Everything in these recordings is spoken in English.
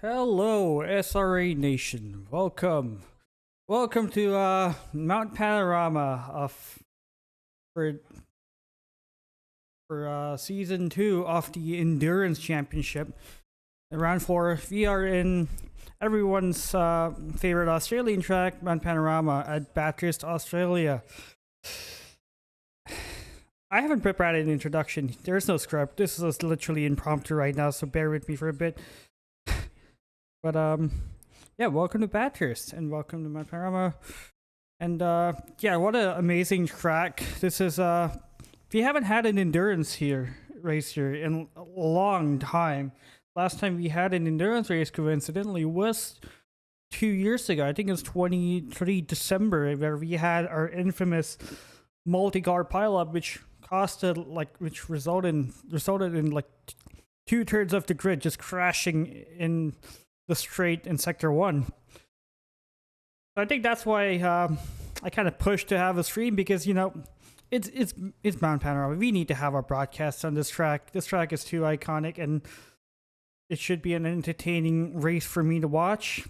Hello, SRA Nation. Welcome. Welcome to Mount Panorama for season 2 of the Endurance Championship. Round 4. We are in everyone's favorite Australian track, Mount Panorama at Bathurst, Australia. I haven't prepared an introduction. There's no script. This is literally impromptu right now, so bear with me for a bit. But yeah, welcome to Bathurst and welcome to Mount Panorama. And yeah, what an amazing track. This is we haven't had an endurance race here in a long time. Last time we had an endurance race coincidentally was 2 years ago. I think it was 23 December where we had our infamous multi-car pileup which resulted in like two-thirds of the grid just crashing in the straight in sector 1. I think that's why I kind of pushed to have a stream because it's Mount Panorama. We need to have our broadcasts on this track. This track is too iconic, and it should be an entertaining race for me to watch.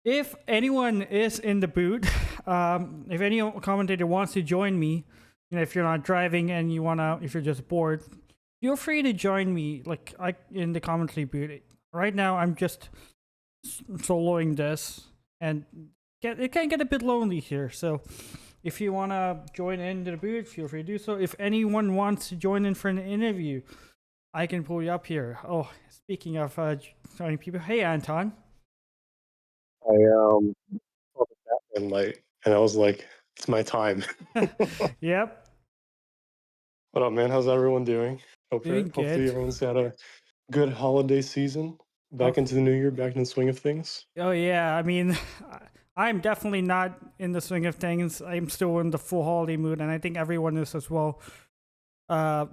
If anyone is in the booth, if any commentator wants to join me, if you're not driving and if you're just bored, feel free to join me. In the commentary booth. Right now, I'm just soloing this, and it can get a bit lonely here. So, if you want to join into the booth, feel free to do so. If anyone wants to join in for an interview, I can pull you up here. Oh, speaking of joining people, hey Anton. I saw the and I was like, it's my time. Yep, What up, man? How's everyone doing? doing Hopefully good. everyone's had a good holiday season. Oh, Back into the new year, back in the swing of things. oh yeah. I mean, I'm definitely not in the swing of things. I'm still in the full holiday mood, and I think everyone is as well.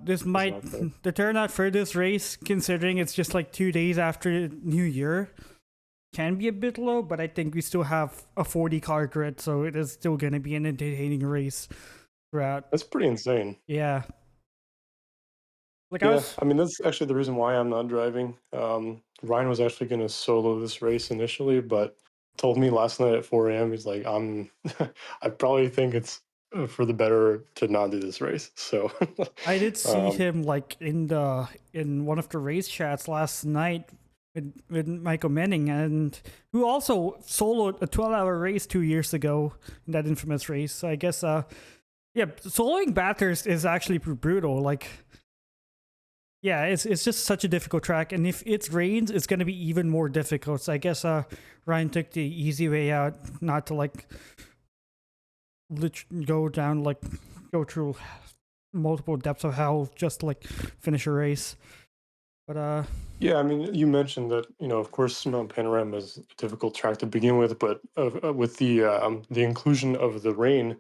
This might Exactly. the turnout for this race, considering it's just like 2 days after New Year, can be a bit low. But I think we still have a 40 car grid, so it is still going to be an entertaining race throughout. That's pretty insane. Yeah, like I Yeah, was. I mean that's actually the reason why I'm not driving. Ryan was actually going to solo this race initially, but told me last night at 4 a.m. He's like, "I'm, I probably think it's for the better to not do this race." So, I did see um, him like in one of the race chats last night with Michael Menning, and who also soloed a 12-hour race 2 years ago in that infamous race. So I guess yeah, soloing Bathurst is actually brutal. Like, yeah, it's just such a difficult track, and if it rains, it's gonna be even more difficult. So I guess Ryan took the easy way out, not to like go down like go through multiple depths of hell just to like finish a race. But Yeah, I mean, you mentioned that, of course, Mount Panorama is a difficult track to begin with, but with the inclusion of the rain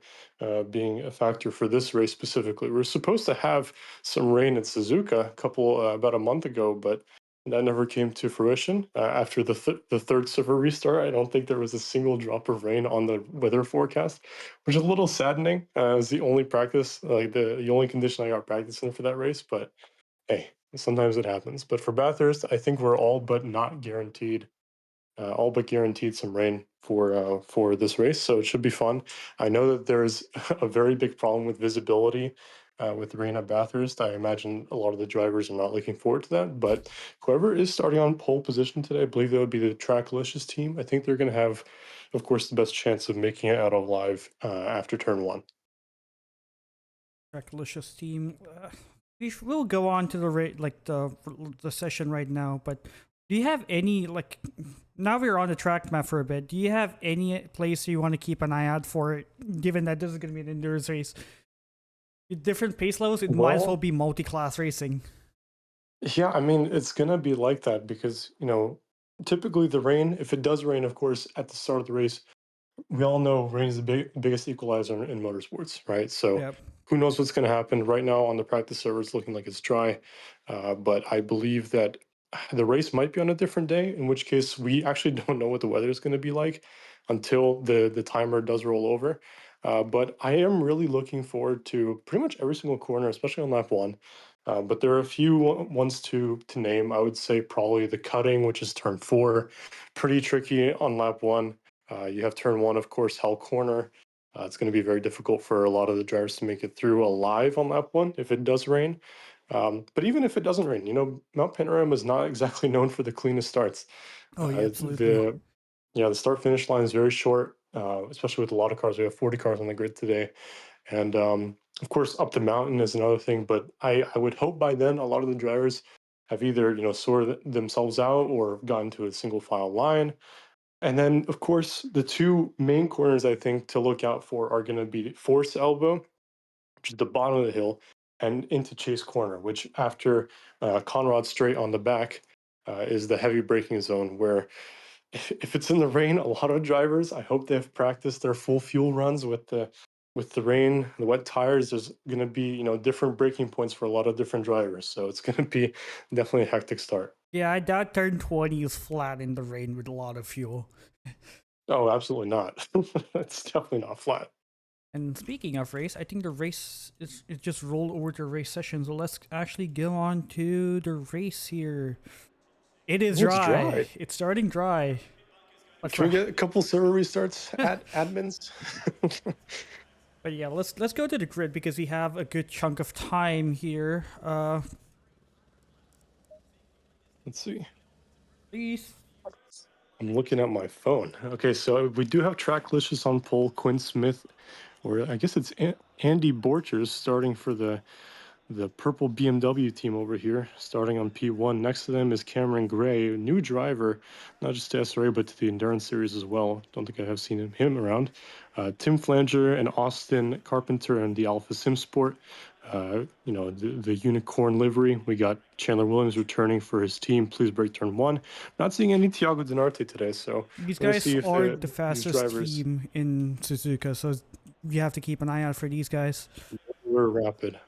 being a factor for this race specifically, we're supposed to have some rain at Suzuka about a month ago, but that never came to fruition. After the third server restart, I don't think there was a single drop of rain on the weather forecast, which is a little saddening. It's the only practice, like the only condition I got practice in for that race, but hey, sometimes it happens. But for Bathurst, I think we're all but guaranteed some rain for this race. So it should be fun. I know that there's a very big problem with visibility with rain at Bathurst. I imagine a lot of the drivers are not looking forward to that. But whoever is starting on pole position today, I believe that would be the Tracklicious team. I think they're going to have, of course, the best chance of making it out of live after turn one. Recklicious team. We'll go on to the the session right now. But do you have any like now we're on the track map for a bit? Do you have any place you want to keep an eye out for it? Given that this is going to be an endurance race, with different pace levels, it might as well Well, be multi-class racing. yeah, I mean, it's gonna be like that because, typically the rain, if it does rain, of course, at the start of the race, we all know rain is the biggest equalizer in motorsports, right? So Yep. who knows what's going to happen? Right now on the practice server, it's looking like it's dry, but I believe that the race might be on a different day, in which case we actually don't know what the weather is going to be like until the timer does roll over. But I am really looking forward to pretty much every single corner, especially on lap one. But there are a few ones to name. I would say probably the cutting, which is turn 4, pretty tricky on lap 1. You have turn 1, of course, Hell Corner. It's going to be very difficult for a lot of the drivers to make it through alive on lap 1 if it does rain. But even if it doesn't rain, Mount Panorama is not exactly known for the cleanest starts. Oh yeah, absolutely. The start finish line is very short, especially with a lot of cars. We have 40 cars on the grid today, and of course, up the mountain is another thing. But I would hope by then a lot of the drivers have either sorted themselves out or gotten to a single file line. And then, of course, the two main corners I think to look out for are going to be Force Elbow, which is the bottom of the hill, and into Chase Corner, which after Conrad Straight on the back is the heavy braking zone where if it's in the rain, a lot of drivers, I hope they've practiced their full fuel runs with the rain, the wet tires. There's going to be, different braking points for a lot of different drivers. So it's going to be definitely a hectic start. Yeah, I doubt turn 20 is flat in the rain with a lot of fuel. Oh, absolutely not. It's definitely not flat. And speaking of race, I think the race is it just rolled over to race session. So let's actually go on to the race here. It is It's dry. dry. It's starting dry. Can we get a couple server restarts at admins? But yeah, let's go to the grid because we have a good chunk of time here. Let's see. Please. I'm looking at my phone. Okay, so we do have Tracklicious on pole, Quinn Smith, or I guess it's Andy Borchers starting for the purple BMW team over here, starting on P1. Next to them is Cameron Gray, a new driver, not just to SRA, but to the Endurance Series as well. Don't think I have seen him around. Tim Flanger and Austin Carpenter and the Alpha Sim Sport. The unicorn livery. We got Chandler Williams returning for his team. Please break turn 1. Not seeing any Thiago Denarte today, so These we're going to guys see if are the these fastest drivers team in Suzuka, so you have to keep an eye out for these guys. were rapid.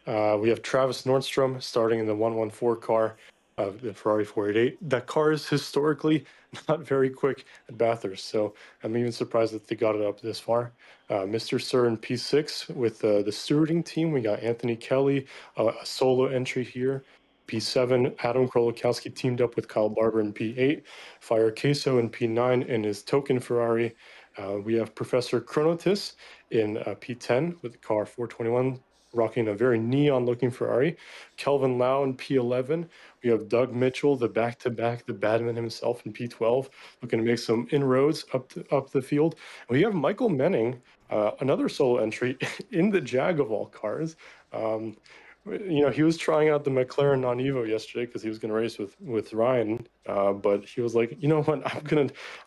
We have Travis Nordstrom starting in the 114 car of the Ferrari 488. That car is historically not very quick at Bathurst, so I'm even surprised that they got it up this far. Mr. Sir in P6 with the stewarding team. We got Anthony Kelly, a solo entry here. P7, Adam Krolakowski teamed up with Kyle Barber in P8, Fire Queso in P9 in his token Ferrari. We have Professor Chronotis in P10 with the car 421, rocking a very neon-looking Ferrari. Kelvin Lau in P11. We have Doug Mitchell, the back-to-back, the Badman himself in P12, looking to make some inroads up the field. We have Michael Menning, another solo entry in the Jag of all cars. He was trying out the McLaren non-Evo yesterday because he was going to race with Ryan, but he was like, you know what, I'm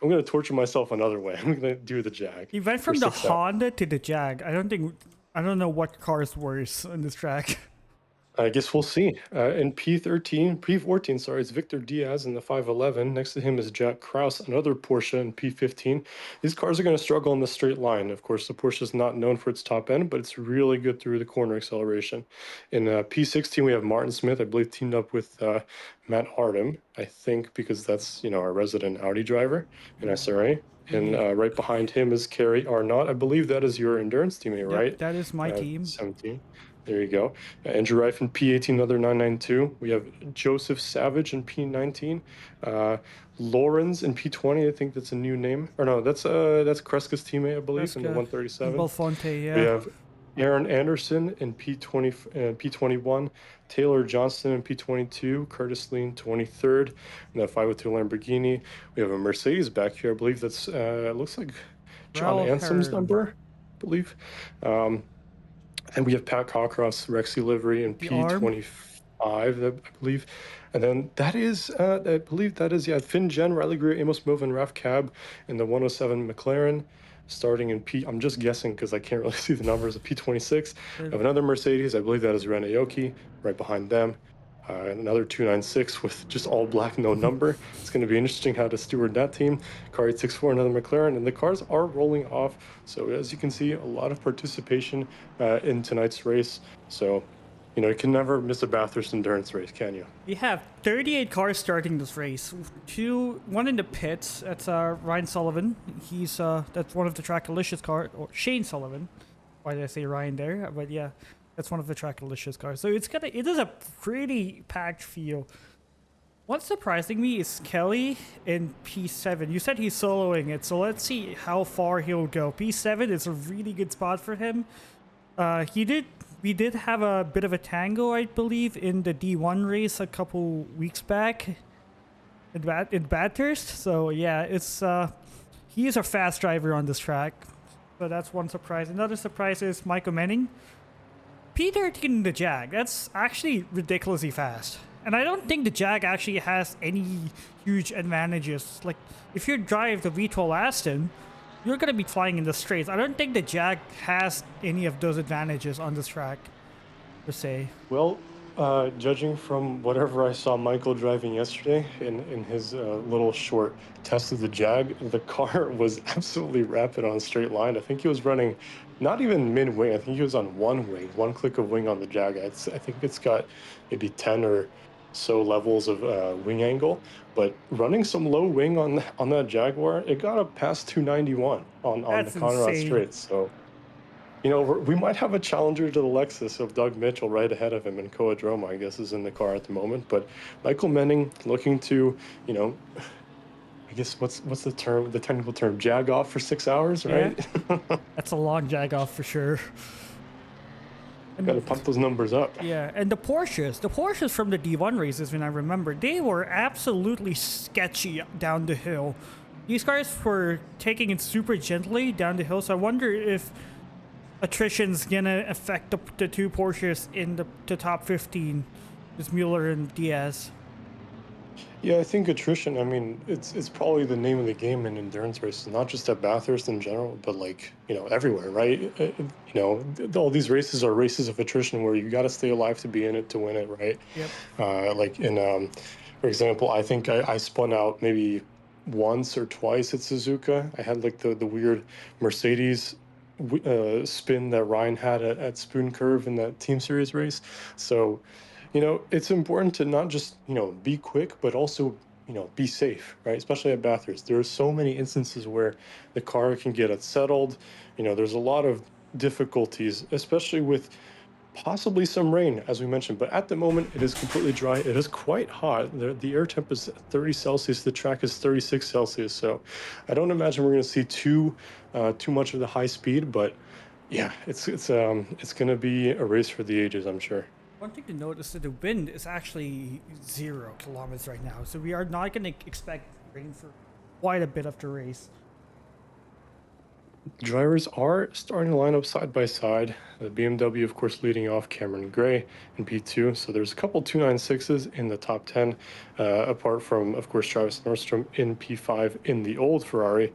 gonna torture myself another way. I'm gonna do the Jag. He went for from the 6 hours. Honda to the Jag. I don't know what car is worse on this track. I guess we'll see. In P14, sorry, it's Victor Diaz in the 511. Next to him is Jack Kraus, another Porsche in P15. These cars are going to struggle in the straight line. Of course, the Porsche is not known for its top end, but it's really good through the corner acceleration. In P16, we have Martin Smith, I believe, teamed up with Matt Hardem, I think, because that's our resident Audi driver in SRA. And right behind him is Kerry Arnott. I believe that is your endurance teammate, Yep, right? that is my team. 17. There you go. Andrew Reif in P18, another 992. We have Joseph Savage in P19. Lorenz in P20. I think that's a new name. Or no, that's Kreska's teammate, I believe, in the Kreska, 137. Belfonte, yeah. We have Aaron Anderson in P21. Taylor Johnston in P22. Curtis Lean 23rd. In the 502 Lamborghini. We have a Mercedes back here. I believe that's looks like John Raul Ansom's Hearn. number, I believe. And we have Pat Cockcross, Rexy livery in The arm. P25, I believe. And then that is, I believe that is, Finn Jen, Riley Greer, Amos Move, and Raf Cab in the 107 McLaren, starting in I'm just guessing because I can't really see the numbers of P26. I have another Mercedes, I believe that is Ren Aoki, right behind them. Another 296 with just all black, no number. It's going to be interesting how to steward that team. Car 864, another McLaren, and the cars are rolling off. So as you can see, a lot of participation in tonight's race. So, you can never miss a Bathurst endurance race, can you? We have 38 cars starting this race. One in the pits. That's Ryan Sullivan. That's one of the Trackalicious cars, or Shane Sullivan. Why did I say Ryan there? But yeah, That's one of the Trackalicious cars. So it is a pretty packed field. What's surprising me is Kelly in P7. You said he's soloing it, so let's see how far he'll go. P7 is a really good spot for him. We did have a bit of a tango, I believe, in the D1 race a couple weeks back in Bathurst. So yeah, he is a fast driver on this track. So that's one surprise. Another surprise is Michael Menning. P13 in the Jag. That's actually ridiculously fast. And I don't think the Jag actually has any huge advantages. Like, if you drive the V12 Aston, you're going to be flying in the straights. I don't think the Jag has any of those advantages on this track, per se. Well, judging from whatever I saw Michael driving yesterday in his little short test of the Jag, the car was absolutely rapid on a straight line. I think he was running not even mid-wing. I think he was on one wing, one click of wing on the Jag. I think it's got maybe 10 or so levels of wing angle, but running some low wing on that Jaguar, it got up past 291 on the That's Conrad insane. straight. So we might have a challenger to the Lexus of Doug Mitchell right ahead of him, and Coadroma, I guess, is in the car at the moment. But Michael Menning looking to, I guess what's the technical term, jag off for 6 hours, right? Yeah. That's a long Jag off for sure. Got to pump those numbers up. Yeah, and the Porsches from the D1 races, when I remember, they were absolutely sketchy down the hill. These cars were taking it super gently down the hill, so I wonder if attrition's gonna affect the two Porsches in the top 15, is Mueller and Diaz. Yeah, I think attrition, I mean, it's probably the name of the game in endurance races, not just at Bathurst in general, but everywhere, right? All these races are races of attrition where you got to stay alive to be in it to win it, right? Yep. For example, I think I spun out maybe once or twice at Suzuka. I had the weird Mercedes spin that Ryan had at Spoon Curve in that Team Series race. So, it's important to not just, be quick, but also, be safe, right? Especially at Bathurst. There are so many instances where the car can get unsettled. There's a lot of difficulties, especially with possibly some rain, as we mentioned. But at the moment, it is completely dry. It is quite hot. The air temp is 30 Celsius. The track is 36 Celsius. So I don't imagine we're going to see too much of the high speed, but yeah, it's going to be a race for the ages, I'm sure. One thing to note is that the wind is actually 0 kilometers right now, so we are not going to expect rain for quite a bit of the race. Drivers are starting to line up side by side. The BMW, of course, leading off Cameron Gray in P2. So there's a couple 296s in the top 10, apart from, of course, Travis Nordstrom in P5 in the old Ferrari.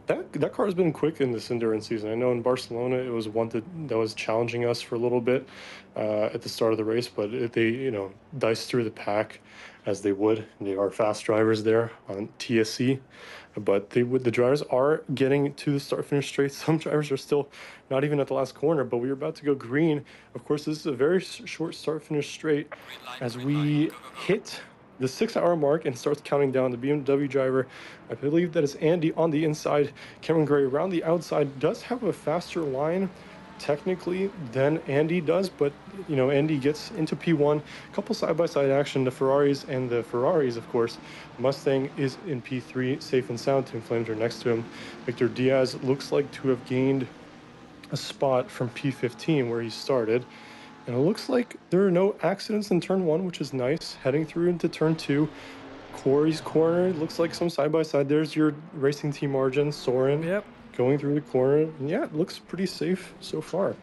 That car has been quick in this endurance season. I know in Barcelona it was one that was challenging us for a little bit at the start of the race, but they diced through the pack as they would. They are fast drivers there on TSC, but the drivers are getting to the start-finish straight. Some drivers are still not even at the last corner, but we're about to go green. Of course, this is a very short start-finish straight as we hit the 6-hour mark and starts counting down. The BMW driver, I believe that is Andy on the inside. Cameron Gray around the outside does have a faster line technically than Andy does, but Andy gets into P1. A couple side-by-side action. The Ferraris, of course. Mustang is in P3, safe and sound. Tim Flames are next to him. Victor Diaz looks like to have gained a spot from P15 where he started. And it looks like there are no accidents in turn 1, which is nice. Heading through into turn 2, Corey's corner. It looks like some side-by-side. There's your racing team margin, Soren. Yep. Going through the corner. And yeah, it looks pretty safe so far.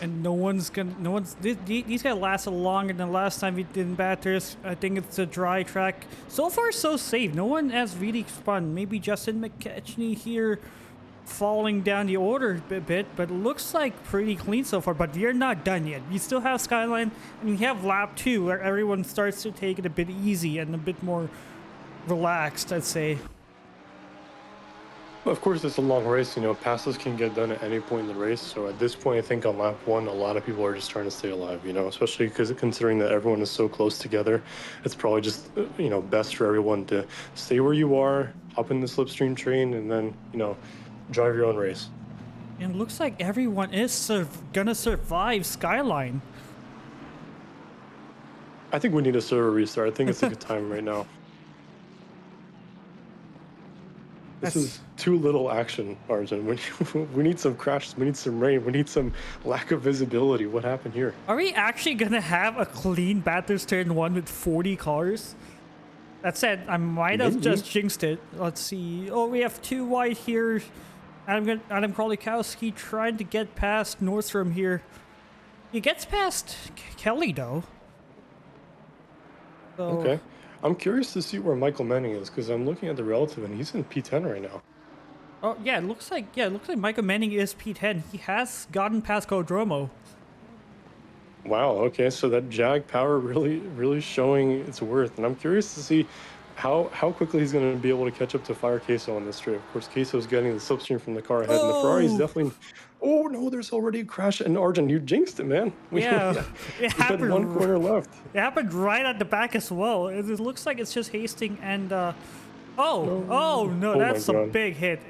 And these guys lasted longer than last time we did in Bathurst. I think it's a dry track. So far, so safe. No one has really spun. Maybe Justin McKechnie here falling down the order a bit, but it looks like pretty clean so far. But you're not done yet. You still have Skyline, and you have lap 2 where everyone starts to take it a bit easy and a bit more relaxed, I'd say. Of course, it's a long race. Passes can get done at any point in the race. So at this point, I think on lap 1, a lot of people are just trying to stay alive, especially considering that everyone is so close together. It's probably just, best for everyone to stay where you are, hop in the slipstream train, and then, drive your own race. And it looks like everyone is gonna survive Skyline. I think we need a server restart. I think it's a good time right now. This That's is too little action, Arjun. We need some crashes. We need some rain. We need some lack of visibility. What happened here? Are we actually gonna have a clean Bathurst turn 1 with 40 cars? That said, I might have Maybe. just jinxed it. Let's see. Oh, we have 2 wide here. Adam Krolikowski trying to get past Nordstrom here. He gets past Kelly though. So, Okay. I'm curious to see where Michael Manning is because I'm looking at the relative and he's in P10 right now. oh yeah, it looks like Michael Manning is P10. He has gotten past Codromo. Wow. Okay. So that Jag power really showing its worth, and I'm curious to see how quickly he's going to be able to catch up to Fire Queso on this straight. Of course, Queso's getting the slipstream from the car ahead, and the Ferrari's Oh, definitely. Oh no! There's already a crash, and Arjun, you jinxed it, man. We yeah, yeah, it we had one happened. corner left. It happened right at the back as well. It looks like it's just Hastings and oh No. no, Oh my that's a God. big hit.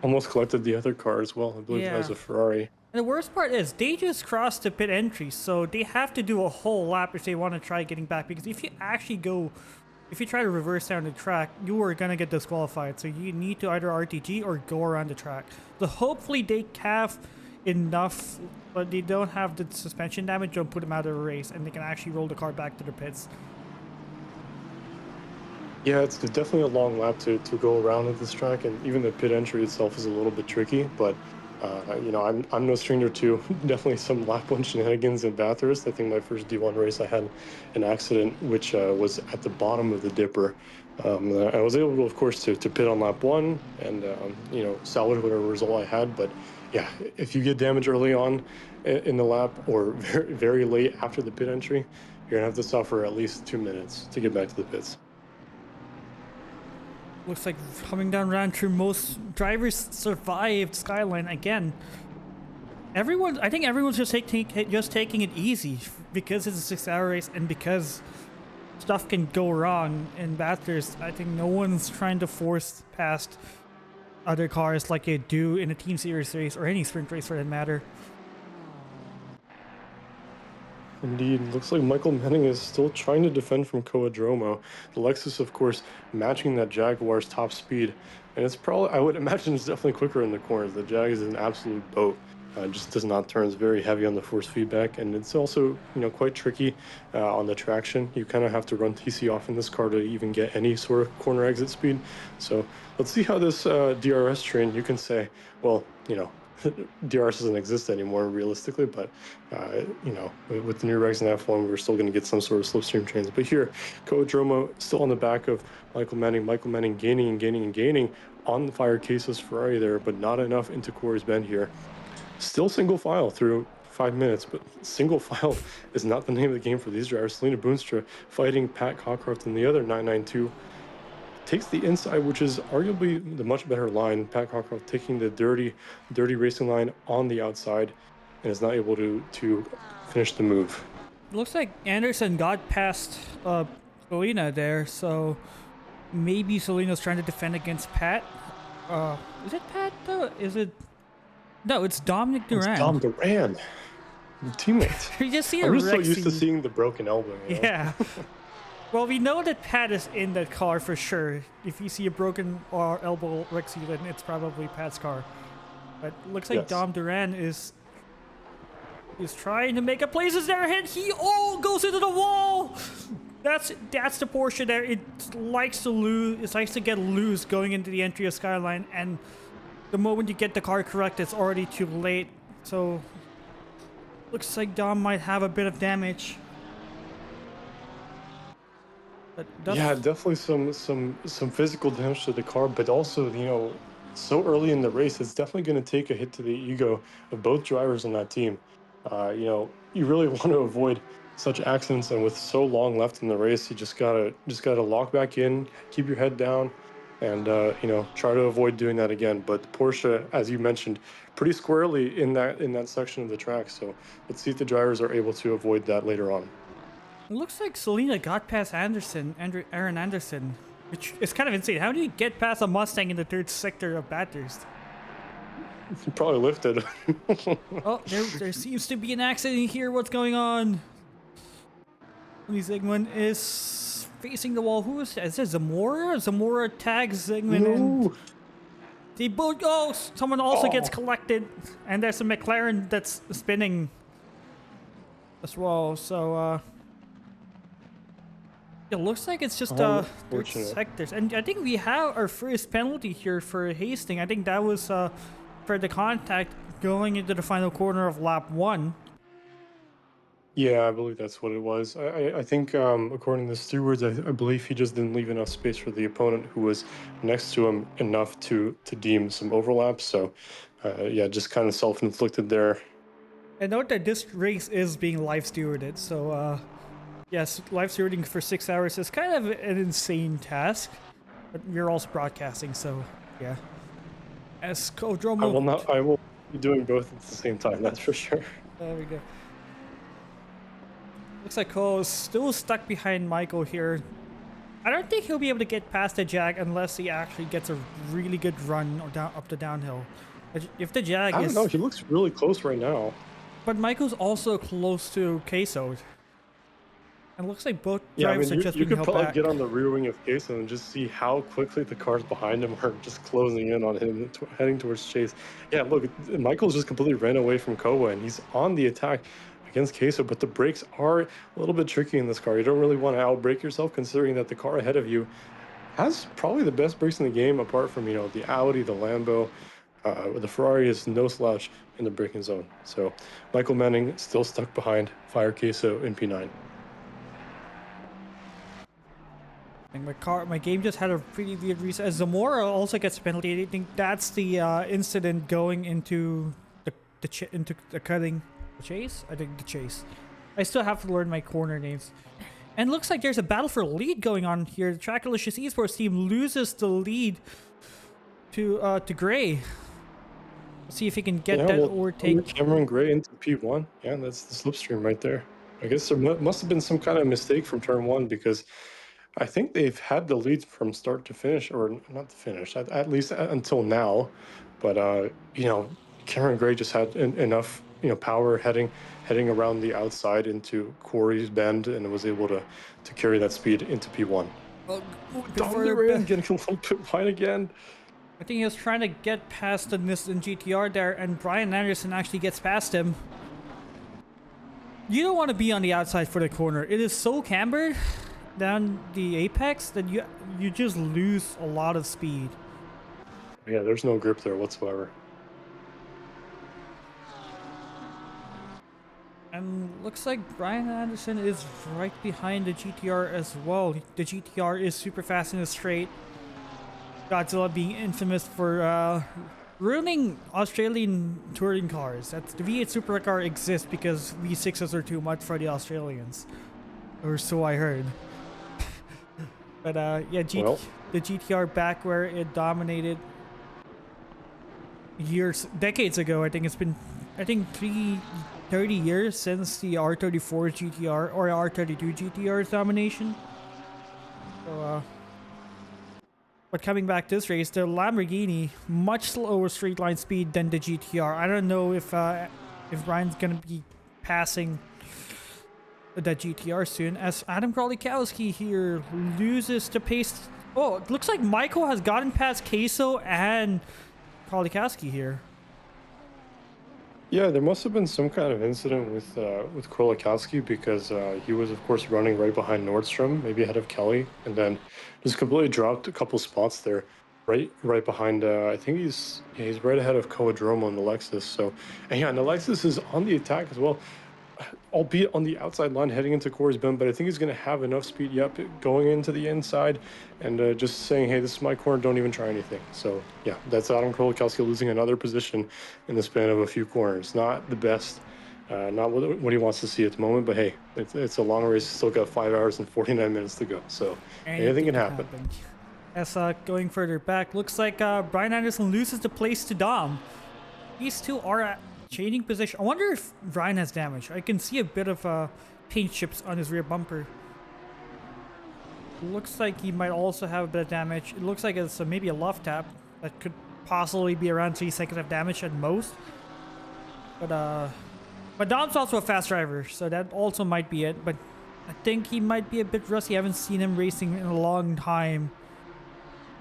Almost collected the other car as well. I believe that was Yeah. a Ferrari. And the worst part is they just crossed the pit entry, so they have to do a whole lap if they want to try getting back. Because if you try to reverse down the track, you are gonna get disqualified. So you need to either RTG or go around the track. So hopefully they have enough, but they don't have the suspension damage. Don't put them out of the race, and they can actually roll the car back to the pits. Yeah, it's definitely a long lap to go around at this track, and even the pit entry itself is a little bit tricky. But I'm no stranger to definitely some lap one shenanigans in Bathurst. I think my first D1 race, I had an accident which was at the bottom of the dipper. I was able, to, of course, to pit on lap one and salvage whatever result I had. But yeah, if you get damage early on in the lap or very late after the pit entry, you're gonna have to suffer at least 2 minutes to get back to the pits. Looks like coming down round two, most drivers survived Skyline again. I think everyone's just taking it easy because it's a 6-hour race and because stuff can go wrong in Bathurst. I think no one's trying to force past other cars like they do in a team series race or any sprint race for that matter. Indeed, looks like Michael Manning is still trying to defend from Coadromo. The Lexus, of course, matching that Jaguar's top speed, and it's probably, I would imagine, it's definitely quicker in the corners. The Jag is an absolute boat. Just does not turn. It's very heavy on the force feedback, and it's also quite tricky on the traction. You kind of have to run TC off in this car to even get any sort of corner exit speed. So let's see how this DRS train. You can say, well, DRS doesn't exist anymore realistically, but with the new regs in F1, we're still going to get some sort of slipstream trains. But here, Coadromo still on the back of Michael Manning. Michael Manning gaining and gaining and gaining on the Fire Queso's Ferrari there, but not enough into Corey's Bend here. Still single file through 5 minutes, but single file is not the name of the game for these drivers. Selena Boonstra fighting Pat Cockcroft in the other 992. Takes the inside, which is arguably the much better line. Pat Cockcroft taking the dirty racing line on the outside and is not able to finish the move. Looks like Anderson got past Selena there, so maybe Selena's trying to defend against Pat. Is it Pat though? Is it? No, it's Dominic It's Duran. Dom Duran, teammate. You just see a I'm just so used to Rexy. seeing the broken elbow. Yeah. Well, we know that Pat is in that car for sure. If you see a broken elbow Rexy, then it's probably Pat's car. But looks like Yes. Dom Duran is trying to make a places there, and he goes into the wall. That's the Porsche there. It likes to lose. It likes to get loose going into the entry of Skyline, and the moment you get the car correct, it's already too late. So looks like Dom might have a bit of damage. But Yeah, definitely some physical damage to the car, but also so early in the race, it's definitely going to take a hit to the ego of both drivers on that team. You really want to avoid such accidents, and with so long left in the race, you just gotta lock back in, keep your head down, and try to avoid doing that again. But the Porsche, as you mentioned, pretty squarely in that section of the track. So let's see if the drivers are able to avoid that later on. it looks like Selena got past Aaron Anderson, which is kind of insane. How do you get past a Mustang in the third sector of Bathurst? He probably lifted. Oh, there seems to be an accident here. What's going on? Lee Zygmunt is facing the wall. Who is that? Is it Zamora? Zamora tags Zygmunt and No. they both. Oh, someone also gets Oh. collected, and there's a McLaren that's spinning as well. So it looks like it's just How 30 unfortunate. sectors, and I think we have our first penalty here for Hastings. I think that was for the contact going into the final corner of lap 1. Yeah, I believe that's what it was. I think, according to the stewards, I believe he just didn't leave enough space for the opponent who was next to him enough to deem some overlap. So, yeah, just kind of self-inflicted there. And note that this race is being live stewarded, so yes, live stewarding for 6 hours is kind of an insane task, but we're also broadcasting, so yeah. As Codromo, I will be doing both at the same time, that's for sure. there we go. Looks like Cole is still stuck behind Michael here. I don't think he'll be able to get past the Jag unless he actually gets a really good run or down up the downhill. If the Jag I don't is, know, he looks really close right now. but Michael's also close to Queso. And it looks like both Yeah, I drivers mean, are just you being could held probably back. get on the rear wing of Queso and just see how quickly the cars behind him are just closing in on him, heading towards Chase. Yeah, look, Michael's just completely ran away from Kowa, and he's on the attack against Queso, but the brakes are a little bit tricky in this car. You don't really want to outbrake yourself, considering that the car ahead of you has probably the best brakes in the game, apart from, the Audi, the Lambo. The Ferrari is no slouch in the braking zone. So Michael Manning still stuck behind Fire Queso in P9. And my game just had a pretty weird reset. Zamora also gets a penalty. I think that's the incident going into into the cutting, the chase. I think the chase. I still have to learn my corner names. And looks like there's a battle for lead going on here. The Trackalicious Esports team loses the lead to Gray. Let's see if he can get Yeah, that well, overtake. Cameron Gray into P1. Yeah, that's the slipstream right there. I guess there must have been some kind of mistake from turn one, because I think they've had the lead from start to finish, or not to finish, at least until now. But Cameron Gray just had enough power heading around the outside into Corey's bend, and was able to carry that speed into P1. Oh, bit Down the further rain, back. getting a little bit wide again. I think he was trying to get past the Nissan GTR there, and Brian Anderson actually gets past him. You don't want to be on the outside for the corner. It is so cambered down the apex that you just lose a lot of speed. Yeah, there's no grip there whatsoever. And looks like Brian Anderson is right behind the GTR as well. The GTR is super fast in the straight. Godzilla being infamous for ruining Australian touring cars. That's the V8 supercar exists because V6s are too much for the Australians, or so I heard. But yeah, Well, the GTR back where it dominated decades ago. I think it's been 30 years since the R34 GTR or R32 GTR's domination. So but coming back to this race, the Lamborghini much slower straight line speed than the GTR. I don't know if Brian's gonna be passing that GTR soon, as Adam Krolikowski here loses the pace. Oh, it looks like Michael has gotten past Queso and Krolikowski here. yeah, there must have been some kind of incident with Krolikowski, because he was, of course, running right behind Nordstrom, maybe ahead of Kelly, and then just completely dropped a couple spots there, right behind. I think he's right ahead of Coadromo in the Lexus. So, and yeah, and the Lexus is on the attack as well, albeit on the outside line heading into Corey's bend. But I think he's going to have enough speed, yep, going into the inside, and just saying, hey, this is my corner, don't even try anything. So yeah, that's Adam Krolikowski losing another position in the span of a few corners. Not the best, not what he wants to see at the moment, but hey, it's a long race. Still got 5 hours and 49 minutes to go, so anything can happen. As going further back, looks like Brian Anderson loses the place to Dom. These two are changing position. I wonder if Brian has damage. I can see a bit of paint chips on his rear bumper. Looks like he might also have a bit of damage. It looks like it's maybe a love tap that could possibly be around 3 seconds of damage at most. But Dom's also a fast driver, so that also might be it. But I think he might be a bit rusty. I haven't seen him racing in a long time.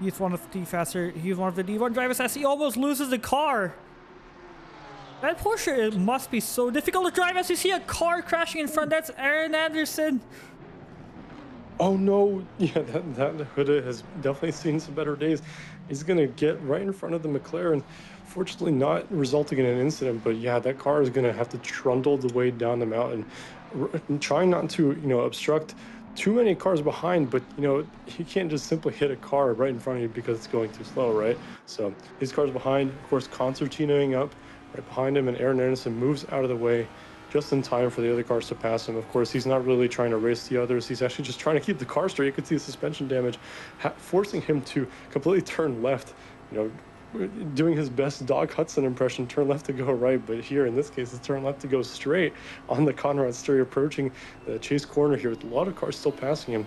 He's one of the D1 drivers as he almost loses the car. That Porsche, it must be so difficult to drive as you see a car crashing in front. That's Aaron Anderson. Oh no, yeah, that Huda has definitely seen some better days. He's gonna get right in front of the McLaren, fortunately not resulting in an incident, but yeah, that car is gonna have to trundle the way down the mountain, trying not to, obstruct too many cars behind, but you can't just simply hit a car right in front of you because it's going too slow, right? So his car's behind, of course, concertinaing up right behind him, and Aaron Anderson moves out of the way just in time for the other cars to pass him. Of course, he's not really trying to race the others. He's actually just trying to keep the car straight. You could see the suspension damage, forcing him to completely turn left, doing his best Doc Hudson impression, turn left to go right. But here, in this case, it's turn left to go straight on the Conrad Straight, approaching the chase corner here with a lot of cars still passing him.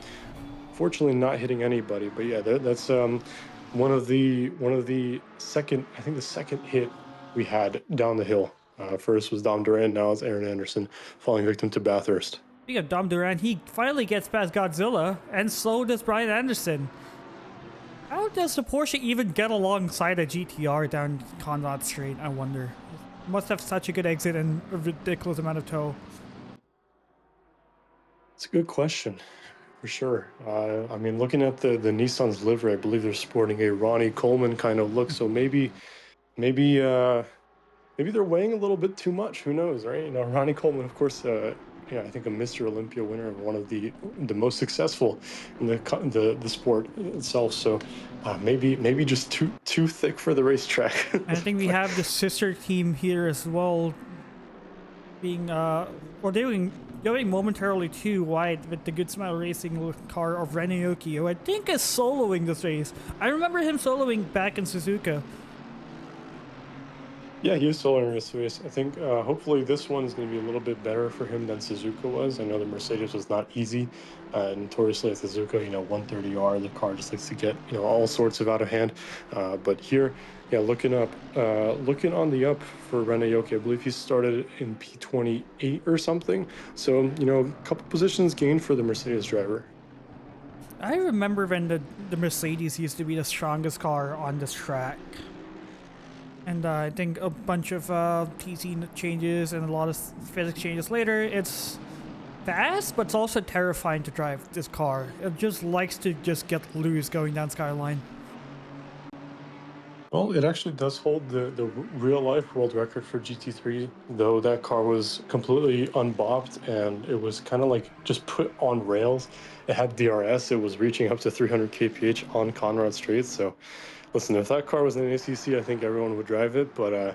Fortunately, not hitting anybody. But yeah, that's one of the second, I think the second hit we had down the hill. First was Dom Duran, now it's Aaron Anderson falling victim to Bathurst. Speaking of Dom Duran, he finally gets past Godzilla, and so does Brian Anderson. How does the Porsche even get alongside a GTR down Conrad Straight, I wonder? It must have such a good exit and a ridiculous amount of tow. It's a good question, for sure. I mean, looking at the Nissan's livery, I believe they're sporting a Ronnie Coleman kind of look, so maybe they're weighing a little bit too much. Who knows, right? Ronnie Coleman, of course, I think a Mr. Olympia winner, one of the most successful in the sport itself. So maybe just too thick for the racetrack. I think we have the sister team here as well, being going momentarily too wide with the Good Smile Racing car of Renaoki, who I think is soloing this race. I remember him soloing back in Suzuka. Yeah, he was soloing this race. I think hopefully this one's going to be a little bit better for him than Suzuka was. I know the Mercedes was not easy. Notoriously at Suzuka, 130R, the car just likes to get, all sorts of out of hand. But here, yeah, looking on the up for Renaoki, I believe he started in P28 or something. So, a couple positions gained for the Mercedes driver. I remember when the Mercedes used to be the strongest car on this track. And I think a bunch of TC changes and a lot of physics changes later, it's fast, but it's also terrifying to drive this car. It just likes to just get loose going down Skyline. Well, it actually does hold the real-life world record for GT3, though that car was completely unbopped and it was kind of like just put on rails. It had DRS, it was reaching up to 300 kph on Conrad Straight, so listen, if that car was an ACC, I think everyone would drive it, but I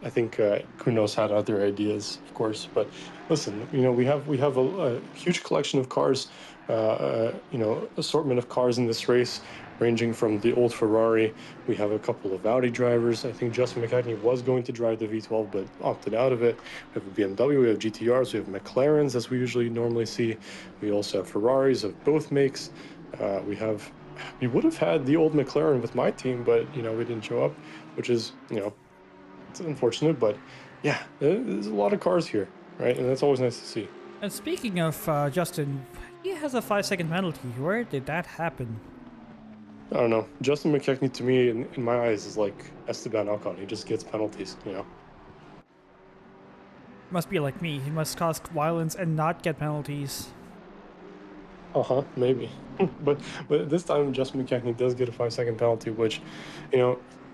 think Kunos had other ideas, of course. But listen, we have a huge collection of cars, assortment of cars in this race, ranging from the old Ferrari. We have a couple of Audi drivers. I think Justin McKechnie was going to drive the V12, but opted out of it. We have a BMW, we have GTRs, we have McLarens, as we usually normally see. We also have Ferraris of both makes. We would have had the old McLaren with my team, but we didn't show up, which is it's unfortunate. But yeah, there's a lot of cars here, right? And that's always nice to see. And speaking of Justin, he has a 5-second penalty. Where did that happen? I don't know. Justin McKechnie, to me, in my eyes, is like Esteban Ocon. He just gets penalties, Must be like me. He must cause violence and not get penalties. Maybe. but this time Justin McKechnie does get a 5-second penalty, which,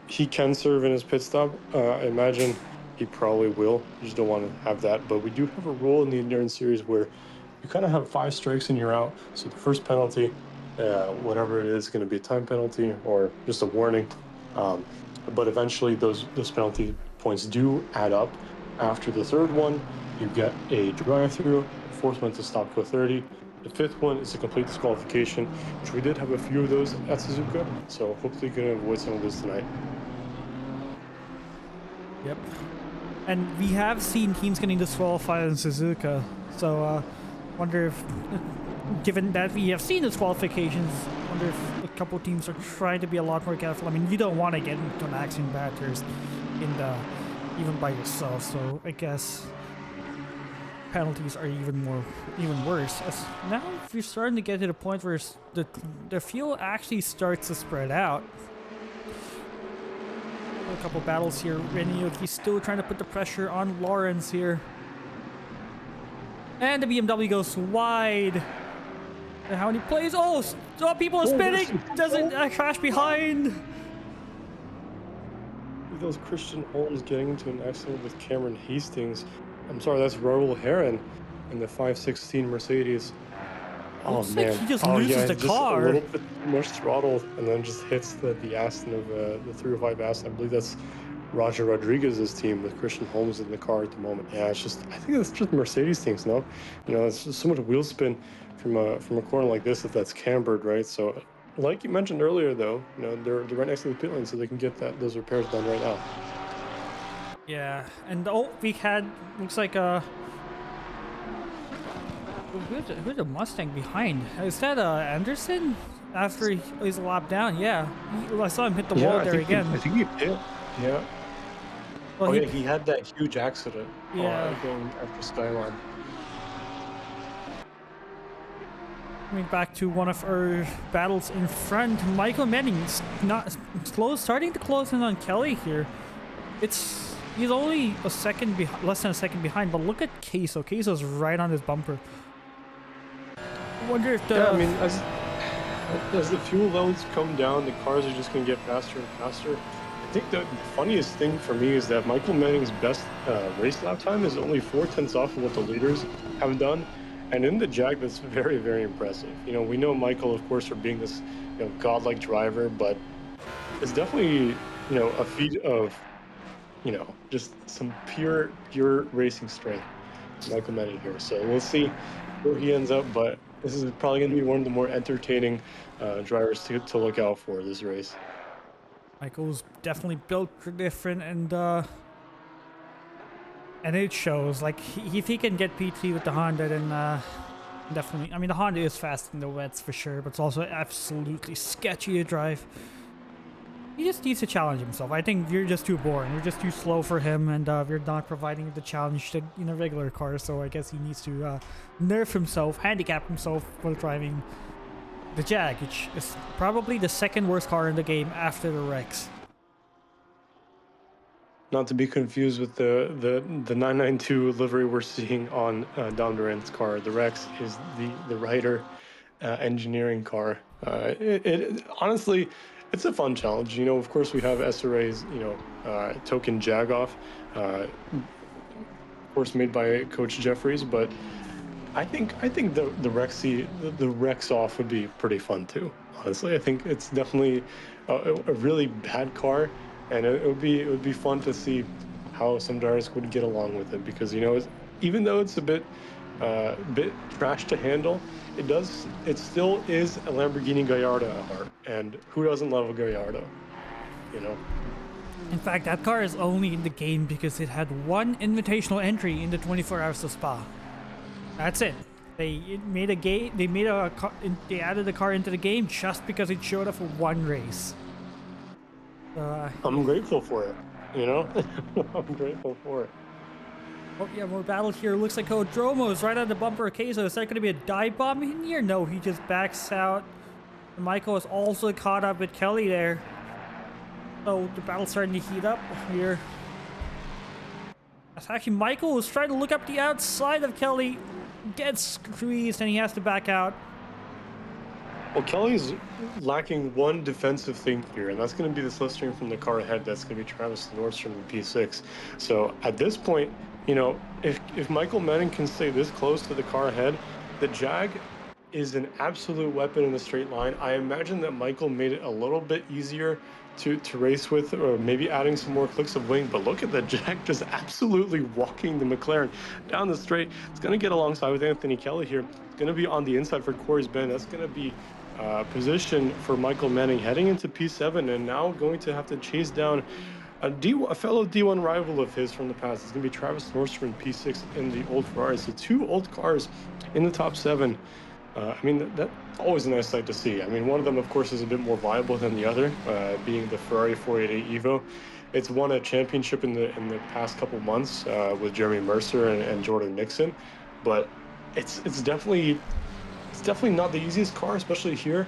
he can serve in his pit stop. I imagine he probably will. You just don't want to have that. But we do have a rule in the Endurance Series where you kind of have 5 strikes and you're out. So the first penalty, whatever it is, going to be a time penalty or just a warning. But eventually those penalty points do add up. After the third one, you get a drive-through, forcement to stop for 30. The 5th one is a complete disqualification, which we did have a few of those at Suzuka, so hopefully you can avoid some of this tonight. Yep. And we have seen teams getting disqualified in Suzuka, so wonder if given that we have seen his qualifications, I wonder if a couple teams are trying to be a lot more careful. I mean, you don't want to get into an accident Bathurst even by yourself, so I guess penalties are even worse. As now you're starting to get to the point where the field actually starts to spread out. A couple battles here. He's still trying to put the pressure on Lawrence here. And the BMW goes wide. And how many plays? Oh, people are spinning. Doesn't crash behind. Those Christian Holmes getting into an accident with Cameron Hastings. I'm sorry, that's Raul Heron in the 516 Mercedes. Oh Looks man, like he just loses the just car. A little bit too much throttle, and then just hits the Aston of the 305 Aston. I believe that's Roger Rodriguez's team with Christian Holmes in the car at the moment. Yeah, I think it's just Mercedes teams, no? It's just so much wheel spin from a corner like this if that's cambered, right? So, like you mentioned earlier, though, they're right next to the pit lane, so they can get those repairs done right now. Yeah, and looks like who's the Mustang behind? Is that Anderson? After he's a lap down, yeah. I saw him hit the wall there again. I think he did. Yeah. Well, he had that huge accident. Yeah. Going after Skyline. Coming back to one of our battles in front, Michael Manning's starting to close in on Kelly here. He's only less than a second behind, but look at Queso. Queso's right on his bumper. I wonder if as the fuel levels come down, the cars are just going to get faster and faster. I think the funniest thing for me is that Michael Manning's best race lap time is only 4/10 off of what the leaders have done. And in the Jag, that's very, very impressive. We know Michael, of course, for being this godlike driver, but it's definitely a feat of just some pure racing strength. Michael Manning here. So we'll see where he ends up, but this is probably going to be one of the more entertaining drivers to look out for this race. Michael's definitely built different, and it shows. Like, if he can get P3 with the Honda, then definitely. I mean, the Honda is fast in the wets for sure, but it's also absolutely sketchy to drive. He just needs to challenge himself. I think you're just too boring. You're just too slow for him, and you're not providing the challenge in a regular car. So I guess he needs to nerf himself, handicap himself while driving the Jag, which is probably the second worst car in the game after the Rex. Not to be confused with the 992 livery we're seeing on Dom Durant's car. The Rex is the Ryder engineering car. Honestly, it's a fun challenge. Of course, we have SRA's, token Jag-off, of course, made by Coach Jeffries, but I think the Rex-off would be pretty fun too. Honestly, I think it's definitely a really bad car, and it would be fun to see how some drivers would get along with it, because even though it's a bit trash to handle, it still is a Lamborghini Gallardo at heart, and who doesn't love a Gallardo? In fact, that car is only in the game because it had one invitational entry in the 24 Hours of Spa. That's it. They added the car into the game just because it showed up for one race. I'm grateful for it. I'm grateful for it. Oh yeah, more battle here. Looks like Odromo is right on the bumper of Queso. Is that going to be a dive bomb in here? No, he just backs out. And Michael is also caught up with Kelly there. Oh, the battle's starting to heat up here. That's actually Michael is trying to look up the outside of Kelly. Gets squeezed and he has to back out. Well, Kelly's lacking one defensive thing here, and that's going to be the slipstream from the car ahead. That's going to be Travis Nordstrom in P6. So at this point, if Michael Manning can stay this close to the car ahead, the Jag is an absolute weapon in the straight line. I imagine that Michael made it a little bit easier to race with, or maybe adding some more clicks of wing, but look at the Jag just absolutely walking the McLaren down the straight. It's going to get alongside with Anthony Kelly here. It's going to be on the inside for Corey's Bend. That's going to be position for Michael Manning heading into P7, and now going to have to chase down a fellow D1 rival of his from the past. It's going to be Travis Nordstrom in P6 in the old Ferrari. So two old cars in the top 7 I mean, that's always a nice sight to see. I mean, one of them, of course, is a bit more viable than the other, being the Ferrari 488 Evo. It's won a championship in the past couple months with Jeremy Mercer and Jordan Nixon, but it's definitely not the easiest car, especially here.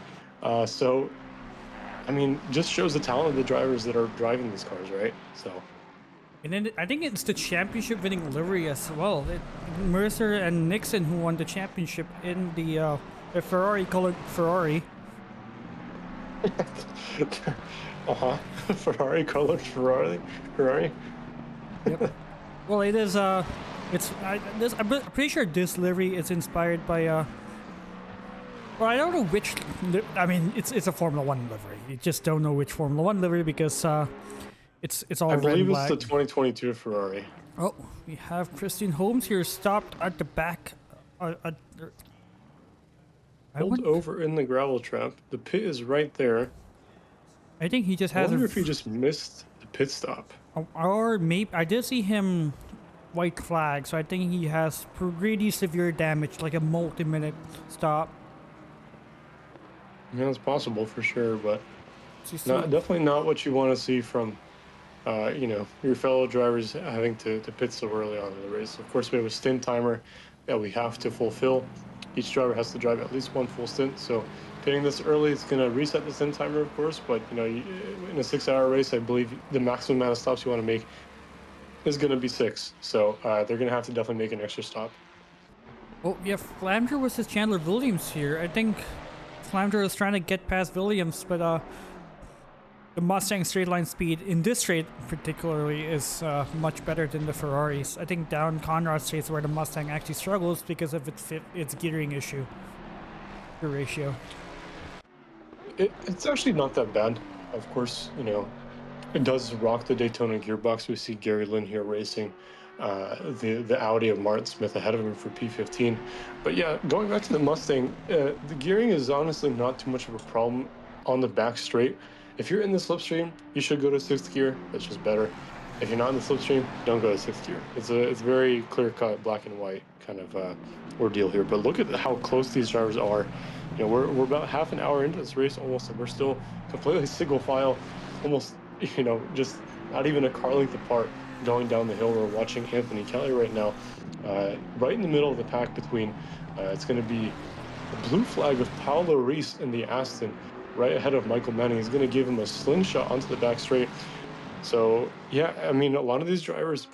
So I mean, just shows the talent of the drivers that are driving these cars, right? So And then I think it's the championship winning livery as well. Mercer and Nixon who won the championship in the Ferrari colored Ferrari. uh-huh. Ferrari colored Ferrari. Yep. Well, it is. I'm pretty sure this livery is inspired by. Well, I don't know which. I mean, it's a Formula One livery. You just don't know which Formula One livery because it's all I red and believe it's black. the 2022 Ferrari. Oh, we have Christian Holmes here, stopped at the back. I Pulled wouldn't- over in the gravel trap. The pit is right there. I think he just I has wonder if he just missed the pit stop. or maybe I did see him white flag, so I think he has pretty severe damage, like a multi-minute stop. Yeah, it's possible for sure, but So you see, definitely not what you want to see from your fellow drivers having to pit so early on in the race. Of course, we have a stint timer that we have to fulfill. Each driver has to drive at least one full stint. So pitting this early, it's going to reset the stint timer, of course. But in a 6-hour race, I believe the maximum amount of stops you want to make is going to be 6. So they're going to have to definitely make an extra stop. oh yeah, Flanger versus Chandler Williams here. I think Flanger is trying to get past Williams, but the Mustang straight line speed in this straight particularly is much better than the Ferraris. I think down Conrad straight is where the Mustang actually struggles because of its gearing issue, the ratio. It's actually not that bad. Of course, it does rock the Daytona gearbox. We see Gary Lynn here racing the Audi of Martin Smith ahead of him for P15. But yeah, going back to the Mustang, the gearing is honestly not too much of a problem on the back straight. If you're in the slipstream, you should go to 6th gear. That's just better. If you're not in the slipstream, don't go to 6th gear. It's very clear cut, black and white kind of ordeal here. But look at how close these drivers are. We're about half an hour into this race almost, and we're still completely single file, almost just not even a car length apart going down the hill. We're watching Anthony Kelly right now, right in the middle of the pack between. It's going to be the blue flag of Paolo Reese in the Aston, right ahead of Michael Manning. He's going to give him a slingshot onto the back straight. So yeah, I mean, a lot of these drivers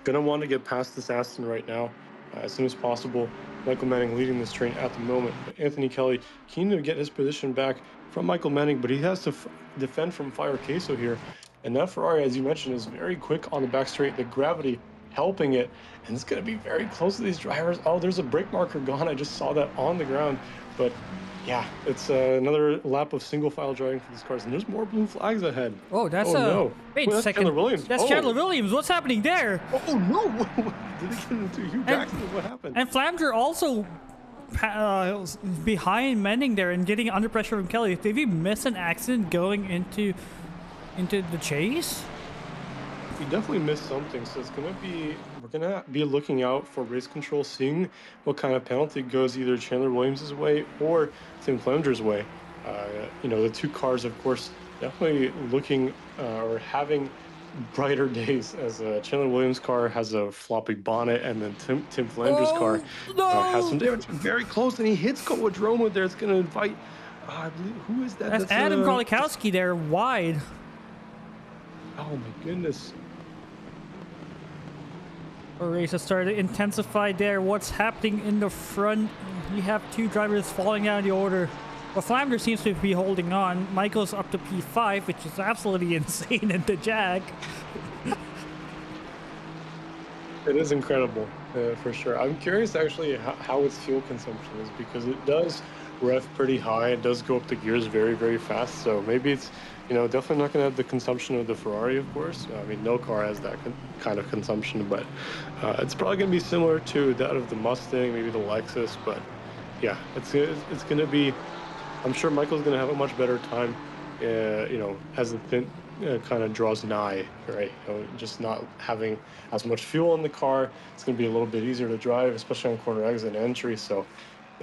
going to want to get past this Aston right now as soon as possible. Michael Manning leading this train at the moment. But Anthony Kelly keen to get his position back from Michael Manning, but he has to defend from Fire Queso here. And that Ferrari, as you mentioned, is very quick on the back straight. The gravity helping it, and it's going to be very close to these drivers. Oh, there's a brake marker gone. I just saw that on the ground. But yeah, it's another lap of single file driving for these cars, and there's more blue flags ahead. Oh, that's no. wait Well, a that's second. Chandler Williams. That's Chandler Williams. What's happening there? Oh no! Did he get into Hugh Jackson? What happened? And Flanger also behind Manning there and getting under pressure from Kelly. Did he miss an accident going into the chase? He definitely missed something, so we're gonna be looking out for race control, seeing what kind of penalty goes either Chandler Williams' way or Tim Flanger's way. The two cars, of course, definitely looking or having brighter days, as Chandler Williams' car has a floppy bonnet, and then Tim Flanger's car has some damage. Very close, and he hits Kowadroma there. It's going to invite, I believe, who is that? That's Adam Krolikowski there, wide. Oh my goodness. The race has started to intensify there. What's happening in the front? We have two drivers falling out of the order. But Flanger seems to be holding on. Michael's up to P5, which is absolutely insane in the Jag. It is incredible, for sure. I'm curious actually how its fuel consumption is, because it does rev pretty high. It does go up the gears very, very fast. So maybe it's, definitely not going to have the consumption of the Ferrari, of course. I mean, no car has that kind of consumption, but it's probably going to be similar to that of the Mustang, maybe the Lexus. But yeah, it's going to be, I'm sure Michael's going to have a much better time, as the stint kind of draws nigh, right? Just not having as much fuel in the car. It's going to be a little bit easier to drive, especially on corner exit and entry. So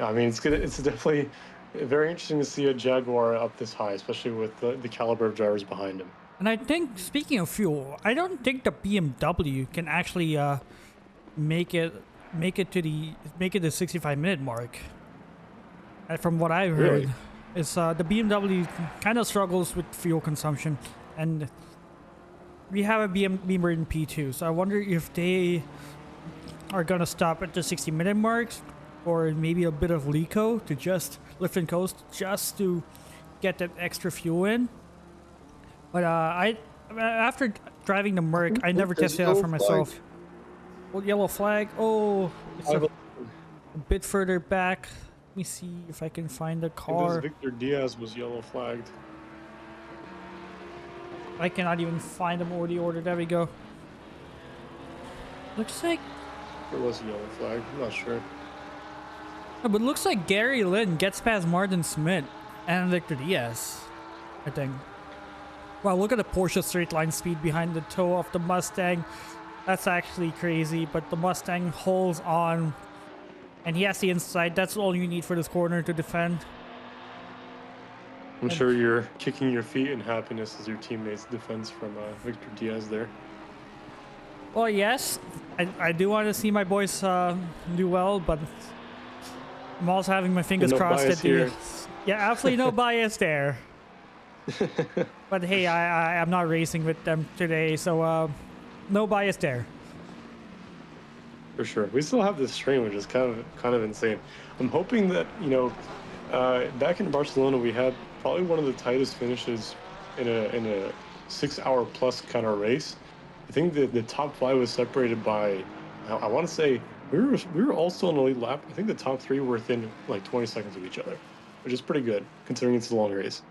I mean, it's definitely very interesting to see a Jaguar up this high, especially with the caliber of drivers behind him. And I think, speaking of fuel, I don't think the BMW can actually make it make it the 65-minute mark. From what I've heard, Really? is the BMW kind of struggles with fuel consumption, and we have a Beamer in P2, so I wonder if they are gonna stop at the 60-minute marks, or maybe a bit of Lico to just lift and coast, just to get that extra fuel in. But I after driving the Merc, I never There's tested it out yellow for flag. myself. Well, yellow flag. Oh, it's a bit further back. Let me see if I can find the I think car. this Victor Diaz was yellow flagged. I cannot even find them or the order. There we go. Looks like, There was a yellow flag. I'm not sure. but looks like Gary Lynn gets past Martin Smith and Victor Diaz, I think. Wow, look at the Porsche straight line speed behind the toe of the Mustang. That's actually crazy, but the Mustang holds on, and he has the inside. That's all you need for this corner to defend. I'm sure you're kicking your feet in happiness as your teammates defense from Victor Diaz there. Well, yes, I do want to see my boys do well, but I'm also having my fingers No crossed bias at the. here. Yeah, absolutely no bias there. But hey, I'm not racing with them today, so no bias there. For sure. We still have this train, which is kind of insane. I'm hoping that, back in Barcelona we had probably one of the tightest finishes in a 6 hour plus kind of race. I think that the top five was separated by, I want to say we were all still in the lead lap. I think the top three were within like 20 seconds of each other, which is pretty good considering it's a long race.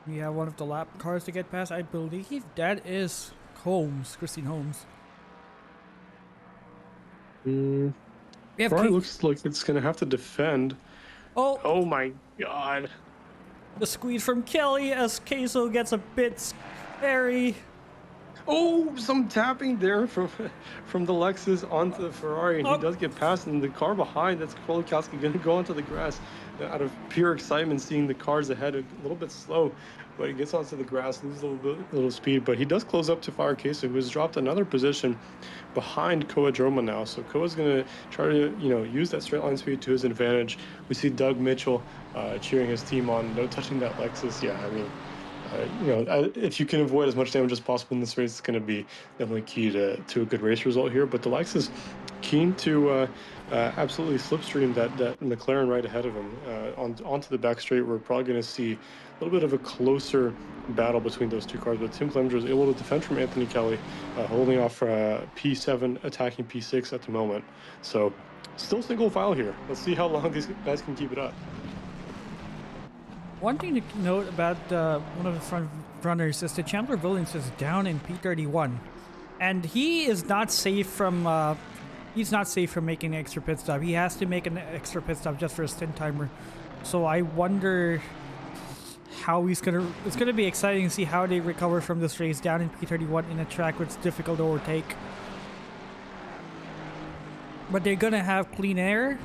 We have one of the lap cars to get past. I believe that is Holmes, Christine Holmes. We have Ferrari looks like it's gonna have to defend. Oh, Oh my god. the squeeze from Kelly as Queso gets a bit scary. Oh, some tapping there from the Lexus onto the Ferrari, and he does get past, and the car behind, that's Kwiatkowski, going to go onto the grass out of pure excitement, seeing the cars ahead a little bit slow, but he gets onto the grass, loses a little speed, but he does close up to Fire Queso, who has dropped another position behind Koa Droma now. So Koa's going to try to, use that straight line speed to his advantage. We see Doug Mitchell cheering his team on, no touching that Lexus. Yeah, I mean, if you can avoid as much damage as possible in this race, it's going to be definitely key to a good race result here. But the Lexus keen to absolutely slipstream that McLaren right ahead of him onto the back straight. We're probably going to see a little bit of a closer battle between those two cars. But Tim Clemenger is able to defend from Anthony Kelly, holding off P7, attacking P6 at the moment. So still single file here. Let's see how long these guys can keep it up. One thing to note about one of the front runners is that Chandler Williams is down in P31, and he is not safe from. He's not safe from making an extra pit stop. He has to make an extra pit stop just for a stint timer. So I wonder how he's gonna. It's gonna be exciting to see how they recover from this race down in P31 in a track where it's difficult to overtake. But they're gonna have clean air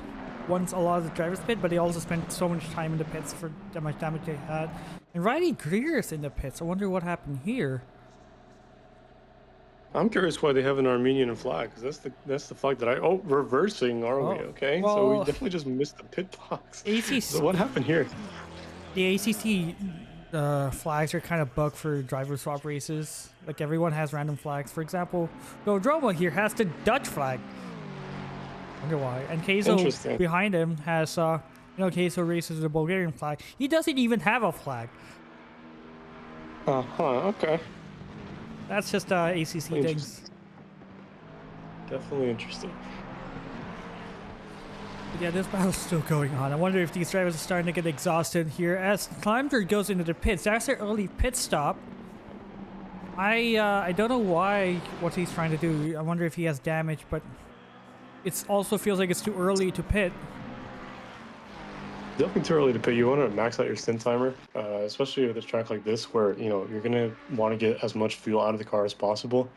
once a lot of the drivers pit, but they also spent so much time in the pits for that much damage they had. And Riley Greer's in the pits. I wonder what happened here. I'm curious why they have an Armenian flag, because that's the flag that reversing, are we? Okay, well, so we definitely just missed the pit box. ACC, So what happened here? the ACC flags are kind of bugged for driver swap races. Like everyone has random flags. For example, Droma here has the Dutch flag. Wonder why. And Queso behind him has, Queso races the Bulgarian flag. He doesn't even have a flag. Okay. That's just ACC things. Definitely interesting. But yeah, this battle's still going on. I wonder if these drivers are starting to get exhausted here. As Climber goes into the pits, that's their early pit stop. I don't know what he's trying to do. I wonder if he has damage, but it also feels like it's too early to pit. Definitely too early to pit. You want to max out your stint timer, especially with a track like this where, you're going to want to get as much fuel out of the car as possible.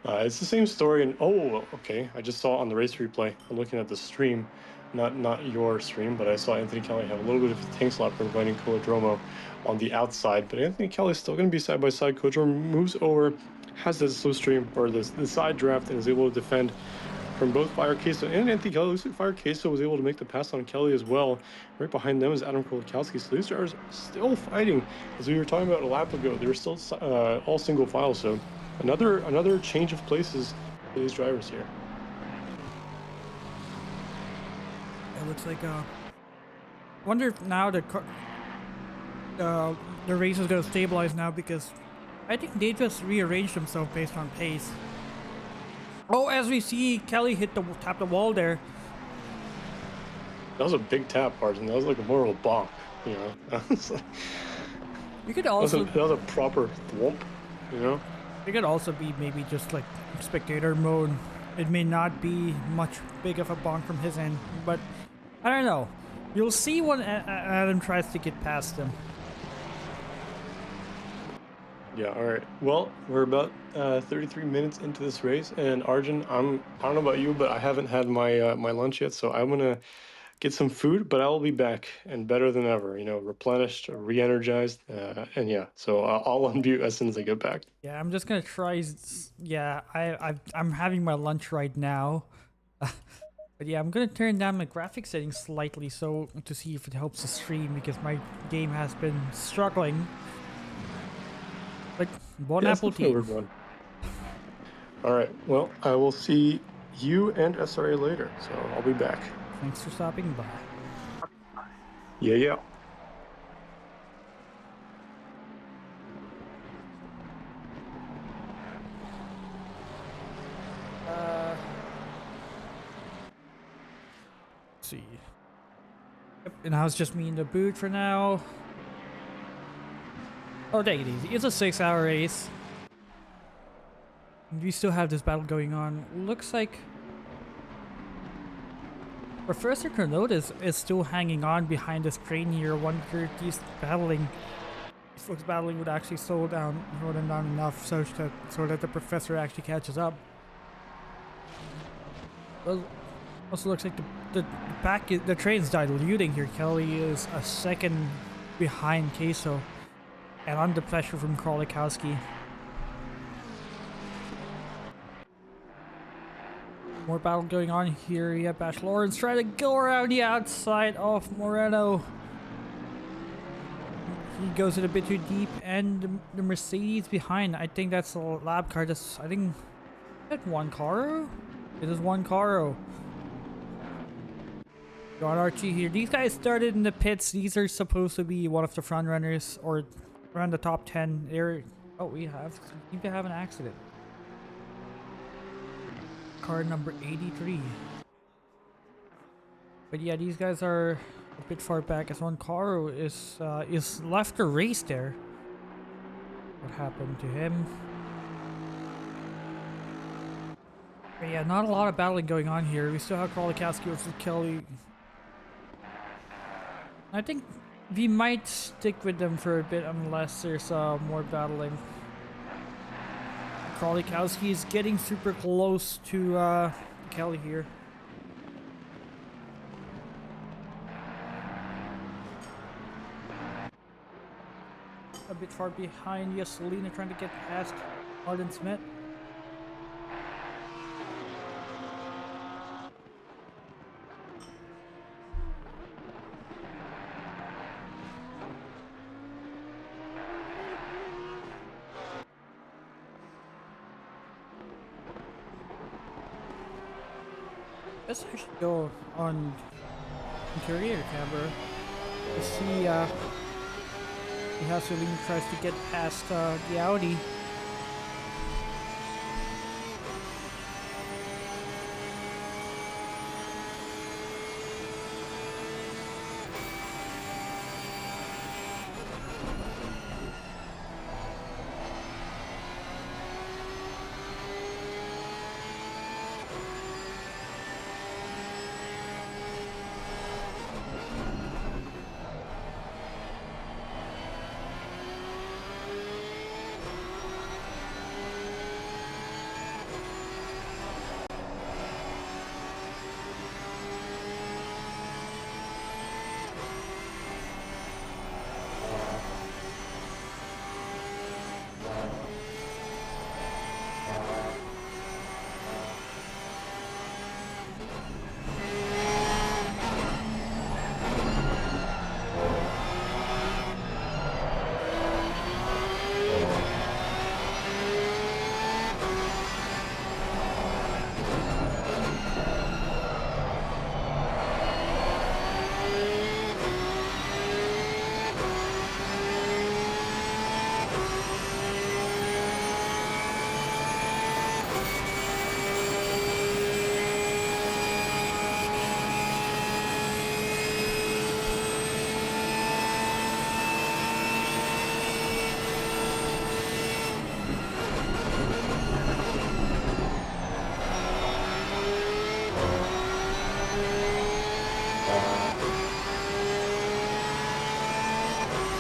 It's the same story. And, okay, I just saw on the race replay, I'm looking at the stream. not your stream, but I saw Anthony Kelly have a little bit of a tank slapper inviting Koedromo on the outside. But Anthony Kelly's still going to be side by side. Koedromo moves over, has the slow stream or the side draft, and is able to defend from both Fire Queso and Anthony Kelly. Looks like Fire Queso was able to make the pass on Kelly as well. Right behind them is Adam Kolakowski. So these are still fighting. As we were talking about a lap ago, they're still all single file. So another change of places for these drivers here. It looks like wonder if now the race is gonna stabilize now, because I think they just rearranged themselves based on pace. Oh, as we see, Kelly tap the wall there. That was a big tap, Arjun. That was like more of a bonk, you know. You could also that was a proper thwomp, you know. It could also be maybe just like spectator mode. It may not be much big of a bonk from his end, but I don't know. You'll see when Adam tries to get past him. Yeah, all right. Well, we're about 33 minutes into this race, and Arjun, I don't know about you, but I haven't had my my lunch yet, so I'm gonna get some food, but I will be back and better than ever. You know, replenished, re-energized, and yeah. So I'll unmute as soon as I get back. Yeah, I'm just gonna try. Yeah, I'm having my lunch right now. But yeah, I'm gonna turn down my graphics settings slightly so to see if it helps the stream, because my game has been struggling. But bon appetit. All right. Well, I will see you and SRA later. So I'll be back. Thanks for stopping by. Yeah, yeah. Let's see. Yep, and now it's just me in the boot for now. Oh, take it easy. It's a 6-hour race. We still have this battle going on. Looks like Professor Cornotis is still hanging on behind this train here. Wonder if he's battling. If folks battling would actually slow them down enough so that the professor actually catches up. Well, also looks like the train's diluting here. Kelly is a second behind Queso, and under pressure from Krolikowski. More battle going on here. Yeah, Bash Lawrence trying to go around the outside of Moreno. He goes in a bit too deep, and the Mercedes behind. I think that's a lab car. I think that Juan Caro? It is Juan Caro. John Archie here. These guys started in the pits. These are supposed to be one of the front runners, or around the top 10. We seem to have an accident. Car number 83. But yeah, these guys are a bit far back, as Juan Caro is left the race there. What happened to him? But yeah, not a lot of battling going on here. We still have Krolikowski versus Kelly. I think we might stick with them for a bit unless there's more battling. Krolikowski is getting super close to Kelly here. A bit far behind. Yes, Selena trying to get past Arden Smith. Let's actually go on interior camera to see how Selena tries to get past the Audi.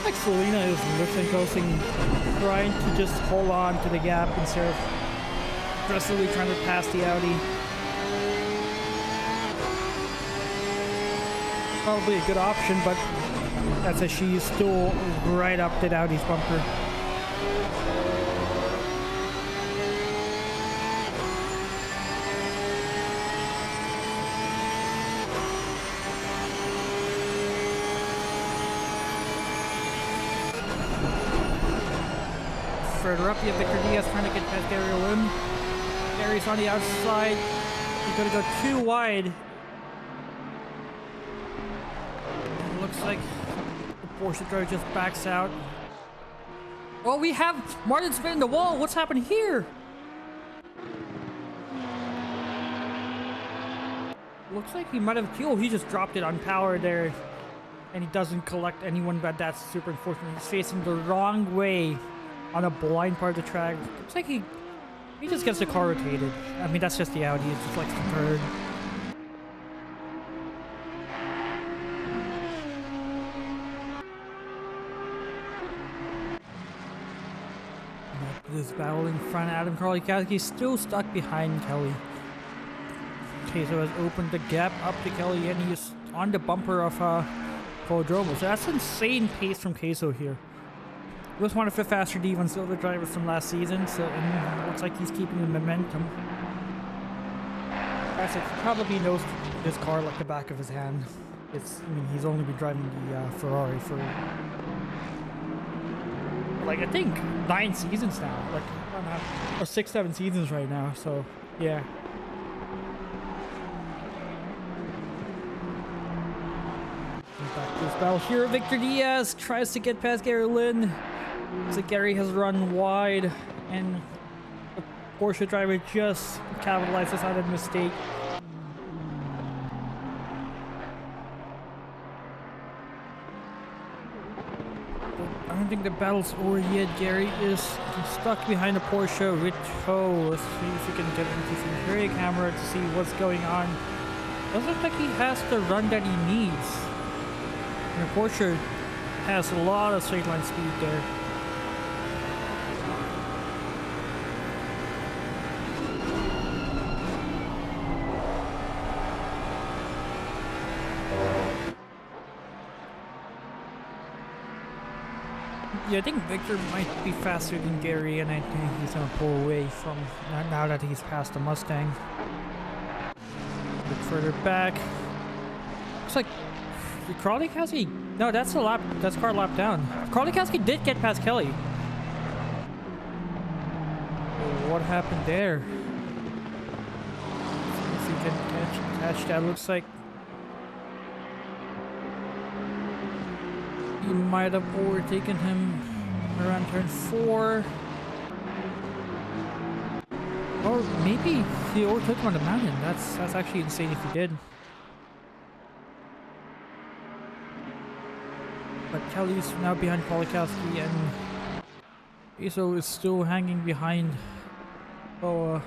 like Selena is lifting, coasting, trying to just hold on to the gap instead of aggressively trying to pass the Audi. Probably a good option, but that's as she's still right up to Audi's bumper. Further up, you have Victor Diaz trying to get past Gary Lim. Gary's on the outside. He's going to go too wide. It looks like the Porsche driver just backs out. Oh, we have Martin spinning the wall. What's happened here? Looks like he might have killed. He just dropped it on power there. And he doesn't collect anyone, but that's super unfortunate. He's facing the wrong way on a blind part of the track. Looks like he just gets the car rotated. I mean, that's just the Audi. It just likes to turn. This battle in front, Adam Karlikowski's still stuck behind Kelly. Okay, so has opened the gap up to Kelly, and he's on the bumper of Prodromo. So that's insane pace from Queso here. He was one of the faster D1 Silver drivers from last season, so and looks like he's keeping the momentum. He probably knows this car like the back of his hand. I mean, he's only been driving the Ferrari for like I think 9 seasons now, like or 6, 7 seasons right now. So yeah. Back to this battle here. Victor Diaz tries to get past Gary Lynn. So Gary has run wide, and the Porsche driver just capitalizes on a mistake. I don't think the battle's over yet. Gary is stuck behind the Porsche with Ho. Let's see if we can get into some very camera to see what's going on. Doesn't look like he has the run that he needs. And the Porsche has a lot of straight line speed there. Yeah, I think Victor might be faster than Gary, and I think he's gonna pull away from now that he's past the Mustang. Look further back. Looks like Karlikowski. No, that's a lap. That's car lap down. Karlikowski did get past Kelly. What happened there? Let's see if he can catch that. Looks like he might have overtaken him around turn 4. Or maybe he overtook him on the mountain. That's actually insane if he did. But Kelly's now behind Karlikowski, and Iso is still hanging behind Boa.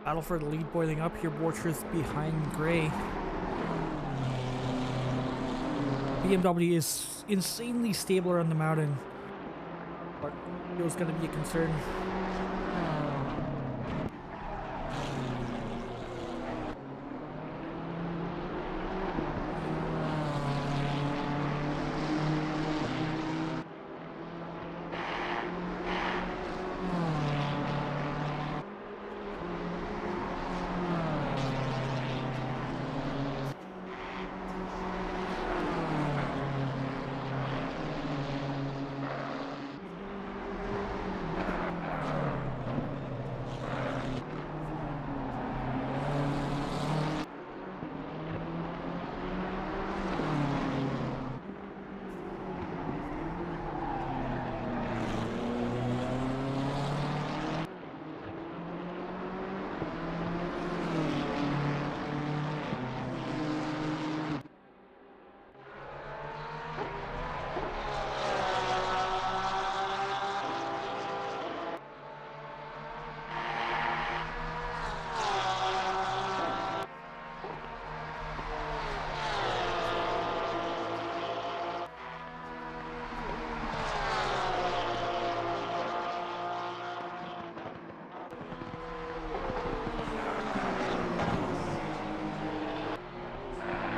Battle for the lead boiling up here. Borchers behind Gray. BMW is insanely stable around the mountain, but it was going to be a concern.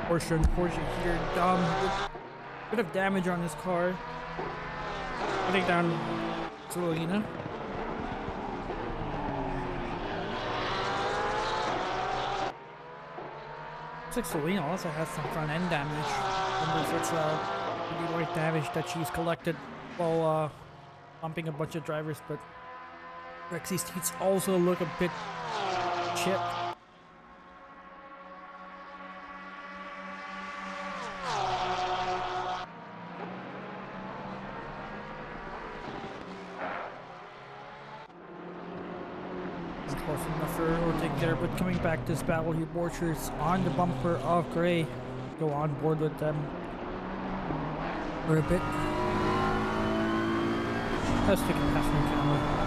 Porsche here, bit of damage on his car. Putting down Selena. Looks like Selena also has some front end damage. Wonder if it's pretty light damage that she's collected while bumping a bunch of drivers, but Rexy's seats also look a bit chipped. Close enough for overtake there, but coming back to this battle here, Borchers on the bumper of Gray. Go on board with them for a bit. Let's take a pass from camera.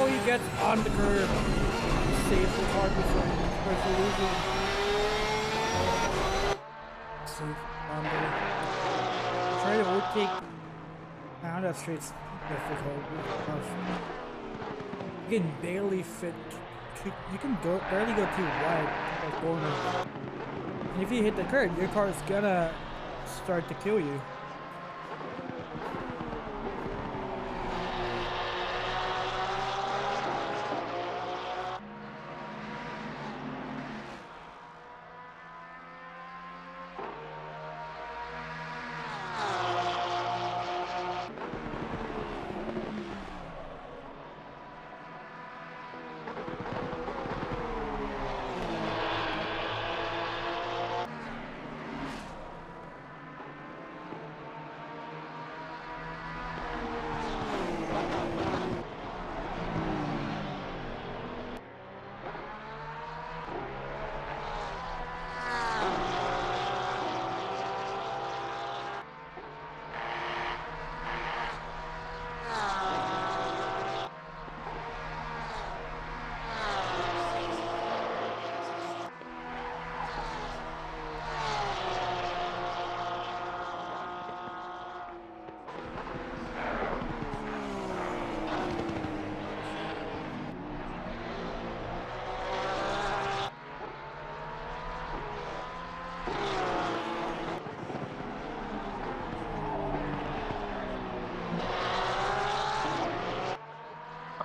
He gets on the curb. Saves the car before losing. Safe on there. Try to overtake. Now that straight's difficult. You can barely fit. You can barely go too wide that corner. And if you hit the curb, your car is gonna start to kill you.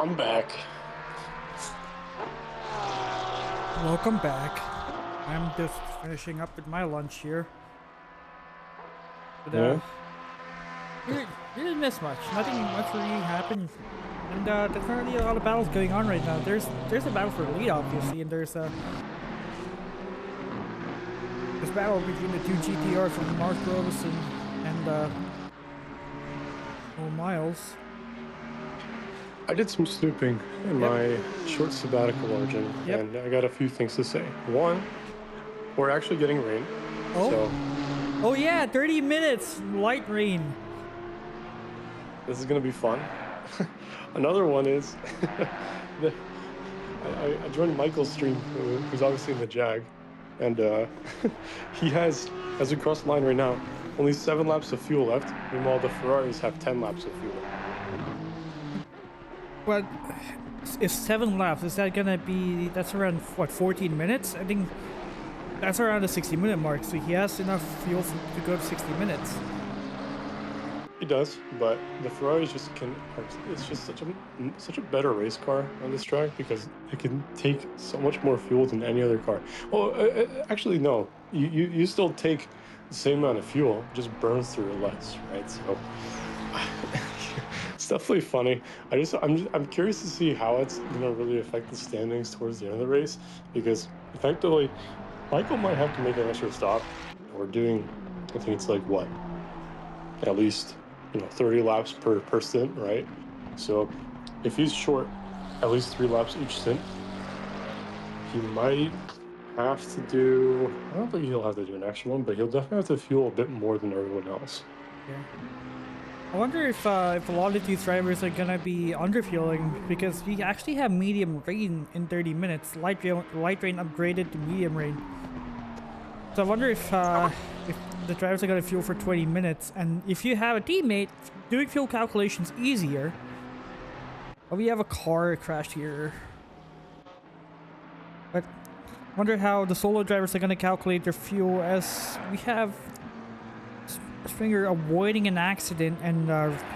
I'm back. Welcome back. I'm just finishing up with my lunch here. But, you didn't miss much. Nothing much really happened. And there's not really a lot of battles going on right now. There's a battle for the lead, obviously, and there's a battle between the two GTRs from Mark Robinson and Miles. I did some snooping in my short sabbatical margin, and I got a few things to say. One, we're actually getting rain. Oh. So Oh yeah, 30 minutes light rain. This is gonna be fun. Another one is the, I joined Michael's stream, who's obviously in the Jag, and he has, as we cross the line right now, only 7 laps of fuel left. Meanwhile, the Ferraris have 10 laps of fuel. But it's 7 laps. Is that gonna be? That's around what, 14 minutes? I think that's around the 60-minute mark. So he has enough fuel to go to 60 minutes. He does, but the Ferraris just can. It's just such a better race car on this track because it can take so much more fuel than any other car. Well, actually, no. You still take the same amount of fuel, just burns through it less, right? So it's definitely funny. I'm curious to see how it's gonna really affect the standings towards the end of the race because effectively, Michael might have to make an extra stop. We're doing, I think it's like what, at least 30 laps per stint, right? So if he's short at least 3 laps each stint, he might have to do, I don't think he'll have to do an extra one, but he'll definitely have to fuel a bit more than everyone else. Yeah. I wonder if a lot of these drivers are gonna be underfueling because we actually have medium rain in 30 minutes. Light rain upgraded to medium rain. So I wonder if the drivers are gonna fuel for 20 minutes, and if you have a teammate, doing fuel calculations easier. Oh, we have a car crashed here. But I wonder how the solo drivers are gonna calculate their fuel as we have Springer avoiding an accident and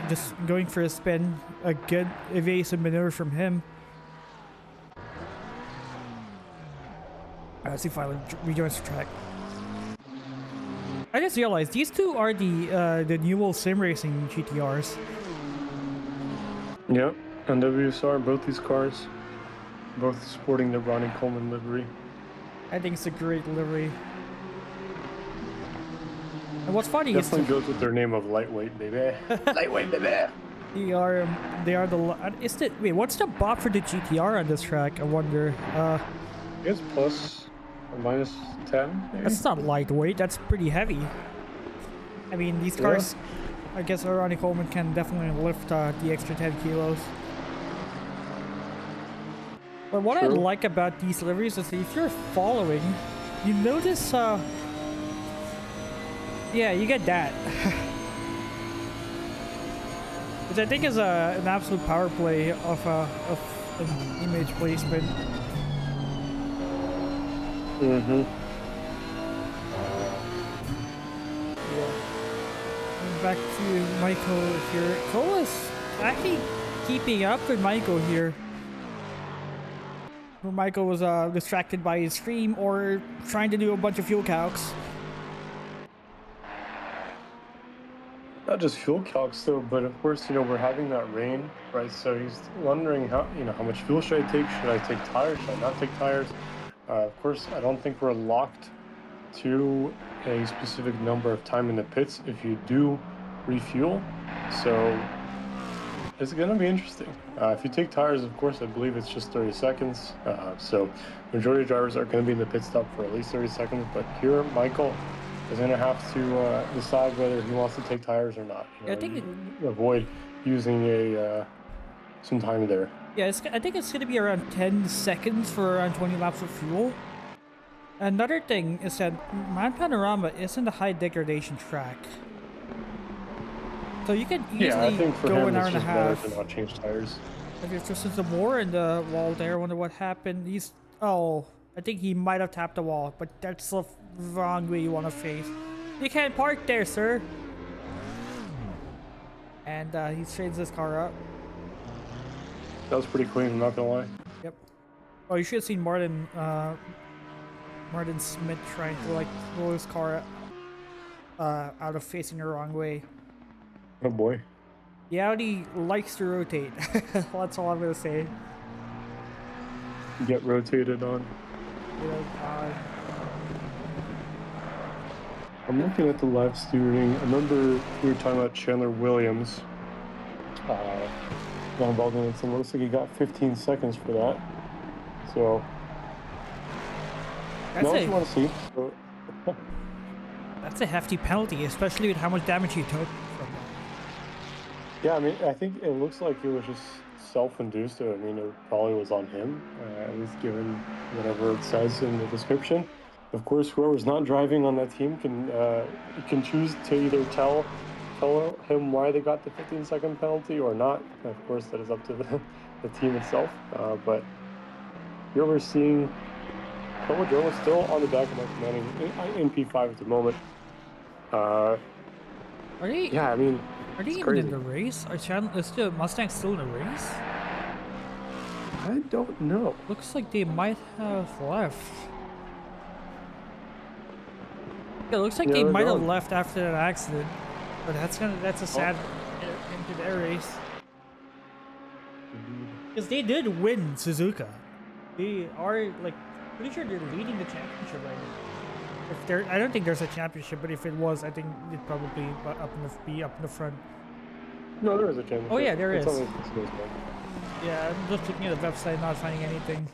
just going for a spin. A good evasive maneuver from him. As he finally rejoins the track. I just realized these two are the Newell Sim Racing GTRs. Yep, and WSR, both these cars, both sporting the Ronnie Coleman livery. I think it's a great livery. And what's funny definitely goes with their name of lightweight, baby. Lightweight, baby. They are the. Wait, what's the bop for the GTR on this track? I wonder. It's plus or minus 10. Maybe? That's not lightweight. That's pretty heavy. I mean, these cars. I guess Ronnie Coleman can definitely lift the extra 10 kilos. But what I like about these liveries is that if you're following, you notice. Yeah, you get that. Which I think is an absolute power play of an image placement. Mm-hmm. Yeah. And back to Michael here. Cole is actually keeping up with Michael here. Michael was distracted by his stream or trying to do a bunch of fuel calcs. Not just fuel calcs though, but of course, we're having that rain, right? So he's wondering how much fuel should I take? Should I take tires? Should I not take tires? Of course, I don't think we're locked to a specific number of time in the pits if you do refuel. So it's going to be interesting. If you take tires, of course, I believe it's just 30 seconds. So majority of drivers are going to be in the pit stop for at least 30 seconds. But here, Michael is going to have to decide whether he wants to take tires or not. I think avoid using some time there. Yeah, I think it's going to be around 10 seconds for around 20 laps of fuel. Another thing is that Mount Panorama isn't a high degradation track. So you can easily go an hour and a half. To not change tires. If it's just the more in the wall there, I wonder what happened. I think he might have tapped the wall, but that's the wrong way you want to face. You can't park there, sir. And he straightens his car up. That was pretty clean, I'm not gonna lie. Yep. Oh, you should have seen Martin Smith trying to roll his car out of facing the wrong way. Oh boy. The Audi likes to rotate. That's all I'm gonna say. Get rotated on. I'm looking at the live streaming. I remember we were talking about Chandler Williams. Not involved in it, so it looks like he got 15 seconds for that. So, that's what you want to see. So, That's a hefty penalty, especially with how much damage he took from that. Yeah, I mean, I think it looks like it was just self-induced. I mean, it probably was on him, at least given whatever it says in the description. Of course, whoever's not driving on that team can choose to either tell him why they got the 15-second penalty or not. Of course, that is up to the team itself. But here we're seeing Joe is still on the back of Mike Manning in P5 at the moment. Are they? Yeah, I mean, Are they it's even in crazy. the race? Is the Mustang still in the race? I don't know. Looks like they might have left. Yeah, looks like Yeah, they they're might have gone. left after that accident. But that's a sad end to their race. Indeed. Because they did win Suzuka. They are like pretty sure they're leading the championship right now. If there, I don't think there's a championship, but if it was, I think it'd probably be up in the front. No, there is a championship. Oh yeah, there it's is. Only 6 days long. Yeah, I'm just looking at the website, not finding anything.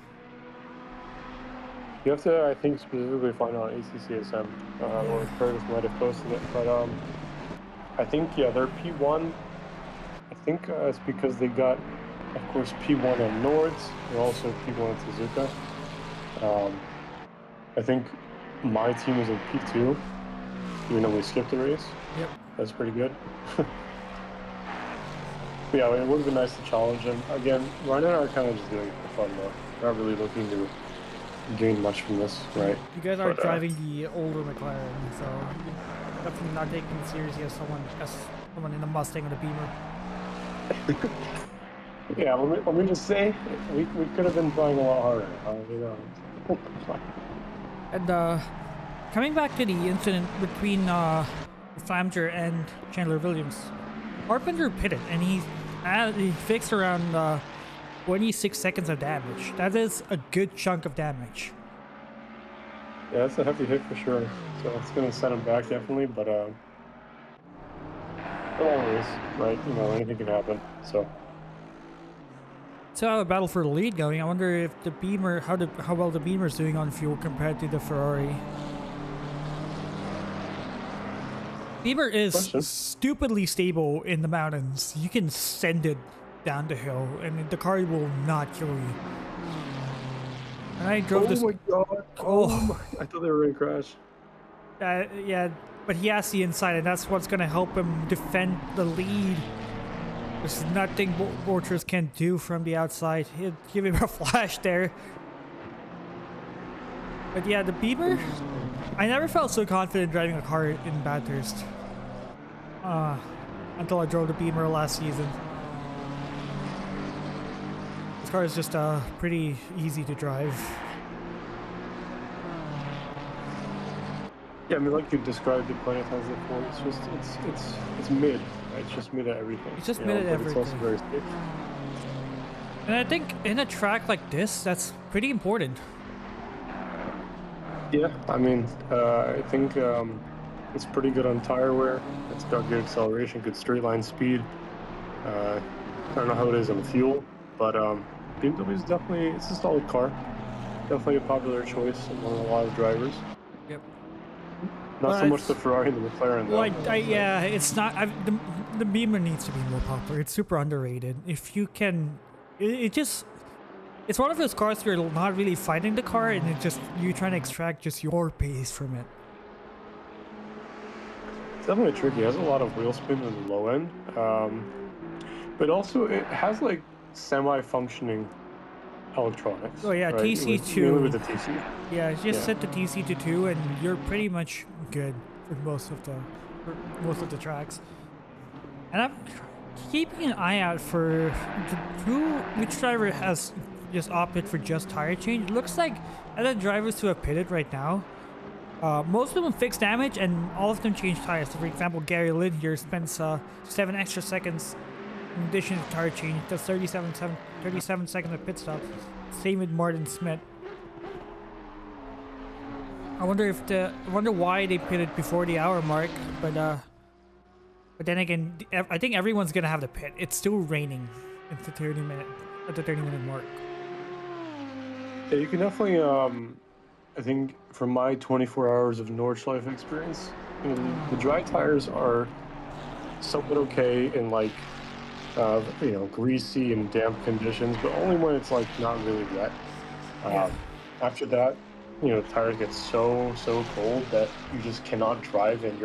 You have to, I think, specifically find out ACCSM, or Curtis might have posted it. But I think, yeah, they're P1. I think it's because they got, of course, P1 on Nords. They're also P1 at Suzuka. I think my team is in P2, even though we skipped the race. Yep. That's pretty good. Yeah, it would have been nice to challenge him. Again, Ryan and I are kind of just doing it for fun, though. We're not really looking to gain much from this, right? You guys are But, driving the older McLaren, so you're definitely not taking it seriously as someone in a Mustang or a Beamer. Yeah, let me just say, we could have been trying a lot harder. You know. And coming back to the incident between Flamger and Chandler Williams, Carpenter pitted and he fixed around 26 seconds of damage. That is a good chunk of damage. Yeah, that's a hefty hit for sure. So it's going to set him back definitely, but a long race, right? You know, anything can happen. So So a battle for the lead going. I wonder if the Beamer, how well the Beamer's doing on fuel compared to the Ferrari. Beamer is stupidly stable in the mountains. You can send it down the hill, and the car will not kill you. And I drove this. Oh my god! I thought they were going to crash. Yeah, but he has the inside, and that's what's gonna help him defend the lead. There's nothing Borchers can do from the outside. He'll give him a flash there. But yeah, the Beamer, I never felt so confident driving a car in Bathurst. Until I drove the Beamer last season. This car is just pretty easy to drive. Yeah, I mean, like you described it plenty of times before, it's just it's mid, right? It's just mid at everything. It's just mid at everything. It's also very safe. And I think in a track like this, that's pretty important. Yeah, I mean, I think it's pretty good on tire wear. It's got good acceleration, good straight line speed. I don't know how it is on fuel, but BMW is definitely, it's a solid car. Definitely a popular choice among a lot of drivers. Yep. Not so much the Ferrari and the McLaren, though. Well, yeah, it's not. The Beamer needs to be more popular. It's super underrated. If you can, it's one of those cars where you're not really fighting the car, and it's just you trying to extract just your pace from it. It's definitely tricky. It has a lot of wheel spin on the low end, but also it has like semi-functioning electronics. Oh yeah, right? TC2. Mainly with the TC. Yeah, just set the TC to 2, and you're pretty much good for most of the tracks. And I'm keeping an eye out for which driver has just opted for just tire change. It looks like other drivers who have pitted right now, most of them fixed damage and all of them changed tires. So for example, Gary Lynn here spends 7 extra seconds in addition to tire change. Does 37 seconds of pit stop. Same with Martin Smith. I wonder why they pitted before the hour mark, but then again, I think everyone's gonna have the pit. It's still raining at the 30 minute mark. Yeah, you can definitely. I think from my 24 hours of Nordschleife experience, the dry tires are somewhat okay in like greasy and damp conditions, but only when it's like not really wet. Yeah. Um, After that, the tires get so cold that you just cannot drive, and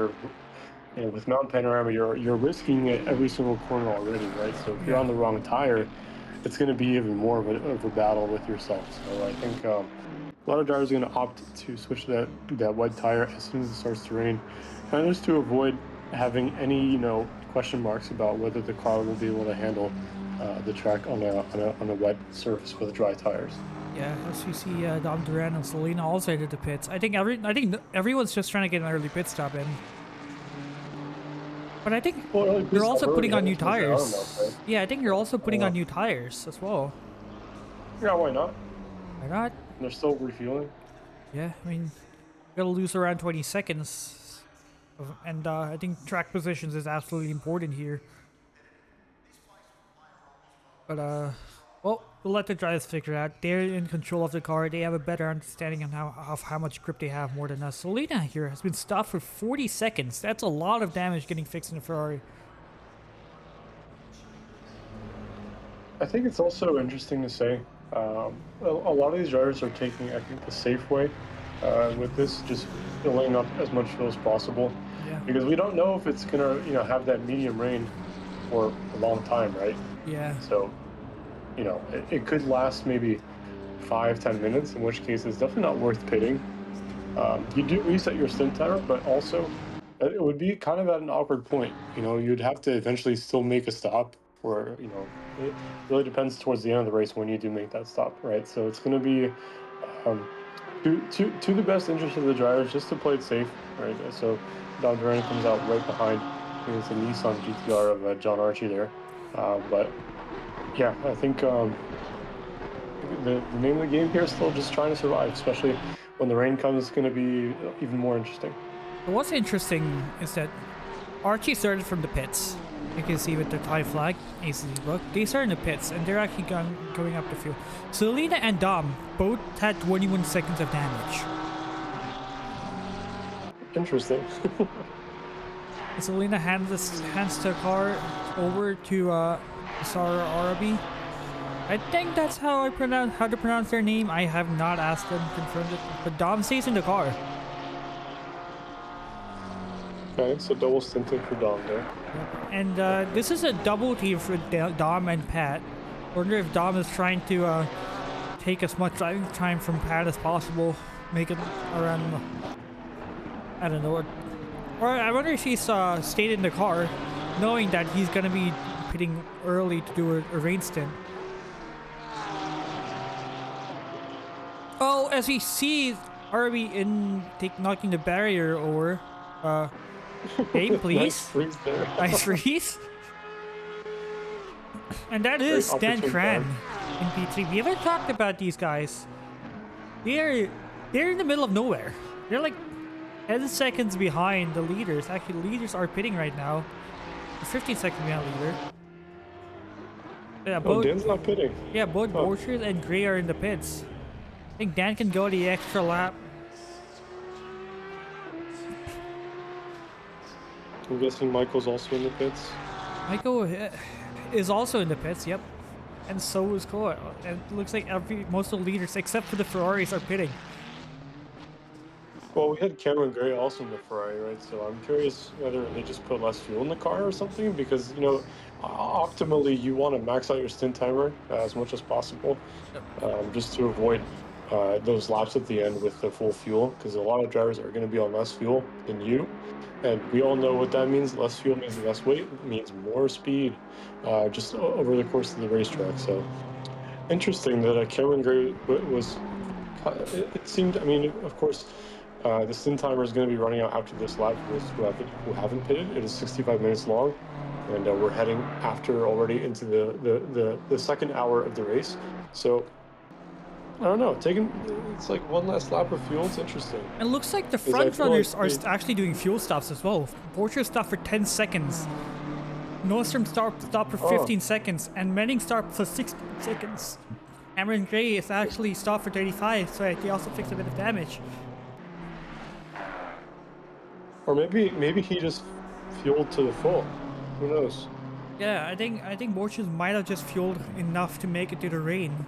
with Mountain Panorama, you're risking it every single corner already, right? So if you're Yeah. on the wrong tire, it's going to be even more of a battle with yourself. So I think a lot of drivers are going to opt to switch to that wet tire as soon as it starts to rain, kind of just to avoid having any question marks about whether the car will be able to handle the track on a wet surface with dry tires. Yeah, as you see, Dom Duran and Selena also entered the pits. I think everyone's just trying to get an early pit stop in. But I think Well, early you're pit stop also already putting on heading new towards their auto milk, right? tires. Yeah, I think you're also putting on Uh, new tires as well. yeah, why not? Why not? They're still refueling. Yeah, I mean, you gotta lose around 20 seconds. And I think track positions is absolutely important here. But well, we'll let the drivers figure it out. They're in control of the car. They have a better understanding on how much grip they have more than us. Selena here has been stopped for 40 seconds. That's a lot of damage getting fixed in the Ferrari. I think it's also interesting to say a lot of these drivers are taking, I think, the safe way with this, just filling up as much fuel as possible, Yeah. because we don't know if it's gonna, have that medium rain for a long time, right? Yeah. So, it could last maybe 5, 10 minutes, in which case it's definitely not worth pitting. You do reset your stint timer, but also it would be kind of at an awkward point. You'd have to eventually still make a stop, or it really depends towards the end of the race when you do make that stop, right? So it's going to be um, to the best interest of the drivers just to play it safe, right? So Dom Duran comes out right behind. I think it's a Nissan GTR of John Archie there, but yeah, I think. The name of the game here is still just trying to survive, especially when the rain comes. It's going to be even more interesting. But what's interesting is that Archie started from the pits. You can see with the Thai flag, ACC book. They started in the pits, and they're actually going up the field. Selena and Dom both had 21 seconds of damage. Interesting. Selena hands the car over to SRA. I think that's how to pronounce their name. I have not asked them, confirmed it, but Dom stays in the car. Okay, so double stinting for Dom there. And this is a double team for Dom and Pat. I wonder if Dom is trying to take as much driving time from Pat as possible, make it around, I don't know, or I wonder if he's stayed in the car, knowing that he's gonna be pitting early to do a rain stint. Oh, as we see, are we knocking the barrier over? Game, please. Nice freeze there. Nice freeze. And that Very is Dan opportune Cran time. in P3. We haven't talked about these guys. They're in the middle of nowhere. They're like 10 seconds behind the leaders. Actually, the leaders are pitting right now. They're 15 seconds behind the leader. Yeah, Oh, Dan's not pitting. both Oh. Borchers and Gray are in the pits. I think Dan can go the extra lap. I'm guessing Michael's also in the pits. Michael is also in the pits, yep. And so is Cole. And it looks like most of the leaders, except for the Ferraris, are pitting. Well, we had Cameron Gray also in the Ferrari, right? So I'm curious whether they just put less fuel in the car or something, because optimally you want to max out your stint timer as much as possible, just to avoid those laps at the end with the full fuel, because a lot of drivers are going to be on less fuel than you, and we all know what that means. Less fuel means less weight, means more speed, just over the course of the racetrack. So interesting that Cameron Gray was. It seemed. I mean, of course. The stint timer is going to be running out after this lap for those who haven't pitted. It is 65 minutes long, and we're heading after already into the second hour of the race. So I don't know. It's like one last lap of fuel. It's interesting. It looks like the 'Cause I front feel runners like are actually doing fuel stops as well. Borcher stopped for 10 seconds. Nostrom stopped for 15 seconds, and Manning stopped for 16 seconds. Cameron Gray is actually stopped for 35, so he also fixed a bit of damage. Or maybe he just fueled to the full. Who knows? Yeah, I think Borchers might have just fueled enough to make it to the rain,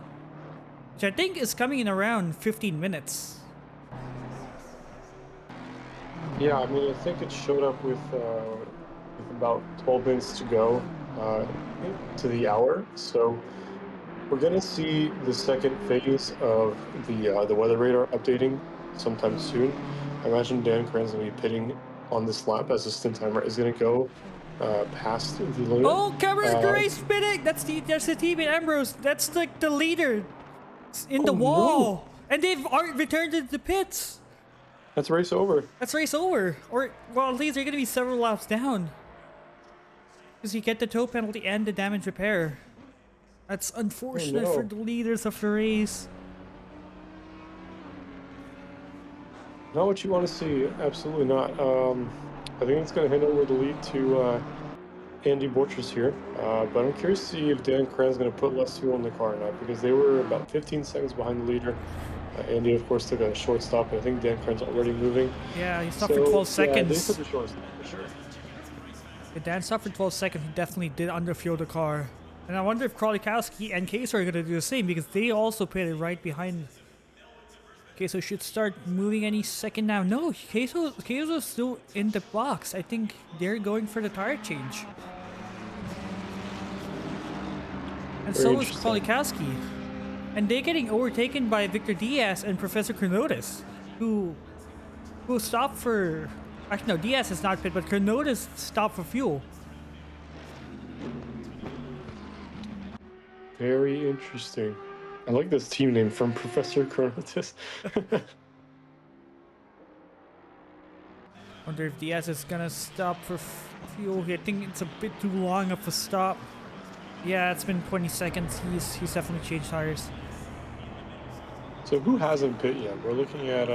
which I think is coming in around 15 minutes. Yeah, I mean, I think it showed up with about 12 minutes to go to the hour. So we're gonna see the second phase of the weather radar updating sometime soon. I imagine Dan Cran's gonna be pitting on this lap as the stint timer is gonna go past the limit. Oh, Cameron Uh, Gray spinning! That's the teammate Ambrose. That's like the leader. It's in the oh no, wall, and they've returned to the pits. that's race over. That's race over. Or well, at least they're gonna be several laps down because you get the tow penalty and the damage repair. That's Oh unfortunate for no. the leaders of the race. Not what you want to see. Absolutely not. I think it's going to hand over the lead to Andy Borchers here. But I'm curious to see if Dan Cran's going to put less fuel in the car or not, because they were about 15 seconds behind the leader. Andy, of course, took a short stop, but I think Dan Cran's already moving. Yeah, he stopped for So, 12 yeah, they seconds. took a short stop for sure. If Dan stopped for 12 seconds, he definitely did underfuel the car. And I wonder if Krolikowski and Kaser are going to do the same because they also pitted right behind. Queso should start moving any second now. No, Queso's still in the box. I think they're going for the tire change. And Very so is interesting. Krolikowski. And they're getting overtaken by Victor Diaz and Professor Kronotis, who stopped for... Actually, no, Diaz is not pit, but Kronotis stopped for fuel. Very interesting. I like this team name from Professor Chronotis. Wonder if Diaz is gonna stop for fuel. I think it's a bit too long of a stop. Yeah, it's been 20 seconds. He's definitely changed tires. So who hasn't pit yet? We're looking at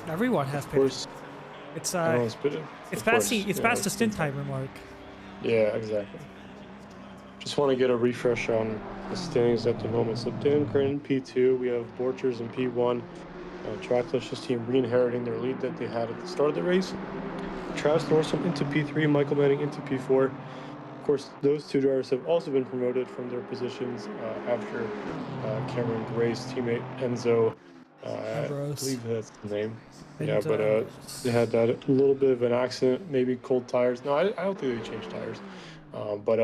Everyone has of pitted. course, It's everyone's pitted. it's Of past course, it's yeah, past the it's stint stint timer mark. Yeah, exactly. Just want to get a refresh on the standings at the moment. So Dan Cran P2, we have Borchers in P1. Tracklicious team re-inheriting their lead that they had at the start of the race. Travis Nordstrom into P3, Michael Manning into P4. Of course, those two drivers have also been promoted from their positions after Cameron Gray's teammate Enzo, I Ambrose. believe that's the name. Yeah, And but they had that little bit of an accident, maybe cold tires. No, I don't think they changed tires. But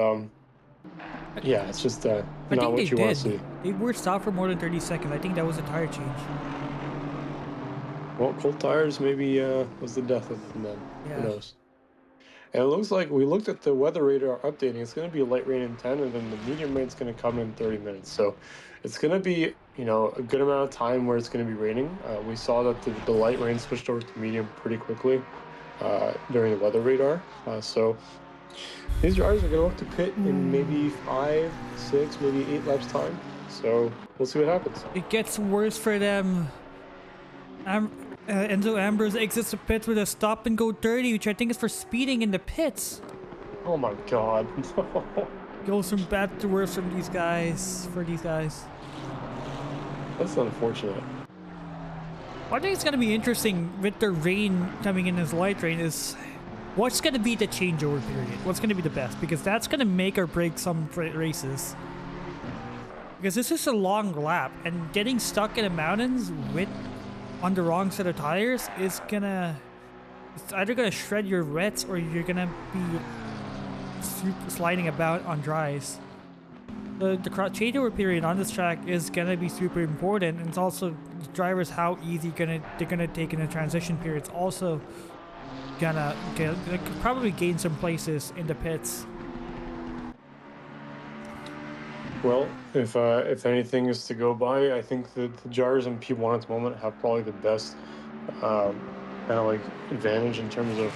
yeah, it's just I not think they what you want to did. see. They were stopped for more than 30 seconds. I think that was a tire change. Well, cold tires maybe was the death of them then. Yeah. Who knows? And it looks like we looked at the weather radar updating. It's going to be a light rain in 10, and then the medium rain's going to come in 30 minutes. So it's going to be, a good amount of time where it's going to be raining. We saw that the light rain switched over to medium pretty quickly during the weather radar. So these drivers are going to look to pit in maybe 5, 6, maybe 8 laps time. So we'll see what happens. It gets worse for them. Enzo Ambrose exits the pits with a stop and go 30, which I think is for speeding in the pits. Oh my God. Goes from bad to worse from these guys. For these guys. That's unfortunate. What I think is going to be interesting with the rain coming in as light rain is what's going to be the changeover period? What's going to be the best? Because that's going to make or break some races. Because this is a long lap, and getting stuck in the mountains on the wrong set of tires is gonna... It's either gonna shred your wets or you're gonna be sliding about on dries. The changeover period on this track is gonna be super important, and it's also drivers how easy they're gonna take in the transition period. It's also gonna probably gain some places in the pits. Well, if anything is to go by, I think that the Jars in P1 at the moment have probably the best kind of like advantage in terms of,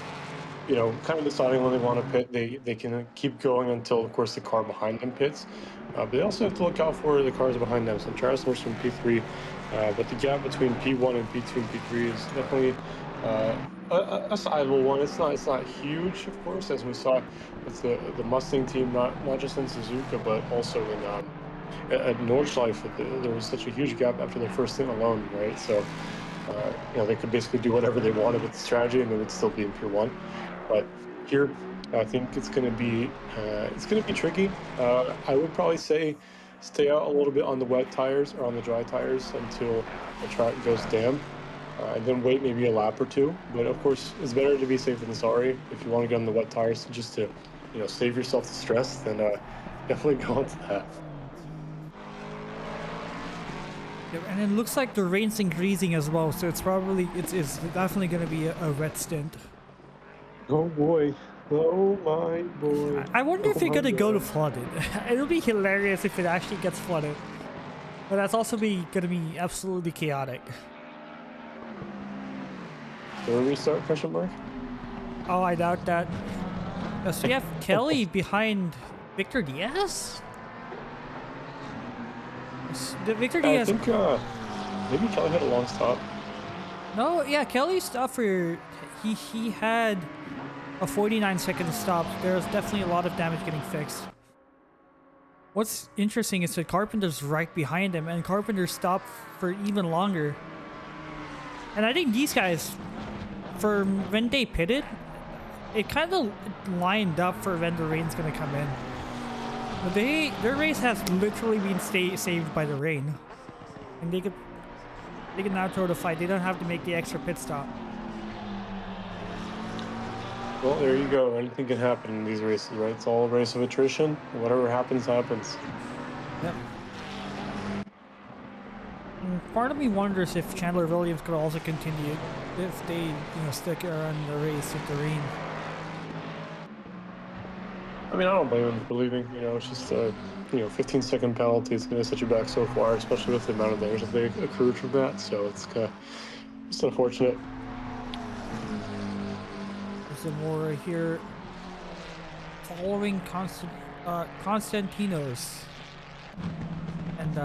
kind of deciding when they want to pit. They can keep going until, of course, the car behind them pits. But they also have to look out for the cars behind them. So Travis Nordstrom P3, but the gap between P1 and P2 and P3 is definitely a sizable one. It's not huge, of course, as we saw with the Mustang team, not just in Suzuka, but also in at Nordschleife. There was such a huge gap after the first stint alone, right? So They could basically do whatever they wanted with the strategy, and they would still be in P1. But here, I think it's going to be tricky. I would probably say stay out a little bit on the wet tires or on the dry tires until the track goes damp, and then wait maybe a lap or two. But of course, it's better to be safe than sorry. If you want to get on the wet tires just to, save yourself the stress, then definitely go into that. Yeah, and it looks like the rain's increasing as well, so it's definitely going to be a wet stint. Oh boy. Oh my boy. I wonder if Oh they're my going to go to God. flooded. It'll be hilarious if it actually gets flooded. But that's also going to be absolutely chaotic. Can we restart, question mark? Oh, I doubt that. So you have Kelly behind Victor Diaz? The Victor I Diaz. think maybe Kelly had a long stop. No, yeah, Kelly's stop for he had a 49-second stop. There's definitely a lot of damage getting fixed. What's interesting is that Carpenter's right behind him, and Carpenter stopped for even longer. And I think these guys, for when they pitted, it kind of lined up for when the rain's gonna come in. But their race has literally been saved by the rain, and they can now throw the fight. They don't have to make the extra pit stop. Well, there you go. Anything can happen in these races, right? It's all a race of attrition. Whatever happens, happens. Yep. And part of me wonders if Chandler Williams could also continue if they, stick around the race with the rain. I mean, I don't blame him for leaving. It's just a 15-second penalty. It's going to set you back so far, especially with the amount of damage that they accrued from that. So it's unfortunate. There's a more here following Constantinos and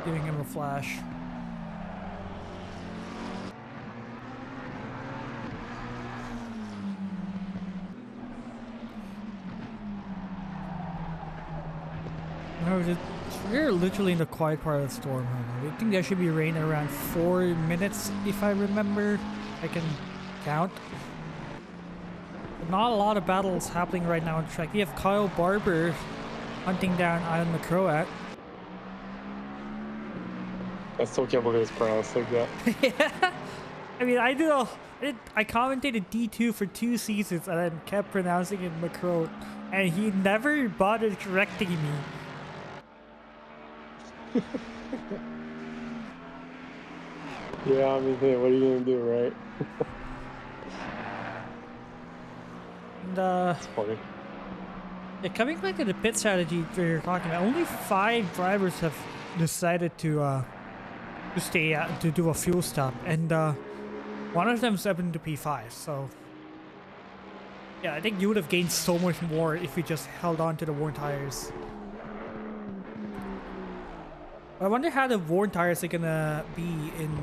giving him a flash. No, we're literally in the quiet part of the storm. I think there should be rain around 4 minutes, if I remember. I can count. But not a lot of battles happening right now on the track. You have Kyle Barber hunting down Ian McCroat. I still can't believe it's pronounced like that. Yeah. I mean, I commentated D2 for 2 seasons and I kept pronouncing it McCroat, and he never bothered correcting me. Yeah, I mean, hey, what are you gonna do, right? And It's funny. yeah, coming back to the pit strategy that you're talking about, only 5 drivers have decided to stay out to do a fuel stop, and one of them's up into P5. So yeah, I think you would have gained so much more if you just held on to the worn tires. I wonder how the worn tires are gonna be in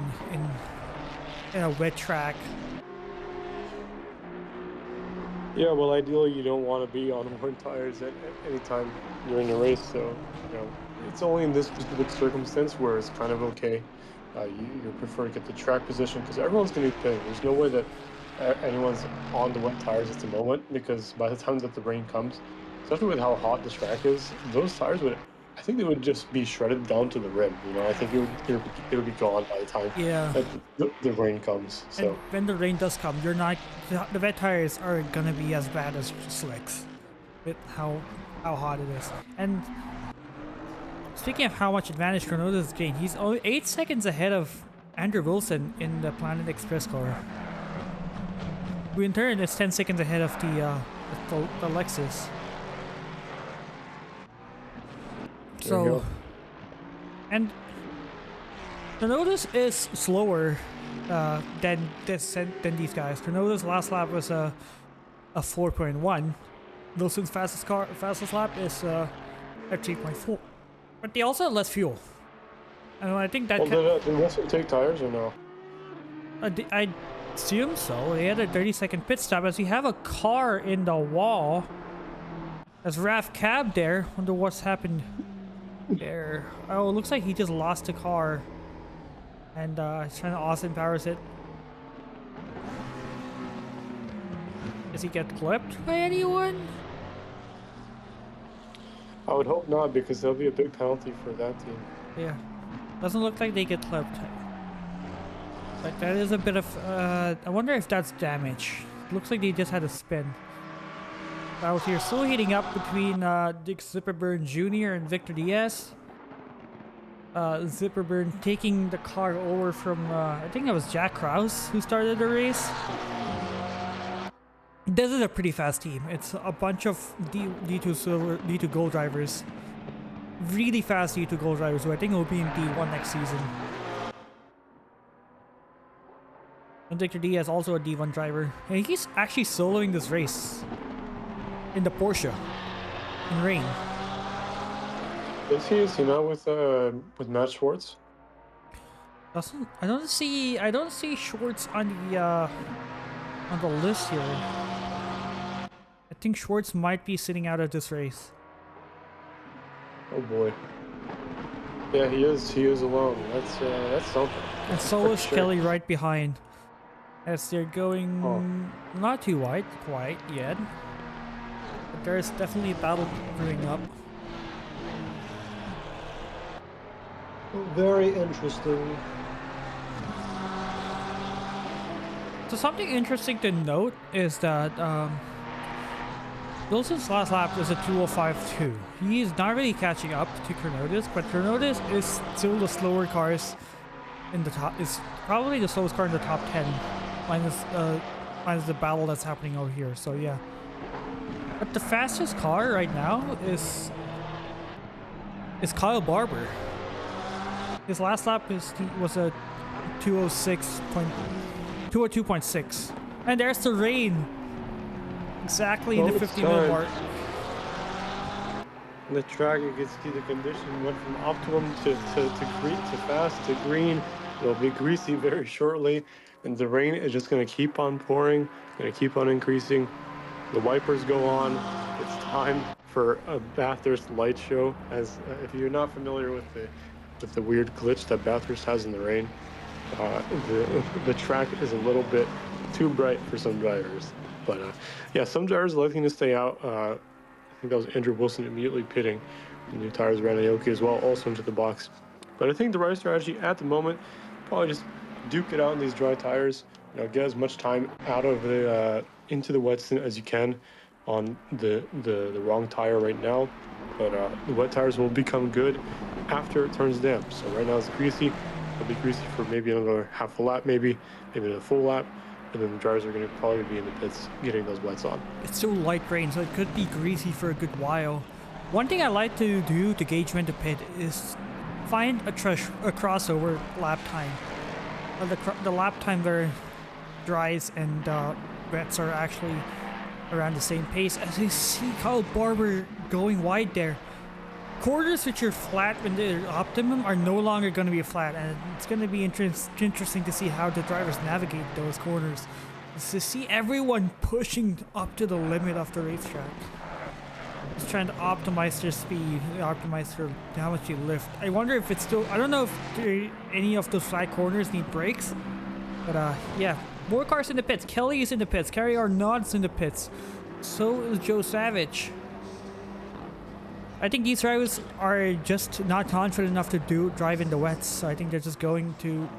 a wet track. Yeah, well, ideally, you don't want to be on worn tires at any time during a race. So, it's only in this specific circumstance where it's kind of okay. You prefer to get the track position because everyone's going to be pitting. There's no way that anyone's on the wet tires at the moment, because by the time that the rain comes, especially with how hot the track is, those tires I think they would just be shredded down to the rim. I think they would be gone by the time Yeah. that the rain comes. So. And when the rain does come, the wet tires are gonna be as bad as slicks with how hot it is. And speaking of how much advantage Cronoda's gained, he's only 8 seconds ahead of Andrew Wilson in the Planet Express car, who in turn is 10 seconds ahead of the Lexus. So, and Cronoda's is slower than these guys. Cronoda's last lap was a 4.1. Wilson's fastest lap is a 3.4. But they also have less fuel. And I think that. Well, did Wilson take tires or no? I assume so. They had a 30-second pit stop as we have a car in the wall. There's Raf Cab there. Wonder what's happened there. Oh, it looks like he just lost a car. And he's trying to Austin Powers it. Does he get clipped by anyone? I would hope not, because there'll be a big penalty for that team. Yeah. Doesn't look like they get clipped. But that is a bit of... I wonder if that's damage. Looks like they just had a spin. Out here, still heating up between Dick Zipperburn Jr. and Victor Diaz. Zipperburn taking the car over from, I think it was Jack Krause who started the race. This is a pretty fast team. It's a bunch of D2 gold drivers. Really fast D2 gold drivers who I think will be in D1 next season. And Victor Diaz also a D1 driver. And he's actually soloing this race. In the Porsche. In rain. Is he not with Matt Schwartz? I don't see Schwartz on the list here. I think Schwartz might be sitting out of this race. Oh boy. Yeah, he is alone. That's something. And so is Kelly right behind. As they're going not too wide quite yet. But there's definitely a battle brewing up. Very interesting. So something interesting to note is that Wilson's last lap was a 2:05.2. He is not really catching up to Chronotis, but Chronotis is still the slower cars in the top. Is probably the slowest car in the top 10, minus the battle that's happening over here. So yeah, but the fastest car right now is Kyle Barber. His last lap was a 202.6, and there's the rain. Exactly in the 50-minute mark. The track, you can see the condition went from optimum to fast to green. It'll be greasy very shortly, and the rain is just going to keep on pouring, going to keep on increasing. The wipers go on. It's time for a Bathurst light show. As if you're not familiar with the weird glitch that Bathurst has in the rain, the track is a little bit too bright for some drivers. But yeah, some drivers are looking to stay out. I think that was Andrew Wilson immediately pitting. The new tires ran Aoki as well, also into the box. But I think the right strategy at the moment, probably just duke it out in these dry tires. You know, get as much time out of the into the wet stint as you can on the wrong tire right now. But the wet tires will become good after it turns damp. So right now it's greasy. It'll be greasy for maybe another half a lap, maybe a full lap. And then the drivers are going to probably be in the pits getting those wets on. It's still light rain, so it could be greasy for a good while. One thing I like to do to gauge when to pit is find a crossover lap time. The lap time where dries and wets are actually around the same pace. As you see Kyle Barber going wide there. Corners which are flat when they're optimum are no longer going to be flat, and it's going to be interesting to see how the drivers navigate those corners. To see everyone pushing up to the limit of the racetrack. Just trying to optimize their speed, optimize how much you lift. I wonder if it's still... I don't know if any of those flat corners need brakes, but yeah. More cars in the pits. Kelly is in the pits. Kerry Arnaud's in the pits. So is Joe Savage. I think these drivers are just not confident enough to drive in the wets. So I think they're just going to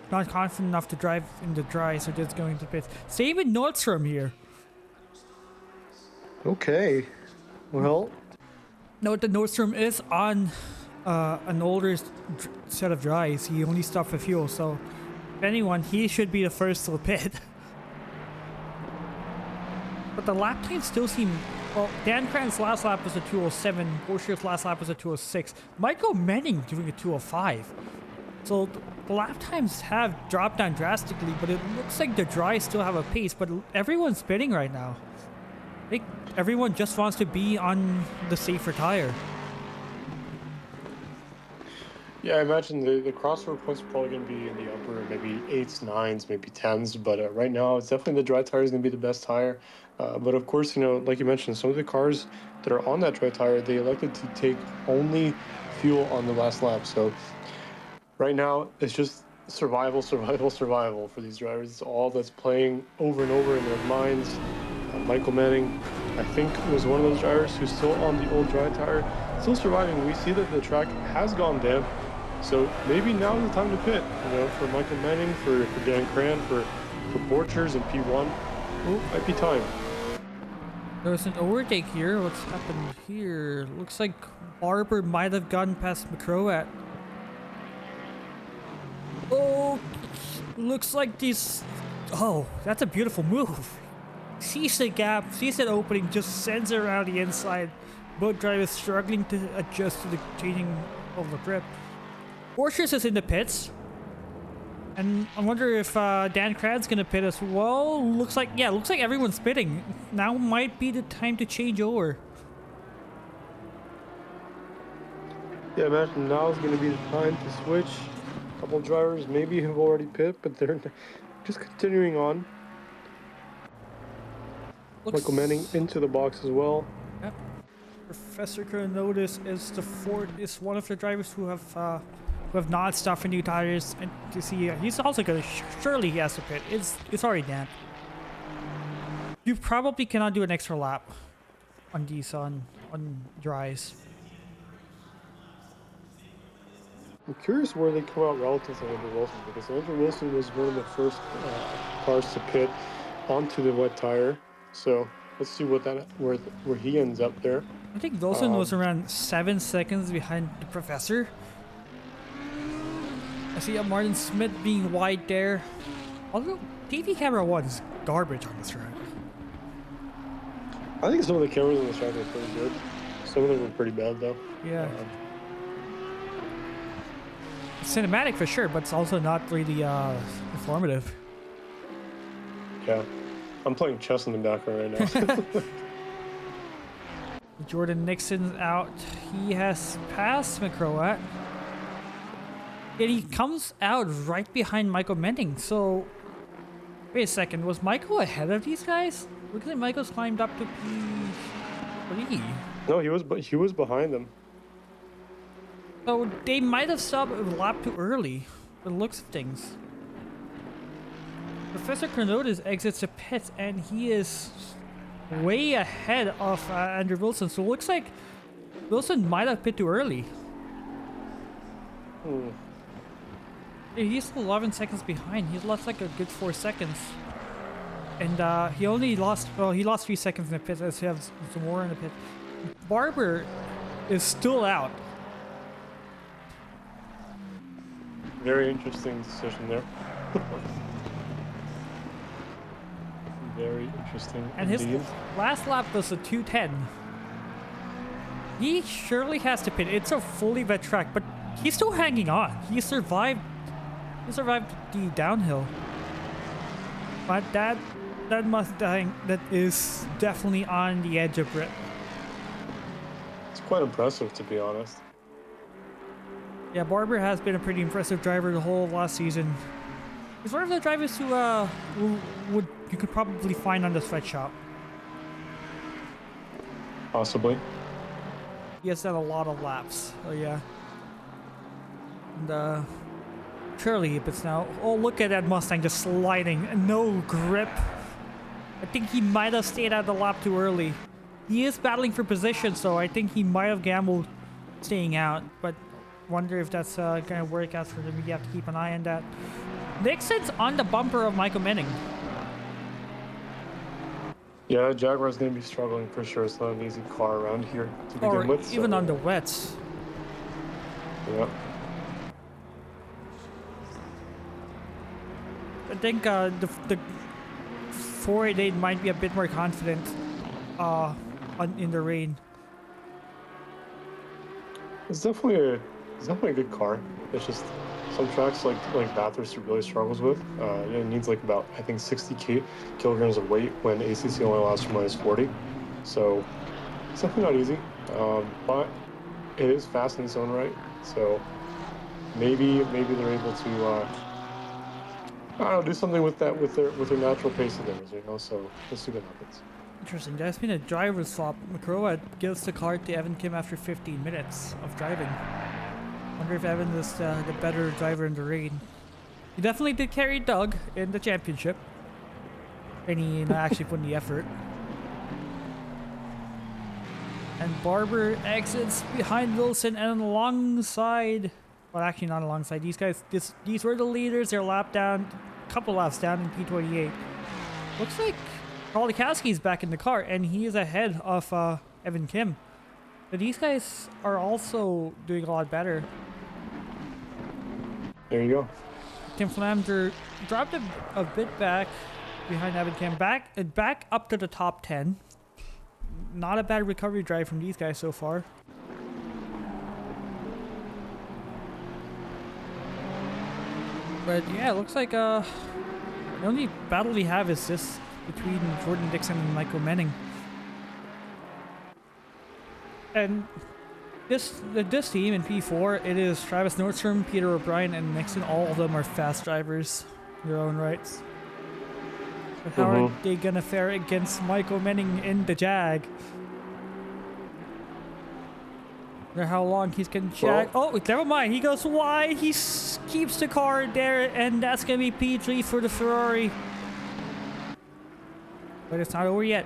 not confident enough to drive in the dry, so they're just going to pits. Same with Nordstrom here. Okay. Well, Note that Nordstrom is on an older set of dries. He only stopped for fuel, so if anyone, he should be the first to the pit. But the lap times still seem... Well, Dan Cran's last lap was a 2:07. Porsche's last lap was a 2:06. Michael Menning doing a 2:05. So the lap times have dropped down drastically, but it looks like the dry still have a pace. But everyone's spinning right now. I think everyone just wants to be on the safer tire. Yeah, I imagine the crossover points are probably going to be in the upper maybe 8s, 9s, maybe 10s. But right now, it's definitely the dry tire is going to be the best tire. But of course, you know, like you mentioned, some of the cars that are on that dry tire, they elected to take only fuel on the last lap. So Right now, it's just survival, survival, survival for these drivers. It's all that's playing over and over in their minds. Michael Manning, I think, was one of those drivers who's still on the old dry tire, still surviving. We see that the track has gone damp, so maybe now is the time to pit. For Michael Manning, for Dan Cran, for Borchers and P1, might be time. There's an overtake here. What's happened here? Looks like Barber might have gotten past McCroat. Oh, looks like this. Oh, that's a beautiful move. Sees the gap, sees that opening, just sends it around the inside. Both drivers struggling to adjust to the changing of the grip. Borchers is in the pits. And I wonder if Dan Cran's gonna pit as well. Looks like everyone's pitting. Now might be the time to change over. Yeah, imagine now is gonna be the time to switch. A couple drivers maybe have already pit, but they're just continuing on. Michael Manning into the box as well. Yep. Professor Cronotis is one of the drivers who have not stopped for new tires, and to see he's also gonna surely he has to pit. It's already damp. You probably cannot do an extra lap on these on dries. I'm curious where they come out relative to Andrew Wilson, because Andrew Wilson was one of the first cars to pit onto the wet tire. So let's see where he ends up there. I think Wilson was around 7 seconds behind the Professor. I see Martin Smith being wide there. Although TV camera 1 is garbage on this track. I think some of the cameras on this track are pretty good. Some of them were pretty bad though. Yeah. Cinematic for sure, but it's also not really informative. Yeah. I'm playing chess in the background right now. Jordan Nixon's out. He has passed McCroat. And he comes out right behind Michael Manning. So, wait a second. Was Michael ahead of these guys? Looks like Michael's climbed up to P3. No, he was behind them. So they might have stopped a lap too early. The looks of things. Professor Cronotis exits the pit, and he is way ahead of Andrew Wilson. So it looks like Wilson might have pit too early. He's still 11 seconds behind. He's lost like a good 4 seconds. And he only lost, he lost 3 seconds in the pit, as he has some more in the pit. Barber is still out. Very interesting decision there. Very interesting. And indeed. his last lap was a 2:10. He surely has to pit. It's a fully wet track, but he's still hanging on. He survived the downhill. But that Mustang, that is definitely on the edge of it. It's quite impressive, to be honest. Yeah, Barber has been a pretty impressive driver the whole of last season. He's one of the drivers who you could probably find on the sweatshop. Possibly. He has done a lot of laps. Oh yeah. And surely it's now. Oh, look at that Mustang just sliding. No grip. I think he might have stayed out the lap too early. He is battling for position, so I think he might have gambled staying out, but wonder if that's gonna work out for him. You have to keep an eye on that. Nixon's on the bumper of Michael Manning. Yeah, Jaguar's going to be struggling for sure. It's not an easy car around here to begin Or with. even so, on the wets. Yeah. I think the 488 might be a bit more confident in the rain. It's definitely a good car. It's just some tracks like Bathurst it really struggles with. It needs like about, I think, 60 kilograms of weight when ACC only allows for minus 40. So it's definitely not easy. But it is fast in its own right. So maybe they're able to I don't know, do something with that with their natural pace of theirs, you know. So we'll see what happens. Interesting. There's been a driver swap. McCroat gives the car to Evan Kim after 15 minutes of driving. Wonder if Evan is the better driver in the rain. He definitely did carry Doug in the championship. And he actually put in the effort. And Barber exits behind Wilson and alongside. Well, actually not alongside. These guys, these were the leaders. They're lap down, couple laps down in P28. Looks like Kolikowski's back in the car, and he is ahead of Evan Kim. But these guys are also doing a lot better. There you go. Tim Flamder dropped a bit back behind Evan Kim, back up to the top 10. Not a bad recovery drive from these guys so far. But yeah, it looks like the only battle we have is this between Jordan Dixon and Michael Menning. And this team in P4, it is Travis Nordstrom, Peter O'Brien, and Nixon. All of them are fast drivers in their own rights. But how are they gonna fare against Michael Menning in the Jag? Or how long he's gonna Jag? Oh, never mind. He goes wide. He keeps the car there, and that's gonna be P3 for the Ferrari. But it's not over yet.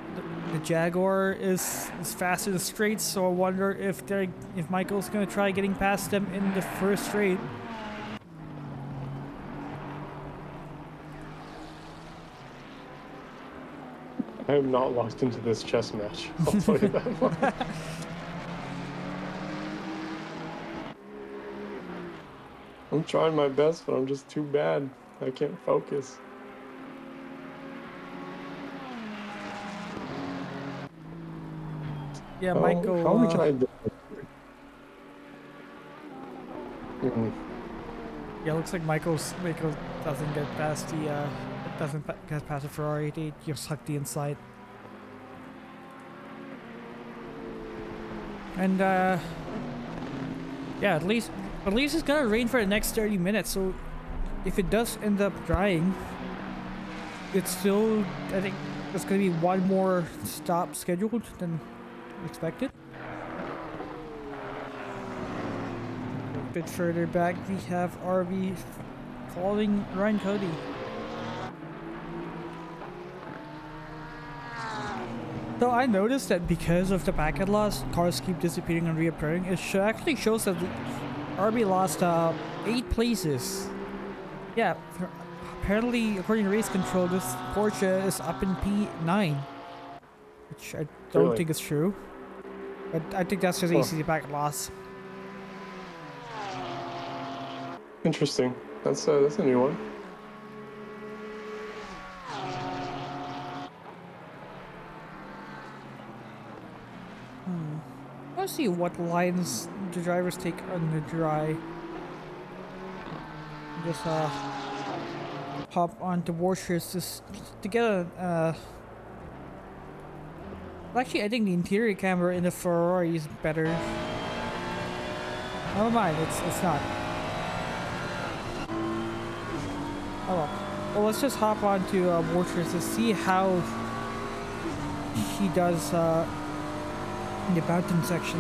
The Jaguar is fast in the straights, so I wonder if Michael's gonna try getting past them in the first straight. I am not locked into this chess match. I'll tell you that much. I'm trying my best, but I'm just too bad. I can't focus. Yeah, Michael. How are we trying to? Yeah, looks like Michael doesn't get past the get past the Ferrari. They just suck the inside. And yeah, at least it's gonna rain for the next 30 minutes. So if it does end up drying, it's still, I think there's gonna be one more stop scheduled than expected. A bit further back, we have RB following Ryan Cody. So I noticed that because of the packet loss, cars keep disappearing and reappearing. It actually shows that RB lost 8 places. Yeah, apparently according to race control, this Porsche is up in P9, which I don't think is true. But I think that's just ACC packet loss. Interesting. That's a new one. Let's see what lines the drivers take on the dry. Just hop onto washers just to get a. Actually, I think the interior camera in the Ferrari is better. Never mind, it's not. Oh well, let's just hop onto washers to see how he does in the mountain section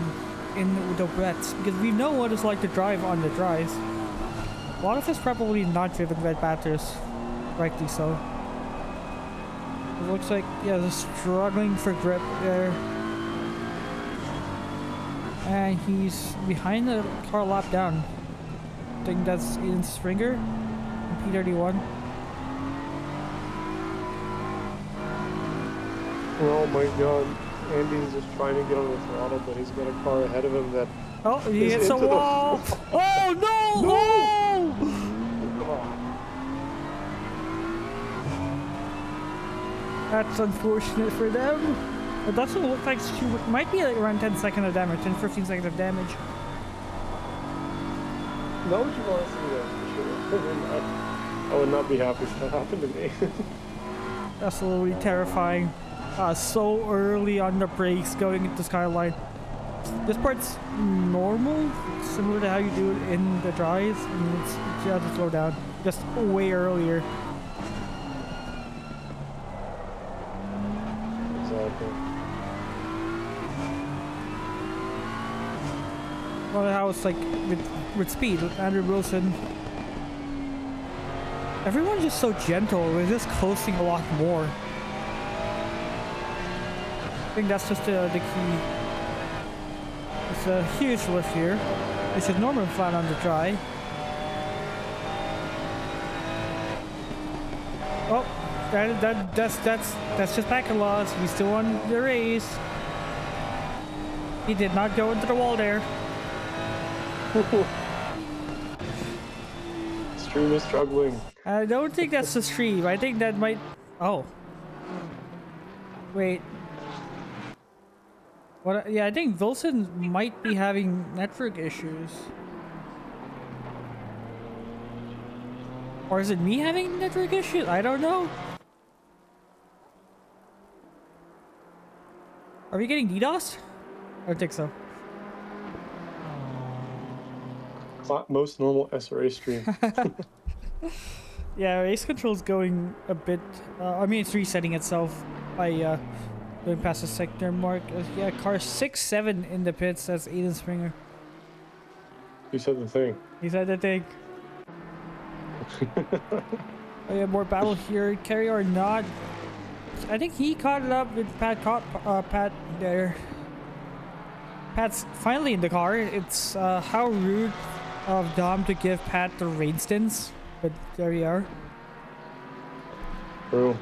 in the wets, because we know what it's like to drive on the dries. A lot of us probably not driven red Bathurst, rightly so. It looks like, yeah, they're struggling for grip there. And he's behind the car lap down. I think that's Ian Springer in P31. Oh my god. Andy's just trying to get on the throttle, but he's got a car ahead of him that... Oh, he hits a wall! Oh no! No! Oh! Come on. That's unfortunate for them. It doesn't look like she might be like around 10 seconds of damage, 10-15 seconds of damage. Not what you want to see that, for sure. I would not be happy if that happened to me. Absolutely terrifying. So early on the brakes going into Skyline. This part's normal, similar to how you do it in the dries. I mean, you have to slow down just way earlier. Exactly. well, how it's like with speed with Andrew Wilson. Everyone's just so gentle. We're just coasting a lot more. I think that's just the key. It's a huge lift here. It's a normal flat on the dry. Oh, that's just back laws. He still won the race. He did not go into the wall there. Stream is struggling. I don't think that's the stream. I think that might. Oh. Wait. What? Yeah, I think Wilson might be having network issues. Or is it me having network issues? I don't know. Are we getting DDoS? I don't think so. Most normal SRA stream. Yeah, race control's going a bit. I mean, it's resetting itself by going past the sector mark. Yeah, car 6-7 in the pits. That's Aiden Springer. You said the thing. He said the thing. Oh yeah, more battle here. Carry or not? I think he caught it up with Pat. Pat there. Pat's finally in the car. It's how rude of Dom to give Pat the rain stints, but there we are. True.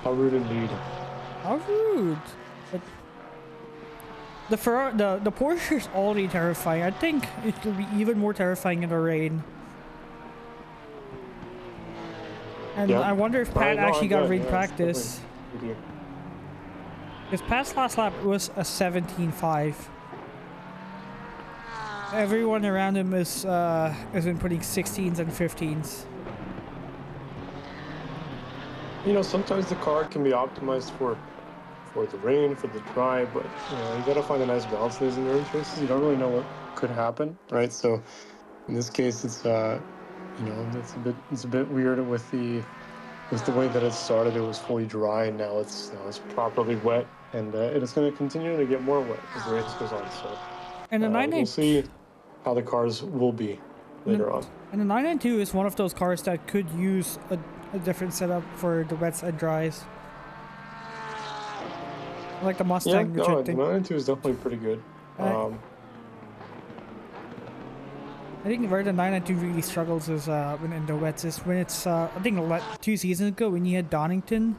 How rude indeed. How rude. But the Porsche is already terrifying. I think it could be even more terrifying in the rain. And Yeah. I wonder if Pat actually got rain Yeah, practice. His past last lap was a 17.5. Everyone around him has been putting 16s and 15s. You know, sometimes the car can be optimized for the rain, for the dry, but you know, you gotta find a nice balance in these endurance races. You don't really know what could happen, right? So in this case, it's you know, it's a bit weird with the way that it started. It was fully dry, and now it's properly wet, and it is going to continue to get more wet as the race goes on. So And the we'll see how the cars will be later on. And the 992 is one of those cars that could use a different setup for the wets and dries. Like the Mustang, which I the think 992 is definitely pretty good. I think where the 992 really struggles is when in the wets is when it's I think 2 seasons ago when you had Donington,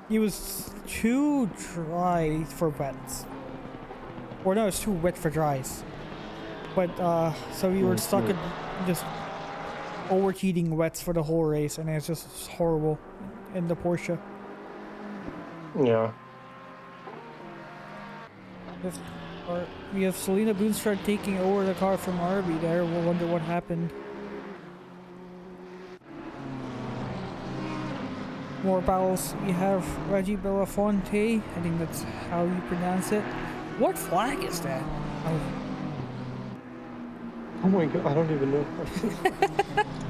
he was too dry for wets, or no, it's too wet for dries. But so we were stuck in just overheating wets for the whole race, and it's just horrible in the Porsche. Yeah. We have Selena Boonstra taking over the car from Arby there. We'll wonder what happened. More battles. We have Reggie Belafonte. I think that's how you pronounce it. What flag is that? Oh my god, I don't even know.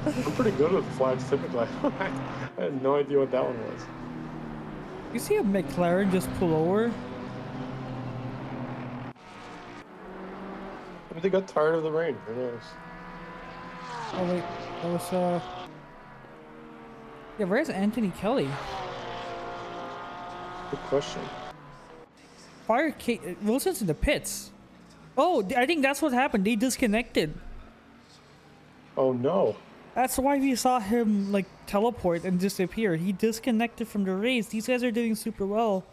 I'm pretty good with flags typically. I had no idea what that one was. You see a McLaren just pull over? Maybe they got tired of the rain. Who knows? Oh wait, that was yeah, where's Anthony Kelly? Good question. Wilson's in the pits. Oh, I think that's what happened. They disconnected. Oh no. That's why we saw him like teleport and disappear. He disconnected from the race. These guys are doing super well.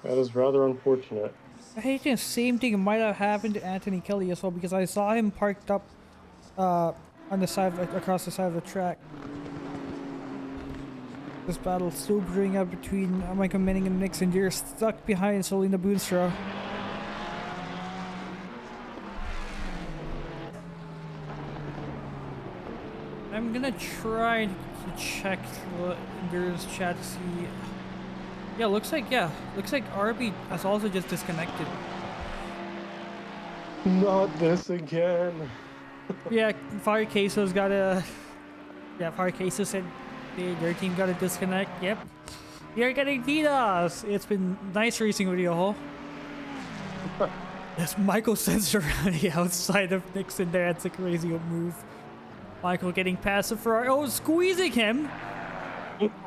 That is rather unfortunate. I think the same thing might have happened to Anthony Kelly as well, because I saw him parked up on the side across the side of the track. This battle still brewing up between Michael Manning and Nixon. You're stuck behind Selena Boonstra. I'm gonna try to check the endurance chat to see. Yeah, looks like RB has also just disconnected. Not this again. Yeah, Fire Queso's got a. Yeah, Fire Queso said Their team got a disconnect. Yep. You're getting DDoS. It's been nice racing with you all. Yes, Michael sends around the outside of Nixon there. That's a crazy move. Michael getting past the Ferrari. Oh, squeezing him.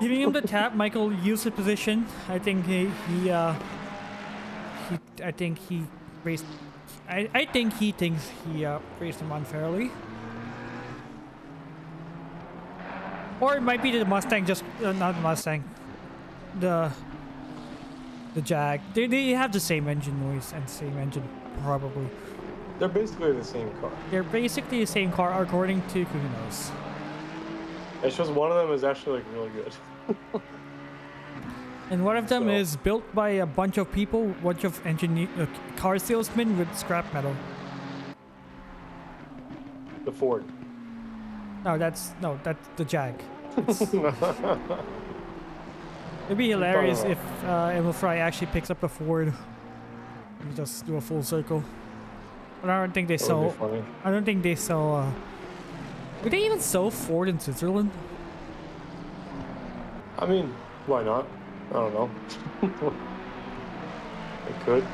Giving him the tap. Michael used the position. I think he raced. I think he thinks he raced him unfairly. Or it might be the Mustang, just not the Mustang. The Jag. They have the same engine noise and same engine probably. They're basically the same car. They're basically the same car according to Kunos. It's just one of them is actually like really good. And one of them So- is built by a bunch of people, bunch of car salesmen with scrap metal. The Ford. No, that's the Jag. It'd be hilarious if Emil Fry actually picks up the Ford. And just do a full circle. But I don't think they That would sell. be funny. I don't think they sell. Would they even sell Ford in Switzerland? I mean, why not? I don't know. They could.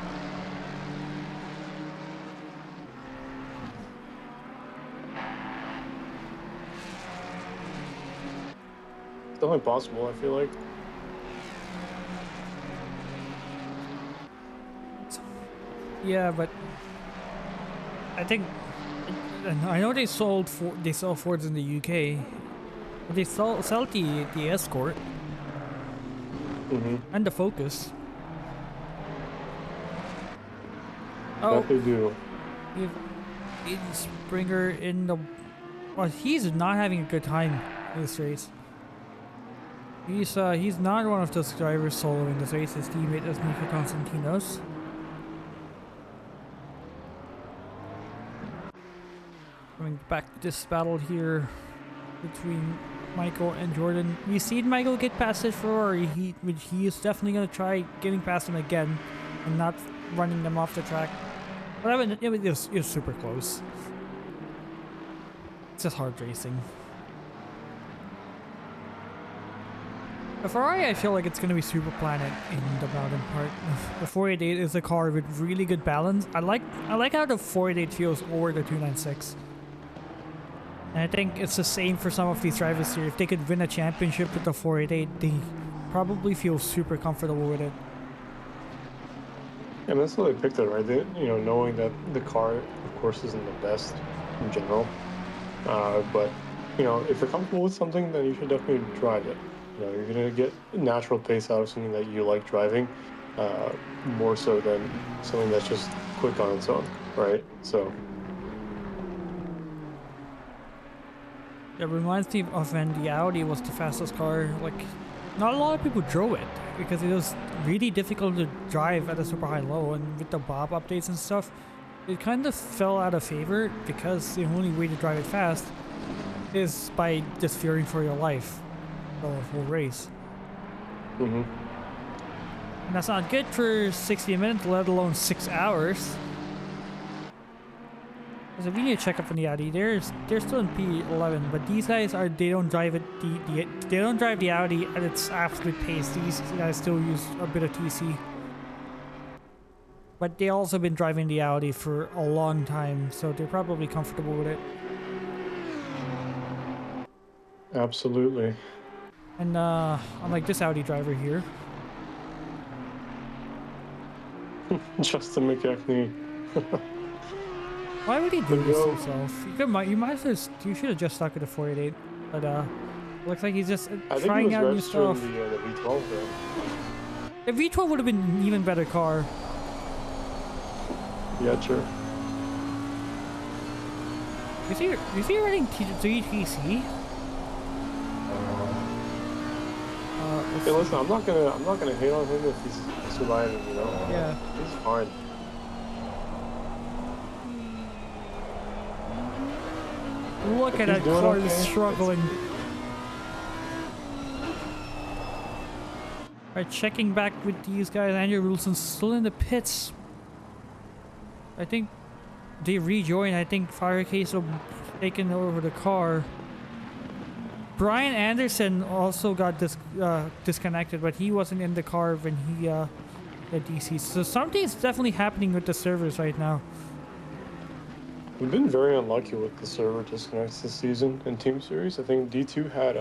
It's definitely possible, I feel like. Yeah, but I think I know they sell Fords in the UK, but they sell the Escort Mm-hmm. and the Focus. That Oh, they do. if Aiden Springer in the. Well, he's not having a good time in this race. He's not one of those drivers soloing this race. His teammate is Nico Constantinos. Coming back to this battle here between Michael and Jordan. We've seen Michael get past his Ferrari, which he is definitely going to try getting past him again and not running them off the track. But I mean, it was super close. It's just hard racing. The Ferrari, I feel like it's going to be super planet in the mountain part. The 488 is a car with really good balance. I like how the 488 feels over the 296. And I think it's the same for some of these drivers here. If they could win a championship with the 488, they probably feel super comfortable with it. And that's why they picked it, right? They, knowing that the car, of course, isn't the best in general. But, if you're comfortable with something, then you should definitely drive it. You're going to get natural pace out of something that you like driving, more so than something that's just quick on its own, right? So, It reminds me of when the Audi was the fastest car. Like, not a lot of people drove it because it was really difficult to drive at a super high low, and with the Bob updates and stuff, it kind of fell out of favor because the only way to drive it fast is by just fearing for your life the whole race. mm-hmm. And that's not good for 60 minutes, let alone 6 hours. So we need to check up on the Audi. They're still in P11, but these guys they don't drive it. They don't drive the Audi at its absolute pace. These guys still use a bit of TC. But they also been driving the Audi for a long time, so they're probably comfortable with it. Absolutely. And unlike this Audi driver here, Justin McKechnie. why would he do But this no. himself? You should have just stuck with the 488. But looks like he's just I think he trying was out new registering stuff. the V12 though. The V12 would have been an even better car. Yeah, sure. Is he running 3TC? Hey, listen, I'm not gonna hate on him if he's surviving. Yeah. He's fine. Look If at he's that doing car okay, just struggling. Alright, checking back with these guys. Andrew Wilson's still in the pits. I think they rejoined. I think Firecase have taken over the car. Brian Anderson also got disconnected, but he wasn't in the car when he got DC. So something's definitely happening with the servers right now. We've been very unlucky with the server disconnects this season in Team Series. I think D2 had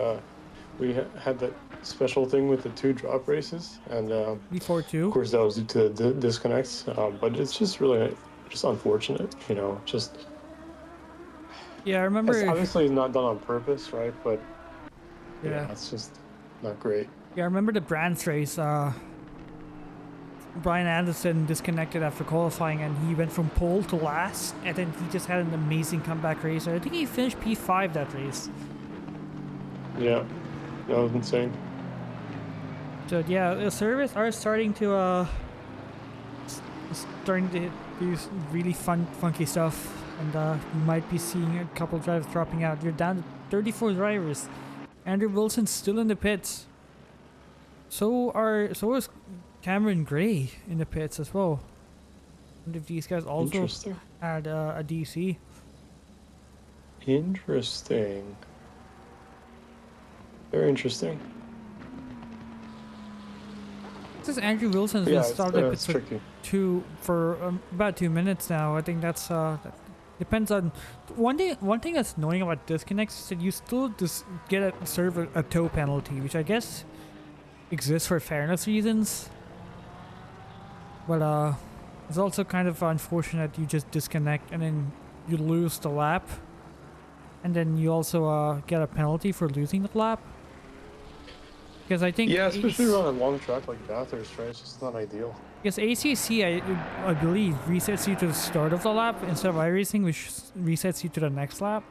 had that special thing with the 2 drop races, and Before of too. course that was due to the disconnects. But it's just really just unfortunate, you know. Just Yeah, I it's remember. obviously not done on purpose, right? But Yeah. yeah, it's just not great. Yeah, I remember the Brands race. Brian Anderson disconnected after qualifying, and he went from pole to last, and then he just had an amazing comeback race. I think he finished P5 that race. Yeah, that was insane. So yeah, the servers are starting to do really funky stuff, and you might be seeing a couple drivers dropping out. You're down to 34 drivers. Andrew Wilson's still in the pits. So is Cameron Gray in the pits as well. And if these guys also Interesting. had a DC. Interesting. Very interesting. This is Andrew Wilson's Yeah, been stopped at it's pits tricky. for about 2 minutes now. I think that's that depends on one thing that's annoying about disconnects is that you still just get serve a tow penalty, which I guess exists for fairness reasons. But it's also kind of unfortunate you just disconnect and then you lose the lap, and then you also get a penalty for losing the lap. Because I think Yeah, especially around a long track like Bathurst, right? It's just not ideal. because ACC, I believe, resets you to the start of the lap instead of iRacing, which resets you to the next lap.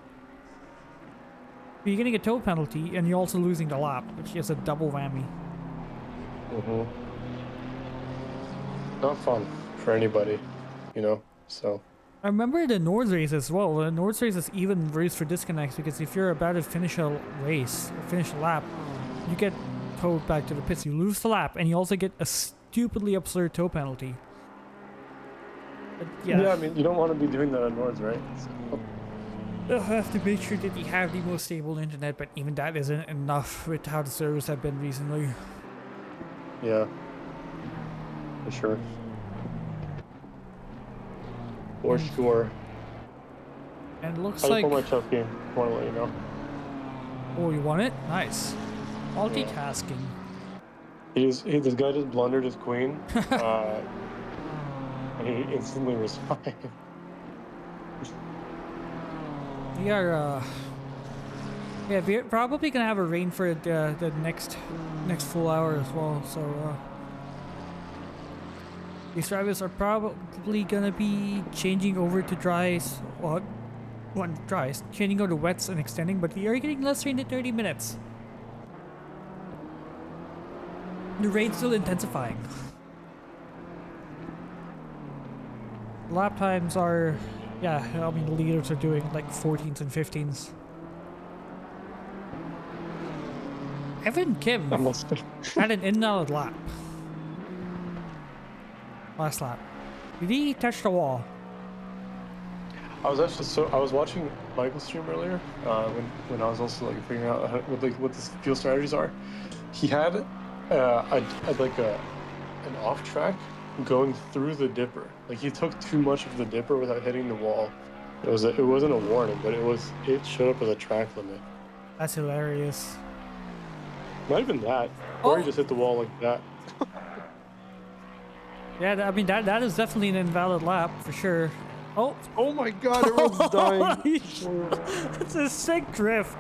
But you're getting a tow penalty, and you're also losing the lap, which is a double whammy. Mm-hmm. Not fun for anybody, you know. So I remember the Nords race as well. The Nords race is even worse for disconnects because if you're about to finish a race, or finish a lap, you get towed back to the pits. You lose the lap, and you also get a stupidly absurd tow penalty. But yeah, I mean, you don't want to be doing that on Nords, right? So, they'll have to make sure that you have the most stable internet, but even that isn't enough with how the servers have been recently. yeah, for sure. For sure. And it looks I like... just want my tough game. Want to let you know. Oh, you want it? Nice. Multitasking. This guy just blundered his queen, and he instantly resigned. We are, yeah, we're probably gonna have a rain for the next full hour as well, so, these drivers are probably gonna be changing over to dries, changing over to wets and extending, but we are getting less rain than 30 minutes. The rain's still intensifying. Lap times are, yeah, I mean, the leaders are doing like 14s and 15s. Evan Kim had an invalid lap. Last lap. Did he touch the wall? I was watching Michael's stream earlier when I was also like figuring out what the fuel strategies are. He had an off track going through the dipper. Like he took too much of the dipper without hitting the wall. It wasn't a warning, but it showed up as a track limit. That's hilarious. Not even that. Or he just hit the wall like that. Yeah, I mean that is definitely an invalid lap for sure. Oh, Oh my god, everyone's dying. it's a sick drift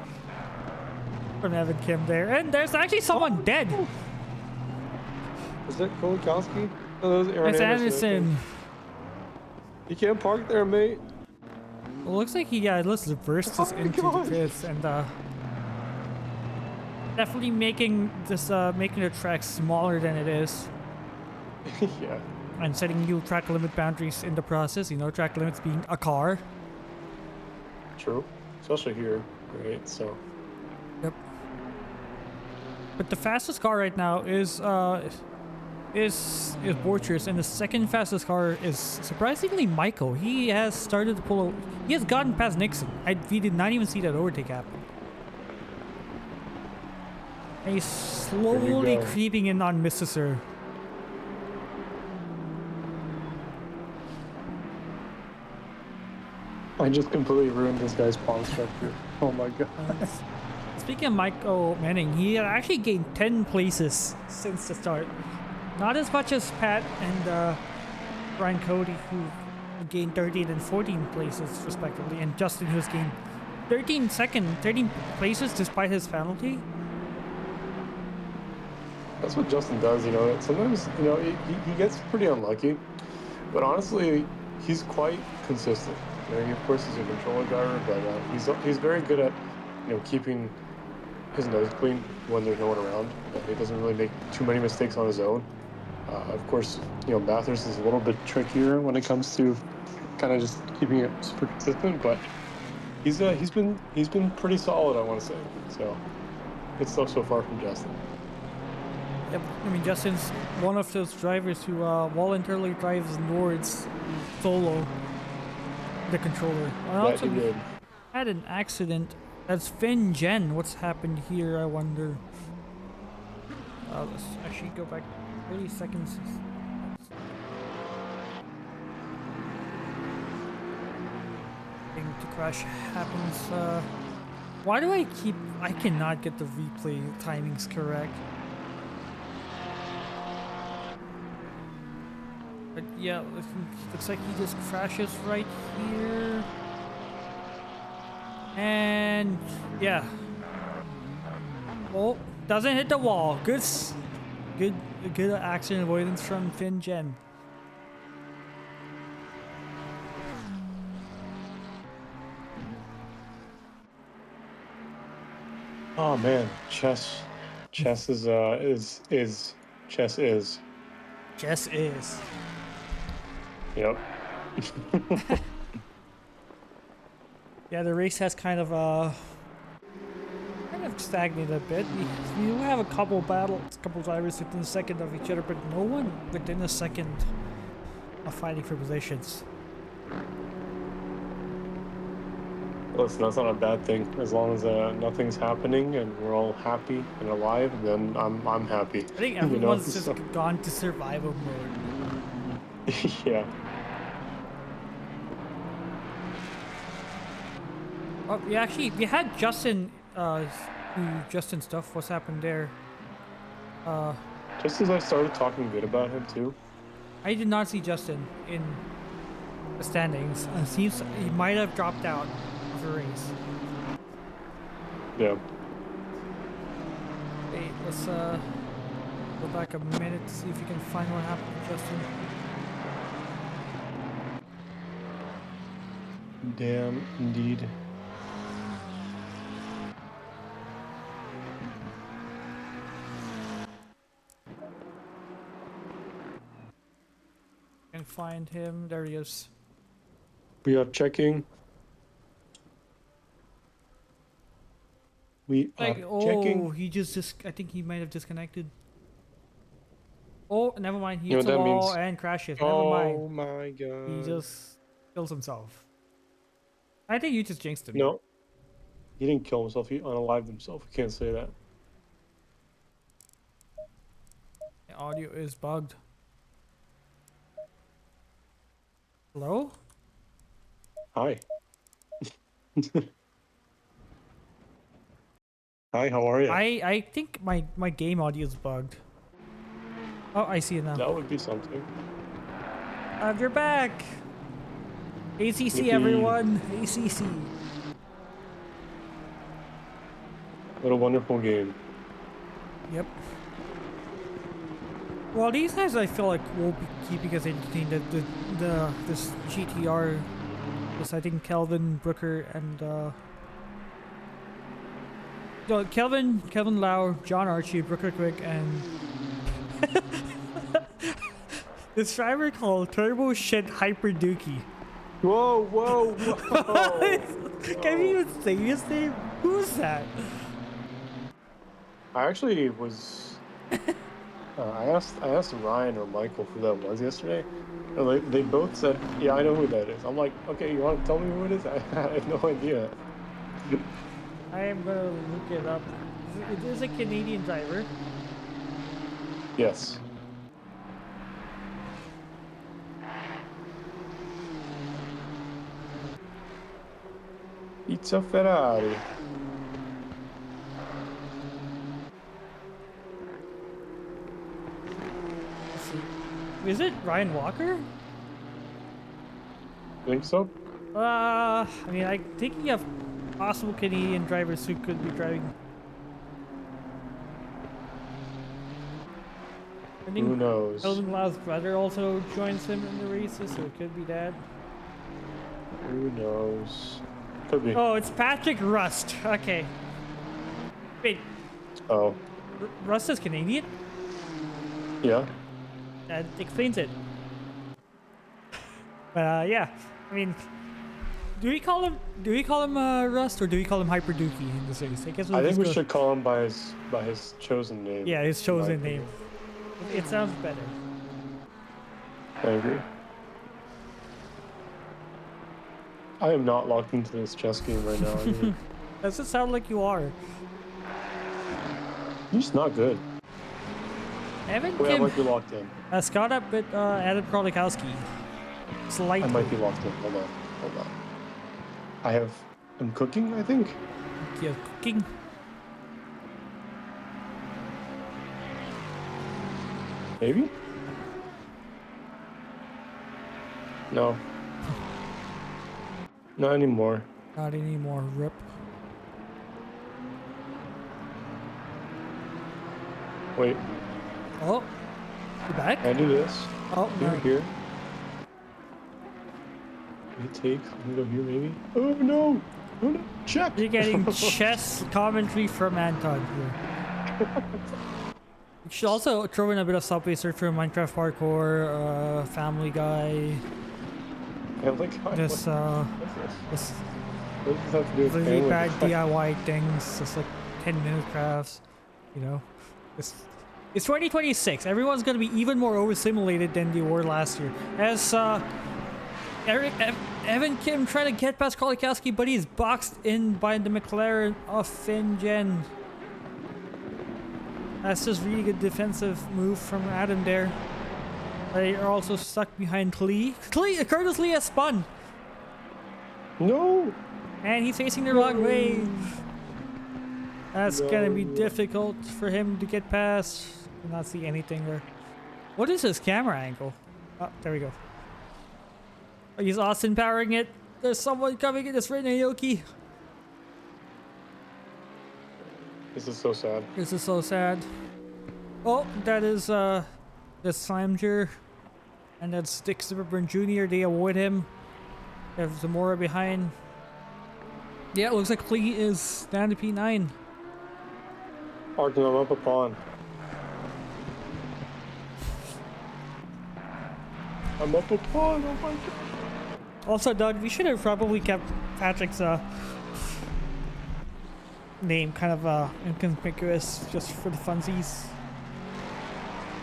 from Evan Kim there, and there's actually someone dead. Is that Kolakowski? No, that was Aaron It's Anderson. Anderson. You can't park there, mate. It looks like he reversed us Oh my into God. the pits and definitely making the track smaller than it is Yeah. and setting new track limit boundaries in the process. You know, track limits being a car. True. Especially here, right? So. Yep. But the fastest car right now is Borchers, and the second fastest car is surprisingly Michael. He has started to pull. He has gotten past Nixon. We did not even see that overtake happen. And he's slowly go. creeping in on Mrs. Her. I just completely ruined this guy's palm structure. Oh my god. Speaking of Michael Manning, he had actually gained 10 places since the start. Not as much as Pat and Brian Cody, who gained 13 and 14 places respectively, and Justin, who's gained 13 places despite his penalty. That's what Justin does, you know. Sometimes, you know, he gets pretty unlucky, but honestly, he's quite consistent. You know, of course, he's a controller driver, but he's very good at, you know, keeping his nose clean when there's no one around. He doesn't really make too many mistakes on his own. Of course, you know, Bathurst is a little bit trickier when it comes to kind of just keeping it super consistent, but he's been pretty solid, I want to say. So good stuff so far from Justin. Yep. I mean, Justin's one of those drivers who voluntarily drives Nord's solo the controller. And Yeah, also he did. had an accident. That's Finn Jen. What's happened here, I wonder? Let's actually go back 30 seconds. Thing to crash happens. Why do I cannot get the replay timings correct. But yeah, looks like he just crashes right here. And yeah. Oh, doesn't hit the wall. Good accident avoidance from Finn Jen. Oh man, chess is chess is. Jess is. Yep. Yeah, the race has kind of stagnated a bit. We do have a couple drivers within a second of each other, but no one within a second of fighting for positions. Listen, that's not a bad thing. As long as nothing's happening and we're all happy and alive, then I'm happy. I think You know, everyone's just so- gone to survival mode. yeah. Oh, we had Justin, Justin stuff. What's happened there? Just as I started talking good about him too. I did not see Justin in the standings. Seems he might have dropped out of the race. Yeah. Hey, let's go back a minute to see if you can find what happened to Justin. Damn, indeed. Can find him. There he is. We are checking. We are checking. He I think he might have disconnected. Oh, never mind. He You know hits what the that wall means? and crashes. Never Oh mind. my god. He just kills himself. I think you just jinxed him. No. He didn't kill himself. He unalived himself. We can't say that. The audio is bugged. Hello? Hi. Hi, how are you? I think my game audio is bugged. Oh, I see it now. That would be something. You're back. ACC, Yippee. everyone. ACC. What a wonderful game. Yep. Well, these guys I feel like will be keeping us entertained. This GTR, this I think Kelvin Brooker and Kelvin Lau, John Archie, Brooker Quick, and this driver called Turbo Shit Hyper Dookie. Whoa, whoa, whoa. Can you even say his name? Who's that? I actually was. I asked Ryan or Michael who that was yesterday. And they both said, "Yeah, I know who that is." I'm like, "Okay, you want to tell me who it is?" I have no idea. I am gonna look it up It is a Canadian driver. Yes. It's a Ferrari. Let's see. Is it Ryan Walker? Think so? I mean, I'm thinking of possible Canadian drivers who could be driving. I think Who knows? Elvin Lau's brother also joins him in the races, so it could be that. Who knows? Could be. Oh, it's Patrick Rust. Okay. Wait, Oh, Rust is Canadian? yeah. That explains it. But yeah, I mean, do we call him Rust, or do we call him Hyper Dookie in this race? I guess I think just we go- should call him by his chosen name. Yeah, his chosen My name. It sounds better. I agree. I am not locked into this chess game right now. Does it sound like you are? You're just not good. Evan Wait, I Kim might be locked in. caught up with Adam Krolikowski. Slightly. I might be locked in. Hold on. Hold on. I'm cooking, I think. Yeah, cooking. Maybe? No. Not anymore. Not anymore. Rip. Wait, Oh, you back? can I do this? Oh, Here, no. here. Let me go here maybe. Oh no! Oh no! Check! You're getting chess commentary from Anton here. You should also throw in a bit of Subway Surfer, Minecraft Parkour, Family Guy. Just this What does that have to do with really family? bad DIY things, just like 10-minute crafts. You know, it's 2026. Everyone's gonna be even more overstimulated than they were last year. As Evan Kim trying to get past Krolikowski, but he's boxed in by the McLaren of Finjen. That's just really good defensive move from Adam there. They are also stuck behind Curtis Lee has spun, No! and he's facing the wrong way. That's gonna be difficult for him to get past. Not see anything there. What is his camera angle? Oh, there we go. He's Austin powering it. There's someone coming in. It's Ren Aoki. This is so sad. This is so sad. Oh, that is the Slimer, and that's Dick Zimmerman Jr. They avoid him. There's Zamora behind. Yeah, it looks like Lee is down to P9. Arkin, I'm up a pawn. I'm up a pawn, oh my god. Also, Doug, we should have probably kept Patrick's name kind of inconspicuous just for the funsies.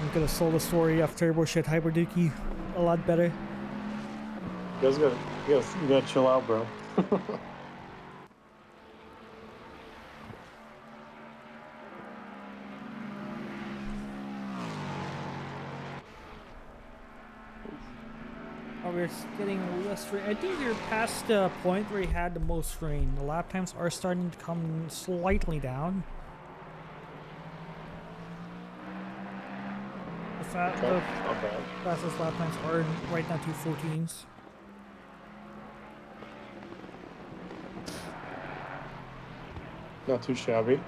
We could have sold the story of Turbo Shit Hyper Dookie a lot better. You guys gotta chill out, bro. Oh, we're getting less rain. I think we're past the point where we had the most rain. The lap times are starting to come slightly down. The Not bad. fastest lap times are right now 2:14s. Not too shabby.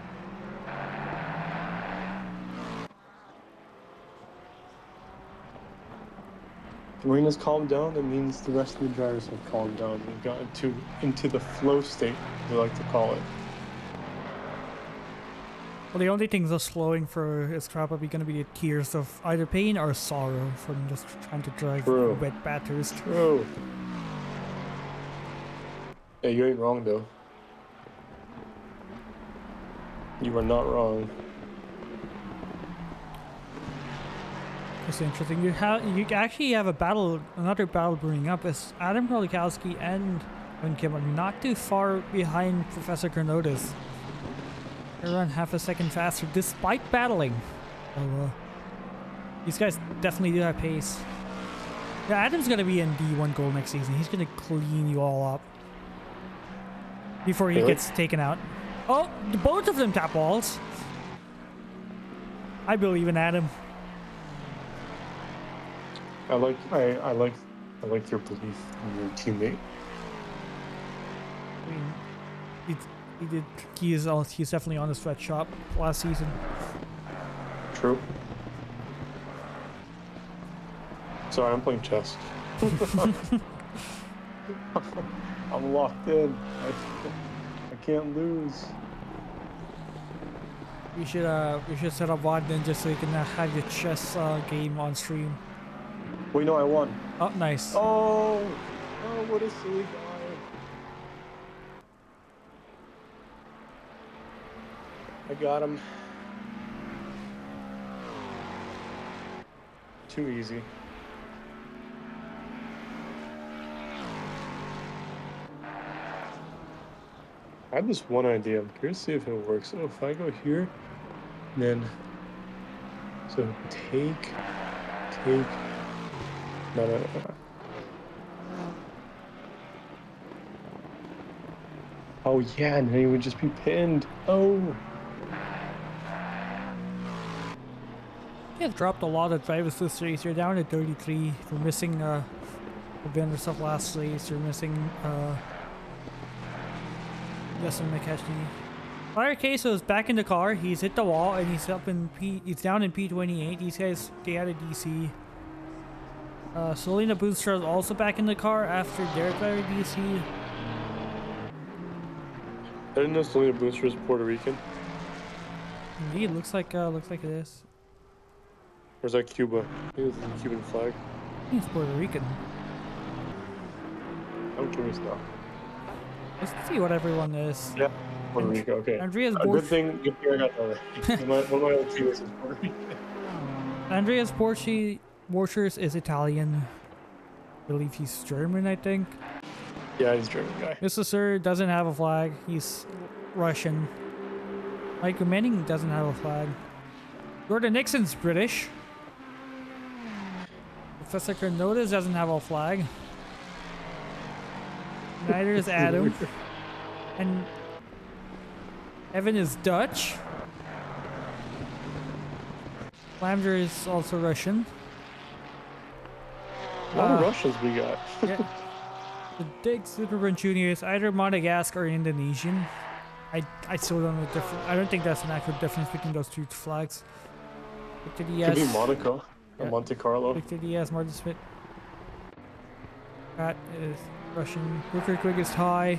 The rain has calmed down, that means the rest of the drivers have calmed down. They've gotten into the flow state, they like to call it. Well, the only things that's slowing for is probably going to be the tears of either pain or sorrow from just trying to drive True. wet Bathurst. True. Hey, you ain't wrong though. You are not wrong. It's interesting. You actually have another battle brewing up. As Adam Krolikowski and Evan Kim are not too far behind Professor Carnotis. They run half a second faster despite battling. So, these guys definitely do have pace. Yeah, Adam's gonna be in D1 goal next season. He's gonna clean you all up before he Really? gets taken out. Oh, both of them tap balls. I believe in Adam. I like your belief in your teammate. I mean, he's definitely on the sweatshop last season. True. Sorry, I'm playing chess. I'm locked in. I can't lose. We should set up VOD then just so you can have your chess game on stream. Wait, no, I won. Oh, nice. Oh, what a silly guy. I got him. Too easy. I have this one idea. I'm curious to see if it works. So if I go here, then so take. No. Oh yeah, and then he would just be pinned. Oh. You have dropped a lot of drivers this race. You're down to 33. You're missing vendor stuff last race. You're missing Justin McKechnie. Fire Queso is back in the car. He's hit the wall and he's up in he's down in P28. These guys stay out of DC. Selena Booster is also back in the car after their driver DC. I didn't know Selena Booster was Puerto Rican. Indeed, looks like it is. Or is that Cuba? I think it's the Cuban flag. He's Puerto Rican. I'm curious now. Let's see what everyone is. Yeah, Puerto Rico. Okay. Andreas Good thing I got that. One of my old teammates is Puerto Rican. Andreas Borchers is Italian. I believe he's German, I think. Yeah, he's a German guy. Mr. Sir doesn't have a flag. He's Russian. Michael Manning doesn't have a flag. Gordon Nixon's British. Professor Carnotas doesn't have a flag. Neither is Adam. And Evan is Dutch. Flamger is also Russian. A lot of Russians we got. Yeah. The Dig Superburn Jr. is either Madagascar or Indonesian. I still don't know the difference. I don't think that's an actual difference between those two flags. Victor Could Diaz. be Monaco or Yeah. Monte Carlo. Victor Diaz, Martin Smith. Pat is Russian. Rupert Quigg is Thai.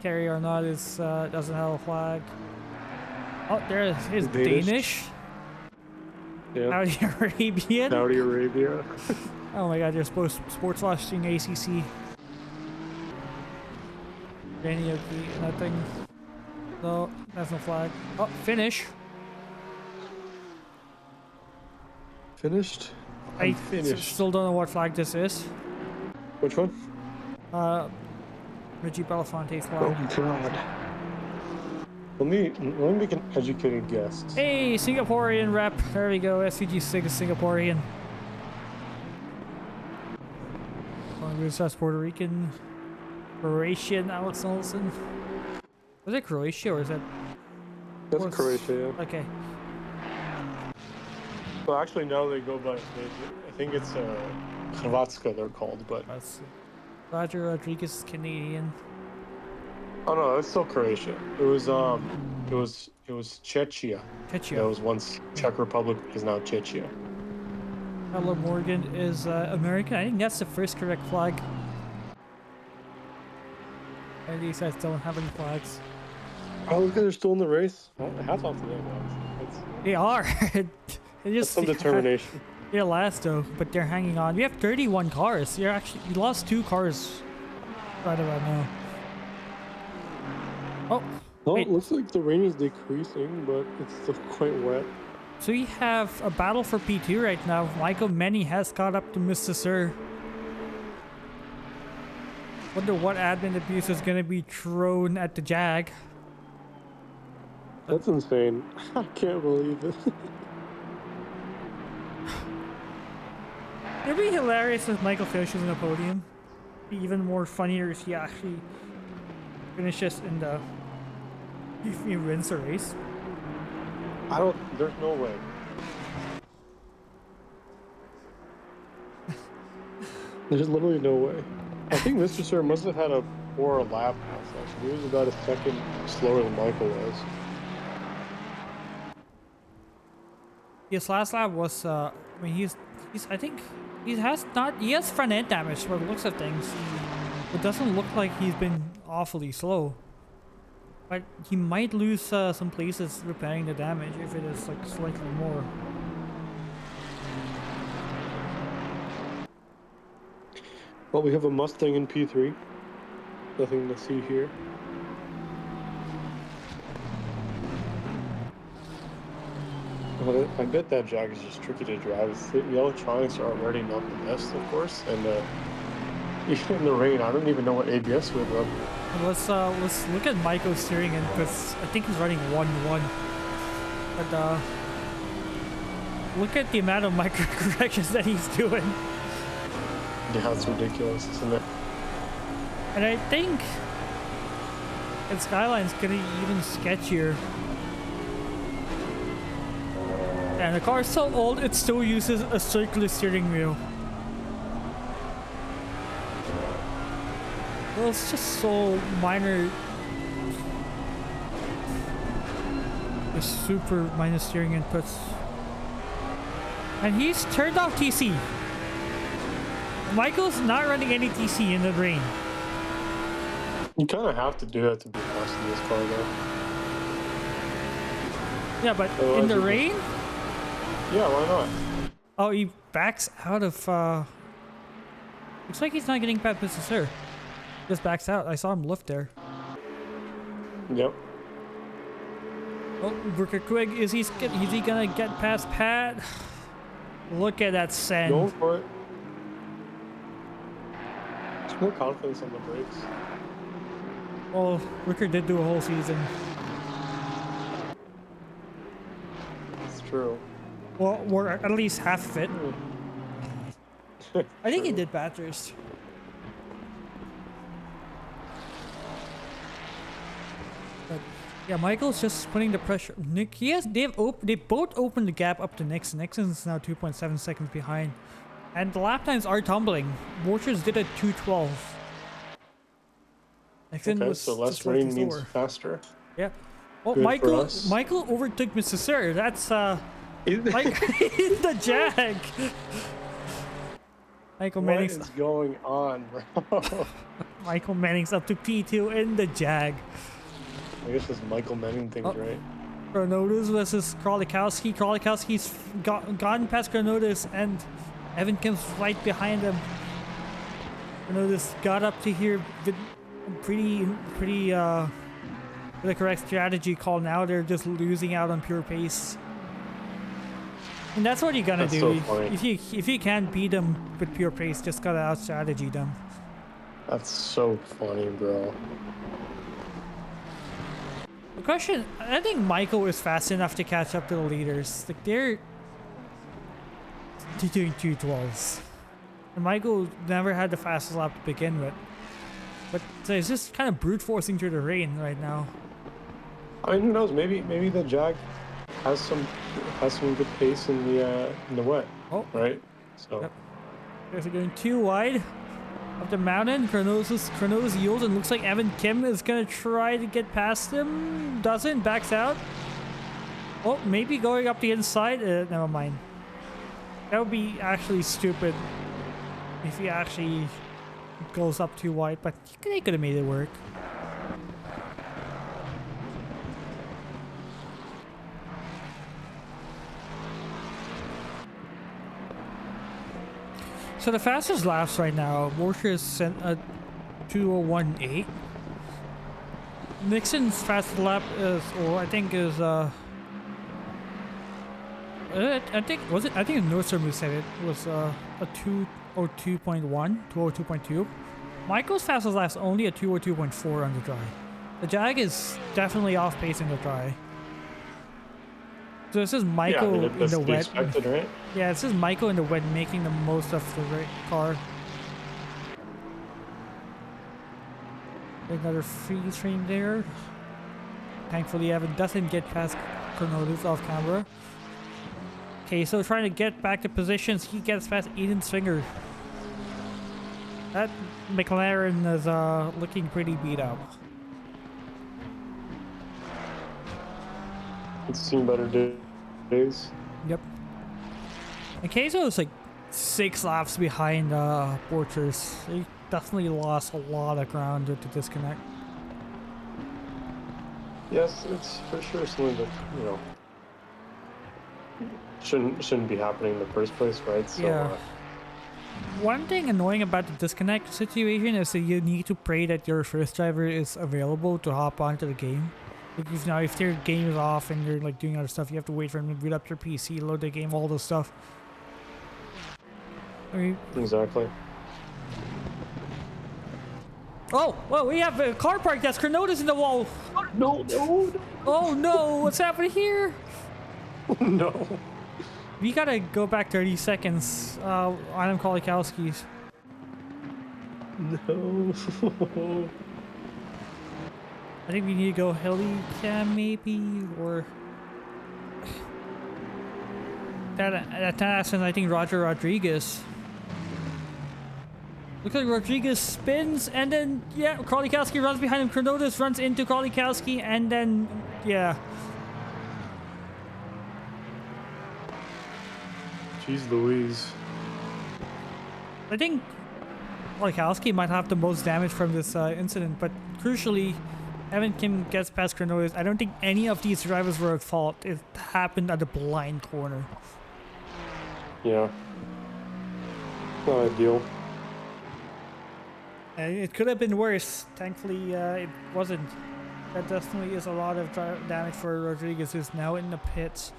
Kerry Arnott is doesn't have a flag. Oh, there is Danish. Yeah. Saudi Arabian. Saudi Arabia. Oh my god, you're supposed sports watching ACC. Any of the nothing. No, that's no flag. Oh, finish. Finished? I finished. still don't know what flag this is. Which one? Reggie Belafonte's flag. Oh god. Let me make an educated guess. Hey, Singaporean rep. There we go. SVG Sig is Singaporean. That's Puerto Rican. Croatian Alex Olsen. Was it Croatia or is that? That's What's- Croatia, yeah. Okay. Well, actually, now they go by. I think it's Hrvatska they're called, but That's Roger Rodriguez is Canadian. oh no, it's still Croatia. It was Czechia. Ketchia. That was once Czech Republic, is now Czechia. Hello Morgan is American. I think that's the first correct flag. And these guys don't have any flags. Oh, look, they're still in the race. Well, hats off to them, guys. They are. They That's just some determination. They're last though, but they're hanging on. We have 31 cars. You lost 2 cars right about now. Oh, Well, wait. it looks like the rain is decreasing, but it's still quite wet. So we have a battle for P2 right now. Michael Many has caught up to Mr. Sir. Wonder what admin abuse is going to be thrown at the Jag. That's insane. I can't believe it. It'd be hilarious if Michael finishes on the podium. Be even more funnier if he actually finishes in the. If he wins the race. There's no way. There's literally no way. I think Mr. Sir must have had a poor lap pass, actually. He was about a second slower than Michael was. His last lap was, I mean, I think he has front end damage for the looks of things. It doesn't look like he's been awfully slow. But he might lose some places repairing the damage if it is like slightly more. Well, we have a Mustang in P3. Nothing to see here. Well, I bet that Jag is just tricky to drive. The electronics are already not the best, of course, and even in the rain, I don't even know what ABS would run. Let's look at Michael's steering in, because I think he's running 1-1. But look at the amount of micro corrections that he's doing. Yeah, it's ridiculous, isn't it? And I think its Skyline's getting even sketchier. And the car is so old, it still uses a circular steering wheel. Well, it's just so minor. The super minor steering inputs. And he's turned off TC. Michael's not running any TC in the rain. You kind of have to do that to be fast in this car, though. Yeah, but in the rain? Yeah, why not? Oh, he backs out of, looks like he's not getting past Mr. Sir. Just backs out. I saw him lift there. Yep. Oh, Brooker Quigg, is he gonna get past Pat? Look at that send. Go for it. There's more confidence on the brakes. Well, Ricker did do a whole season. It's true. Well, or at least half of it. I think he did Bathurst. But yeah, Michael's just putting the pressure. Nick, they both opened the gap up to Nixon. Nixon's now 2.7 seconds behind, and the lap times are tumbling. Mortars did a 2:12. Nixon Okay, was so less just slightly rain means slower. faster. Yeah. Oh, Good for us. Michael overtook Mr. Sir. That's like in the Jag. Michael What Manning's is going on, bro? Michael Manning's up to P2 in the Jag. I guess this Michael Manning thing's right. Chronotis versus Krolikowski. Krolikowski's gone past Chronotis, and Evan Kim's right behind him. Chronotis got up to here with pretty the correct strategy call. Now they're just losing out on pure pace. And that's what you're gonna do. So funny. If you can't beat them with pure pace, just gotta out strategy them. That's so funny, bro. The question, I think Michael is fast enough to catch up to the leaders. Like they're doing 2:12s, and Michael never had the fastest lap to begin with. But so it's just kind of brute forcing through the rain right now. I mean, who knows? Maybe the Jag has some good pace in the wet. Oh, Right. So. Yep. They're going too wide up the mountain. Chronos yields, and looks like Evan Kim is gonna try to get past him. Doesn't, backs out. Oh, maybe going up the inside. Never mind. That would be actually stupid if he actually goes up too wide, but they could have made it work. So the fastest laps right now, Morsher is sent a 2:01.8. Nixon's fastest lap is, or I think is I think Nordstrom said it was a 2:02.1, 2:02.2. Michael's fastest lap is only a 2:02.4 on the dry. The Jag is definitely off pace in the dry. So this is Yeah, I Michael mean, in that's the to be wet. expected, right? Yeah, this is Michael in the wet making the most of the car. Another freeze frame there. Thankfully, Evan doesn't get past Cornelius off camera. Okay, so trying to get back to positions, he gets past Eden Swinger. That McLaren is looking pretty beat up. It's seen better days. Yep. And Queso is like 6 laps behind Borchers. He definitely lost a lot of ground with the disconnect. Yes, it's for sure something that, you know, shouldn't be happening in the first place, right? So, Yeah. One thing annoying about the disconnect situation is that you need to pray that your first driver is available to hop onto the game. Because now if their game is off and you're like doing other stuff, you have to wait for them to boot up your PC, load the game, all this stuff. I mean, exactly. oh, well, we have a car park that's Cronotis in the wall. No, no, Oh no, what's happening here? no. We gotta go back 30 seconds. Adam Kolikowski's. No. I think we need to go heli cam maybe, or that and I think Roger Rodriguez. Looks like Rodriguez spins and then yeah, Kolikowski runs behind him. Kronotis runs into Kolikowski and then yeah. Jeez Louise. I think Kolikowski might have the most damage from this incident, but crucially, Evan Kim gets past Kronotis. I don't think any of these drivers were at fault. It happened at the blind corner. Yeah. Not ideal. It could have been worse. Thankfully, it wasn't. That definitely is a lot of damage for Rodriguez, who's now in the pits.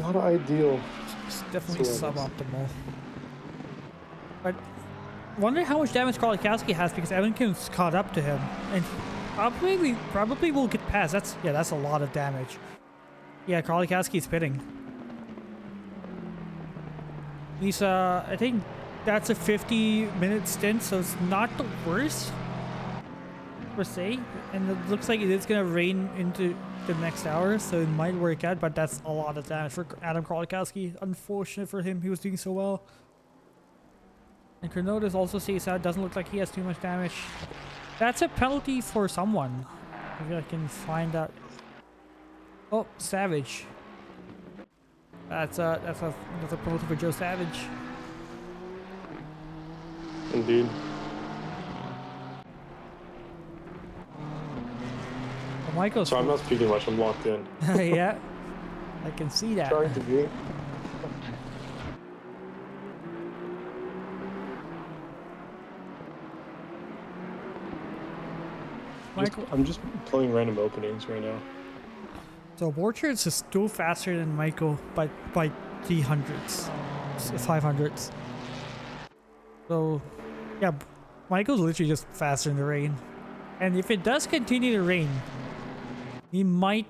Not ideal. It's definitely So suboptimal. But wondering how much damage Kolikowski has because Evan Kim's caught up to him, and probably will get past. That's a lot of damage. Yeah, Kolikowski's pitting. He's I think that's a 50-minute stint, so it's not the worst per se. And it looks like it is gonna rain into the next hour, so it might work out. But that's a lot of damage for Adam Kolikowski. Unfortunate for him, he was doing so well. And Kronotis also stays out. Doesn't look like he has too much damage. That's a penalty for someone. Maybe I can find out. Oh, Savage. That's a penalty for Joe Savage. Indeed. Oh, Michael's. So I'm not speaking much. I'm locked in. Yeah, I can see that. Trying to be. Michael. I'm just playing random openings right now. So Borchards is still faster than Michael by 300s, 500s. So yeah, Michael's literally just faster in the rain. And if it does continue to rain, he might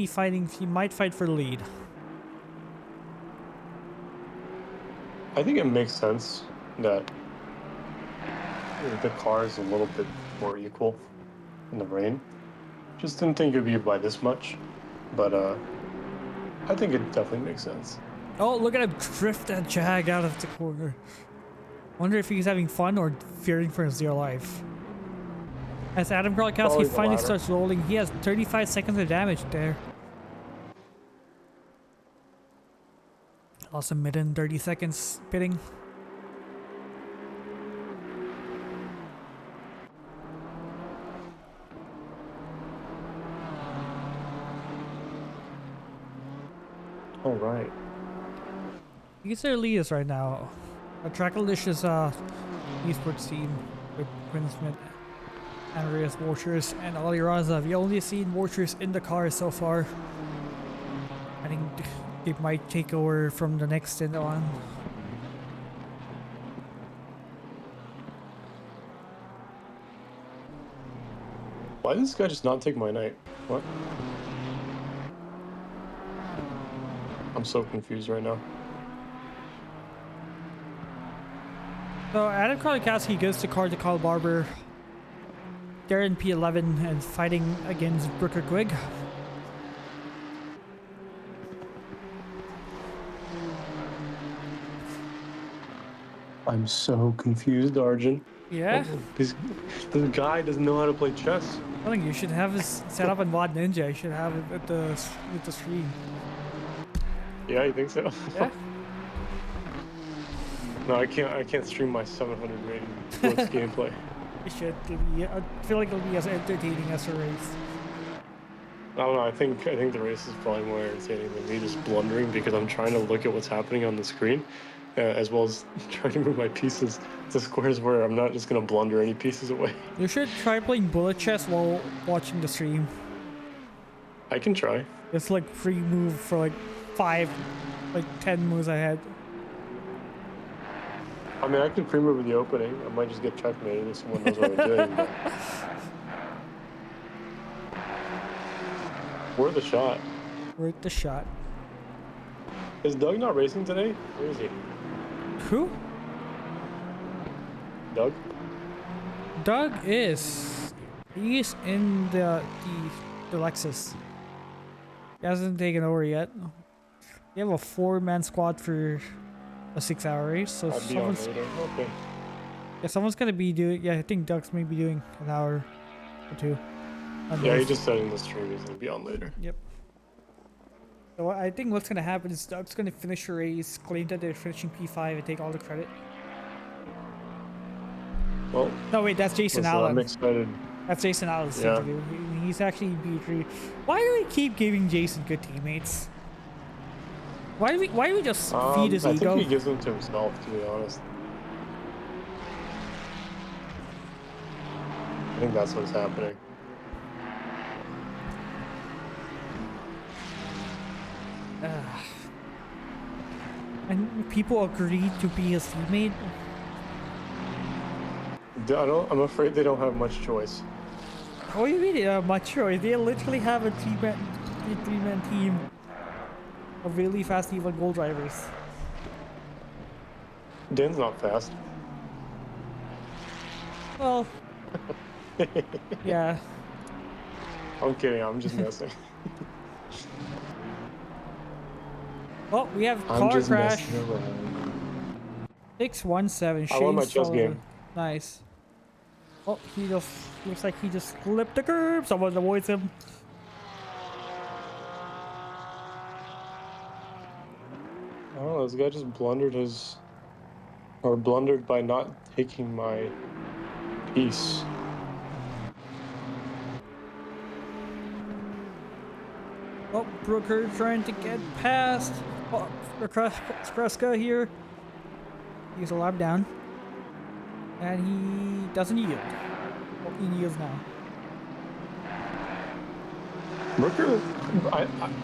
fight for the lead. I think it makes sense that the car is a little bit more equal in the rain. Just didn't think it'd be by this much, but I think it definitely makes sense. Oh, look at him drift that Jag out of the corner. Wonder if he's having fun or fearing for his dear life. As Adam Probably Kolikowski the finally latter. starts rolling, he has 35 seconds of damage there. Lost a minute and 30 seconds pitting. All right. He's their leaders right now. A Trackalicious esports team with Quinn Smith, Andreas Borchers, and Ali Raza. We only seen Borchers in the car so far. I think they might take over from the next stint on. Why did this guy just not take my night? What? I'm so confused right now. So Adam Karlikowski goes to Carl Barber. They're in P11 and fighting against Brooker Quigg. I'm so confused, Arjun. Yeah? This guy doesn't know how to play chess. I think you should have this set up in WOD Ninja. You should have it at with the stream. Yeah, you think so? Yeah? No, I can't stream my 700 rated sports gameplay. You should. I feel like it'll be as entertaining as a race. I don't know. I think the race is probably more entertaining than me just blundering because I'm trying to look at what's happening on the screen, as well as trying to move my pieces to squares where I'm not just gonna blunder any pieces away. You should try playing bullet chess while watching the stream. I can try. It's like pre-move for like 10 moves ahead. I mean, I can pre-move the opening. I might just get checkmated if someone knows what I'm doing. But... Worth the shot. Worth the shot. Is Doug not racing today? Where is he? Who? Doug? Doug is. He's in the Lexus. He hasn't taken over yet. We have a 4-man squad for a 6-hour race, so I'll be on later. Okay. Yeah, someone's gonna be doing. Yeah, I think Doug's maybe doing an hour or 2. Yeah, he just said in the stream he's gonna be on later. Yep. So I think what's gonna happen is Doug's gonna finish a race, claim that they're finishing P5, and take all the credit. Well, No, wait, that's Jason listen, Allen. I'm excited. That's Jason Allen's Yeah. thing to do. He's actually B3. Why do we keep giving Jason good teammates? Why do we just feed his I ego? think he gives them to himself, to be honest. I think that's what's happening. And people agreed to be his teammate. I'm afraid they don't have much choice. What do you mean they don't have much choice? They literally have a three-man team of really fast evil goal drivers. Dan's not fast. Well, yeah. I'm kidding. I'm just messing. Well, we have I'm car just crash. messing around. 617. I won my Shane chess Sullivan. game. Nice. Oh, he just looks like he just clipped the curb. Someone avoids him. I don't know. This guy just blundered by not taking my piece. Oh, Brooker trying to get past. Oh, Skreska here. He's a lap down. And he doesn't yield. Well, he yields now. Brooker,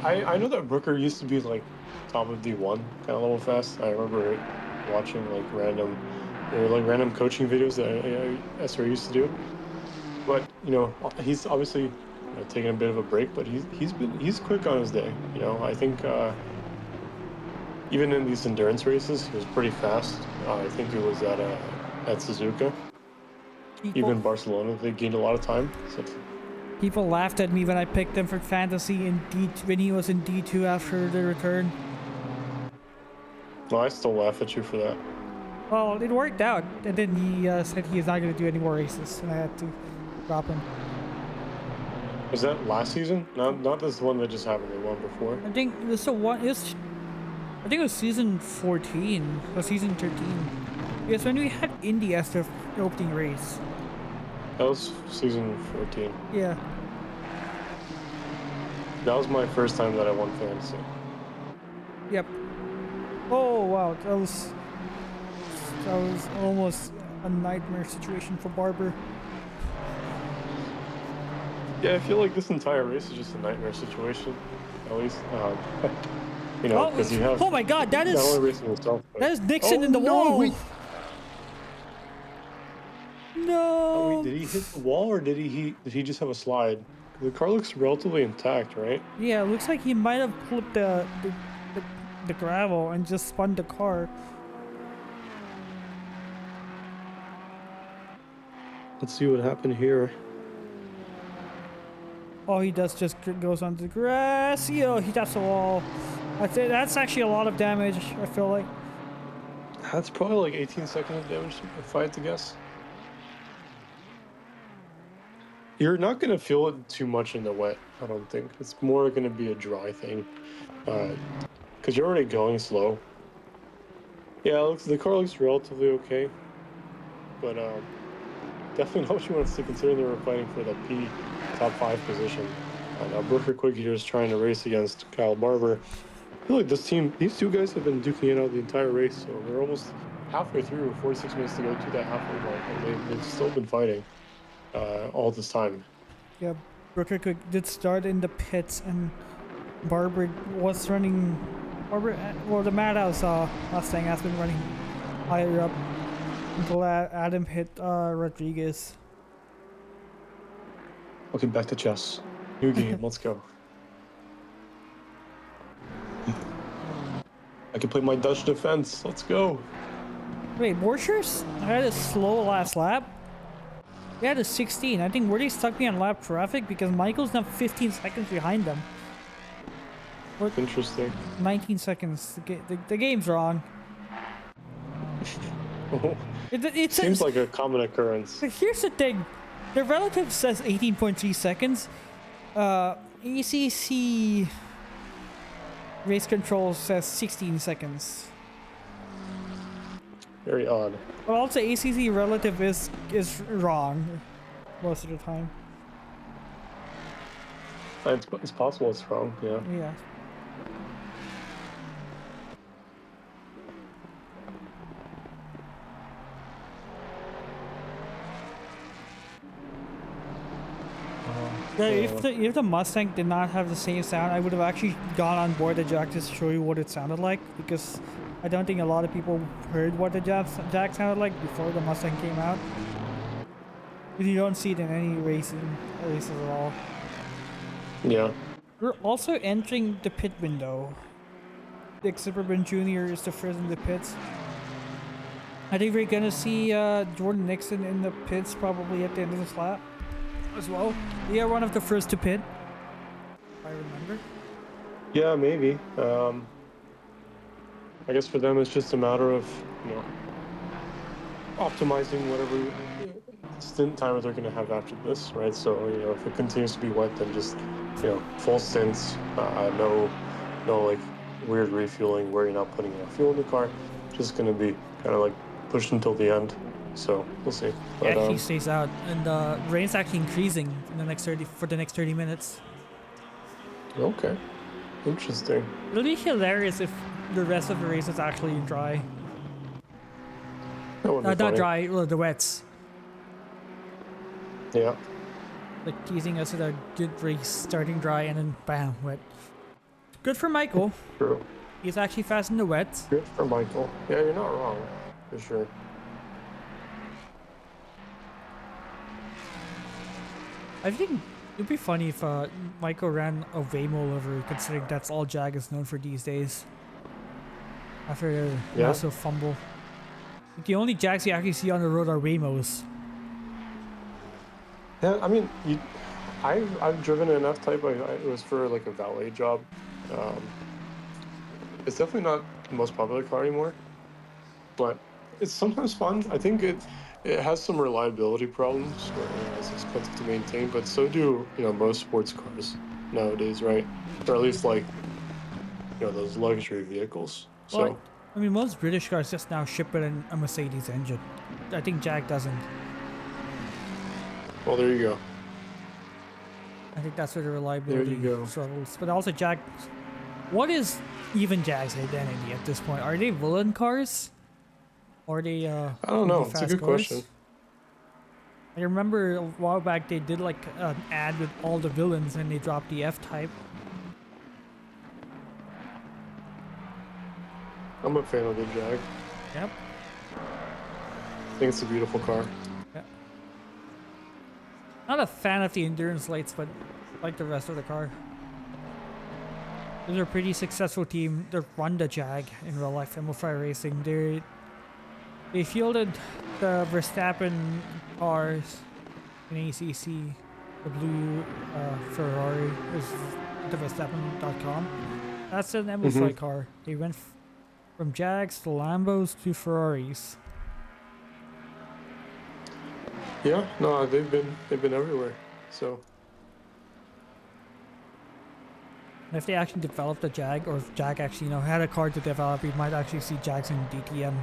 I know that Brooker used to be like top of D1 kind of level fast. I remember watching like random coaching videos that SRA used to do. But you know, he's obviously taking a bit of a break, but he's quick on his day. You know, I think even in these endurance races, he was pretty fast. I think it was at Suzuka. Even Barcelona, they gained a lot of time. So. People laughed at me when I picked him for fantasy in when he was in D2 after the return. Well, I still laugh at you for that. Well, it worked out, and then he said he is not going to do any more races, and I had to drop him. Was that last season? Not this one that just happened. The one before. I think it was the one. I think it was season 14 or season 13. Yes, when we had Indy as the opening race. That was season 14. Yeah. That was my first time that I won fantasy. Yep. Oh wow, that was almost a nightmare situation for Barber. Yeah, I feel like this entire race is just a nightmare situation. At least, you know, because you have. Oh my God, that is. Not only racing yourself. But, That is Nixon in the wall. Oh, wait, No. did he hit the wall or did he just have a slide? The car looks relatively intact, right? Yeah, it looks like he might have flipped the gravel and just spun the car. Let's see what happened here. All he does just goes onto the grass. Yo, he taps the wall. That's actually a lot of damage, I feel like. That's probably like 18 seconds of damage, if I had to guess. You're not going to feel it too much in the wet, I don't think. It's more going to be a dry thing. Because you're already going slow. Yeah, the car looks relatively okay. But definitely not what you want to consider they were fighting for the P top 5 position. Now Brooker Quick here is trying to race against Kyle Barber. I feel like these two guys have been duking it out the entire race, so they're almost halfway through, 46 minutes to go to that halfway mark, and they've still been fighting all this time. Yeah, Brooker Cook did start in the pits, and Barber was running. Well, the Madhouse Mustang has been running higher up until Adam hit Rodriguez. Okay, back to chess. New game, let's go. I can play my Dutch defense, let's go. Wait, Borchers had a slow last lap? They had a 16. I think Wordy stuck me on lap traffic because Michael's now 15 seconds behind them. What? Interesting. 19 seconds. The game's wrong. It Seems like a common occurrence. Here's the thing. The relative says 18.3 seconds. ACC race control says 16 seconds. Very odd. But also ACC relative is wrong most of the time. It's possible it's wrong, yeah. Yeah. Yeah, if the Mustang did not have the same sound, I would have actually gone on board the jack to show you what it sounded like, because I don't think a lot of people heard what the jack sounded like before the Mustang came out. But you don't see it in any races at all. Yeah. We're also entering the pit window. Dick Zipperman Jr. is the first in the pits. I think we're gonna see Jordan Nixon in the pits probably at the end of this lap as well. We are one of the first to pit, if I remember. Yeah, maybe. I guess for them it's just a matter of, optimizing whatever stint time they're going to have after this, right? So, if it continues to be wet, then just, full stints, no like weird refueling where you're not putting enough fuel in the car. Just going to be kind of like pushed until the end. So we'll see. But, Yeah, he stays out, and rain's actually increasing in the next 30 minutes. Okay, interesting. It'll be hilarious if the rest of the race is actually dry. That would be Not funny. dry, well, the wets. Yeah. Like teasing us with a good race starting dry and then bam, wet. Good for Michael. True. He's actually fast in the wet. Good for Michael. Yeah, you're not wrong, for sure. I think it'd be funny if Michael ran a Waymo livery, considering that's all Jag is known for these days. After a massive fumble. The only Jags you actually see on the road are Waymos. Yeah, I mean, I've driven an F-Type. It was for like a valet job. It's definitely not the most popular car anymore, but it's sometimes fun. I think it has some reliability problems where it's expensive to maintain, but so do most sports cars nowadays, right? Or at least like those luxury vehicles. So Well, I mean, most British cars just now ship with a Mercedes engine. I think Jag doesn't. well, there you go. I think that's where the reliability There you go. struggles. But also Jag, what is even Jag's identity at this point? Are they villain cars? Or are they I don't know. really It's a fast good cars? question. I remember a while back they did like an ad with all the villains and they dropped the F-Type. I'm a fan of the Jag. Yep. I think it's a beautiful car. Yeah. Not a fan of the endurance lights, but like the rest of the car. They're a pretty successful team. They run the Jag in real life. MO5 Racing. They fielded the Verstappen cars in ACC. The blue Ferrari is the Verstappen.com. That's an MO5 car. They went from Jags to Lambos to Ferraris. Yeah, no, they've been everywhere. So If they actually developed a Jag, or if Jag actually, had a car to develop, we might actually see Jags in DTM.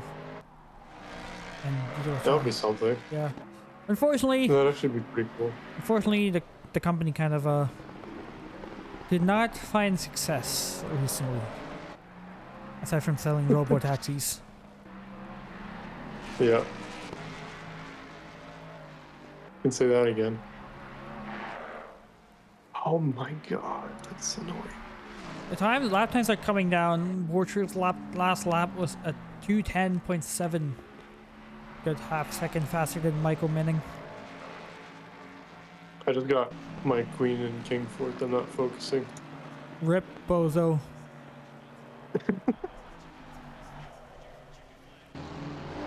And that would be something. yeah. Unfortunately, That'd actually be pretty cool. unfortunately, the company kind of did not find success recently. Aside from selling robo taxis. Yeah. Can say that again. Oh my god, that's annoying. The lap times are coming down. Borchard's last lap was a 2:10.7. Good half second faster than Michael Menning. I just got my queen and king fourth. I'm not focusing. Rip Bozo.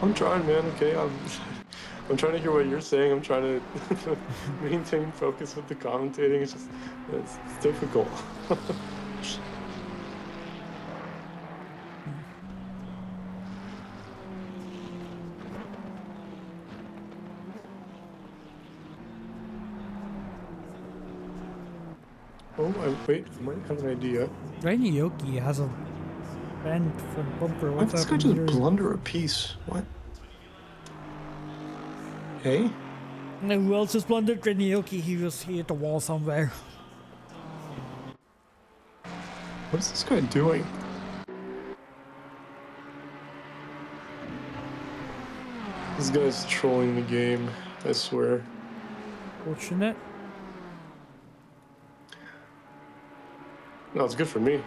I'm trying, man. Okay, I'm trying to hear what you're saying. I'm trying to maintain focus with the commentating. It's just it's difficult. Wait, I might have an idea. Renny Yoki has a bend for bumper. Why What's does this up, guy just meters? blunder a piece? What? Hey? And who else just blundered? Renny Yoki. He hit the wall somewhere. What is this guy doing? This guy's trolling the game, I swear. Fortunate. No, it's good for me.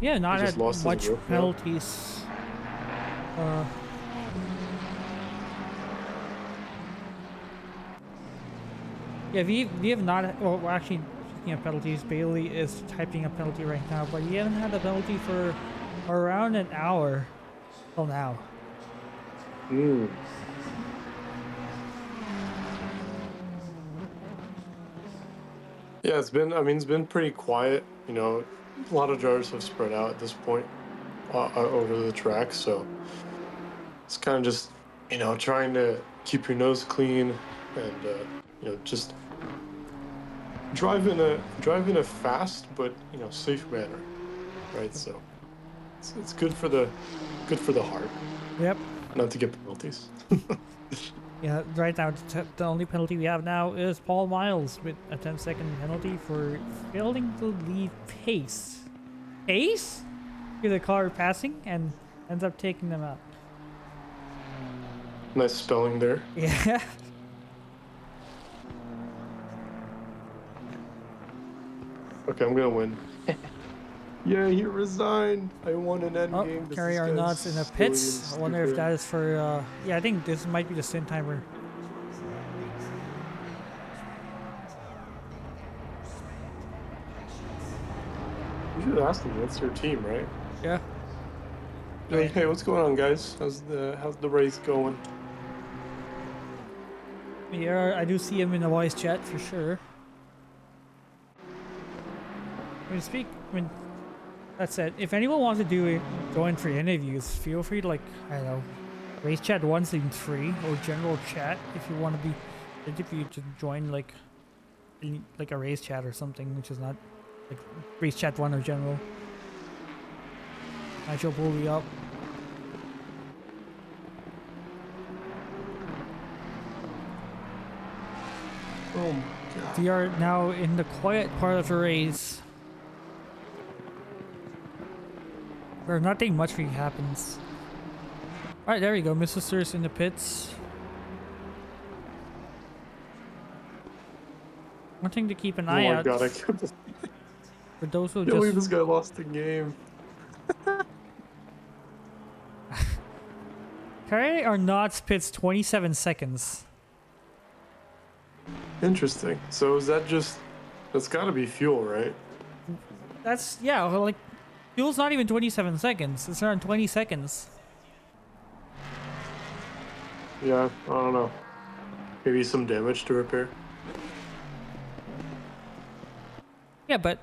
Yeah, not He just had lost his much roof now. penalties. Yeah, we have not. Well, we're actually speaking of penalties, Bailey is typing a penalty right now, but he hasn't had a penalty for around an hour till now. Hmm. Yeah, it's been pretty quiet. You know, a lot of drivers have spread out at this point over the track, so it's kind of just, trying to keep your nose clean and, just drive in a fast but, safe manner, right? So it's good for the heart, Yep. not to get penalties. Yeah, right now the only penalty we have now is Paul Miles with a 10-second penalty for failing to leave pace. Pace? To the car passing and ends up taking them out. Nice spelling there. Yeah. Okay, I'm gonna win. Yeah, he resigned. I won an end Oh, game. Carry our nuts in the pits. I wonder if that is for, yeah, I think this might be the sin timer. You should ask them. That's their team, right? Yeah. Be like, hey, what's going on, guys? How's the race going? Yeah, I do see him in the voice chat for sure. That's it. If anyone wants to join for interviews, feel free to, like, I don't know, race chat 1 seems free, or general chat if you want to be interviewed to join like a race chat or something, which is not like race chat 1 or general. I shall pull you up. Oh my god. We are now in the quiet part of the race, where nothing much really happens. Alright, there we go. Mr. Sir's in the pits. One thing to keep an eye Oh my out god, I can't for those who believe this just... guy lost the game. Carry Apparently our knots pits 27 seconds. Interesting. So is that just... That's got to be fuel, right? That's, yeah, well, like, fuel's not even 27 seconds. It's around 20 seconds. Yeah, I don't know. Maybe some damage to repair. Yeah, but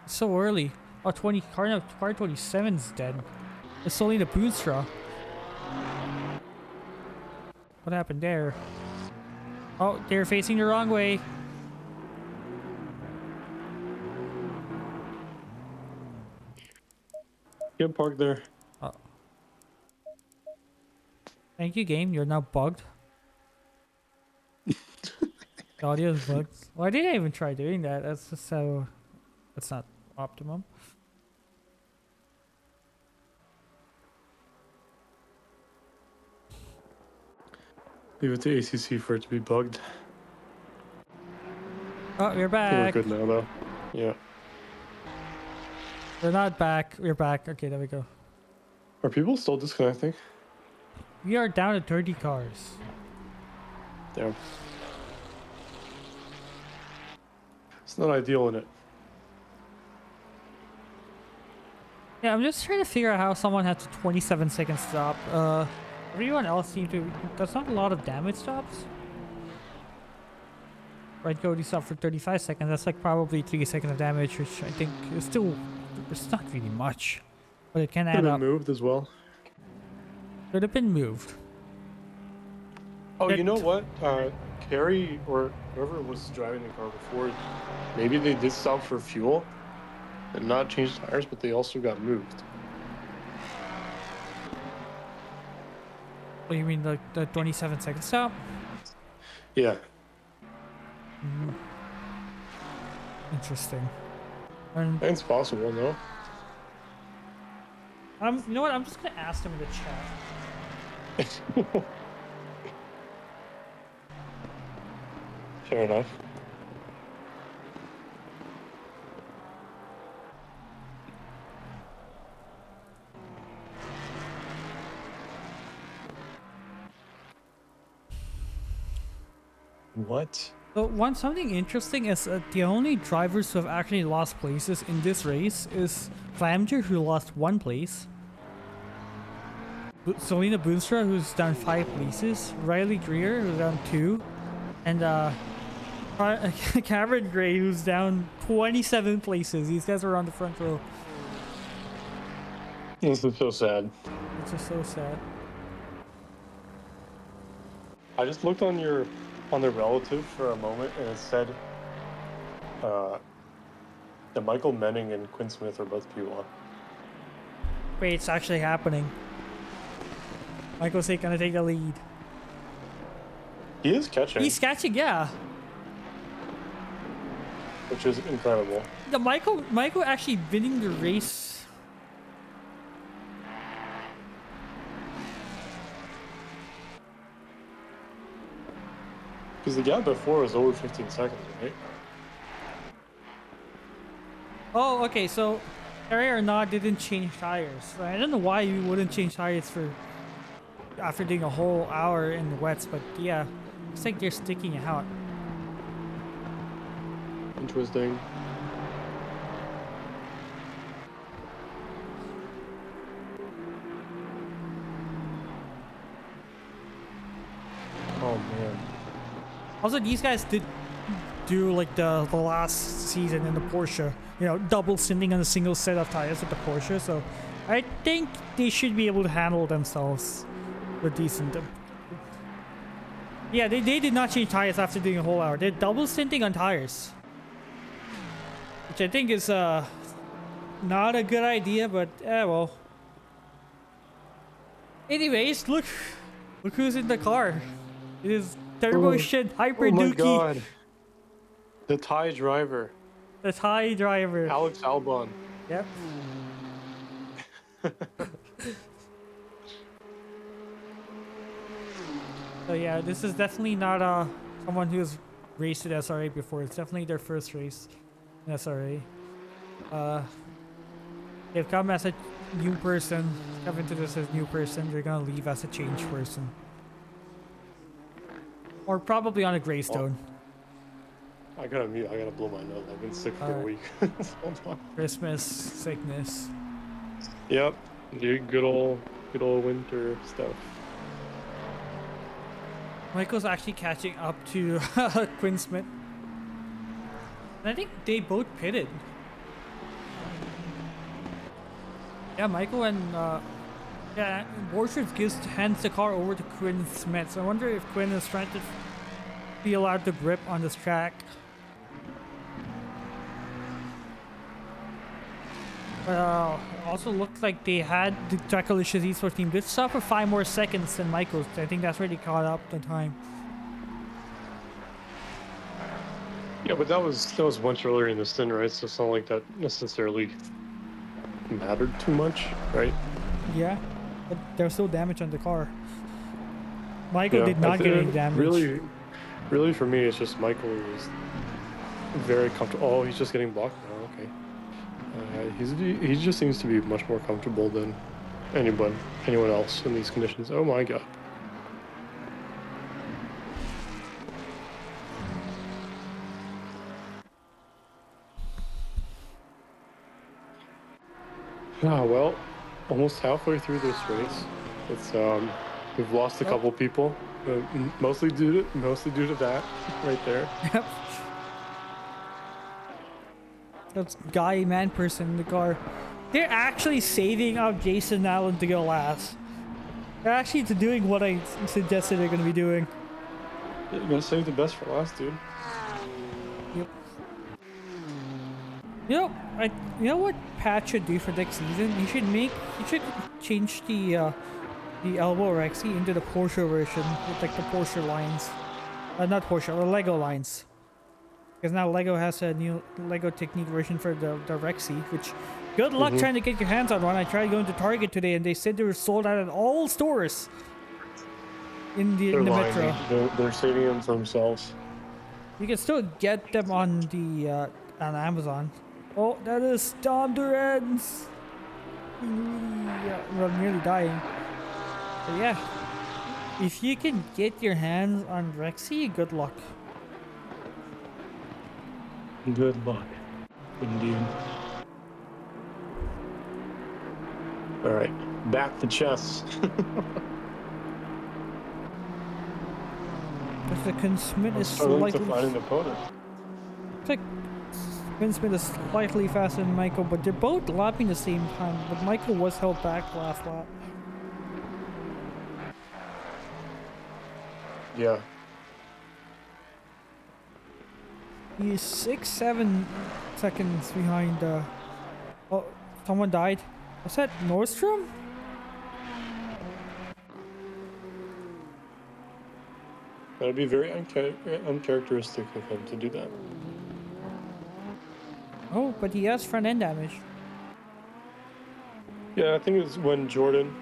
it's so early. Oh, car 27's dead. It's only the boot straw. What happened there? Oh, they're facing the wrong way. Get parked there. Oh. Thank you, game. You're now bugged. The audio is bugged. Why did I even try doing that? That's just so... That's not optimum. Leave it to ACC for it to be bugged. Oh, we're We're back. good now, though. Yeah. We're not back. We're back. Okay, there we go. Are people still disconnecting? We are down to 30 cars. Damn. It's not ideal in it. Yeah, I'm just trying to figure out how someone has a 27-second stop. Everyone else seems to... That's not a lot of damage stops. Right, Cody stopped for 35 seconds. That's like probably 3 seconds of damage, which I think is still... It's not really much. But it can Could add have been up. moved as well. Could have been moved. Oh, It- you know what? Carrie or whoever was driving the car before, maybe they did stop for fuel and not change tires, but they also got moved. What do you mean, like the 27-second stop? Yeah. Interesting. And It's possible, no? you know what? I'm just gonna ask them in the chat. Fair enough. What? So something interesting is that the only drivers who have actually lost places in this race is Flamger, who lost 1 place, Selena Boonstra, who's down 5 places, Riley Greer, who's down 2, and Cameron Gray, who's down 27 places. These guys are on the front row. This is so sad. It's just so sad. I just looked on the relative for a moment, and it said that Michael Menning and Quinn Smith are both P1. Wait, it's actually happening. Michael's gonna take the lead. He is catching, He's catching, yeah. which is incredible. The Michael actually winning the race. Because the gap before was over 15 seconds, right? Oh, okay, so SRA or not didn't change tires. I don't know why you wouldn't change tires after doing a whole hour in the wets, but yeah, it's like they're sticking it out. Interesting. Oh man. Also, these guys did do like the last season in the Porsche, double sending on a single set of tires with the Porsche, so I think they should be able to handle themselves with decent. Yeah, they did not change tires after doing a whole hour. They're double stinting on tires, which I think is not a good idea, but well. Anyways, look who's in the car. It is Turbo Shit Hyper Oh my Dookie, god. The Thai driver, the Thai driver. Alex Albon. Yep. So yeah, this is definitely not someone who's raced at SRA before. It's definitely their first race in SRA. They've come as a new person. Come into this as new person. They're gonna leave as a changed person. Or probably on a gravestone. I gotta mute. I gotta blow my nose. I've been sick for a Alright. week. Hold on. Christmas sickness. Yep. Dude, good old winter stuff. Michael's actually catching up to Quinn Smith. And I think they both pitted. Yeah, Michael and Borchard hands the car over to Quinn Smith. So I wonder if Quinn is trying to feel out the grip on this track. But also looked like they had the tackle issues East Coast team did stop for 5 more seconds than Michael's. I think that's where they caught up the time. Yeah, but that was much earlier in the stint, right? So it's not like that necessarily mattered too much, right? Yeah, but there's still damage on the car. Michael did not get any damage. Really for me, it's just Michael is very comfortable. Oh, he's just getting blocked now. Okay. He just seems to be much more comfortable than anyone else in these conditions. Oh my god. Ah, well, almost halfway through this race. It's we've lost a couple people, mostly due to that right there. Yep. That's Guy Manperson in the car. They're actually saving up Jason Allen to go last. They're actually doing what I suggested they're going to be doing. You're gonna save the best for last, dude. Yep. You know what Pat should do for next season? He should change the elbow Rexy into the Porsche version with like the Porsche lines. Not Porsche, the Lego lines. Because now Lego has a new Lego Technique version for the Rexy, which good luck trying to get your hands on one. I tried going to Target today and they said they were sold out at all stores in the metro. They're saving them for themselves. You can still get them on the on Amazon. Oh, that is Dom Durans. Well, nearly dying. But yeah, if you can get your hands on Rexy, good luck. Good luck, indeed. All right, back to chess. If the Quinn Smith is Struggling to slightly, find an opponent. it's like Quinn Smith is slightly faster than Michael, but they're both lapping the same time. But Michael was held back last lap. Yeah. He's 6-7 seconds behind. Oh, someone died. Was that Nordstrom? That'd be very uncharacteristic of him to do that. Oh, but he has front end damage. Yeah, I think it was when Jordan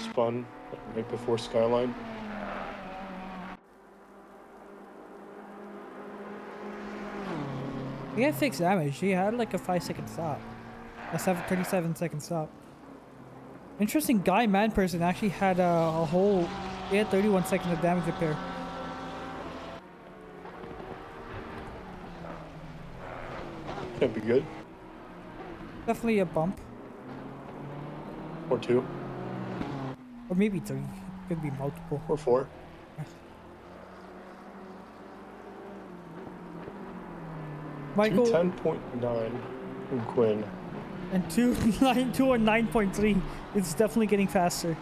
spun right before Skyline. He had 6 damage. He had like a 5-second stop. A 37-second stop. Interesting, Guy Manperson actually had a whole... He had 31 seconds of damage repair. That'd be good. Definitely a bump. Or 2. Or maybe 3. Could be multiple. Or 4. Michael... 210.9 from Quinn. And 292 or 9.3. It's definitely getting faster.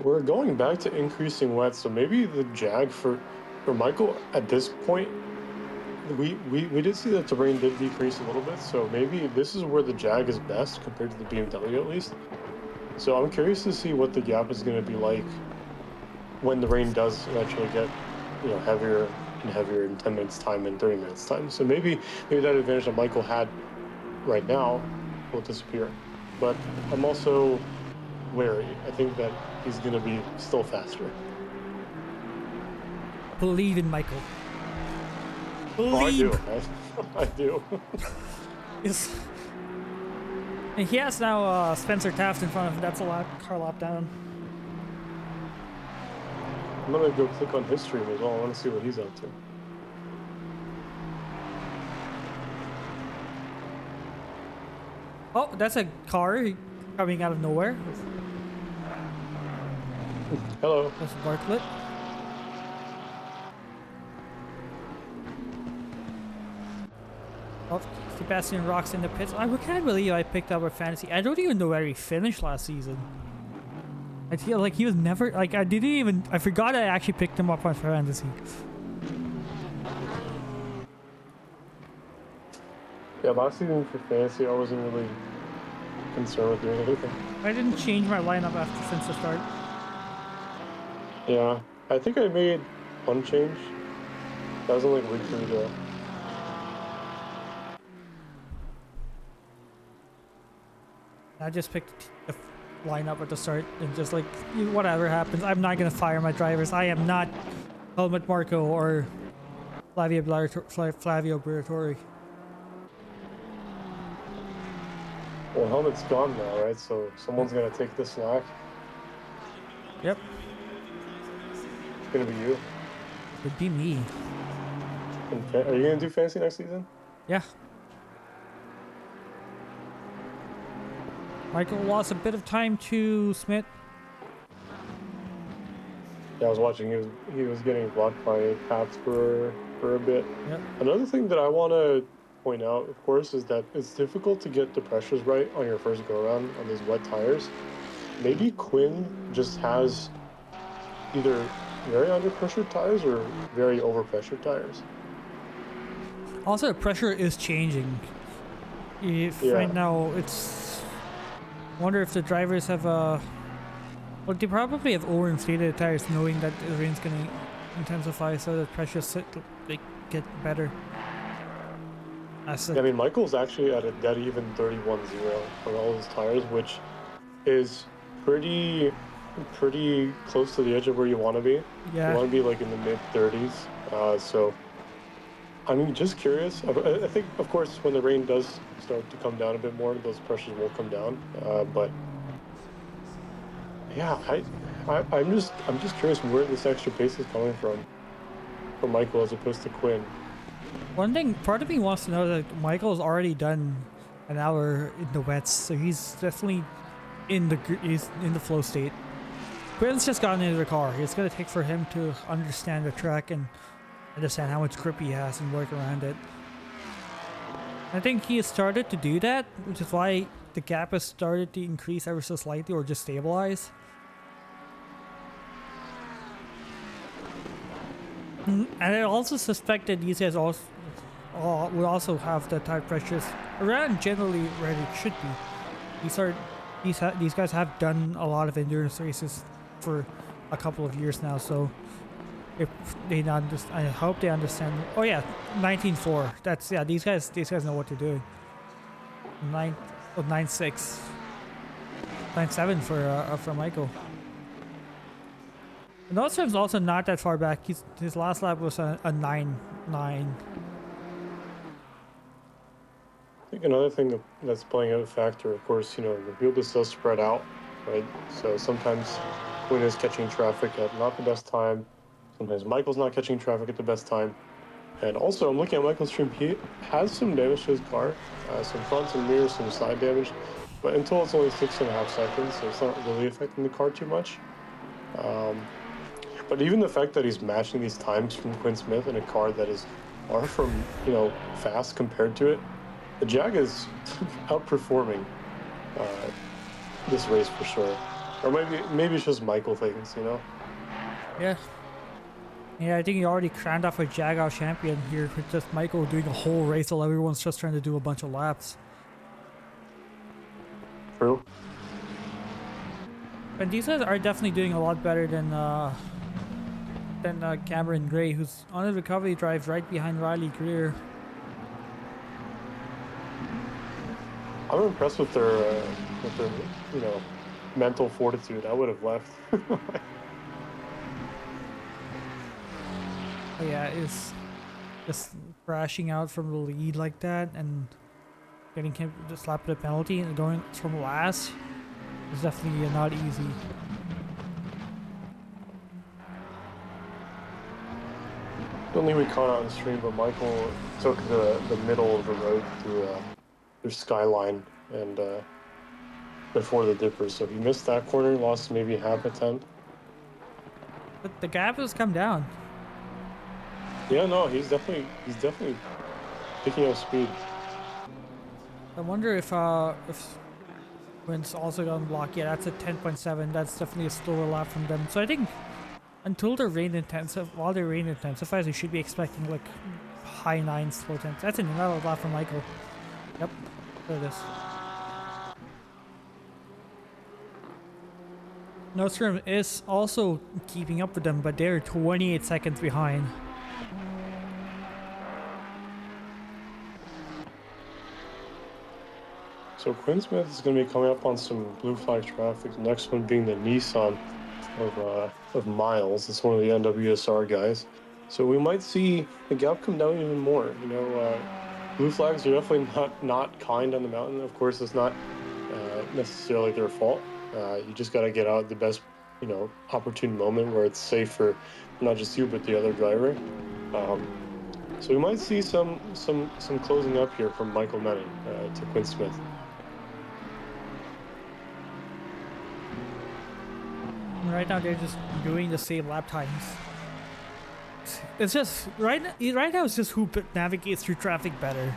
We're going back to increasing wet, so maybe the Jag for Michael at this point, we did see that the rain did decrease a little bit, so maybe this is where the Jag is best compared to the BMW at least. So I'm curious to see what the gap is going to be like when the rain does eventually get, heavier and heavier in 10 minutes time and 30 minutes time. So maybe that advantage that Michael had right now will disappear. But I'm also wary. I think that he's going to be still faster. Believe in Michael. Oh, I Believe. do. I do. Is and he has now Spencer Taft in front of him. That's a lot car lap down. I'm gonna go click on his stream as well. I want to see what he's up to. Oh, that's a car coming out of nowhere. Hello. That's Bartlett. Oh, Sebastian Rocks in the pits. I can't believe I picked up a fantasy. I don't even know where he finished last season. I feel like he was never like I forgot I actually picked him up on fantasy. Yeah, last season for fantasy, I wasn't really concerned with doing anything. I didn't change my lineup since the start. Yeah, I think I made one change. That was only like a week or two ago. I just picked the lineup at the start and just like whatever happens, I'm not gonna fire my drivers. I am not Helmut Marko or Flavio Briatore. Well, Helmet's gone now, right? So someone's gonna take the slack. Yep, It's gonna be you. it'd be me. Are you gonna do fantasy next season? Yeah. Michael lost a bit of time to Smith. Yeah, I was watching. He was getting blocked by Pats for a bit. Yep. Another thing that I want to point out, of course, is that it's difficult to get the pressures right on your first go around on these wet tires. Maybe Quinn just has either very under pressure tires or very over pressure tires. Also, the pressure is changing. If Yeah. right now it's, wonder if the drivers have well, they probably have overinflated tires, knowing that the rain's gonna intensify, so the pressure they get better. That's I mean, Michael's actually at a dead even 31.0 on all his tires, which is pretty close to the edge of where you want to be. yeah. You want to be like in the mid 30s. So, I mean, just curious. I think, of course, when the rain does start to come down a bit more, those pressures will come down. But yeah, I'm just curious where this extra pace is coming from for Michael as opposed to Quinn. One thing, part of me wants to know that Michael's already done an hour in the wets, so he's definitely he's in the flow state. Quinn's just gotten into the car. It's gonna take for him to understand the track and understand how much grip he has and work around it. I think he has started to do that, which is why the gap has started to increase ever so slightly or just stabilize. And I also suspect that these guys also will also have the tire pressures around generally where it should be. These guys have done a lot of endurance races for a couple of years now, so if they not I hope they understand. Oh yeah, 19.4. That's these guys know what they're doing. 9.6, 9.7 for Michael. And Nostrov's also not that far back. His last lap was a 9.9. I think another thing that's playing out a factor, of course, the field is still spread out, right? So sometimes Quinn is catching traffic at not the best time. Sometimes Michael's not catching traffic at the best time. And also, I'm looking at Michael's stream. He has some damage to his car, some front and rear, some side damage. But until it's only 6.5 seconds, so it's not really affecting the car too much. But even the fact that he's matching these times from Quinn Smith in a car that is far from, fast compared to it, the Jag is outperforming this race for sure. Or maybe it's just Michael things, Yeah. Yeah, I think he already crowned off a Jag champion here with just Michael doing a whole race while everyone's just trying to do a bunch of laps. True. And these guys are definitely doing a lot better than Cameron Gray, who's on a recovery drive right behind Riley Greer. I'm impressed with their mental fortitude. I would have left. Oh yeah, is just crashing out from the lead like that, and getting him to slap the penalty and going from last is definitely not easy. I don't think we caught it on stream, but Michael took the middle of the road through Skyline and before the dipper. So if he missed that corner, lost maybe half a tenth. But the gap has come down. Yeah, no, he's definitely picking up speed. I wonder if Quinn's also got block. Yeah, that's a 10.7. That's definitely a slower lap from them. So I think until the rain while the rain intensifies, we should be expecting like high 9s, low 10s. That's another lap from Michael. Yep, there it is. Nostrum is also keeping up with them, but they're 28 seconds behind. So Quinn Smith is going to be coming up on some blue flag traffic. The next one being the Nissan of Miles. It's one of the NWSR guys. So we might see the gap come down even more. You know, blue flags are definitely not kind on the mountain. Of course, it's not necessarily their fault. You just got to get out at the best, you know, opportune moment where it's safe for not just you but the other driver. So we might see some closing up here from Michael Manning to Quinn Smith. Right now they're just doing the same lap times. It's just right now it's just who navigates through traffic better.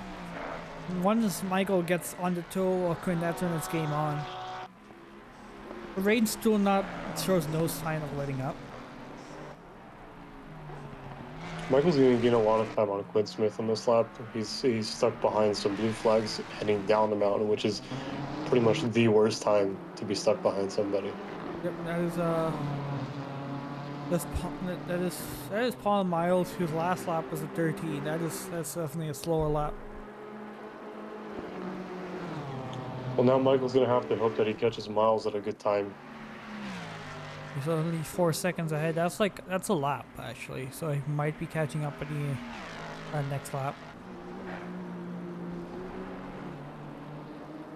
Once Michael gets on the toe or Quinn, that's when it's game on. The rain still shows no sign of letting up. Michael's going to gain a lot of time on Quinn Smith on this lap. He's stuck behind some blue flags heading down the mountain, which is pretty much the worst time to be stuck behind somebody. Yep, that is Paul Miles, whose last lap was a 13. That's definitely a slower lap. Well, now Michael's going to have to hope that he catches Miles at a good time. He's only 4 seconds ahead. That's a lap actually, so he might be catching up at the next lap.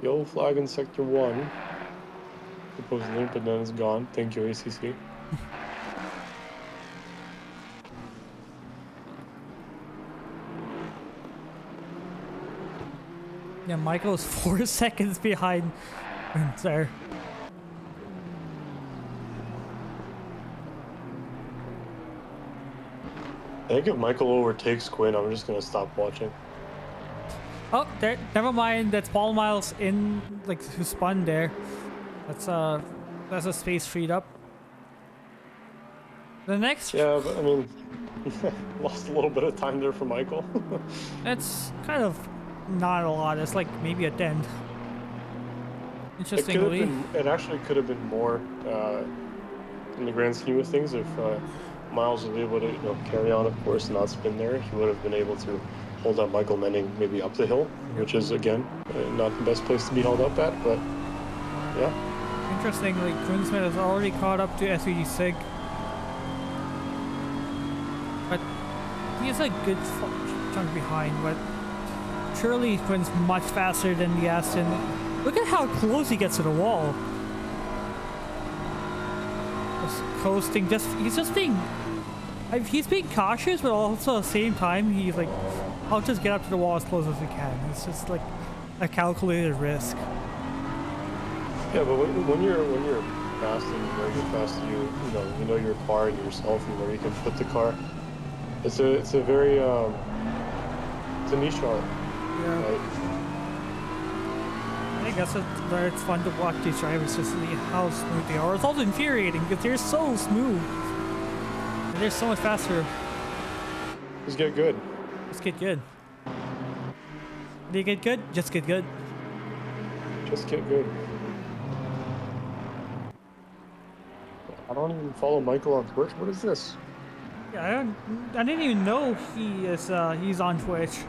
Yellow flag in sector 1. Supposedly, but then it's gone. Thank you, ACC. Yeah, Michael's 4 seconds behind there. I think if Michael overtakes Quinn, I'm just going to stop watching. Oh, there. Never mind. That's Paul Miles who spun there. That's a space freed up. The next. Yeah, but I mean, lost a little bit of time there for Michael. It's kind of not a lot. It's like maybe a 10. Interestingly, it actually could have been more in the grand scheme of things if Miles was able to carry on, of course, and not spin there. He would have been able to hold up Michael Manning maybe up the hill, which is again not the best place to be held up at, but yeah. Interestingly, Quinn Smith has already caught up to SVG Sig, but he's a good chunk behind. But surely Quinn's much faster than the Aston. Look at how close he gets to the wall. Just coasting. He's being cautious, but also at the same time he's like, I'll just get up to the wall as close as we can. It's just like a calculated risk. Yeah, but when you're fast and you know you're fast, you know your car and yourself and where you can put the car. It's a very it's a niche art. Yeah. Right? I think that's where it's fun to watch these drivers just see how smooth they are. It's also infuriating because they're so smooth. And they're so much faster. Just get good. Just get good. They get good? Just get good. Just get good. I don't even follow Michael on Twitch. What is this? Yeah, I didn't even know he's on Twitch.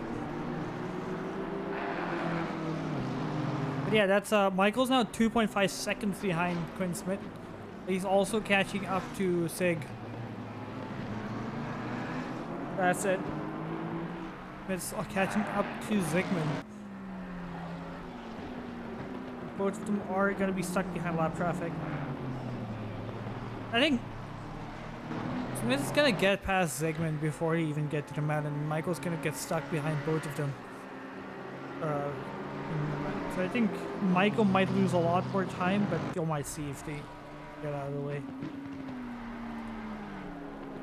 But yeah, that's Michael's now 2.5 seconds behind Quinn Smith. He's also catching up to Sig. That's it. It's catching up to Zygmunt. both of them are gonna be stuck behind lap traffic. I think Smith's gonna get past Zygmunt before he even get to the mountain. Michael's gonna get stuck behind both of them. So I think Michael might lose a lot more time, but you might see if they get out of the way.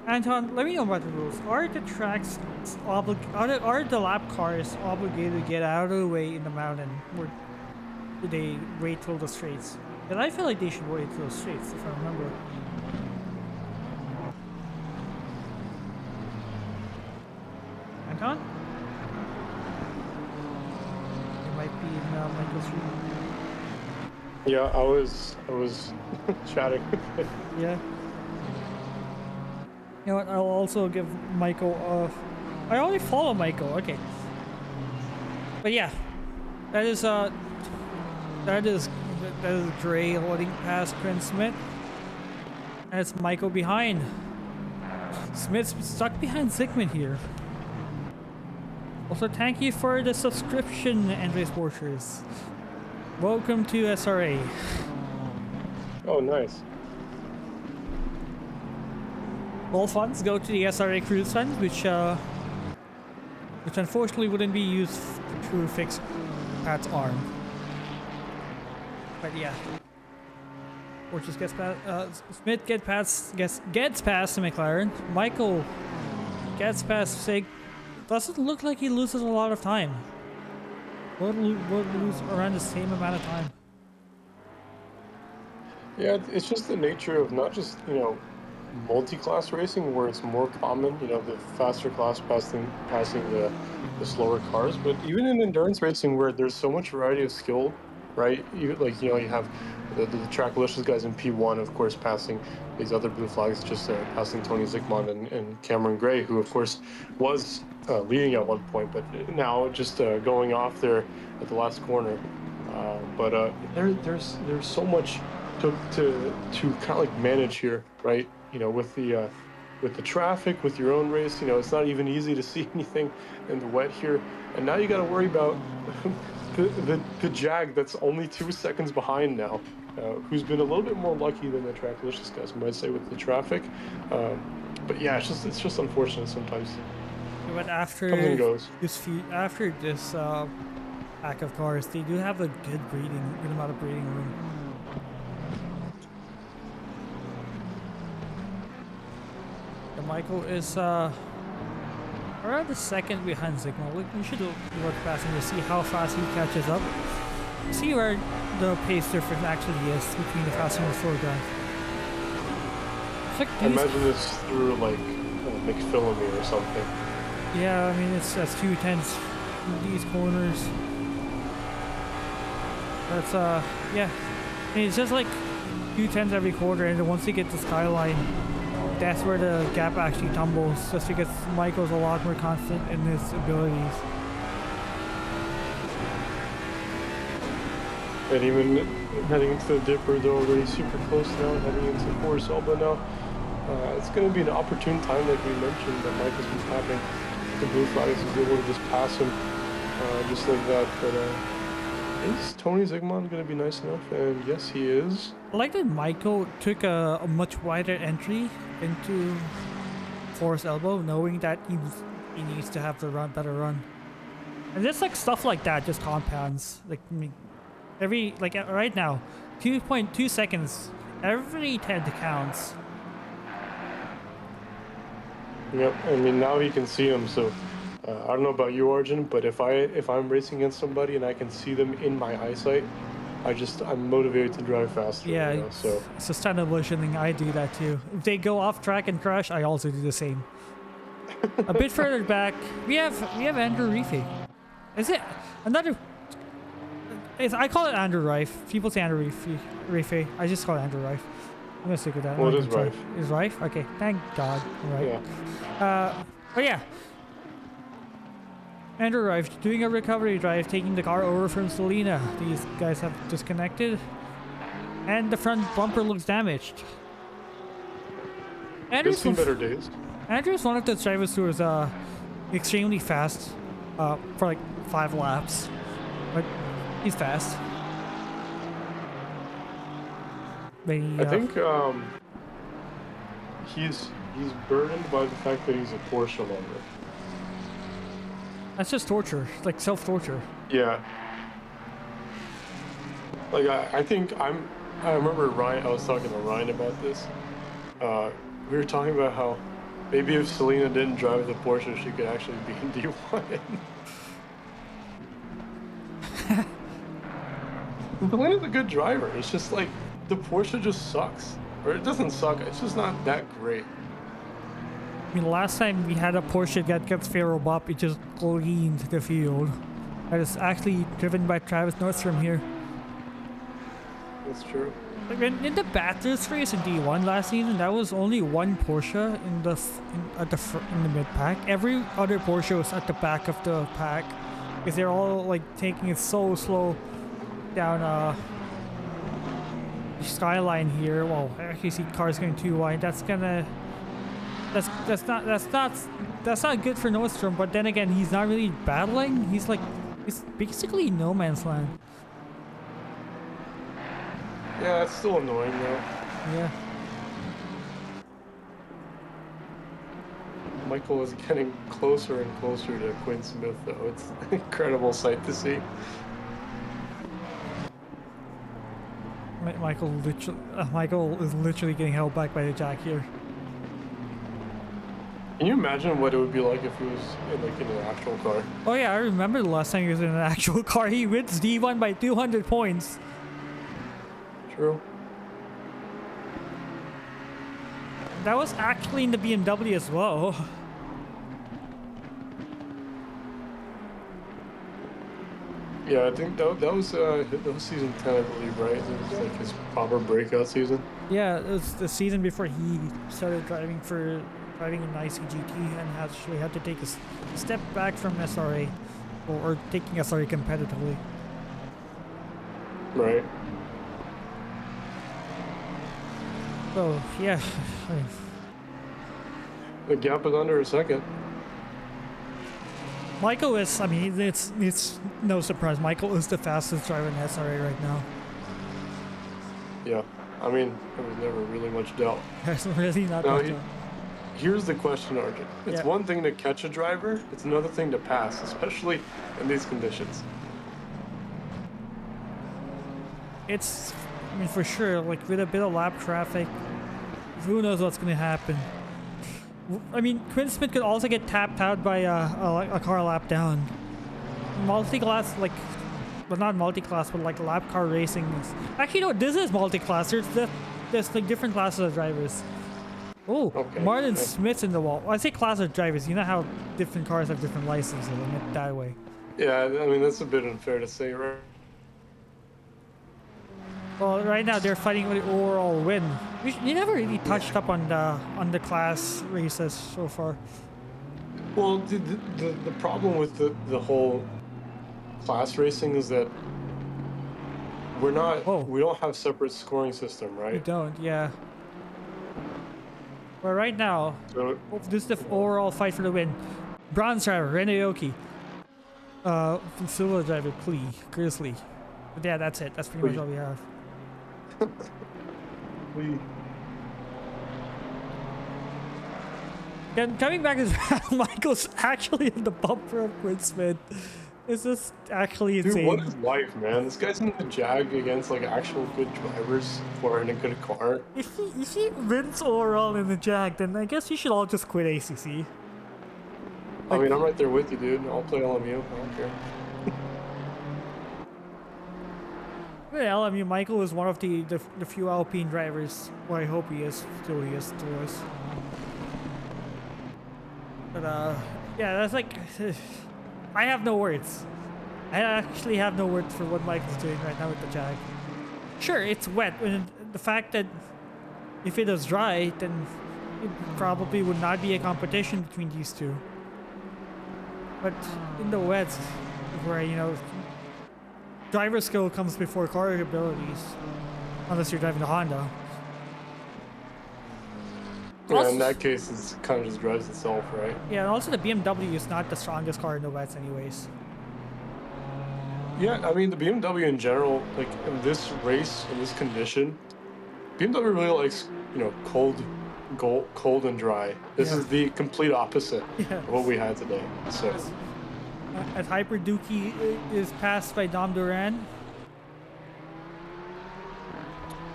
Anton, let me know about the rules. Are the tracks are the lap cars obligated to get out of the way in the mountain, or do they wait till the straights? But I feel like they should wait till the straights, if I remember. Anton? It might be in Michael's room. Yeah, I was chatting. Yeah. You know what? I'll also give Michael. I only follow Michael. Okay. But yeah, that is Dre holding past Prince Smith, and it's Michael behind. Smith's stuck behind Zygmunt here. Also, thank you for the subscription, Andres Borchers. Welcome to SRA. Oh, nice. All funds go to the SRA Cruise Fund, which unfortunately wouldn't be used to fix Pat's arm. But yeah, or just gets past. Smith gets past the McLaren. Michael gets past Sig. Doesn't look like he loses a lot of time. Will lose around the same amount of time. Yeah, it's just the nature of not just, multi-class racing where it's more common, the faster class passing the slower cars, but even in endurance racing where there's so much variety of skill, right? You have the Tracklicious guys in P1, of course, passing these other blue flags, just passing Tony Zygmunt and Cameron Gray, who of course was leading at one point, but now just going off there at the last corner. There's so much to kind of like manage here, right? With the traffic, with your own race, it's not even easy to see anything in the wet here, and now you got to worry about the Jag that's only 2 seconds behind now, who's been a little bit more lucky than the Tracklicious guys, might say, with the traffic. But yeah, it's just unfortunate sometimes. But after Comes and goes. after this pack of cars, they do have a good amount of breathing room. And Michael is around the second behind Zygmunt. We should look past him to see how fast he catches up. See where the pace difference actually is between the fast and the slow guy. I imagine it's through like McPhillamy or something. Yeah, I mean that's 210s in these corners. That's yeah. I mean, it's just like 210s every quarter, and then once you get to Skyline, that's where the gap actually tumbles, just because Michael's a lot more confident in his abilities. And even heading into the dipper, they're already super close now, heading into Forest Elba now. It's going to be an opportune time, like we mentioned, that Michael's been tapping the blue flags to be able to just pass him just like that. But is Tony Zygmunt going to be nice enough? And yes, he is. I like that Michael took a much wider entry into Forest Elbow, knowing that he needs to have the better run. And just like stuff like that just compounds. Like, I mean, right now, 2.2 seconds, every 10 counts. Yep, I mean, now he can see him, so I don't know about you, Arjun, but if I'm racing against somebody and I can see them in my eyesight, I'm motivated to drive faster. Yeah, so it's a standard evolution. I do that too. If they go off track and crash, I also do the same. A bit further back, we have Andrew Reiffe. Is it another? I call it Andrew Rife. People say Andrew Reiffe. I just call it Andrew Rife. I'm gonna stick with that. Well, it is Rife. Is Rife? Okay, thank God. All right. Yeah. Oh yeah. Andrew Rife doing a recovery drive, taking the car over from Selena. These guys have disconnected, and the front bumper looks damaged. Andrew's seen better days. Andrew's one of the drivers who is extremely fast for like 5 laps, but he's fast. I think he's burdened by the fact that he's a Porsche lover. that's just torture, like self-torture. Yeah. Like I think I remember Ryan. I was talking to Ryan about this. We were talking about how maybe if Selena didn't drive the Porsche, she could actually be in D1. Selena's a good driver. It's just like the Porsche just sucks, or it doesn't suck. It's just not that great. I mean, last time we had a Porsche that gets Pharaoh Bop, it just cleaned the field. That is actually driven by Travis Nordstrom here. That's true. Like in the Bathurst race in D1 last season, that was only one Porsche in the mid pack. Every other Porsche was at the back of the pack because they're all like taking it so slow down the skyline here. Well, I actually see cars going too wide. That's not good for Nordstrom. But then again, he's not really battling. He's basically no man's land. Yeah, it's still annoying though. Yeah. Michael is getting closer and closer to Quinn Smith though. It's an incredible sight to see. Michael is literally getting held back by the jack here. Can you imagine what it would be like if he was in an actual car? Oh yeah, I remember the last time he was in an actual car. He wins D1 by 200 points. True. That was actually in the BMW as well. Yeah, I think that was season 10, I believe, right? It was like his proper breakout season. Yeah, it was the season before he started driving an ICGT and actually had to take a step back from SRA or taking SRA competitively. Right. So yeah, The gap is under a second. Michael is. I mean, it's no surprise. Michael is the fastest driver in SRA right now. Yeah. I mean, there was never really much doubt. There's really not Now, much doubt. here's the question, Arjun. It's Yeah. one thing to catch a driver, it's another thing to pass, especially in these conditions. It's, I mean, for sure, like with a bit of lap traffic, who knows what's going to happen. I mean, Quinn Smith could also get tapped out by a car lap down. Multi-class, like, well, not multi-class, but like lap car racing. Actually, no, this is multi-class. There's like different classes of drivers. Oh, Okay, Martin okay. Smith's in the wall. I say class of drivers. You know how different cars have different licenses, I meant that way. Yeah, I mean, that's a bit unfair to say, right? Well, right now they're fighting for the overall win. You never really touched up on the class races so far. Well, the problem with the whole class racing is that we don't have separate scoring system, You right? don't, yeah. But right now, So, this is the overall fight for the win. Bronze driver, Renayoki. Silver driver, Klee, Grizzly. But yeah, that's it. That's pretty much all we have. And coming back is Michael's actually in the bumper of Quinn Smith. It's just actually insane. dude, what is life, man? This guy's in the Jag against like actual good drivers who are in a good car. If he wins overall in the Jag, then I guess you should all just quit ACC. I mean, I'm right there with you, dude. I'll play LMU. I don't care. Well, I mean, Michael is one of the few Alpine drivers. Well, I hope he is. Still, he is to us. But yeah, that's like, I have no words. I actually have no words for what Michael's doing right now with the Jag. Sure, it's wet, and the fact that if it was dry, then it probably would not be a competition between these two. But in the wet, where driver skill comes before car abilities, unless you're driving a Honda. Yeah, in that case, it kind of just drives itself, right? Yeah, and also the BMW is not the strongest car in the wets anyways. Yeah, I mean, the BMW in general, like in this race, in this condition, BMW really likes, cold and dry. This is the complete opposite Yeah. of what we had today. So As Hyper Dookie is passed by Dom Duran.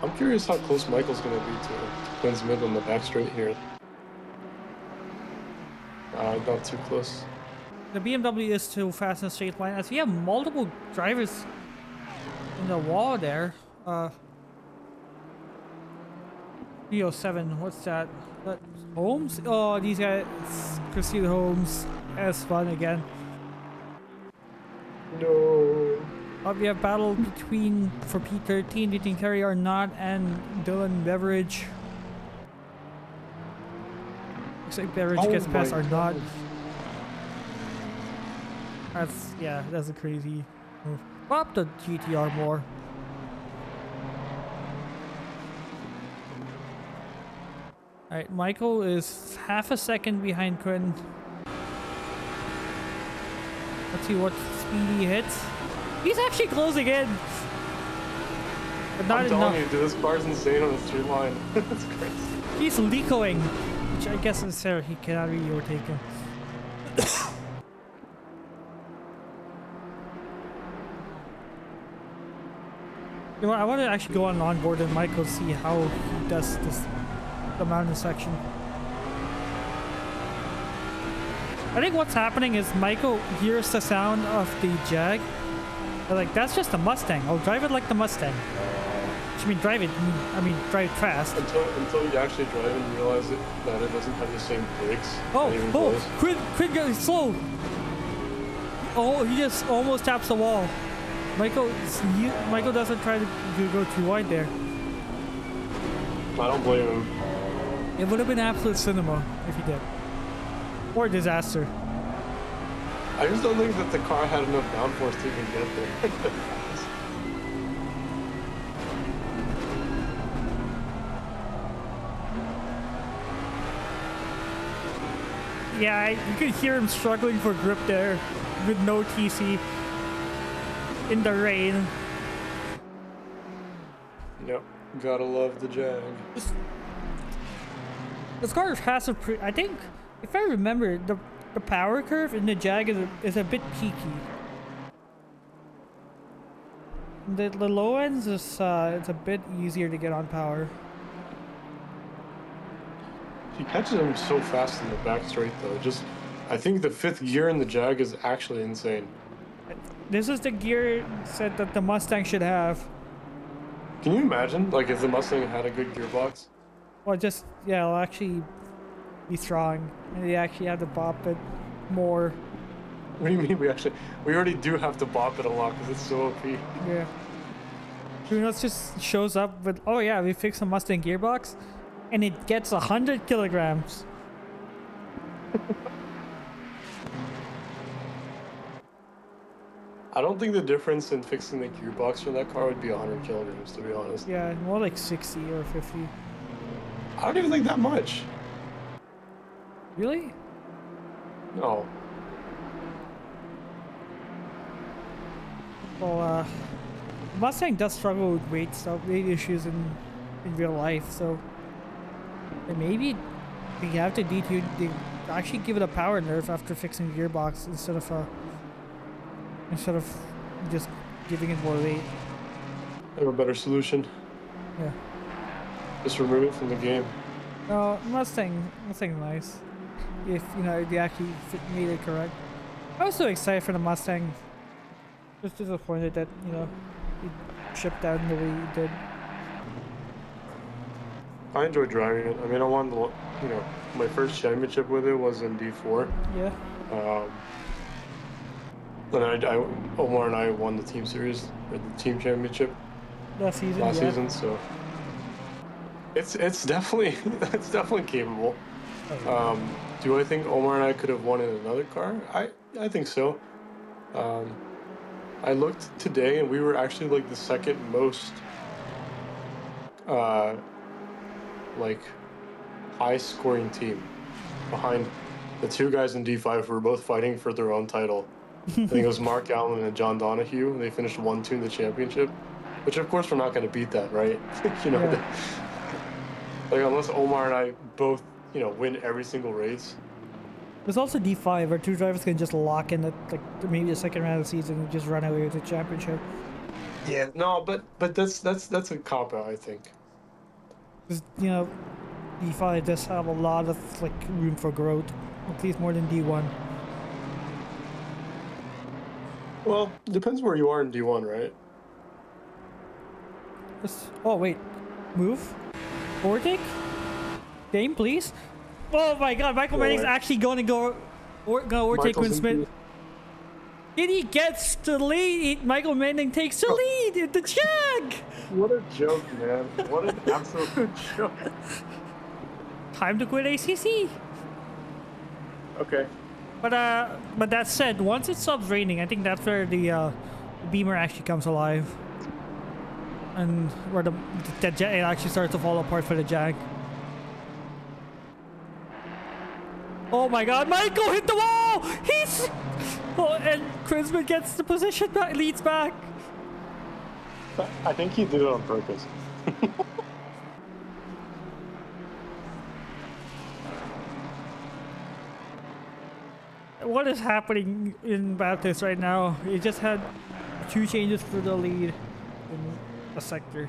I'm curious how close Michael's going to be to Quinn's mid on the back straight here. Not too close. The BMW is too fast in a straight line, as we have multiple drivers in the wall there. 307, what's that? Holmes? Oh, these guys, Christine Holmes has fun again. No. We have battle for P13 between Kerry Arnott and Dylan Beveridge. Looks like Beveridge gets past Arnott. That's a crazy move. Pop the GTR more. Alright, Michael is half a second behind Quinn. Let's see what speed he hits. He's actually closing in. But not I'm enough. telling you, dude, this car's insane on the straight line. That's crazy. He's leaking, which I guess is fair. He cannot really overtake him. You know, I want to actually go on onboard and Michael see how he does the mountain section. I think what's happening is Michael hears the sound of the Jag. They're like, that's just a Mustang. I'll drive it like the Mustang. I mean, drive it fast. Until you actually drive and realize that it doesn't have the same brakes. Quinn goes slow. Oh, he just almost taps the wall. Michael doesn't try to go too wide there. I don't blame him. It would have been absolute cinema if he did. Or disaster. I just don't think that the car had enough downforce to even get there. Yeah, you could hear him struggling for grip there with no TC in the rain. Yep, gotta love the Jag. This car has a I think, if I remember, the power curve in the Jag is a bit peaky. The low ends is it's a bit easier to get on power. He catches him so fast in the back straight though. I think the 5th gear in the Jag is actually insane. This is the gear set that the Mustang should have. Can you imagine, like, if the Mustang had a good gearbox? Well, it'll actually be strong, and they actually have to bop it more. What do you mean we already do have to bop it a lot because it's so OP. Yeah. Brunos just shows up with, oh yeah, we fixed the Mustang gearbox, and it gets 100 kilograms. I don't think the difference in fixing the gearbox for that car would be 100 kilograms, to be honest. Yeah, more like 60 or 50. I don't even think that much. Really? No. Well, Mustang does struggle with weight issues in real life, so maybe they have to they actually give it a power nerf after fixing the gearbox instead of just giving it more weight. I have a better solution. Yeah. Just remove it from the game. No, Mustang's nice. If they actually made it correct. I was so excited for the Mustang. Just disappointed that he shipped out in the way he did. I enjoy driving it. I mean, I won my first championship with it was in D4. Yeah. And Omar and I won the team series or the team championship last season. So it's definitely capable. Oh, yeah. Do I think Omar and I could have won in another car? I think so. I looked today and we were actually like the second most high scoring team behind the two guys in D5 who were both fighting for their own title. I think it was Mark Allen and John Donahue. They finished 1-2 in the championship, which of course we're not going to beat that, right? Yeah. Like unless Omar and I both, win every single race. There's also D5 where two drivers can just lock in at like maybe the second round of the season and just run away with the championship. Yeah, no, but that's a cop out, I think. Because D5 does have a lot of like room for growth, at least more than D1. Well, depends where you are in D1, right? Oh wait, move, overtake, game please. Oh my God, Michael No Manning's way. actually going to gonna overtake Quinn Michael's Smith. And he gets the lead. Michael Manning takes the lead in the Jag. What a joke, man! What an absolute joke. Time to quit ACC. Okay. But that said, once it stops raining, I think that's where the beamer actually comes alive, and where the Jag it actually starts to fall apart for the Jag. Oh my God, Michael hit the wall! And Chrisman gets the position back, leads back. I think he did it on purpose. What is happening in Bathurst right now? He just had 2 changes for the lead in a sector.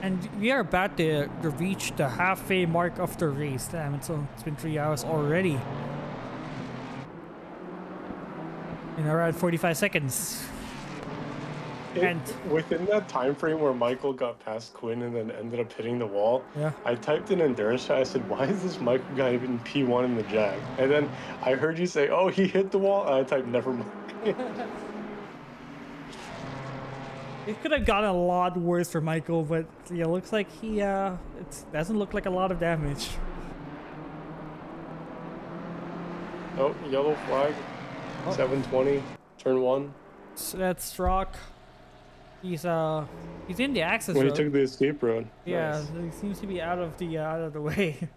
And we are about to reach the halfway mark of the race. Damn, it's been 3 hours already. In around 45 seconds. And Within that time frame where Michael got past Quinn and then ended up hitting the wall, yeah. I typed in endurance chat. I said, "Why is this Michael guy even P1 in the Jag?" And then I heard you say, "Oh, he hit the wall." And I typed, "Never mind." It could have gotten a lot worse for Michael, but yeah, looks like he it doesn't look like a lot of damage. Oh, yellow flag. Oh. 720, turn 1. So that's Strock. He's in the access When he road. took the escape road. Yeah, Nice. he seems to be out of the way.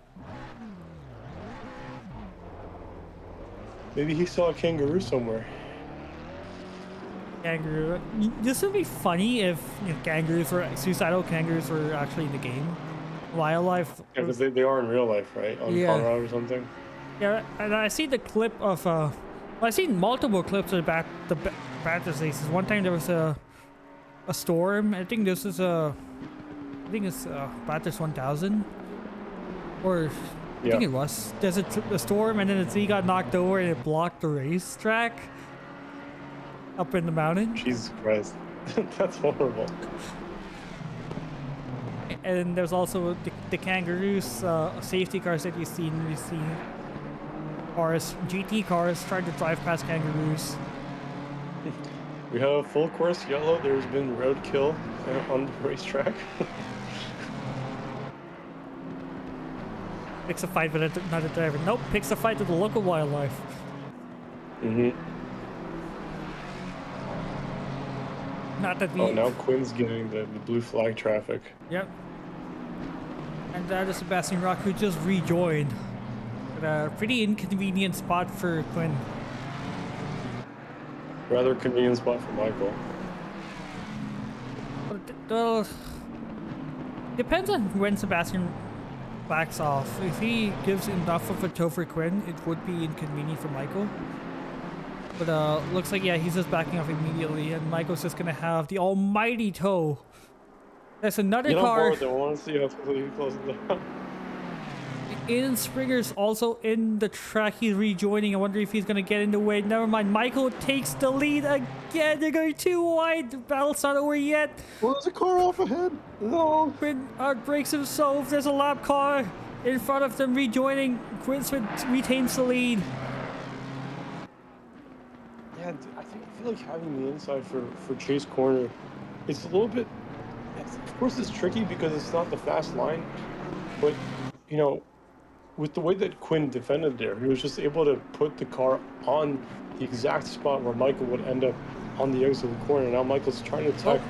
Maybe he saw a kangaroo somewhere. Kangaroo. This would be funny if suicidal kangaroos were actually in the game. Wildlife. Yeah, because they are in real life, right? On Yeah. Colorado or something. Yeah, and I see the clip of I've seen multiple clips of the Bathurst races. One time there was a storm. I think this is it's Bathurst 1000, or I think it was. There's a storm, and then the tree got knocked over and it blocked the racetrack up in the mountain. Jesus Christ, that's horrible. And there's also the kangaroos, safety cars that you've seen. Cars, GT cars trying to drive past kangaroos. We have full course yellow. There's been roadkill on the racetrack. Picks a fight with another driver. Nope, picks a fight with the local wildlife. Not that we. Oh, now Quinn's getting the blue flag traffic. Yep. And that is Sebastian Rock, who just rejoined. At a pretty inconvenient spot for Quinn. Rather convenient spot for Michael. Well, depends on when Sebastian backs off. If he gives enough of a tow for Quinn, it would be inconvenient for Michael. But looks like, yeah, he's just backing off immediately, and Michael's just gonna have the almighty tow. There's another car. I want to see how quickly he closes down. Aiden Springer's also in the track. He's rejoining. I wonder if he's gonna get in the way. Never mind. Michael takes the lead again. They're going too wide. The battle's not over yet. Well, there's a car off ahead. No. Quinn outbreaks himself. There's a lap car in front of them rejoining. Quinn Smith retains the lead. Yeah, I feel like having the inside for Chase Corner, it's a little bit. Of course, it's tricky because it's not the fast line, but with the way that Quinn defended there, he was just able to put the car on the exact spot where Michael would end up on the exit of the corner. Now Michael's trying to attack.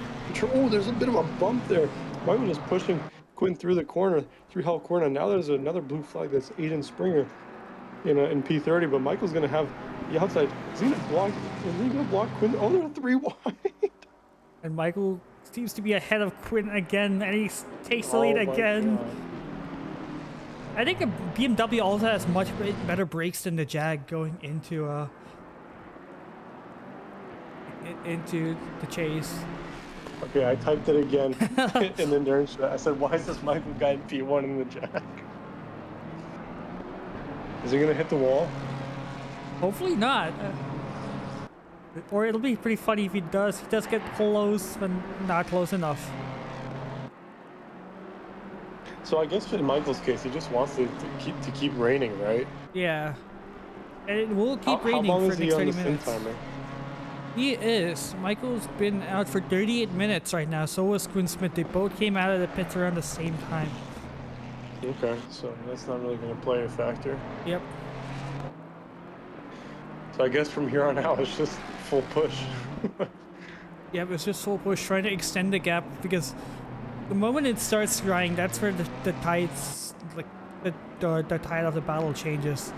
Oh, there's a bit of a bump there. Michael is pushing Quinn through the corner, through Hell Corner. Now there's another blue flag that's Aiden Springer. in P30, but Michael's gonna have the outside. Is he gonna block Quinn? Oh, they're 3 wide. And Michael seems to be ahead of Quinn again, and he takes the lead Oh my again. God. I think a BMW also has much better brakes than the Jag going into the chase. Okay, I typed it again, and then during I said, "Why is this Michael guy in P1 in the Jack? Is he gonna hit the wall?" Hopefully not. Or it'll be pretty funny if he does. He does get close, but not close enough. So I guess in Michael's case, he just wants to keep raining, right? Yeah. And it will keep How raining long for is the he next on 30 the sim minutes. timer? He is. Michael's been out for 38 minutes right now. So was Quinn Smith. They both came out of the pits around the same time. Okay, so that's not really going to play a factor. Yep. So I guess from here on out, it's just full push. Yep, it's just full push, trying to extend the gap, because the moment it starts drying, that's where the tides, like the tide of the battle changes.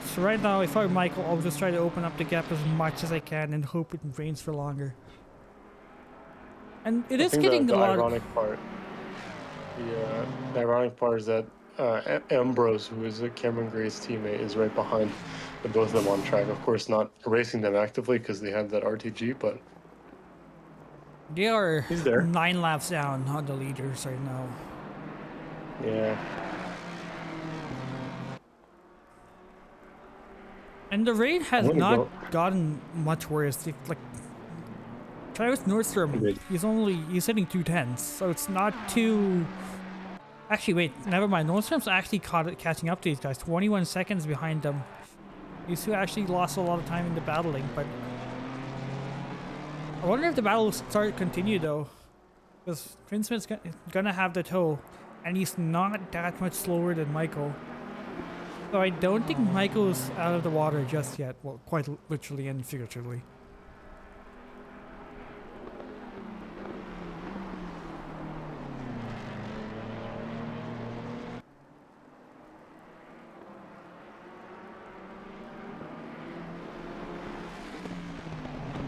So right now, if I'm Michael, I'll just try to open up the gap as much as I can and hope it rains for longer. And it is getting the a lot. ironic part. The ironic part is that Ambrose, who is Cameron Gray's teammate, is right behind the both of them on track. Of course, not racing them actively because they have that RTG, but They are he's there. 9 laps down on the leaders right now. Yeah. And the rain has wanna not go- gotten much worse. Like, Travis Nordstrom, he's hitting 210s, so it's not too. Actually, wait, never mind. Nordstrom's actually catching up to these guys. 21 seconds behind them. These two actually lost a lot of time in the battling, but I wonder if the battle will continue though, because Quinn Smith's gonna have the tow, and he's not that much slower than Michael. So I don't think Michael's out of the water just yet. Well, quite literally and figuratively.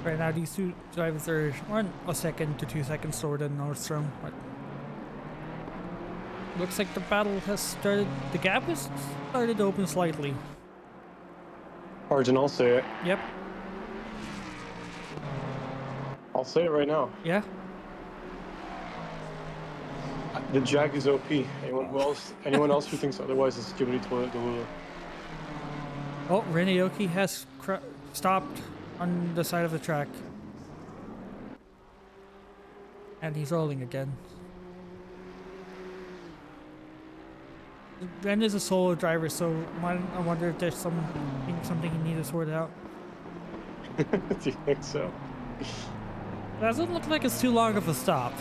Right now, these two drivers are 1 second to 2 seconds slower than Nordstrom, but looks like the battle has started. The gap has started to open slightly. Arjun, I'll say it. Yep. I'll say it right now. Yeah. The Jag is OP. Anyone else who thinks otherwise is giving it to Delula. Oh, Renayoki has stopped on the side of the track. And he's rolling again. Ren is a solo driver, so I wonder if there's something he needs to sort out. Do you think so? Doesn't look like it's too long of a stop.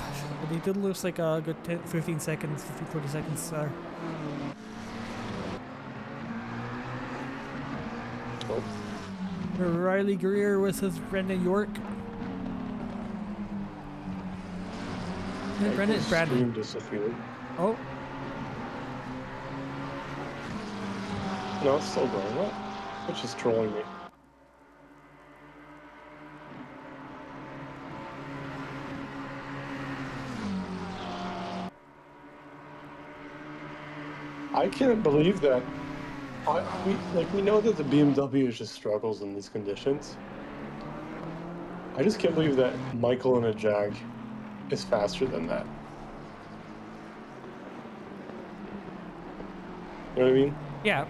But it did looks like a good 15 seconds, 40 seconds there. Oh. Riley Greer versus Brendan York. Brendan. Stream disappeared. Oh, No, it's still going. What? Which is trolling me. I can't believe that. We know that the BMW just struggles in these conditions. I just can't believe that Michael in a Jag is faster than that. You know what I mean? yeah.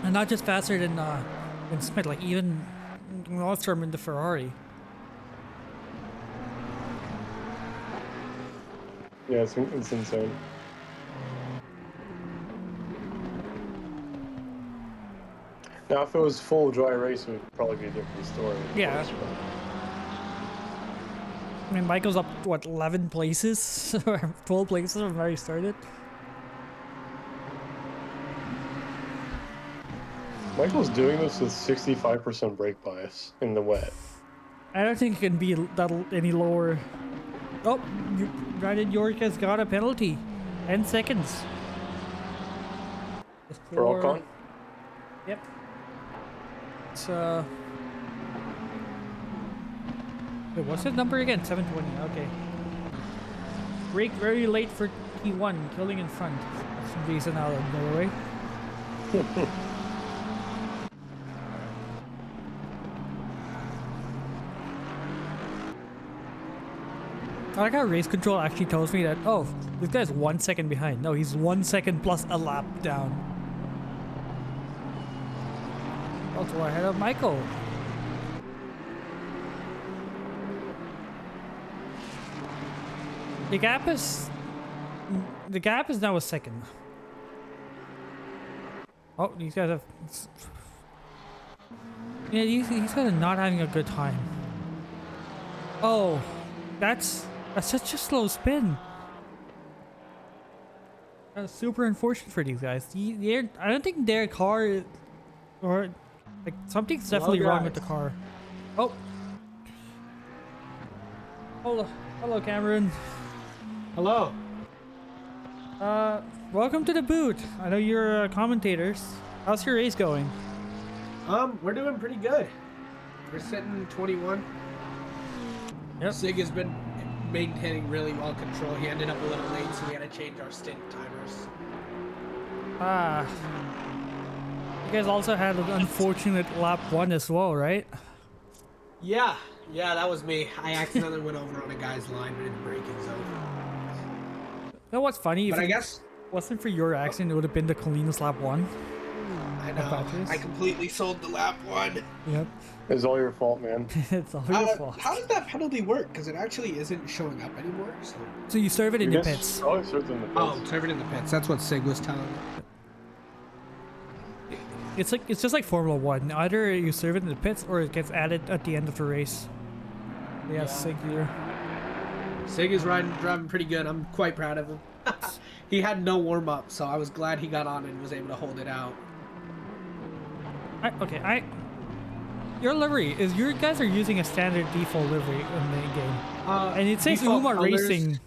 And not just faster than Smith, like even Nordstrom in the Ferrari. Yeah, it's insane. Now, if it was full dry race, it would probably be a different story. Yeah. I mean, Michael's up, what, 11 places? 12 places from where he started? Michael's doing this with 65% brake bias in the wet. I don't think it can be that any lower. Oh, Brandon York has got a penalty. 10 seconds. For Ocon? Yep. It's wait, what's his number again? 720. Okay. Brake very late for T1, killing in front. For some reason out of Norway. I like how race control actually tells me that, oh, this guy's 1 second behind. No, he's 1 second plus a lap down. Also ahead of Michael. The gap is now a second. Oh, these guys have. Yeah, these guys are not having a good time. Oh, that's such a slow spin. That's super unfortunate for these guys. I don't think their car, or like something's definitely wrong with the car. Oh, hello, Cameron. Hello. Welcome to the boot. I know you're commentators. How's your race going? We're doing pretty good. We're sitting 21. Yep. Sig has been maintaining really well control. He ended up a little late, so we had to change our stint timers. You guys also had an unfortunate lap 1 as well, right? Yeah, that was me. I accidentally went over on a guy's line, but in the braking zone. You know what's funny? But If I it guess wasn't for your accident, it would have been the cleanest lap 1. I know. I completely sold the lap 1. Yep. It's all your fault, man. It's all your fault. How does that penalty work? Because it actually isn't showing up anymore. So you serve it in the pits. Oh, served in the pits. Oh, serve it in the pits. That's what Sig was telling me. It's just like Formula 1. Either you serve it in the pits or it gets added at the end of the race. Yeah, Sig here. Sig is driving pretty good. I'm quite proud of him. He had no warm up, so I was glad he got on and was able to hold it out. Your livery is your guys are using a standard default livery in the game, and it says default Uma colors- Racing.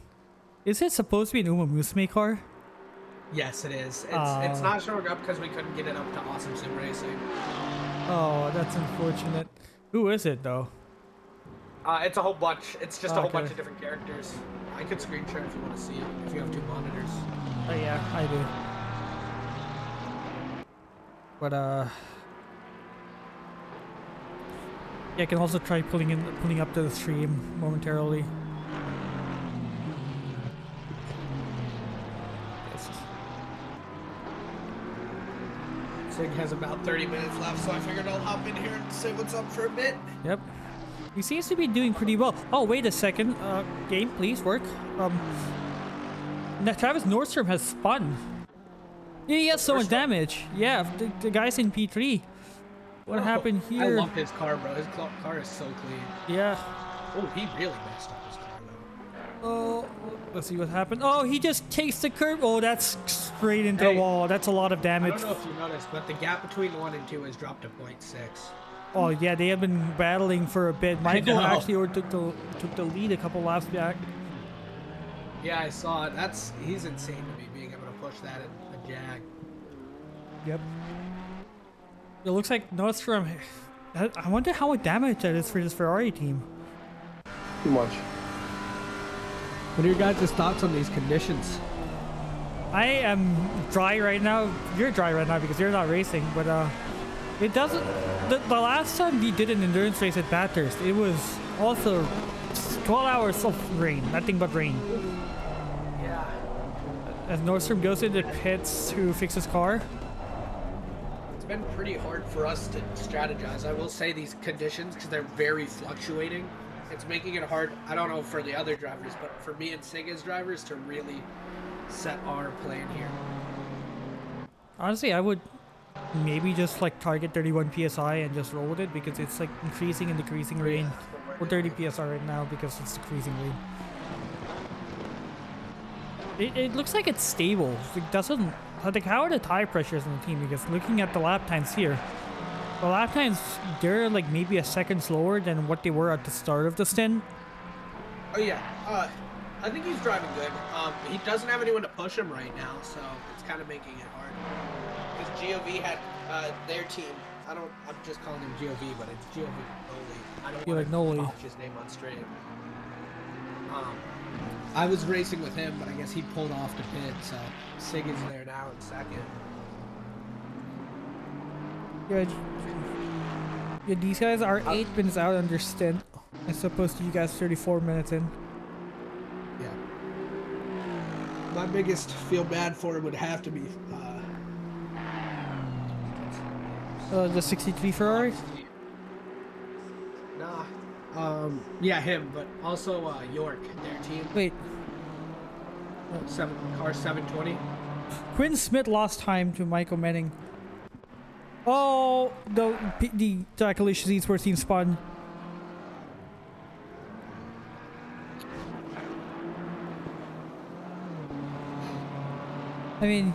Is it supposed to be an Uma Musume car? Yes, it is. It's not showing up because we couldn't get it up to Awesome Sim Racing. Oh, that's unfortunate. Who is it though? It's a whole bunch. It's just a whole Okay. bunch of different characters. I could screen share if you want to see it, if you have 2 monitors. Oh yeah, I do. But yeah, I can also try pulling up to the stream momentarily. Sig has about 30 minutes left, so I figured I'll hop in here and say what's up for a bit. Yep. He seems to be doing pretty well. Oh, wait a second. Game, please work. Now Travis Nordstrom has spun. Yeah, he has so much damage. Yeah, the guy's in P3. What happened I here? love his car, bro. His car is so clean. Yeah. Oh, he really messed up his car, though. Oh, let's see what happened. Oh, he just takes the curb. Oh, that's straight into the wall. That's a lot of I damage. don't know if you noticed, but the gap between 1 and 2 has dropped to 0.6. Oh yeah, they have been battling for a bit. Michael know. actually took the lead a couple laps back. Yeah, I saw it. He's insane to me, being able to push that in a Jag. Yep. It looks like Nordstrom. I wonder how much damage that is for this Ferrari team. Too much. What are your guys' thoughts on these conditions? I am dry right now. You're dry right now because you're not racing, but it doesn't. The last time we did an endurance race at Bathurst, it was also 12 hours of rain, nothing but rain. Yeah. As Nordstrom goes into the pits to fix his car. It's been pretty hard for us to strategize. I will say these conditions, because they're very fluctuating, it's making it hard, I don't know for the other drivers, but for me and Sig as drivers to really set our plan here. Honestly, I would maybe just like target 31 psi and just roll with it because it's like increasing and decreasing rain. Or 30 psi right now because it's decreasing rain. It looks like it's stable. It doesn't. Like, how are the tire pressures on the team? Because looking at the lap times here, the lap times they're like maybe a second slower than what they were at the start of the stint. Oh yeah, I think he's driving good. He doesn't have anyone to push him right now, so it's kind of making it hard. Because GOV had Their team. I'm just calling him GOV, but it's GOV Noli. I don't You want like to Noli. botch his name on stream. I was racing with him, but I guess he pulled off the pit, so Sig is there now in second. Yeah, these guys are 8 minutes out on their stint, as opposed to you guys 34 minutes in. Yeah. My biggest feel bad for would have to be The 63 Ferrari? Nah. Yeah, him, but also York, their team. Wait, Car 720. Quinn Smith lost time to Michael Menning. Oh, the Jackalicious Esports team spun. I mean,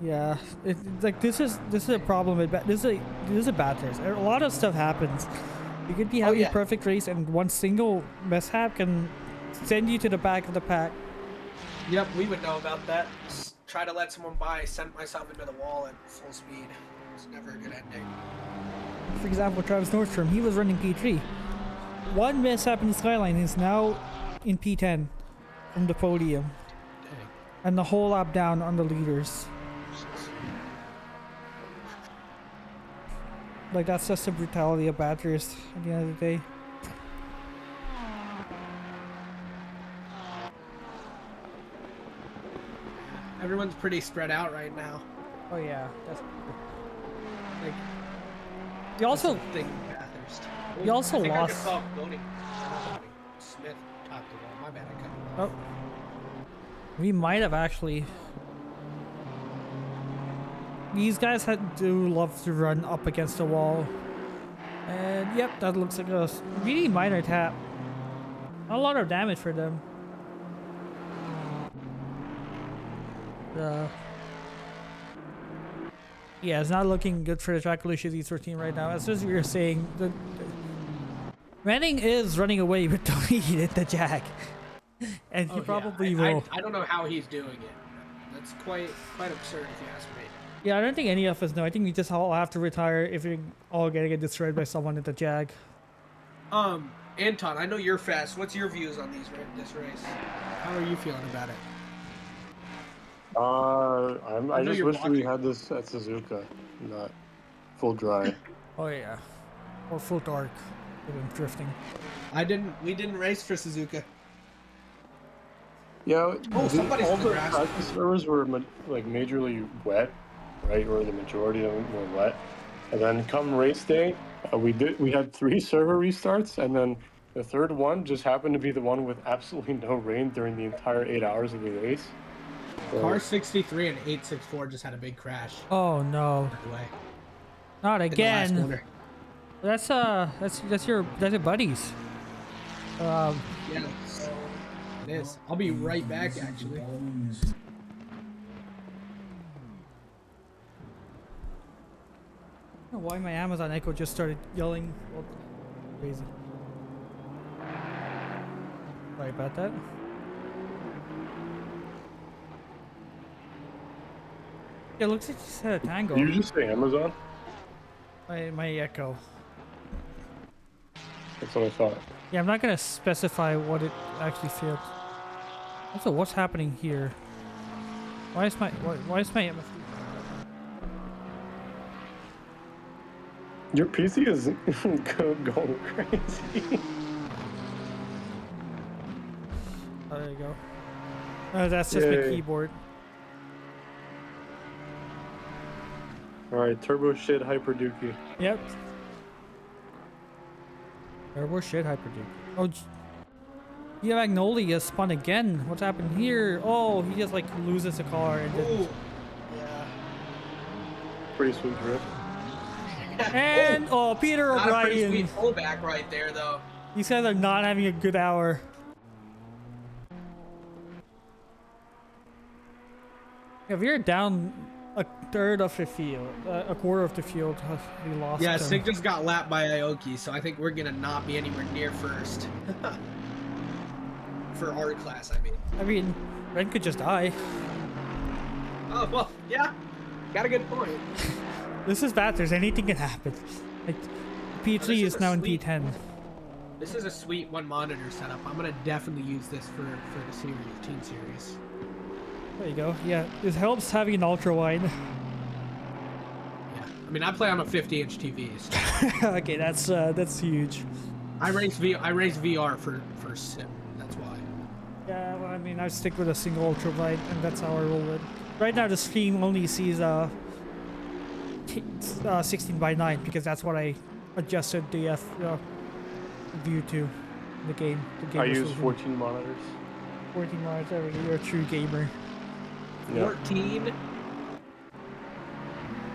yeah, it's like this is a problem. This is a Bathurst. A lot of stuff happens. You could be having a perfect race, and one single mishap can send you to the back of the pack. Yep, we would know about that. Just try to let someone by, sent myself into the wall at full speed. It's never a good ending. For example, Travis Nordstrom, he was running P3. One mishap in the skyline is now in P10 from the podium. Dang. And the whole lap down on the leaders. Like, that's just the brutality of Bathurst at the end of the day. Everyone's pretty spread out right now. Oh yeah, that's Like, you also that's the thing in Bathurst. You also I think lost- I just saw voting. Smith topped the wall. My bad, I cut him off. we might have actually. These guys do love to run up against the wall. And yep, that looks like a really minor tap. Not a lot of damage for them. Yeah, it's not looking good for the Jackalicious Esports team right now. As we were saying, Manning is running away with the lead at the Jack. And he probably will. I don't know how he's doing it. That's quite absurd if you ask me. Yeah, I don't think any of us know. I think we just all have to retire if we're all gonna get destroyed by someone at the Jag. Anton, I know you're fast. What's your views on this race? How are you feeling about it? I know just you're wish we walking. had this at Suzuka, not full dry. Oh yeah, or full dark, even drifting. We didn't race for Suzuka. Yeah, somebody's all in the the grass. practice servers were like majorly wet, right? Or the majority of them were wet. And then come race day, we had 3 server restarts, and then the third one just happened to be the one with absolutely no rain during the entire 8 hours of the race. So, Car 63 and 864 just had a big crash. Oh no, By the way, not in the last again. corner. That's your buddies. Yeah, so it is. I'll be right back, actually. I don't know why my Amazon Echo just started yelling. Well, crazy. Sorry about that. Yeah, it looks like you just had a tango. did you just say Amazon? My Echo. That's what I thought. Yeah, I'm not gonna specify what it actually failed. Also, what's happening here? Why is my MFD? Your PC is going crazy. Oh, there you go. Oh, that's just my Yay. keyboard. All right, turbo shit, hyper dookie. Yep. Turbo shit, hyperduke. Oh, yeah, Magnolia spun again. What's happened here? Oh, he just like loses a car and then. Ooh. Yeah. Pretty sweet drift. And oh, Peter Not a pretty O'Brien. sweet pullback right there, though. These guys are not having a good hour. If you're down a third of the field, a quarter of the field, we lost. Yeah, them. Sig just got lapped by Aoki, so I think we're gonna not be anywhere near first. For our class, I mean. I mean, Ren could just die. Oh, well, yeah. got a good point. This is Bathurst. Anything can happen. Like, P3 this is is a now in sweet- P10. This is a sweet one monitor setup. I'm gonna definitely use this for the series, team series. There you go. Yeah, it helps having an ultra wide. Yeah, I mean I play on a 50-inch TV. So Okay, that's huge. I race VR for sim. That's why. Yeah, well, I mean, I stick with a single ultra wide, and that's how I roll it. Right now, the stream only sees 16 by 9 because that's what I adjusted the view to the game. I use 14 monitors. 14 monitors. You're a true gamer. Yeah. 14.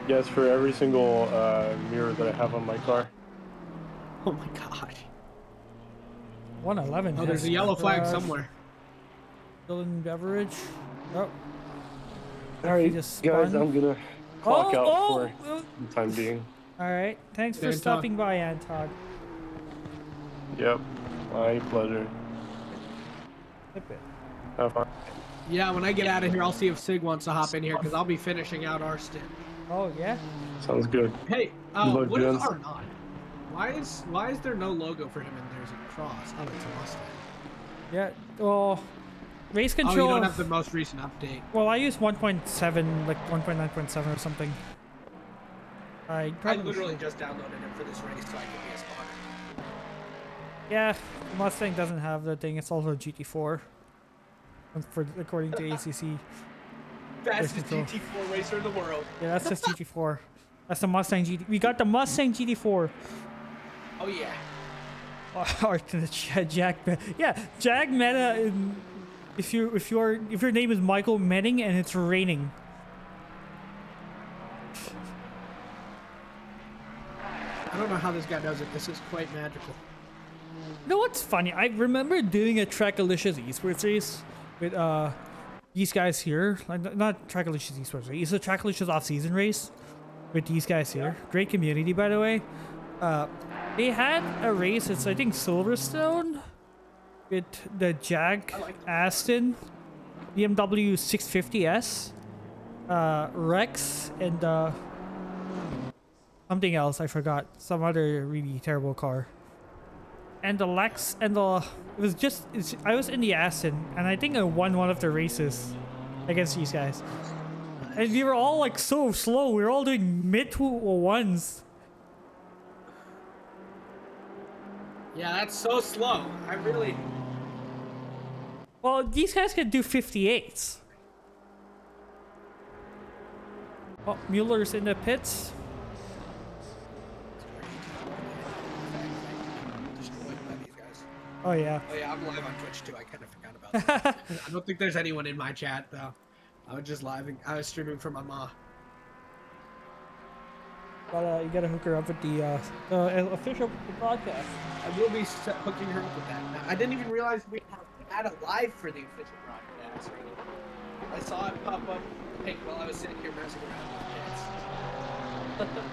Yes, for every single mirror that I have on my car. Oh my gosh. 111. Oh, there's a yellow flag somewhere. Dylan Beverage. Oh. All right, just guys, spun. I'm gonna clock out for oh. the time being. All right. Thanks for Anton. stopping by, Anton. Yep, my pleasure. Flip it. Have fun. Yeah, when I get out of here, I'll see if Sig wants to hop in here because I'll be finishing out our stint. Oh yeah. Sounds good. Hey, Hello, what is gents. R9? Why is there no logo for him and there's a cross? Oh, it's a Mustang. Yeah. Well, race Oh, you control. don't have the most recent update. Well, I use 1.7, like 1.9.7 or something. I I probably literally should. just downloaded it for this race so I can be a spotter. Yeah, Mustang doesn't have the thing. It's also GT4. According to ACC. Fastest control. GT4 racer in the world. Yeah, that's just GT4. That's the Mustang GT. We got the Mustang GT4. Oh yeah. Or Jack. Yeah, Jack Meta. If your name is Michael Menning and it's raining. I don't know how this guy does it. This is quite magical. You know what's funny? I remember doing a Trackalicious Esports race with these guys here. Like, not Trackalicious Esports race. It's a Trackalicious off-season race with these guys here. Great community, by the way. They had a race. It's I think Silverstone with the Jag Aston, BMW 650S, Rex, and something else. I forgot. Some other really terrible car. And the Lex and the I was in the Aston and I think I won one of the races against these guys. And we were all like so slow. We were all doing mid 201s. Yeah, that's so slow. I really. Well, these guys can do 58s. Oh, Mueller's in the pits. Destroyed by these guys. Oh yeah. Oh yeah, I'm live on Twitch too. I kind of forgot about that. I don't think there's anyone in my chat though. I was just live. I was streaming from my ma. But you gotta hook her up with the official broadcast. I will be hooking her up with that. I didn't even realize we had a live for the official broadcast. I saw it pop up pink while I was sitting here messing around with kids.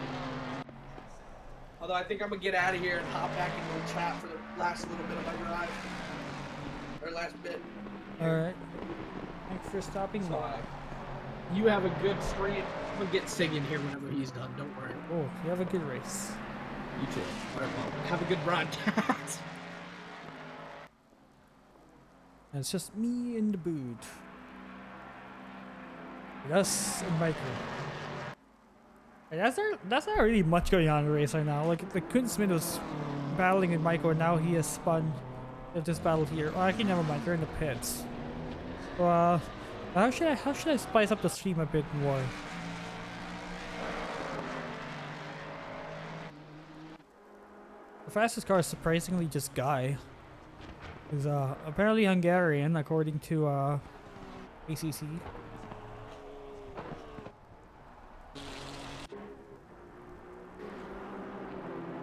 Although I think I'm gonna get out of here and hop back into the chat for the last little bit of my drive. Or last bit. Alright. Thanks for stopping So, by. you have a good stream. I'm gonna get Sig in here whenever he's done. Don't worry. Oh, you have a good race. You too. Alright, well, have a good broadcast. And it's just me in the booth. Yes, and Michael. And that's not really much going on in the race right now. Like Quinn Smith was battling with Michael, and now he has spun with this battle here. Oh, actually, never mind. They're in the pits. So, how should I spice up the stream a bit more? The fastest car is surprisingly just Guy. He's apparently Hungarian, according to ACC.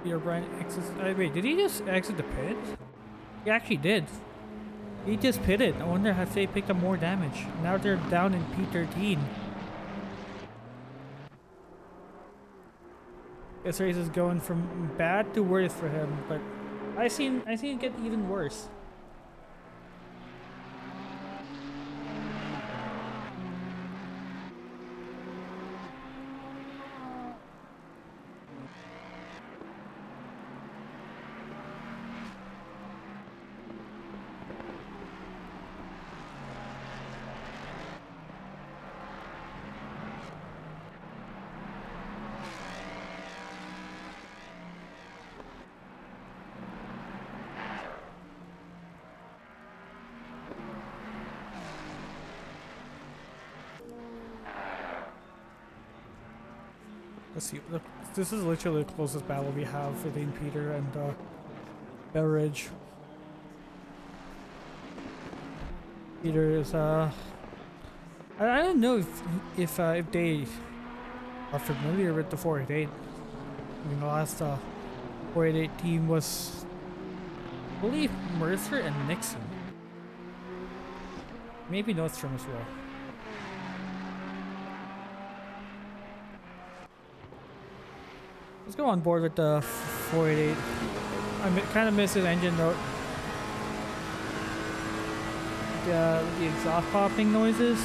Peter Bryan exits. Wait, did he just exit the pit? He actually did. He just pitted. I wonder if they picked up more damage. Now they're down in P13. This race is going from bad to worse for him, but I seen it get even worse. Let's see. Look, this is literally the closest battle we have within Peter and Beveridge. Peter is I don't know if they are familiar with the 488. I mean, the last 488 team was, I believe, Mercer and Nixon. Maybe Nordstrom as well. Let's go on board with the 488. I kind of miss his engine note. The exhaust popping noises.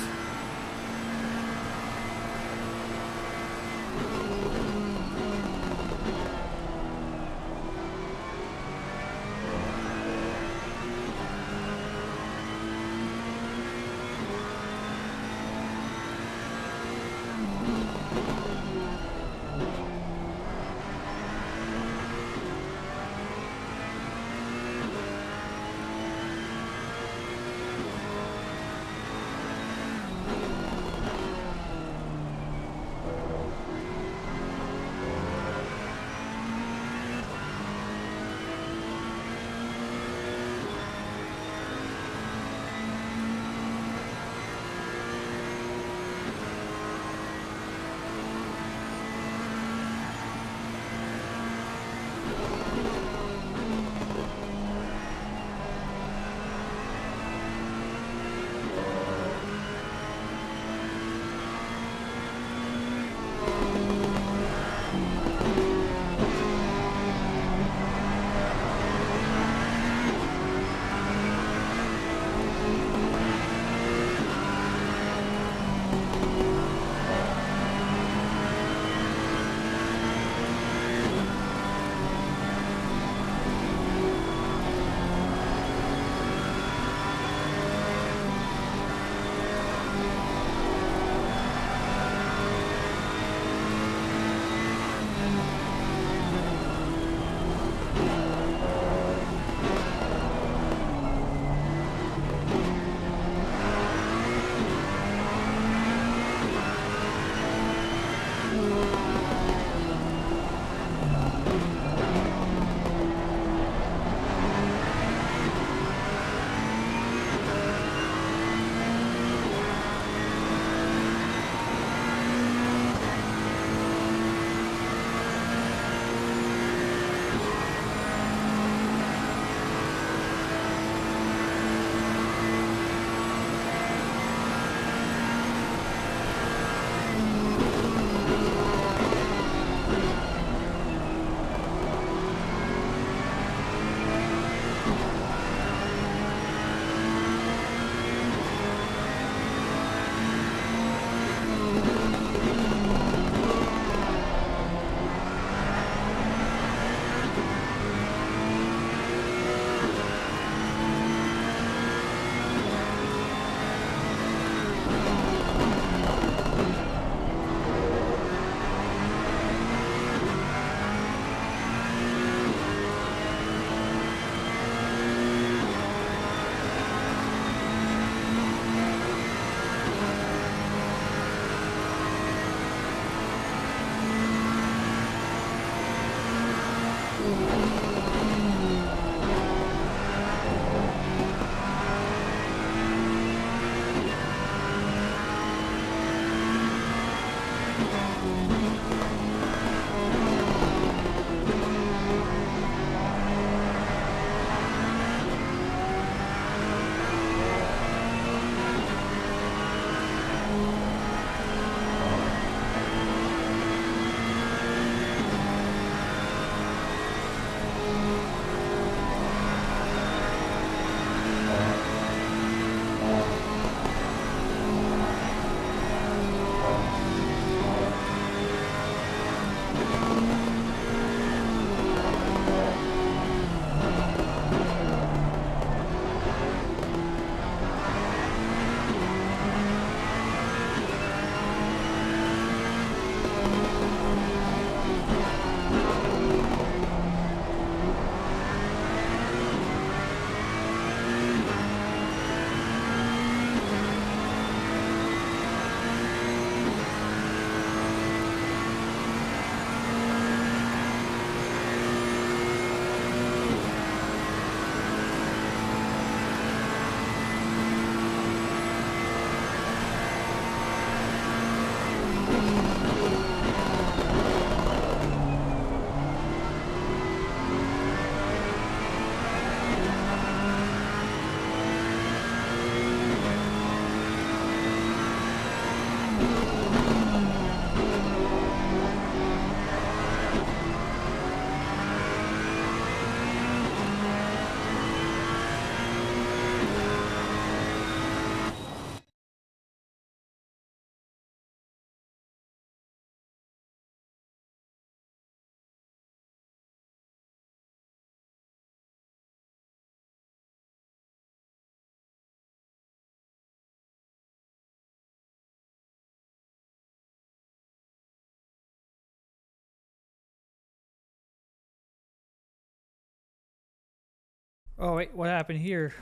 Oh wait, what happened here?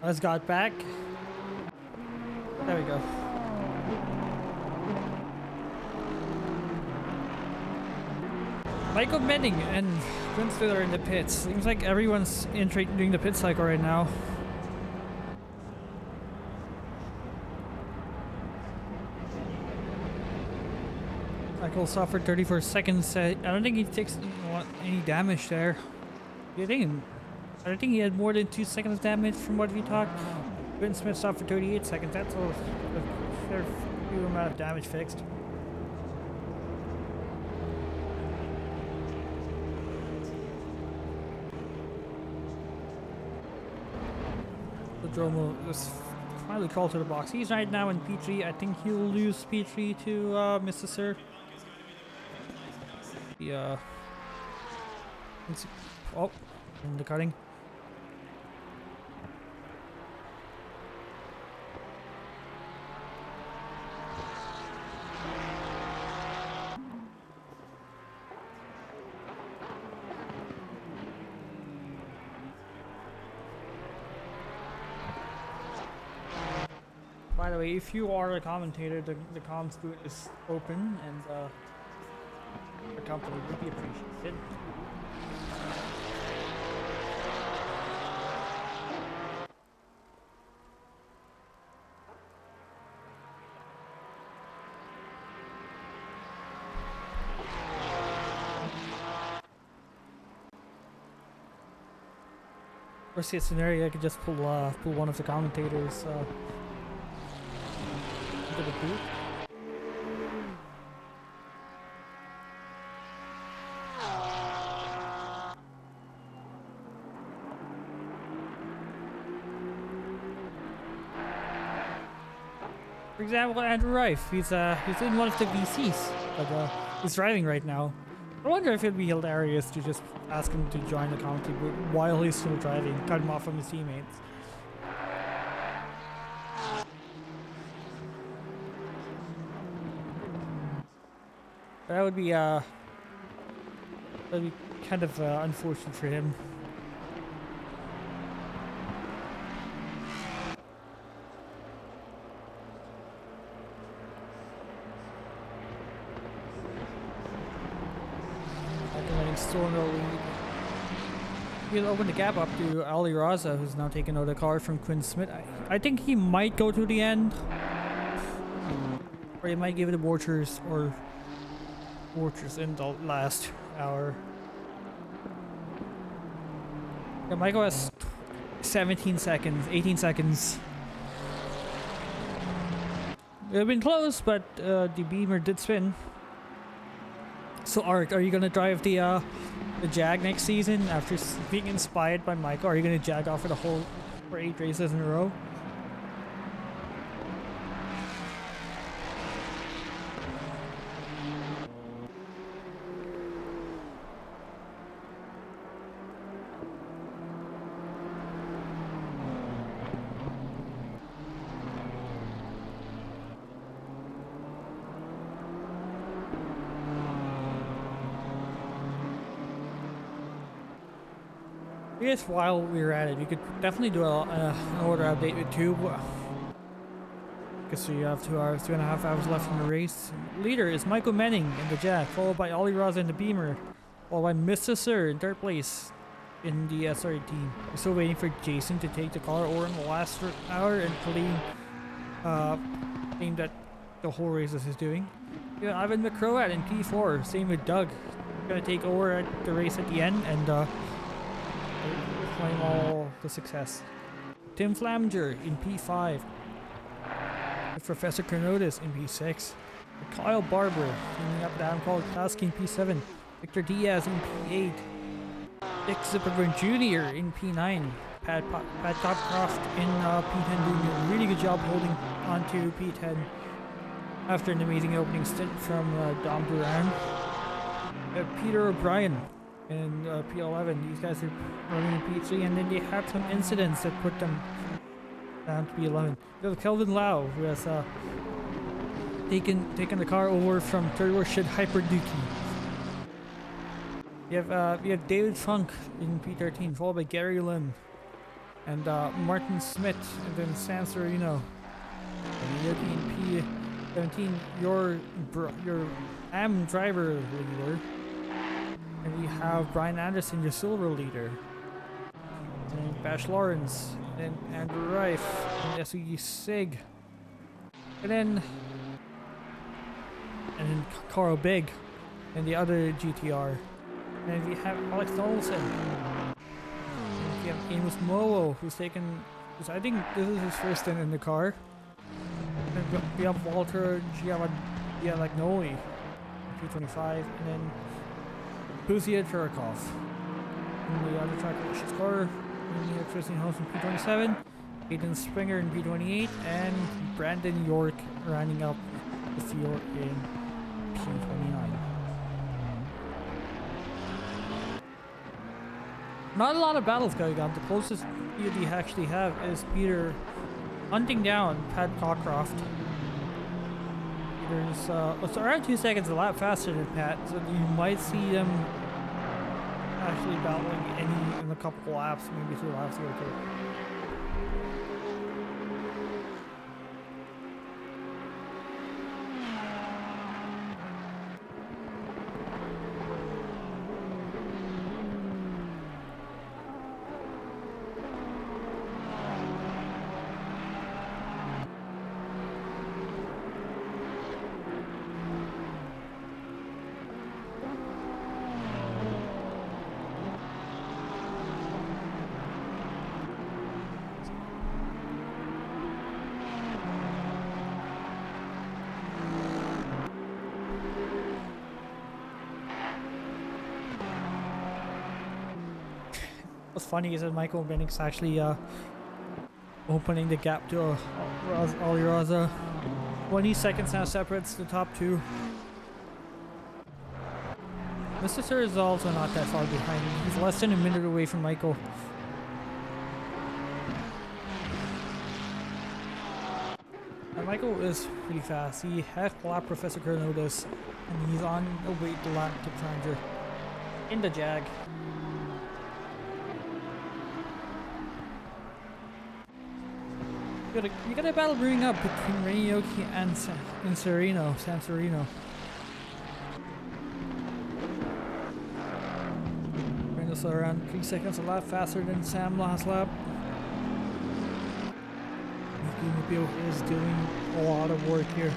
Let's got back. There we go. Michael Benning and Winston are in the pits. Seems like everyone's doing the pit cycle right now. Michael suffered 34 seconds. I don't think he takes any damage there. I don't think he had more than 2 seconds damage from what we talked. Ben Smith suffered 38 seconds. That's a fair few amount of damage fixed. Dromo was finally called to the box. He's right now in P3. I think he'll lose P3 to Mr. Sir. Oh, in the cutting. By the way, if you are a commentator, the comms booth is open and the company would be appreciated. Worst case scenario, I could just pull one of the commentators into the booth. For example, Andrew Rife, he's in one of the VCs, but he's driving right now. I wonder if it'd be hilarious to just ask him to join the commentary booth while he's still driving, cut him off from his teammates. That would be kind of unfortunate for him. Still in the lead. He'll open the gap up to Ali Raza, who's now taking out the car from Quinn Smith. I think he might go to the end, or he might give it to Borchers in the last hour. Yeah, Michael has 17 seconds, 18 seconds. It would have been close, but the Beamer did spin. So Art, are you gonna drive the Jag next season after being inspired by Michael? Are you gonna Jag off for 8 races in a row? I guess while we were at it, you could definitely do an order update with Tube. Because you have 2.5 hours left in the race. Leader is Michael Menning in the Jag, followed by Ollie Raza in the Beamer, followed by Mr. Sir in third place in the SRA team. We're still waiting for Jason to take the car over in the last hour and claim that the whole race is doing. Yeah, Ivan McCroat in P4, same with Doug. Gonna take over at the race at the end and claim all the success. Tim Flaminger in P5. With Professor Kernotis in P6. Kyle Barber teaming up with Adam Kolakowski in P7. Victor Diaz in P8. Dick Zipperburn Jr. in P9. Pat Topcroft in P10 doing a really good job holding onto P10 after an amazing opening stint from Dom Duran. Peter O'Brien in P11. These guys are running in P3, and then they had some incidents that put them down to P11. You have Kelvin Lau, who has taken the car over from Turbo Shit Hyper Dookie. We have David Funk in P13, followed by Gary Lim and Martin Smith, and then San Sereno. And Yoki in P17, your AM driver leader. And we have Brian Anderson, your silver leader. And then Bash Lawrence, and Andrew Rife, and SUG Sig. And then Carl Big, and the other GTR. And then we have Alex Donaldson. And we have Amos Mowo, who's I think this is his first stint in the car. And we have Walter Giavagnoli, P25, and then Puzia Churikov. And the other track relations car, and we have Tristan Holmes in P27, Aiden Springer in P28, and Brandon York rounding up the field in P29. Not a lot of battles going on. The closest field you actually have is Peter hunting down Pat Cockcroft. Peter's it's around 2 seconds a lap faster than Pat, so you might see them actually battling in a couple laps, maybe 2 laps here too. What's funny is that Michael Bennick's actually opening the gap to Ali Raza. 20 seconds now separates the top two. Mr. Sir is also not that far behind. He's less than a minute away from Michael. And Michael is pretty fast. He had lapped Professor Kernotis, and he's on the way to lap the Challenger in the Jag. You got a battle brewing up between Renioki and San Sereno. Renio's around 3 seconds a lap faster than Sam last lap. Mupio is doing a lot of work here.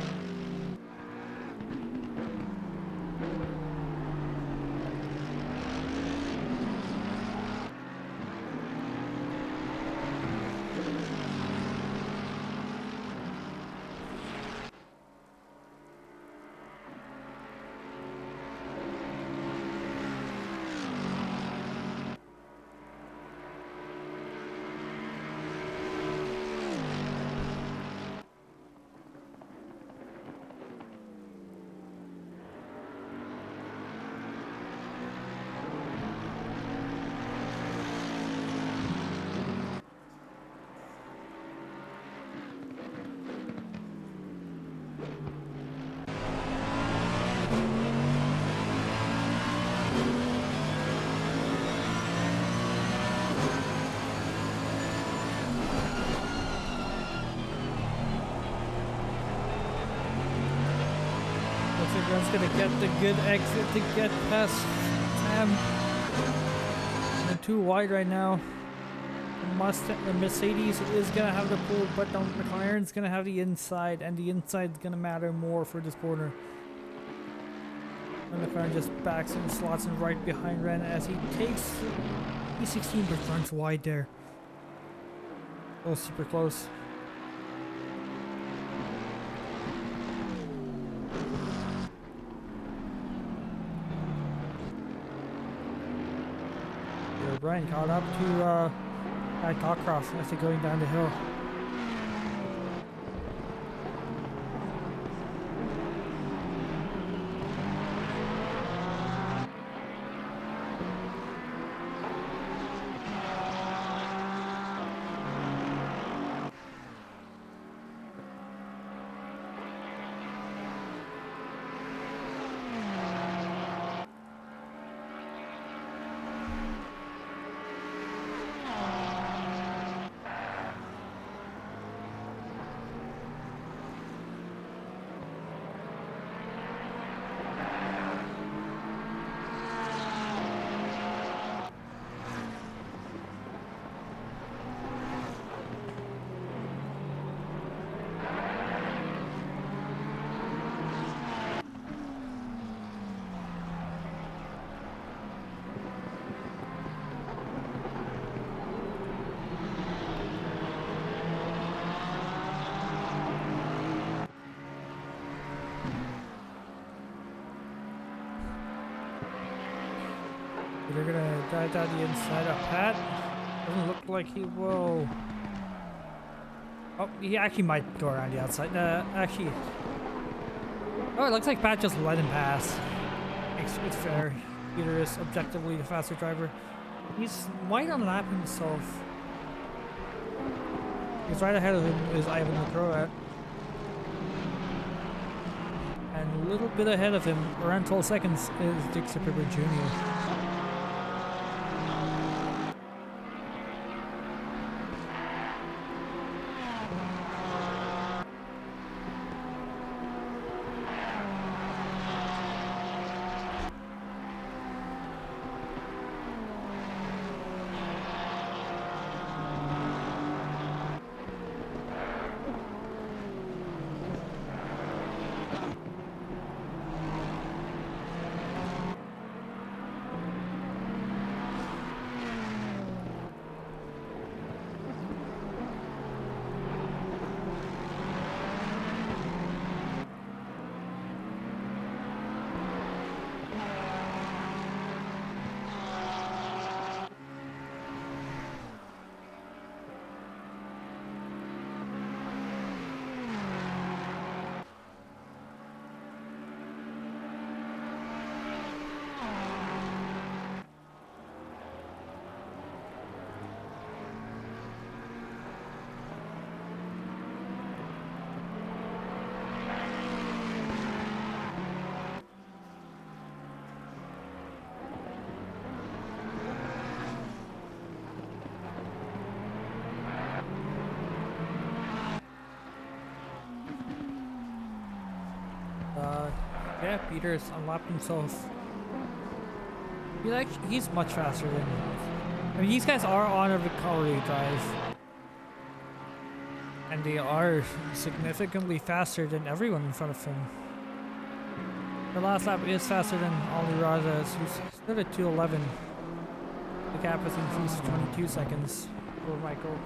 Everyone's gonna get the good exit to get past Sam. They're too wide right now. The Mercedes is gonna have the pull, but the McLaren's gonna have the inside, and the inside's gonna matter more for this corner. And the McLaren just backs and slots in right behind Ren as he takes E16 but runs wide there. Oh, super close. Brian caught up to Pat Cockcroft as they're going down the hill. they're gonna dive down the inside of Pat. Doesn't look like he will. Oh, he actually might go around the outside. Actually. Oh, it looks like Pat just let him pass. It's fair. Peter is objectively the faster driver. He's might unlap himself. He's right ahead of him is Ivan McGraw. And a little bit ahead of him, around 12 seconds, is Dixie Pipper Jr. Yeah, Peter's unlocked himself. He's much faster than. I mean, these guys are on a recovery drive, and they are significantly faster than everyone in front of him. The last lap is faster than Ollie Rajas, who's still at 2:11. The gap has increased to 22 seconds for Michael.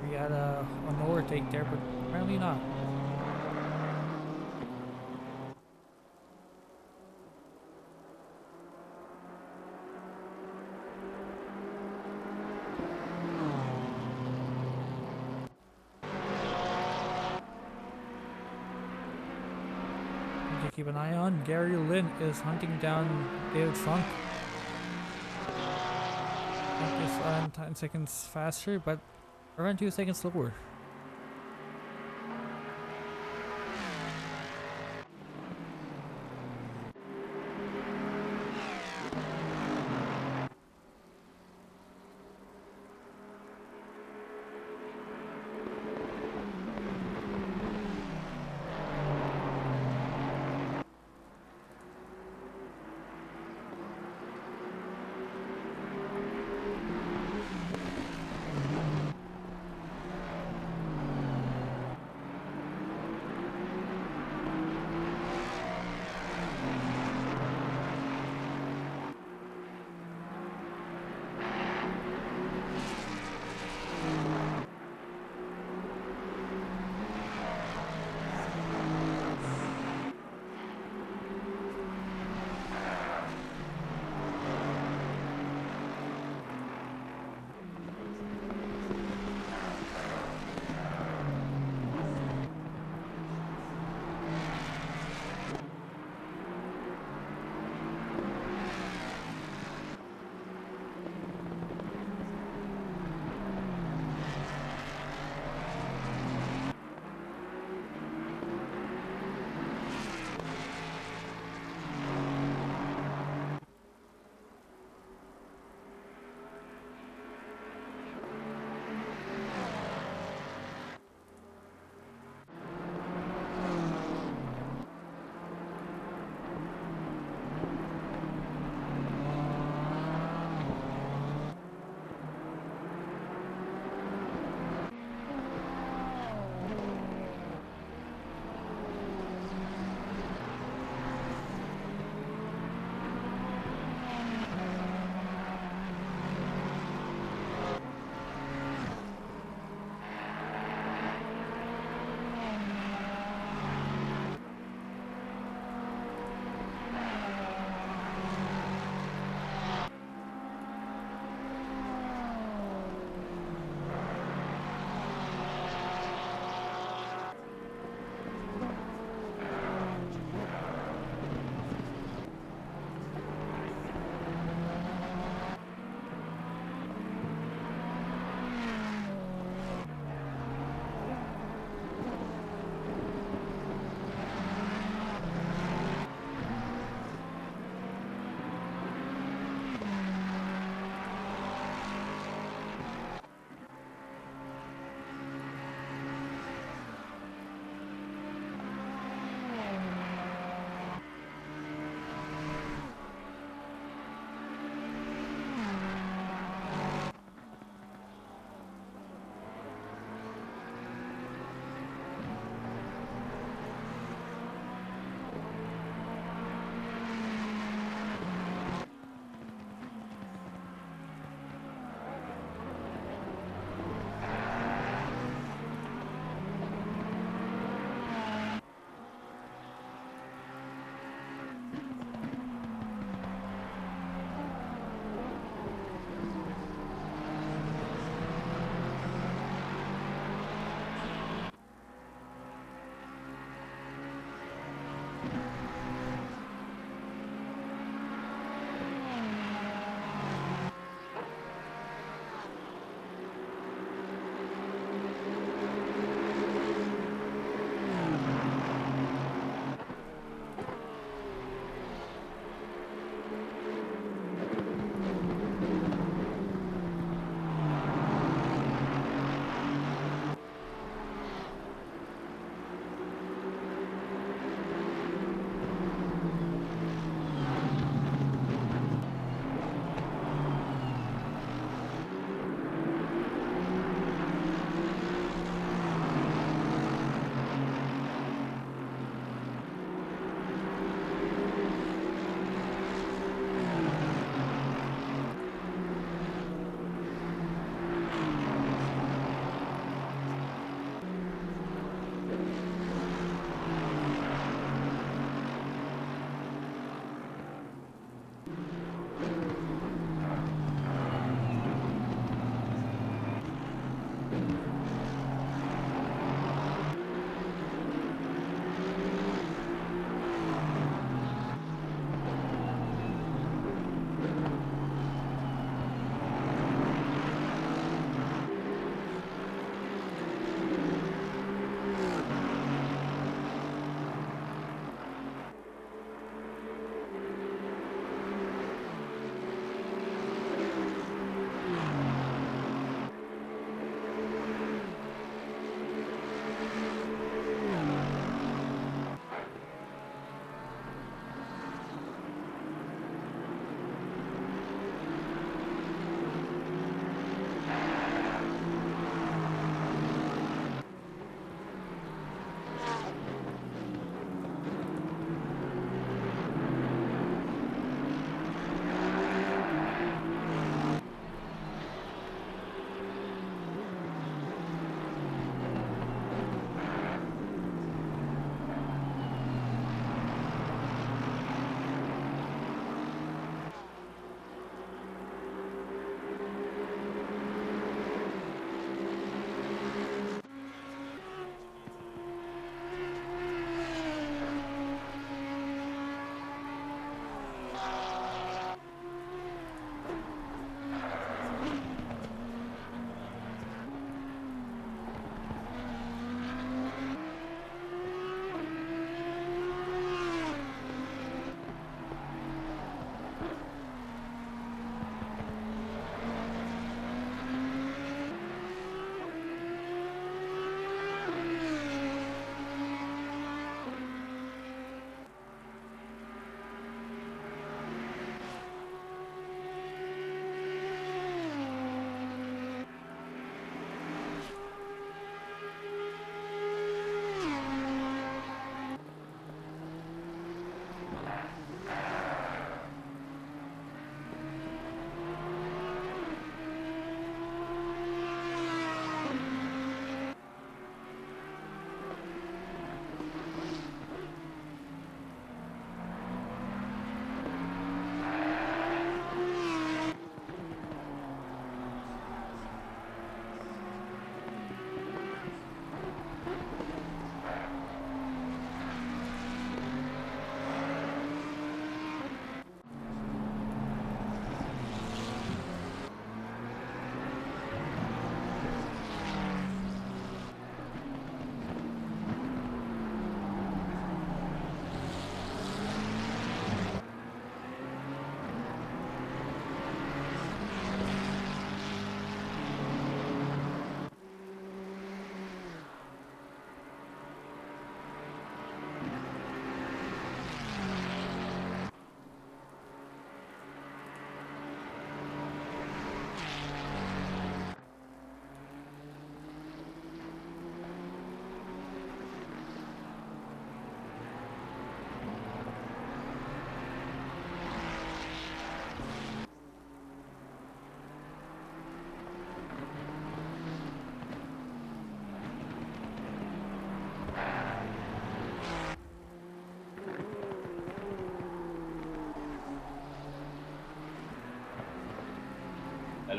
We had an overtake there, but apparently not. To keep an eye on, Gary Lynn is hunting down David Funk. Funk is 10 seconds faster, but around 2 seconds slower.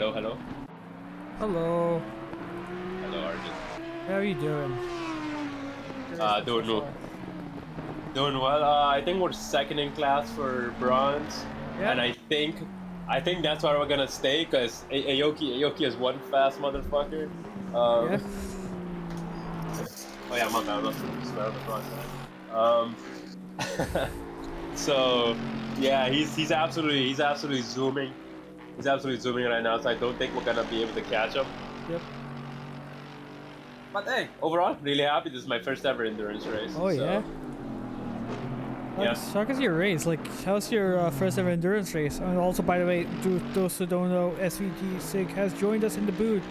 Hello, hello. Hello. Hello, Arjun. How are you doing? Doing well. I think we're second in class for bronze, Yeah. and I think that's where we're gonna stay because Aoki is one fast motherfucker. Yeah. Oh yeah, my bad. I'm not supposed to swear on the broadcast. So yeah, he's absolutely zooming. He's absolutely zooming right now. So I don't think we're gonna be able to catch him. Yep. But hey, overall, really happy. This is my first ever endurance race. Oh yeah. Yeah. Talk us your race. Like, how's your first ever endurance race? And also, by the way, to those who don't know, SVG Sig has joined us in the booth.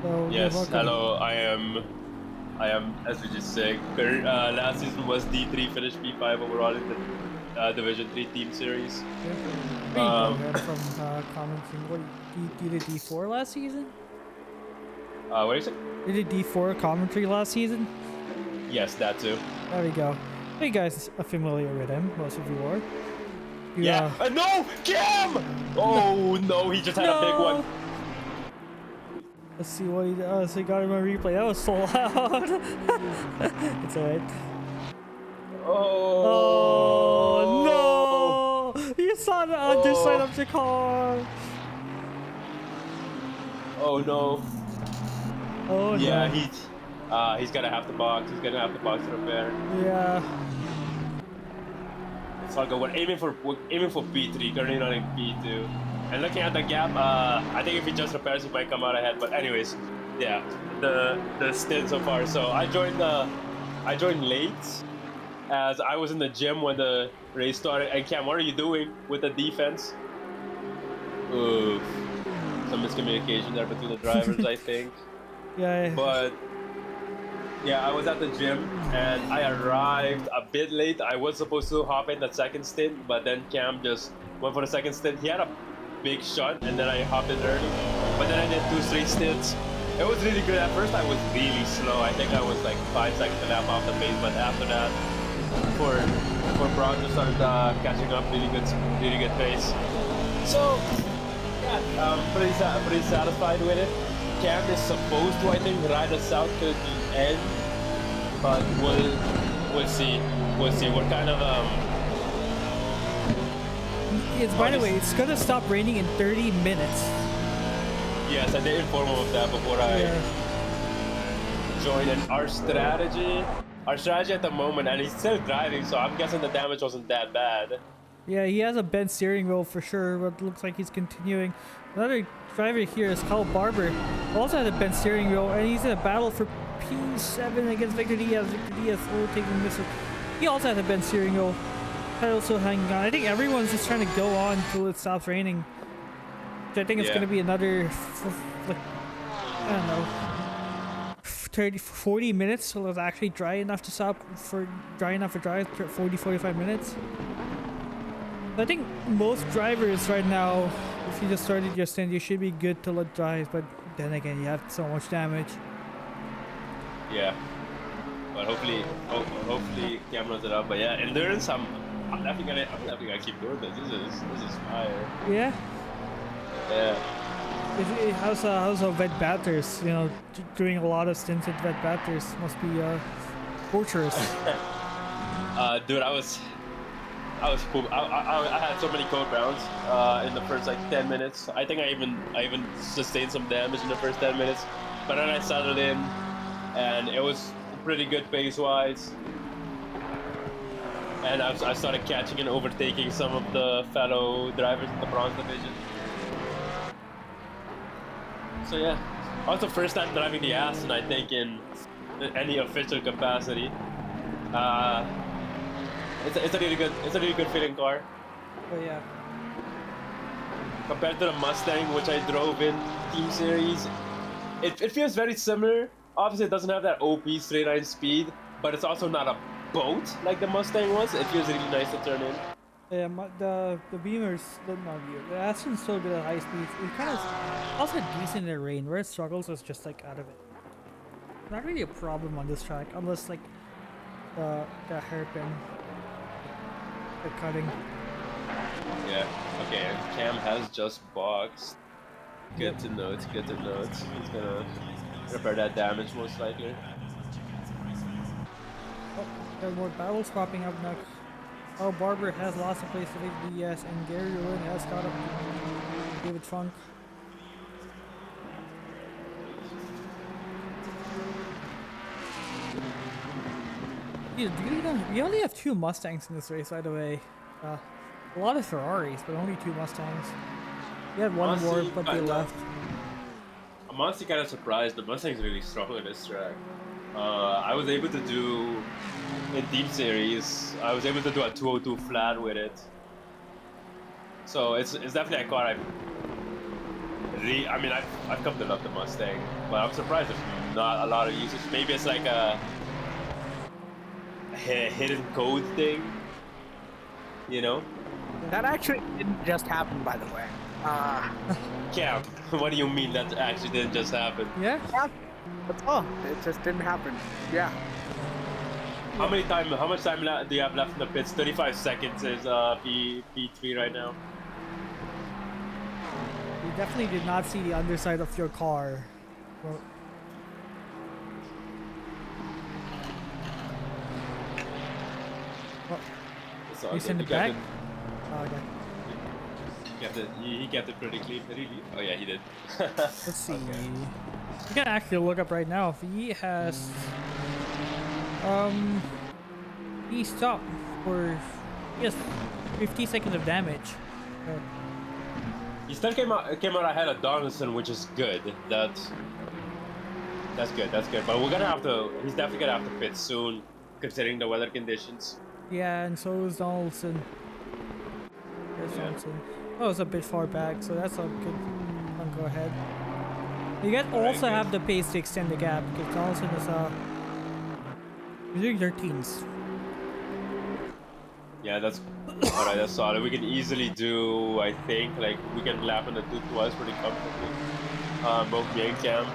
So, Yes. welcome. Hello. I am SVG Sig. Last season was D3, finished P5 overall in the Division 3 team series. Yeah. From commenting, what you did D4 last season? What is it? You did D4 commentary last season? Yes, that too. There we go. You guys are familiar with him, most of you are. Yeah. No! Cam! Oh no, he just had a big one. Let's see what he does. He got him on replay. That was so loud. It's alright. Oh no! You saw the underside of the car. Oh no. Oh yeah, no. he's gonna have to box. He's gonna have to box to repair. Yeah. It's all good. We're aiming for P3, currently running P2. And looking at the gap, I think if he just repairs, he might come out ahead. But anyways, yeah, the stint so far. So I joined late, as I was in the gym when the race started. And Cam, what are you doing with the defense? Oof. Some miscommunication there between the drivers, I think. Yeah. But yeah, I was at the gym and I arrived a bit late. I was supposed to hop in the second stint, but then Cam just went for the second stint. He had a big shot and then I hopped in early. But then I did 2 straight stints. It was really good. At first I was really slow. I think I was like 5 seconds a lap off the pace, but after that, for Brown just started catching up really good pace. So yeah, pretty satisfied with it. Cam is supposed to, I think, ride us out to the end, but we'll see. We're kind of By the way, it's gonna stop raining in 30 minutes. Yes, I did inform him of that before I joined. And our strategy at the moment, and he's still driving, so I'm guessing the damage wasn't that bad. Yeah, he has a bent steering wheel for sure, but looks like he's continuing. Another driver here is Kyle Barber, also has a bent steering wheel, and he's in a battle for P7 against Victor Diaz. Victor Diaz taking this. He also has a bent steering wheel. Also hanging on. I think everyone's just trying to go on until it stops raining. I think it's going to be another, like, I don't know, 40 minutes till it's actually dry enough to stop for drive, 45 minutes. I think most drivers right now, if you just started your stint, you should be good till it dries, but then again, you have so much damage. Yeah. But hopefully Cam runs it up. But yeah, endurance, I'm definitely gonna keep doing this. This is fire. Yeah. Yeah. How's vet Bathurst? You know, doing a lot of stints at vet Bathurst must be torturous. Dude, I poop. I had so many code rounds in the first like 10 minutes. I think I even sustained some damage in the first 10 minutes. But then I settled in, and it was pretty good pace wise. And I started catching and overtaking some of the fellow drivers in the bronze division. So yeah, also first time driving the Aston, I think, in any official capacity. It's a really good feeling car. Oh yeah. Compared to the Mustang, which I drove in Team Series, it feels very similar. Obviously, it doesn't have that OP straight line speed, but it's also not a boat like the Mustang was. It feels really nice to turn in. Yeah, the Beamer's not good. The Aston's still good at high speeds. It kind of also decent in the rain. Where it struggles is just like out of it. Not really a problem on this track, unless like the hairpin, the cutting. Yeah, a Okay, and Cam has just boxed. Good Yep. to know. It's good to know. He's gonna repair that damage most likely. Oh, there are more battles popping up next. Oh, Barber has lost a place to lead BS, and Gary Lynn has caught up to David Funk. Yeah, we only have 2 Mustangs in this race, by the way. A lot of Ferraris, but only 2 Mustangs. We had one more, Honestly, but they left. I'm honestly kind of surprised. The Mustang's really strong on this track. I was able to do in Deep Series. I was able to do a 202 flat with it. So it's definitely a car I mean, I've come to love the Mustang, but I'm surprised there's not a lot of usage. Maybe it's like a hidden code thing, you know? That actually didn't just happen, by the way. Cam, what do you mean that actually didn't just happen? Yeah? Yeah, that's all. It just didn't happen. Yeah. How much time do you have left in the pits? 35 seconds is P3 right now. You definitely did not see the underside of your car. Well, It's all you good. send it back? Oh, okay. He kept it pretty clean. Did he? Oh yeah, he did. Let's see. Okay. We can actually look up right now if he has he stopped for just 50 seconds of damage. He still came out ahead of Donaldson, which is good. That's good. That's good. But we're gonna have to. He's definitely gonna have to pit soon, considering the weather conditions. Yeah, and so is Donaldson. There's Yeah. Donaldson. Oh, it's a bit far back, so that's a good one. Go ahead. You guys Alright, also good. have the pace to extend the gap because Donaldson is he's doing 13s. Yeah, that's alright. That's solid. We can easily do. I think like we can lap in the 2 twice pretty comfortably. Both me and Cam.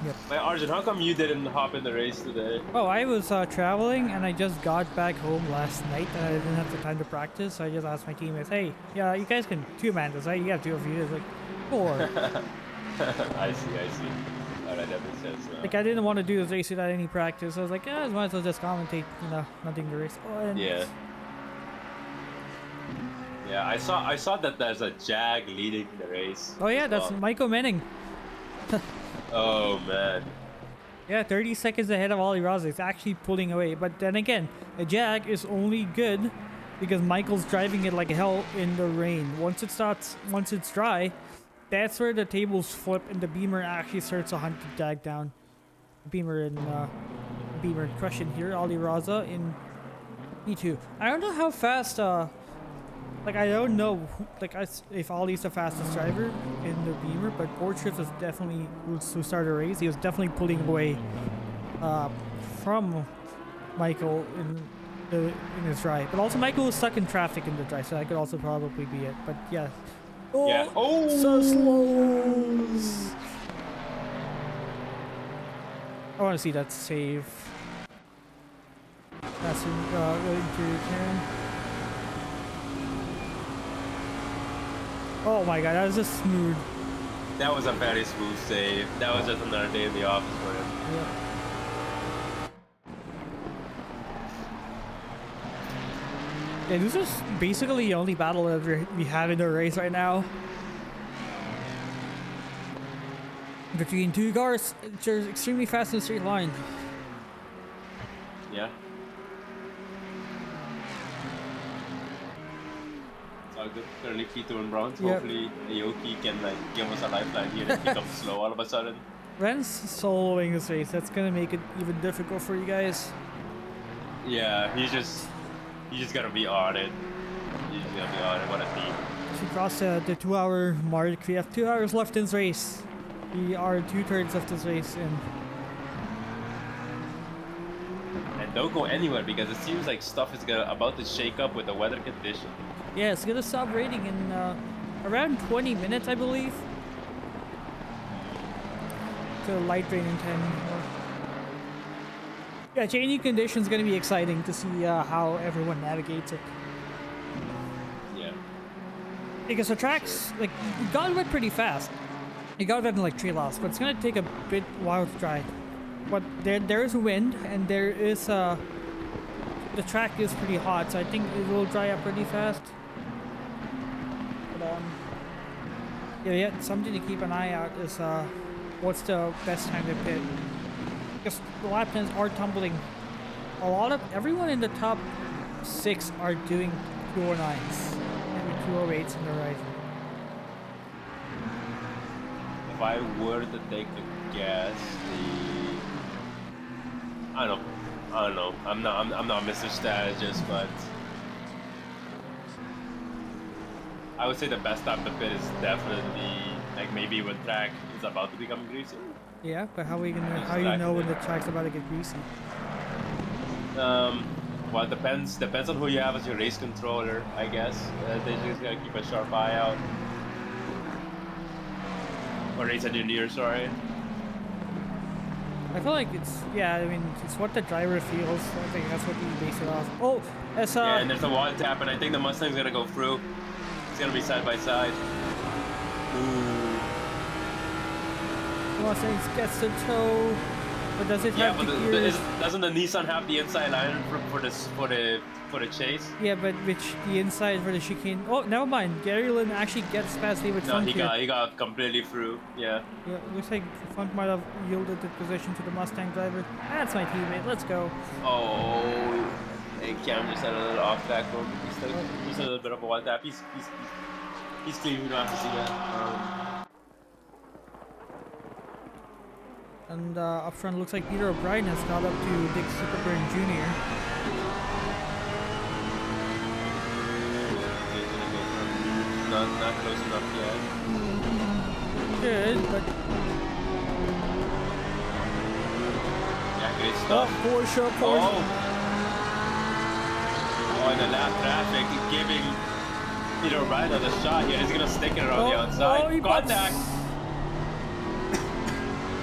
Yep. Hey, Arjun, how come you didn't hop in the race today? Oh, I was traveling and I just got back home last night and I didn't have the time to practice. So I just asked my teammates, "Hey, yeah, you guys can 2-man this, right? You have 2 of you." It's like 4. I see. Alright, that makes sense. Like I didn't want to do this race without any practice. I was like, yeah, I might as well just commentate. You know, nothing to race. Oh, and Yeah. Yeah, I saw that there's a Jag leading the race. Oh yeah, as that's well. Michael Menning. Oh man. Yeah, 30 seconds ahead of Ollie Raza. It's actually pulling away. But then again, a Jag is only good because Michael's driving it like hell in the rain. Once it's dry, that's where the tables flip and the Beamer actually starts to hunt the Jag down. Beamer crushing here. Ollie Raza in P2. I don't know how fast. Like I don't know, if Ollie's the fastest driver in the Beamer, but Portrait was definitely who started a race. He was definitely pulling away from Michael in his drive. But also Michael was stuck in traffic in the drive, so that could also probably be it. But yeah. Oh, Yeah. Oh. so slow. I want to see that save. That's into turn. Oh my god, that was just smooth. That was a very smooth save. That was just another day in the office for him. Yeah, this is basically the only battle that we have in the race right now. Between 2 cars, which are extremely fast in a straight line. Yeah. Good. Currently P2 and Browns. Yep. Hopefully Aoki can like give us a lifeline here and become slow all of a sudden. Ren's soloing this race. That's gonna make it even difficult for you guys. Yeah, he's just gotta be on it. He's just gotta be on it. What a team. She crossed the 2-hour mark. We have 2 hours left in this race. We are 2/3 of this race in. And don't go anywhere because it seems like stuff is about to shake up with the weather condition. Yeah, it's gonna stop raining in around 20 minutes, I believe. To light rain in 10. Yeah, changing conditions gonna be exciting to see how everyone navigates it. Yeah. Because the tracks, like, it got wet pretty fast. It got wet in like 3 laps, but it's gonna take a bit while to dry. But there is wind, and there is the track is pretty hot, so I think it will dry up pretty fast. But yeah, something to keep an eye out is what's the best time to pit. Because the lap times are tumbling. Everyone in the top 6 are doing 209s and 208s in the horizon. If I were to take a guess, I don't know. I'm not Mr. Strategist, but I would say the best time to pit is definitely like maybe when track is about to become greasy. Yeah, but how you know when the track's about to get greasy? Well, it depends on who you have as your race controller, I guess. They just gotta keep a sharp eye out. Or race engineer, sorry. I feel like it's what the driver feels. I think that's what you base it off. Oh, that's Yeah, and there's a wall tap, and I think the Mustang's gonna go through. It's gonna be side by side. Ooh. Mustang gets the tow, but does it have the gears? Doesn't the Nissan have the inside line for the chase? Yeah, but which the inside for the chicane? Oh, never mind. Gary Lynn actually gets past David No, Funk he here. got completely through. Yeah. Yeah, looks like Funk might have yielded the position to the Mustang driver. That's my teammate. Let's go. Oh, and Cam just had a little off track move. Just a little bit of a wild tap. He's clean. We don't have to see that. And up front, looks like Peter O'Brien has caught up to Dick Superburn Jr. Not close enough yet. Good, but Yeah, great stuff. Porsche. Oh, and the lap traffic giving Peter O'Brien the shot here. He's gonna stick it around the outside. he bumps. Contact.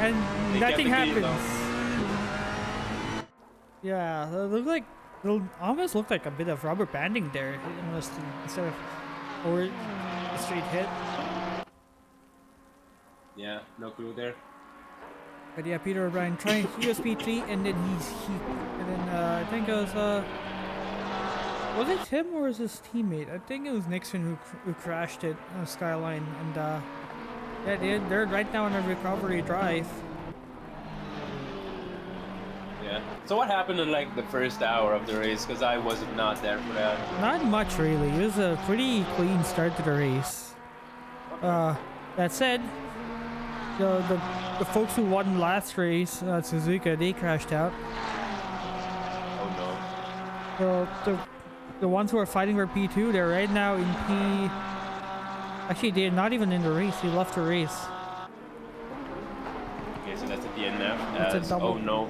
And They nothing kept the happens. clean, Yeah, it almost looked like a bit of rubber banding there, almost instead of or a straight hit. Yeah, no clue there. But yeah, Peter O'Brien trying USB3, and then I think it was it him or was his teammate? I think it was Nixon who crashed it on Skyline, and yeah, they're right now on a recovery drive. Yeah. So what happened in like the first hour of the race? Because I was not there for that. Not much really. It was a pretty clean start to the race. That said, the folks who won last race, Suzuka, they crashed out. Oh no. The ones who are fighting for P2, they're right now in P. Actually, they're not even in the race. They left the race. Okay, so that's at the end now. That's a double. Oh no.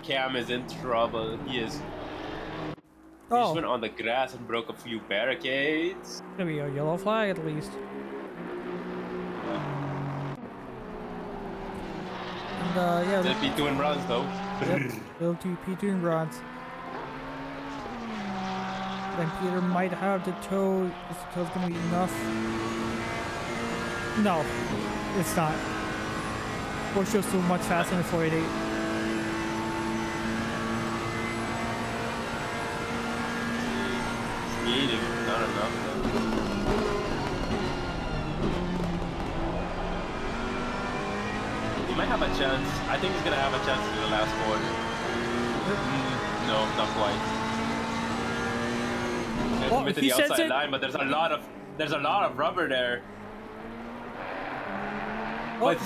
Cam is in trouble. He just went on the grass and broke a few barricades. Gonna be a yellow flag at least. And yeah. Still P2 in bronze though. Yep, still P2 in bronze. Then Peter might have the tow. Is the tow's gonna be enough? No, it's not. Porsche's so much faster than 488. Speeding, not enough though. He might have a chance. I think he's gonna have a chance in the last corner. No, not quite. Well, To he the says outside it. line, but there's a lot of rubber there. Oh, But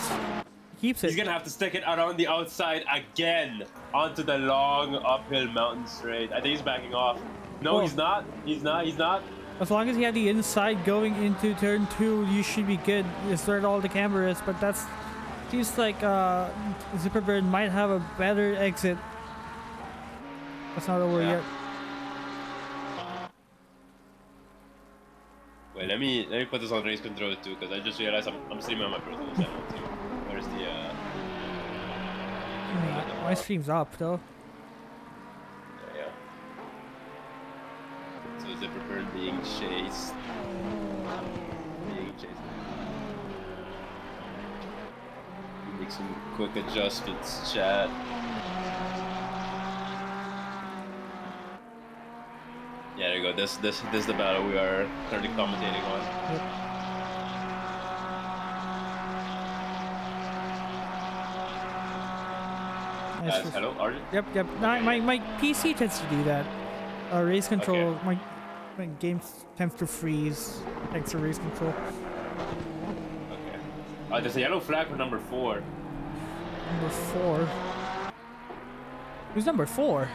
keeps he's it. gonna have to stick it around the outside again onto the long uphill mountain straight. I think he's backing off. No, Oh. he's not. He's not. As long as you have the inside going into turn 2, you should be good. It's where all the camera is, but that's seems like Zipperbird might have a better exit. That's not over yet. Wait, let me put this on race control too, because I just realized I'm streaming on my personal channel too. Where's the My stream's up though. yeah. So they prefer being chased. Being chased. Make some quick adjustments, chat. Yeah, there you go. This is the battle we are currently commentating on. Yep. Nice. Hello, Arjun? Yep. My PC tends to do that. Race control. Okay. My game tends to freeze thanks to race control. Okay. There's a yellow flag for number 4. Number 4. Who's number 4?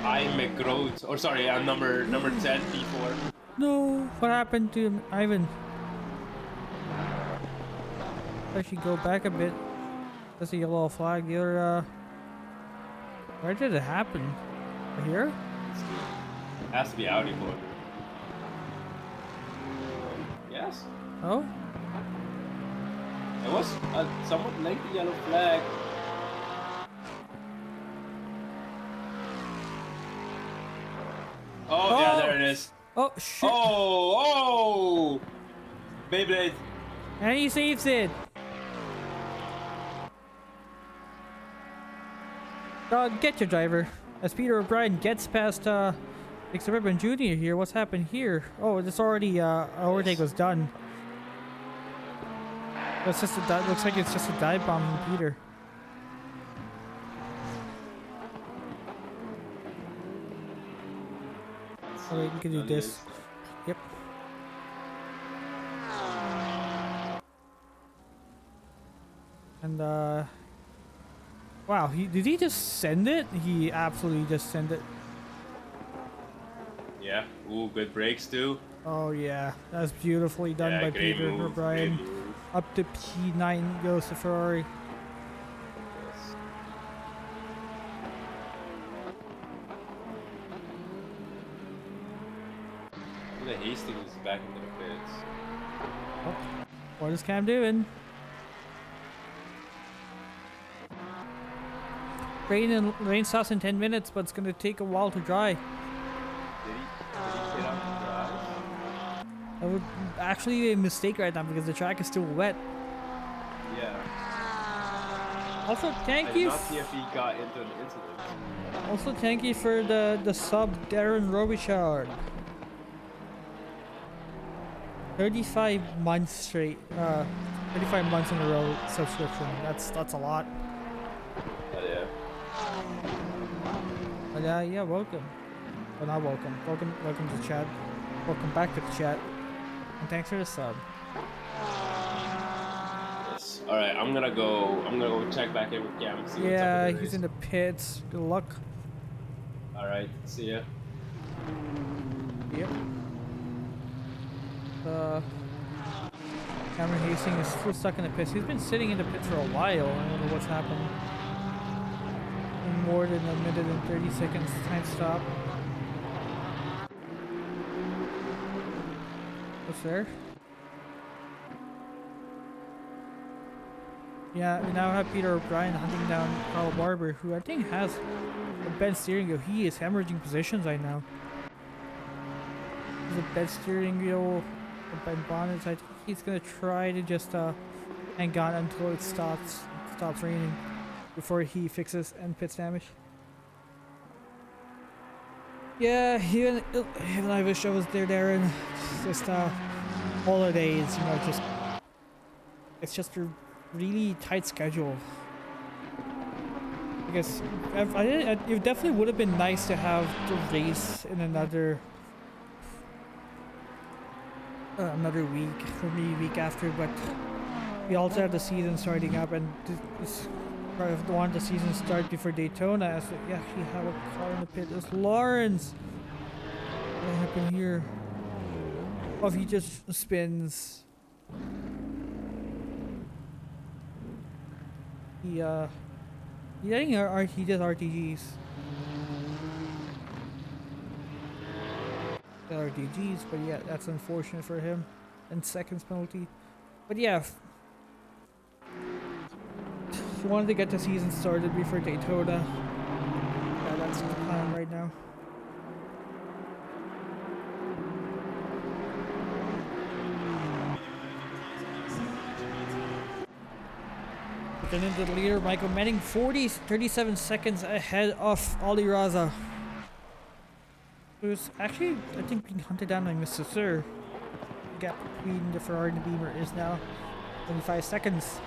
I'm McGroat. Or sorry, I'm number 10, P4. No, what happened to Ivan? Actually, go back a bit. That's a yellow flag. You're where did it happen? Here? Has to be Audi for it. Yes. Oh. It was a somewhat lengthy yellow flag. Oh, yeah, there it is. Oh shit! Oh! Beyblade. And he saves it. Get your driver. As Peter O'Brien gets past Victor Ribbon Jr. here, what's happened here? Oh, it's already overtake was done. It's just a looks like it's just a dive bomb from Peter. Oh wait, you can do this. Yep. And wow, did he just send it? He absolutely just sent it. Yeah. Ooh, good brakes too. Oh yeah, that's beautifully done Yeah, by great Peter move, O'Brien. great move. Up to P9 goes the Ferrari. Yes. The Hastings is back into the pits. Oh, what is Cam doing? Rain stops in 10 minutes, but it's gonna take a while to dry. Did he get on the drive? That would actually be a mistake right now because the track is still wet. Yeah. Also, I thank did you. not see if he got into an incident. Also, thank you for the sub, Darren Robichard. 35 months straight. 35 months in a row subscription. That's a lot. But yeah. But yeah, welcome. Well, not welcome. Welcome to chat. Welcome back to the chat. And thanks for the sub. Yes. All right. I'm gonna go check back in with Cam. See Yeah, what's up with the he's in the pits. Good luck. All right. See ya. Yep. Cameron Hastings is still stuck in the pits. He's been sitting in the pits for a while. I don't know what's happened. In more than a minute and 30 seconds time stop. What's there? Yeah, we now have Peter O'Brien hunting down Carl Barber, who I think has a bent steering wheel. He is hemorrhaging positions right now. There's a bent steering wheel, a bent bonnet. I think he's gonna try to just hang on until it stops raining before he fixes and pits damage. Yeah, even I wish I was there, Darren. It's just holidays, you know. It's just a really tight schedule. Because it definitely would have been nice to have the race in another week, or maybe week after, but we also have the season starting up, and this want the season start before Daytona. So we actually have a car in the pit. It's Lawrence. What happened here? Oh, he just spins. He does RTGs. RTGs, but yeah, that's unfortunate for him. And seconds penalty. But yeah, he wanted to get the season started before Daytona. Yeah, that's the plan right now. And into the leader, Michael Manning, 37 seconds ahead of Ollie Raza. Who's actually, I think, being hunted down by Mr. Sir. The gap between the Ferrari and the Beamer is now 25 seconds.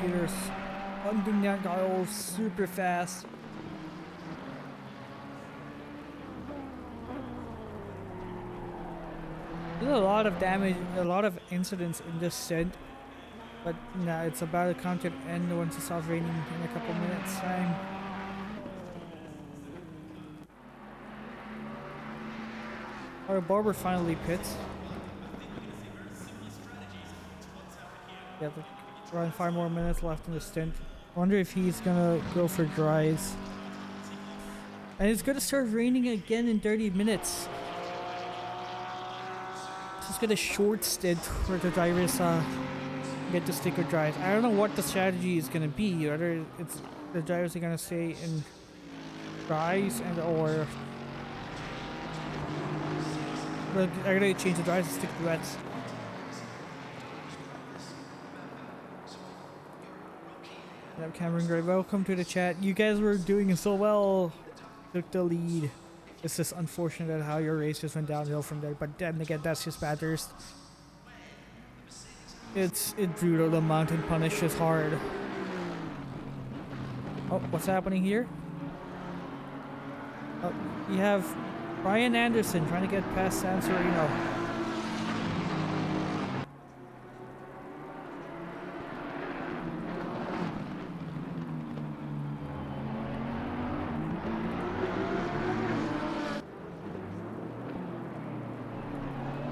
Peters hunting down Giles super fast. There's a lot of damage, a lot of incidents in this stint, but nah, it's about to come to an end once it stops raining in a couple minutes time. Our Barber finally pits. Yeah, around 5 more minutes left in the stint. I wonder if he's gonna go for dries. And it's gonna start raining again in 30 minutes. Just get a short stint where the drivers get to stick with dries. I don't know what the strategy is gonna be. Whether it's the drivers are gonna stay in dries and or are gonna change the dries and stick to wets. Yep, Cameron Gray, welcome to the chat. You guys were doing so well. Took the lead. It's just unfortunate how your race just went downhill from there, but then again, that's just Bathurst. It's brutal. The mountain punish is hard. Oh, what's happening here? Oh, you have Brian Anderson trying to get past San Sereno.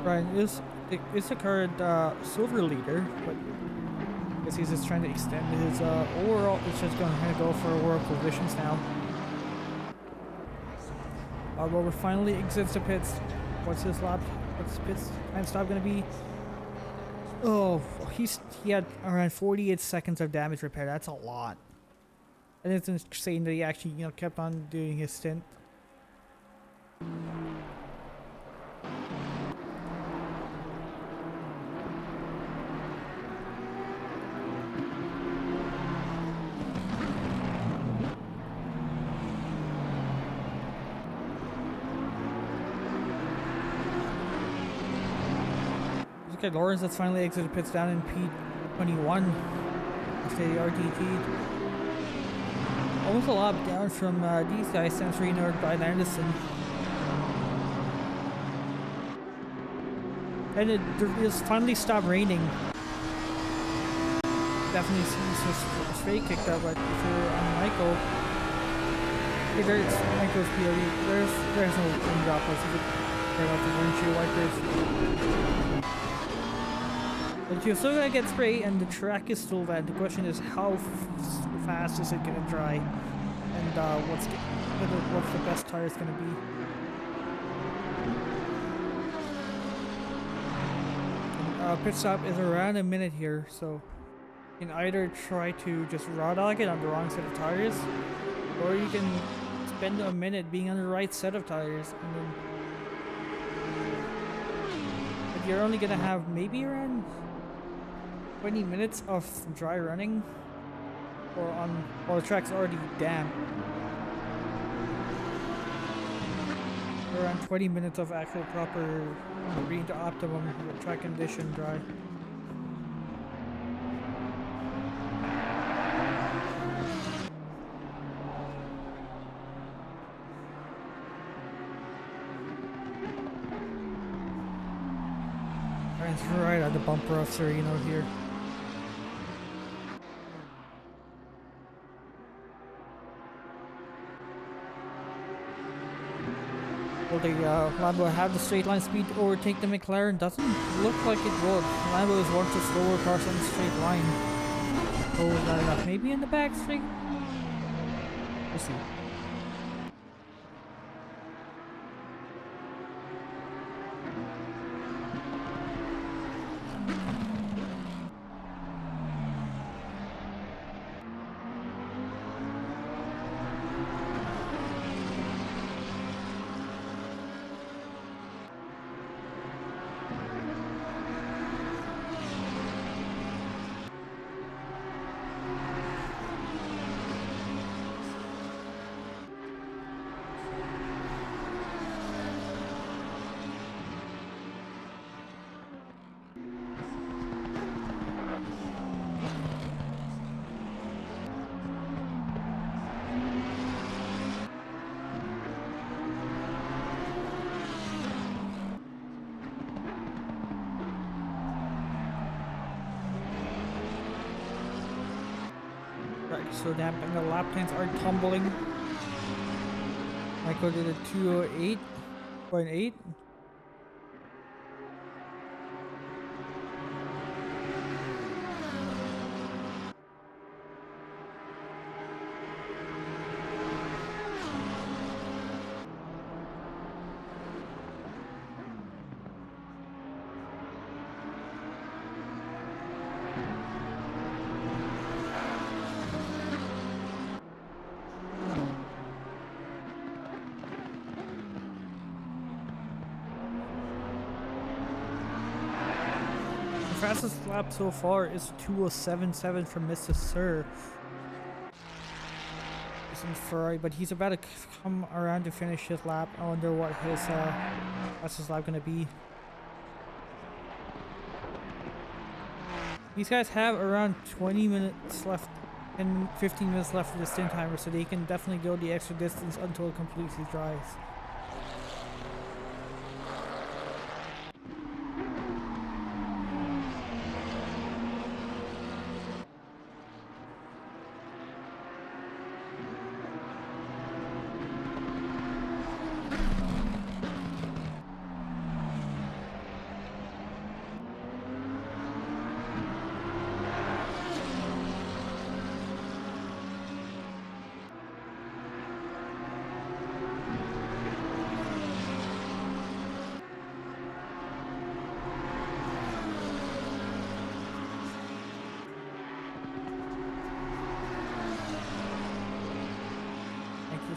Brian is the current silver leader, but I guess he's just trying to extend his overall. It's just going to go for world positions now. Robert finally exits the pits. What's his lap? What's pits time stop going to be? Oh, he had around 48 seconds of damage repair. That's a lot, and it's insane that he actually kept on doing his stint. Look at Lawrence that's finally exited pits down in P21 after the RTT. Almost a lot down from these guys, San Sereno and Brian Anderson. And it just finally stopped raining. Definitely seems a straight kicked up, but if you're on Michael, there's Michael's POV. There's no rain droplets. You could right off the windshield wipers. But you're still gonna get spray, and the track is still wet. The question is, how fast is it gonna dry, and what's the best tires gonna be? Pit stop is around a minute here, so you can either try to just raw dog it on the wrong set of tires, or you can spend a minute being on the right set of tires, and then but you're only gonna have maybe around 20 minutes of dry running, or the track's already damp. Around 20 minutes of actual proper being to optimum track condition dry. It's right at the bumper of Sereno here. Will the Lambo have the straight line speed to overtake the McLaren? Doesn't look like it would. Lambo is one of the slower cars on the straight line. Oh, is that enough? Maybe in the back straight? We'll see. Right, so damp and the lap times are tumbling. Michael did a 208.8. The fastest lap so far is 2:07.7 from Mr. Sir. He's in Ferrari, but he's about to come around to finish his lap. I wonder what his fastest lap gonna be. These guys have around 20 minutes left and 15 minutes left of the stint timer, so they can definitely go the extra distance until it completely dries.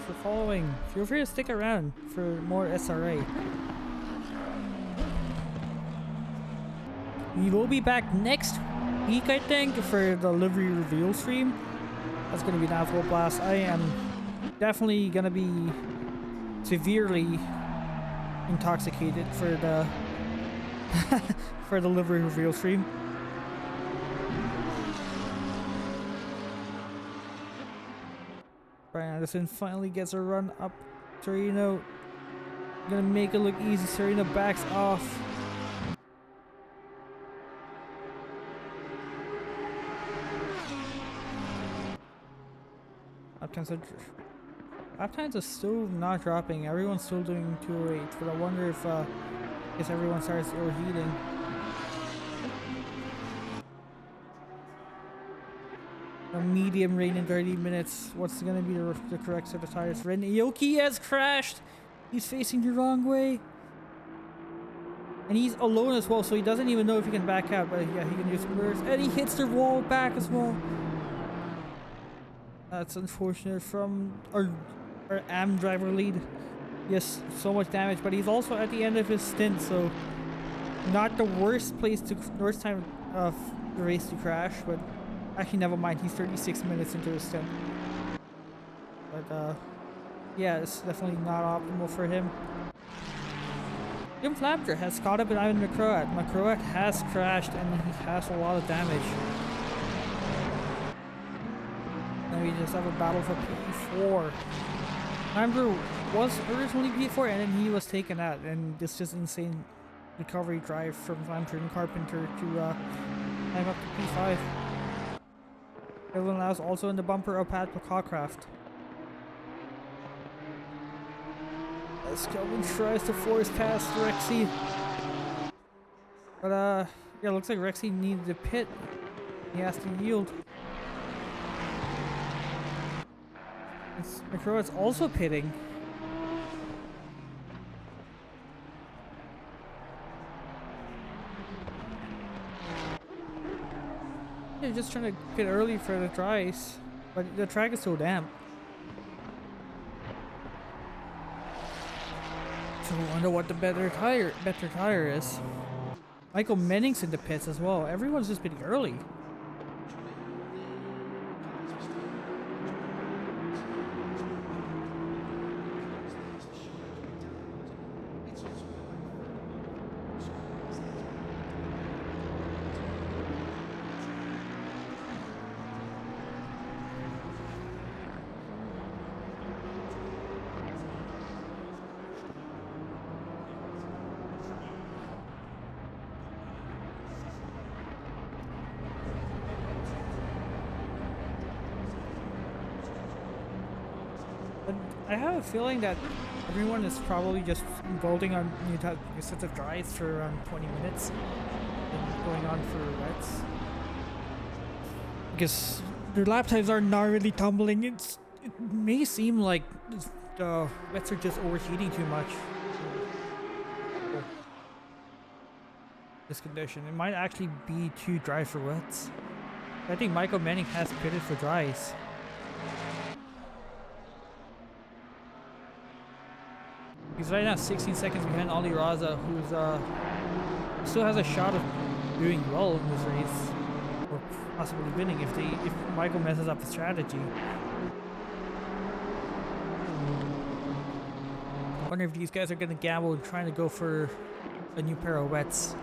For following. Feel free to stick around for more SRA. We will be back next week, I think, for the livery reveal stream. That's going to be an absolute blast. I am definitely going to be severely intoxicated for the for the livery reveal stream. Brian Anderson finally gets a run up. Sereno gonna make it look easy. Sereno backs off. Lap times are still not dropping. Everyone's still doing 208, but I wonder if everyone starts overheating. A medium rain in 30 minutes. What's gonna be the correct set of tires? Ren Ioki has crashed. He's facing the wrong way. And he's alone as well, so he doesn't even know if he can back out. But yeah, he can use mirrors. And he hits the wall back as well. That's unfortunate from our AM driver lead. Yes, so much damage, but he's also at the end of his stint, so not the worst time of the race to crash, but actually, never mind. He's 36 minutes into his stint. But, yeah, it's definitely not optimal for him. Jim Flapper has caught up with Ivan McCroat. McCroat has crashed and he has a lot of damage. And we just have a battle for P4. Flapper was originally P4 and then he was taken out. And this just insane recovery drive from Flapper and Carpenter to climb up to P5. Everyone else also in the bumper of Pat Cockcraft. As Kelvin tries to force past Rexy. But yeah, looks like Rexy needs to pit. He has to yield. McCroat's also pitting. They're just trying to pit early for the dries, but the track is so damp. So I wonder what the better tire is. Michael Menning's in the pits as well. Everyone's just pitting early. But I have a feeling that everyone is probably just bolting on new sets of dries for around 20 minutes and going on for wets. Because their lap times are not really tumbling. It may seem like the wets are just overheating too much. This condition. It might actually be too dry for wets. I think Michael Manning has pitted for dries. He's right now 16 seconds behind Ali Raza, who's still has a shot of doing well in this race, or possibly winning if Michael messes up the strategy. I wonder if these guys are gonna gamble and trying to go for a new pair of wets.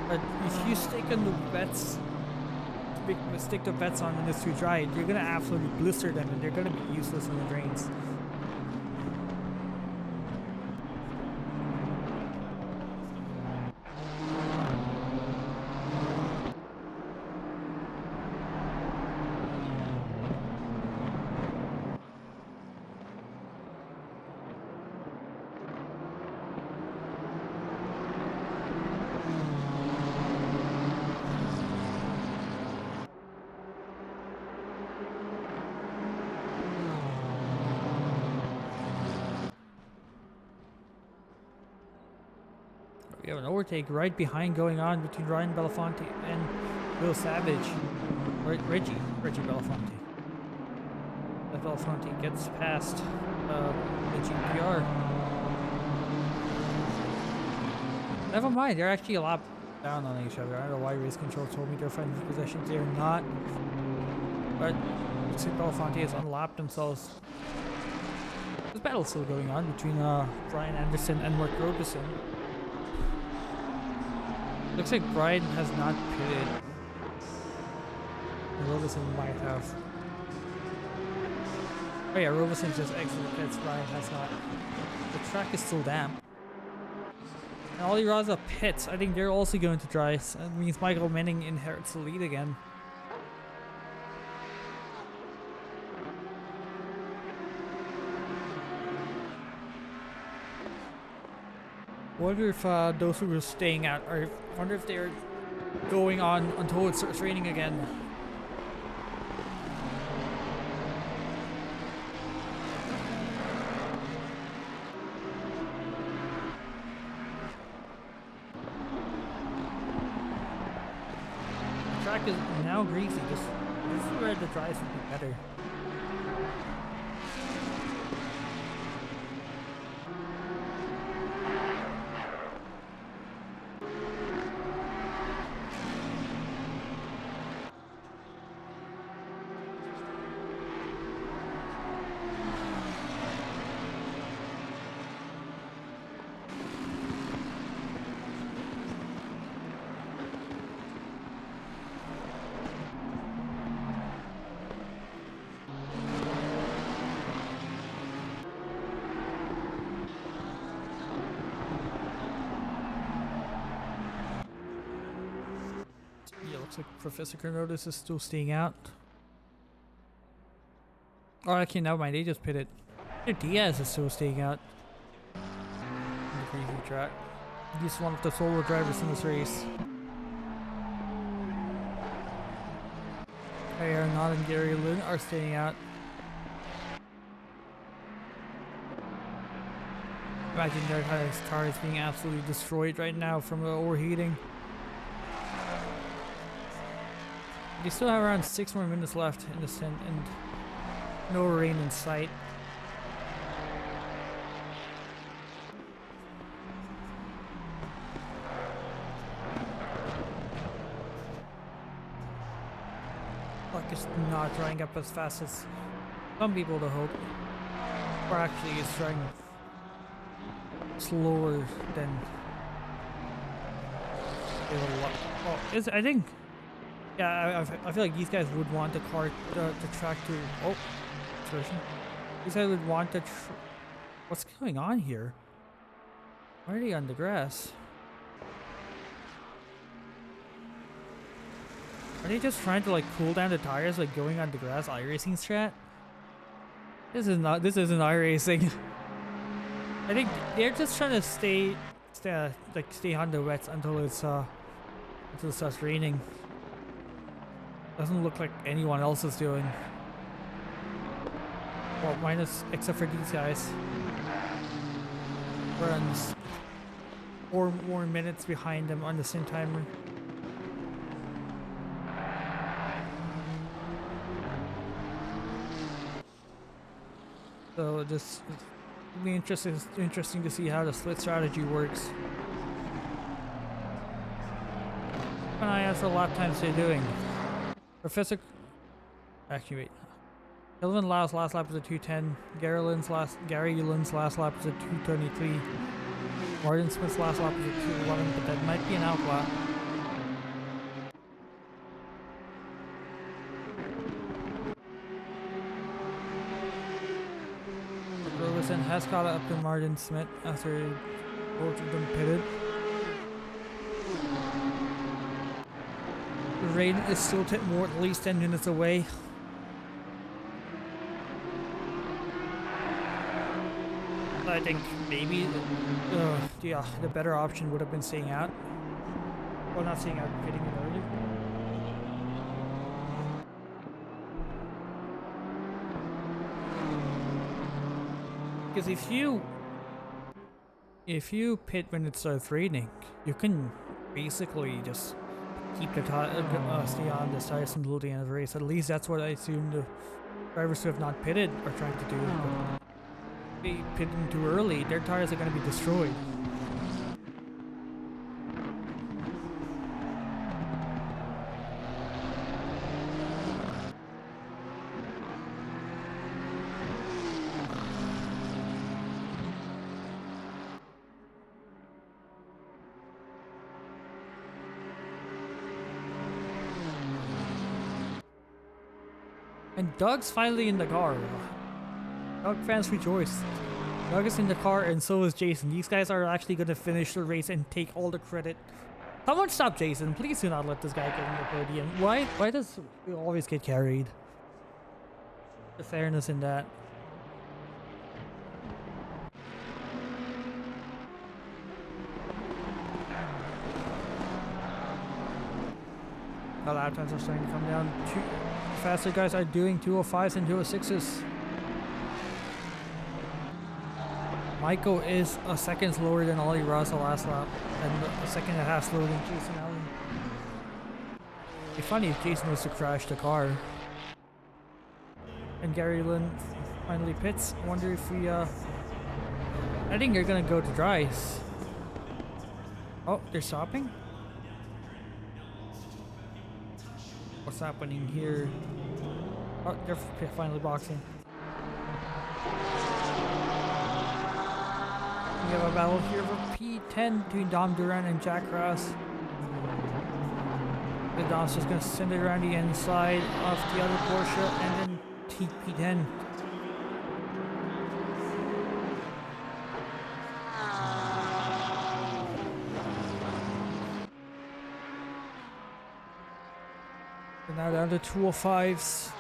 But if you stick on the wets, stick the wets on and it's too dry, you're gonna absolutely blister them and they're gonna be useless in the drains. We have an overtake right behind going on between Ryan Belafonte and Will Savage. Reggie Belafonte. As Belafonte gets past the GPR. Never mind, they're actually a lot down on each other. I don't know why race control told me they're fighting for possession. They're not. But looks like Belafonte has unlapped themselves. This battle's still going on between Brian Anderson and Mark Robeson. Looks like Brian has not pitted. Robeson might have. Oh yeah, Robeson just exited pits. Brian has not. The track is still damp. And Ali Raza pits. I think they're also going to dry. So that means Michael Manning inherits the lead again. Wonder if those who were staying out are. Wonder if they're going on until it starts raining again. The track is now greasy. This is where the dries would be better. Looks like Professor Cornotis is still staying out. Oh, actually, never mind. They just pitted. Diaz is still staying out. On the crazy track. He's one of the solo drivers in this race. Not and Gary Lynn are staying out. Imagine their car is being absolutely destroyed right now from the overheating. They still have around 6 more minutes left in the stint and no rain in sight. Luck is not drying up as fast as some people would hope. Or actually it's drying slower than they would like. Oh, I think. Yeah, I feel like these guys would want the track to. Oh, version. These guys would want the. What's going on here? Why are they on the grass? Are they just trying to like cool down the tires, like going on the grass iRacing strat? This isn't iRacing. I think they're just trying to stay on the wets until it starts raining. Doesn't look like anyone else is doing. Well, minus except for these guys. Runs 4 more minutes behind them on the same timer. So this will be interesting to see how the split strategy works. Keep an eye out for lap times they're doing. Professor, actually wait. Kelvin Lau's last lap was a 2:10. Gary Lynn's last lap was a 2:23. Martin Smith's last lap was a 2:11, but that might be an outlap. Roberson has caught up to Martin Smith after both of them pitted. The rain is still at least 10 minutes away. I think maybe the better option would have been staying out. Well, not staying out, pitting it early. Because if you pit when it starts raining, you can basically just keep the stay on the tires until the end of the race. At least that's what I assume the drivers who have not pitted are trying to do. But if they pit in too early, their tires are going to be destroyed. And Doug's finally in the car. Doug fans rejoice. Doug is in the car and so is Jason. These guys are actually going to finish the race and take all the credit. Someone stop Jason. Please do not let this guy get in the podium. Why does he always get carried? The fairness in that. The lap times are starting to come down. Faster guys are doing 205s and 206s. Michael is a second slower than Ollie Russell last lap, and a second and a half slower than Jason Allen. It'd be funny if Jason was to crash the car. And Gary Lynn finally pits. I wonder if we, I think they're gonna go to dries. Oh, they're stopping? What's happening here? Oh, they're finally boxing. We have a battle here for P10 between Dom Duran and Jack Ross. The Dom's just gonna send it around the inside of the other Porsche and then P10. We're now down to 205s.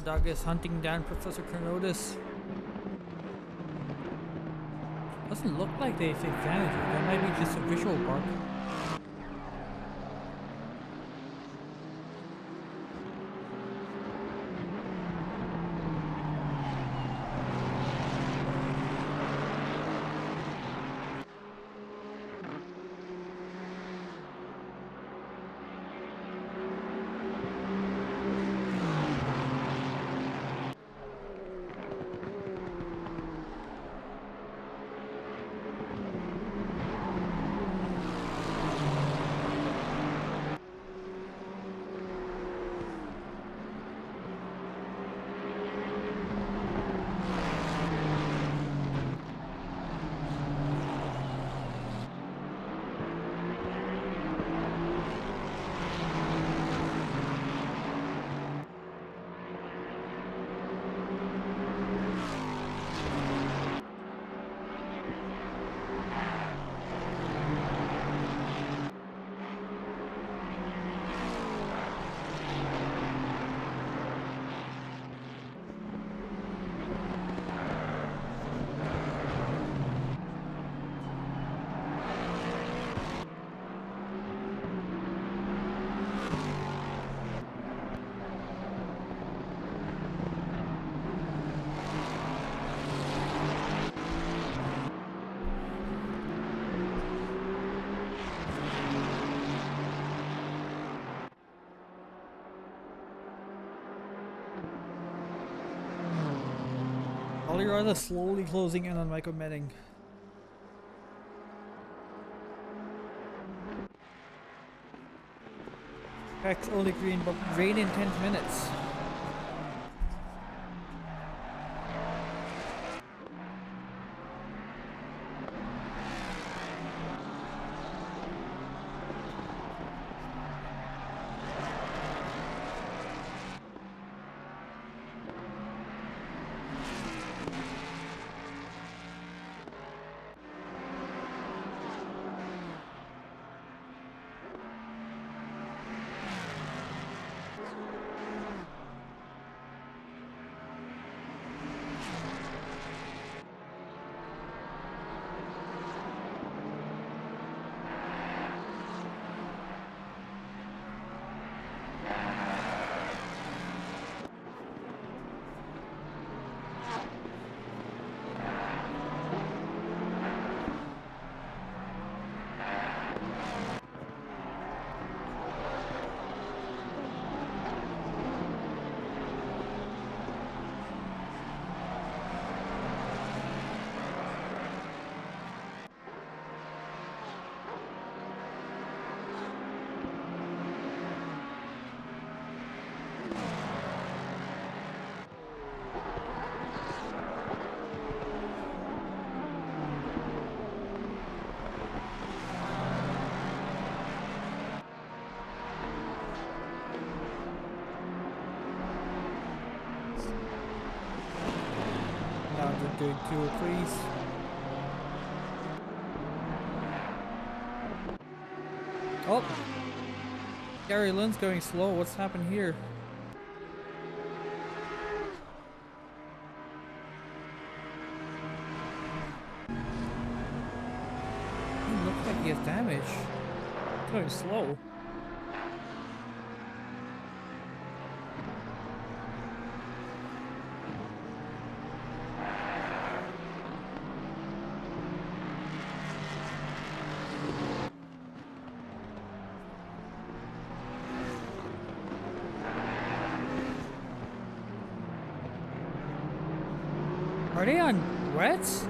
Doug is hunting down Professor Chronotis. Doesn't look like they take damage. That might be just a visual bug. rather slowly closing in on Michael Menning. Track's only green, but rain in 10 minutes. Now they're doing 2 or 3s. Oh! Gary Lynn's going slow. What's happened here? He looks like he has damage. He's going slow. Are they on wets?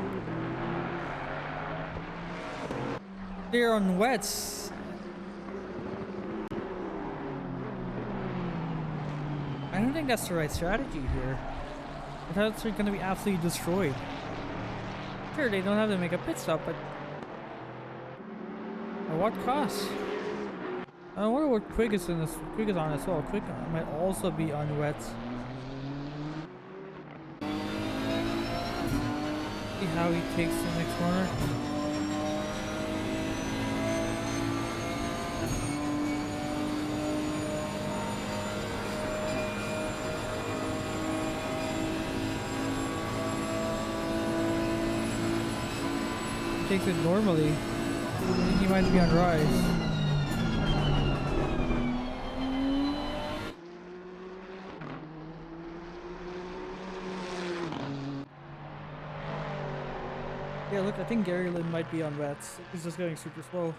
They're on wets. I don't think that's the right strategy here. I thought they're gonna be absolutely destroyed. Sure, they don't have to make a pit stop, but at what cost? I wonder what Quig is in this. Quig is on as well. Quig might also be on wets. See how he takes the next corner. He takes it normally. I think he might be on rise. Yeah, look, I think Gary Lynn might be on wets. He's just going super slow.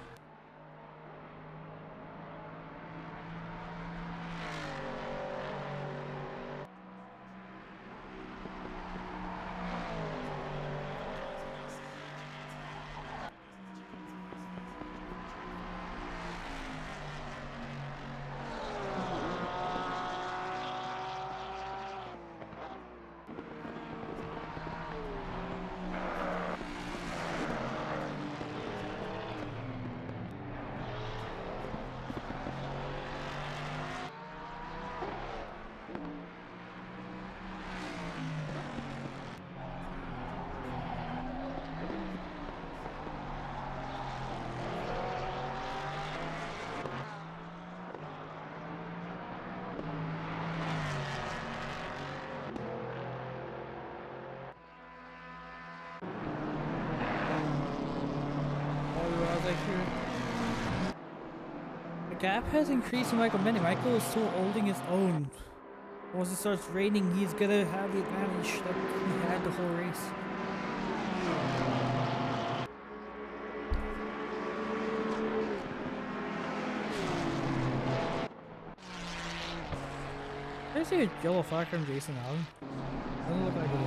The gap has increased in Michael Menning. Michael is still holding his own. Once it starts raining, he's gonna have the advantage that he had the whole race. Did I see a yellow flag from Jason Allen? Doesn't look like it.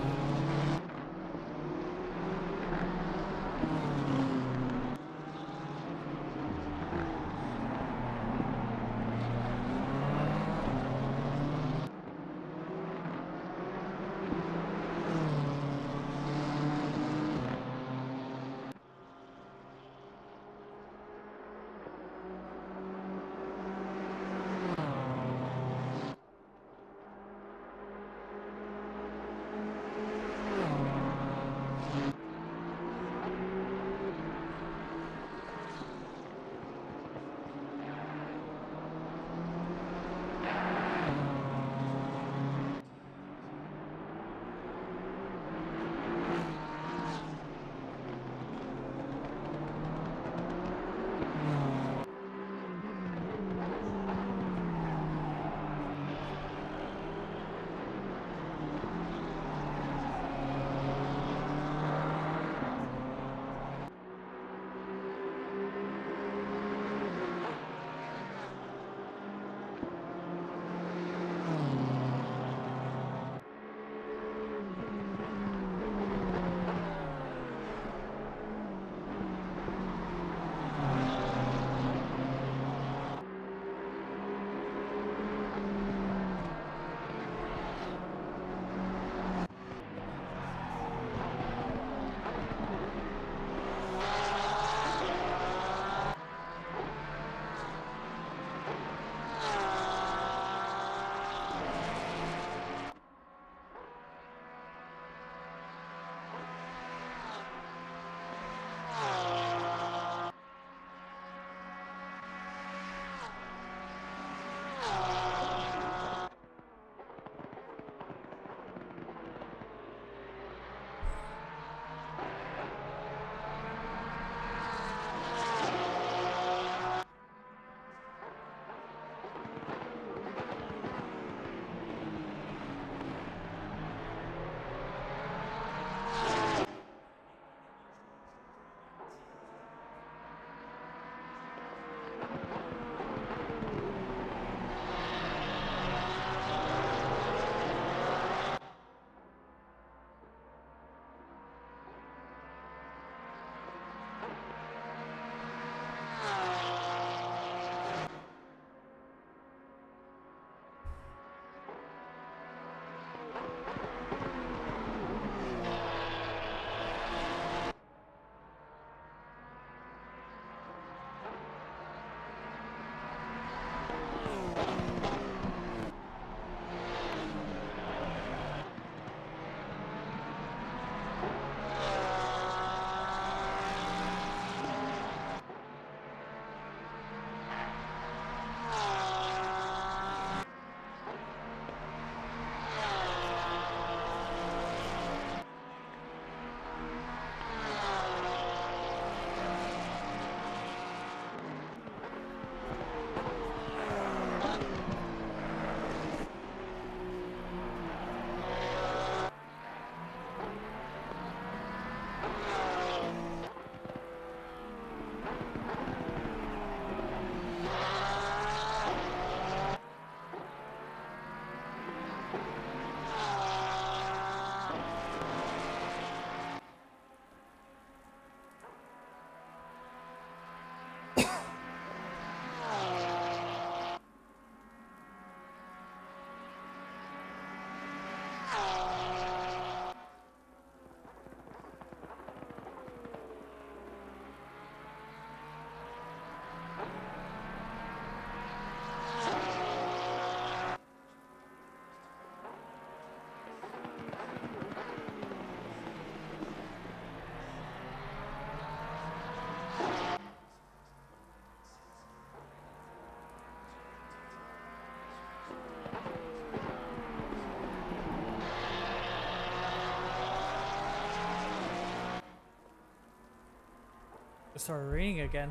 it started raining again.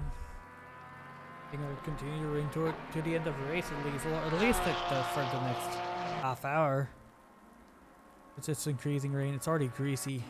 I think it'll continue to rain to the end of the race at least. Well, at least for the next half hour. It's just increasing rain. It's already greasy.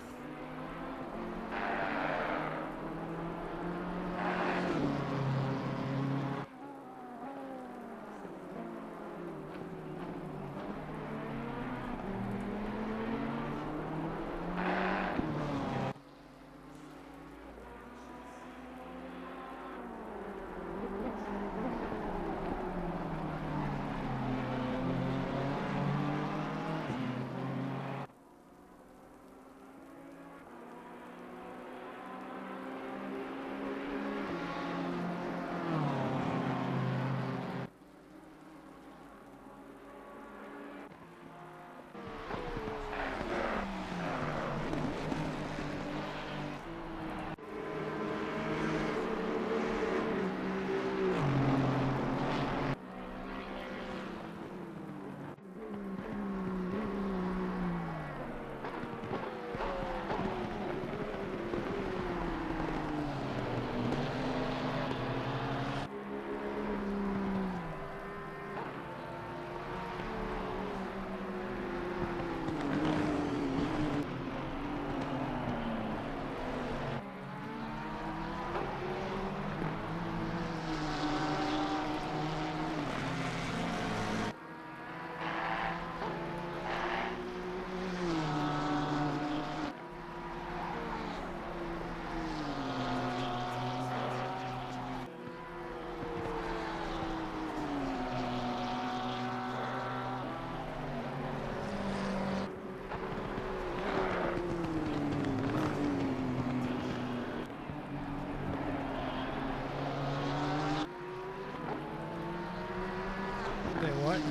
Wait, what?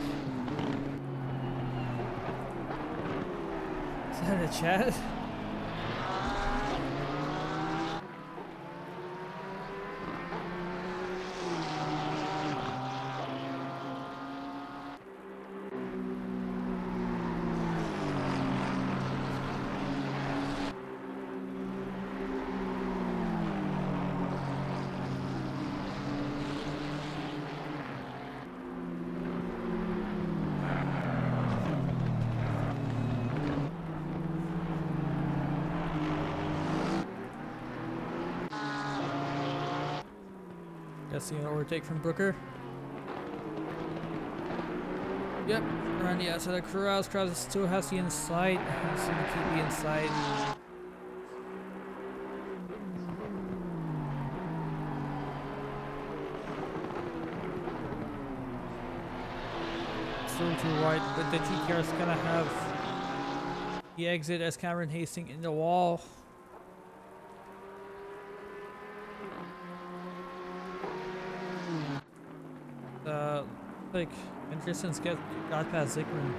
Is that a chat? Guessing an overtake from Brooker. Yep, around the outside of Krause. Krause still has the inside. He's going to keep the inside. Still too wide, but the GTR is going to have the exit as Cameron Hastings in the wall. Like Anderson's got past Zickman.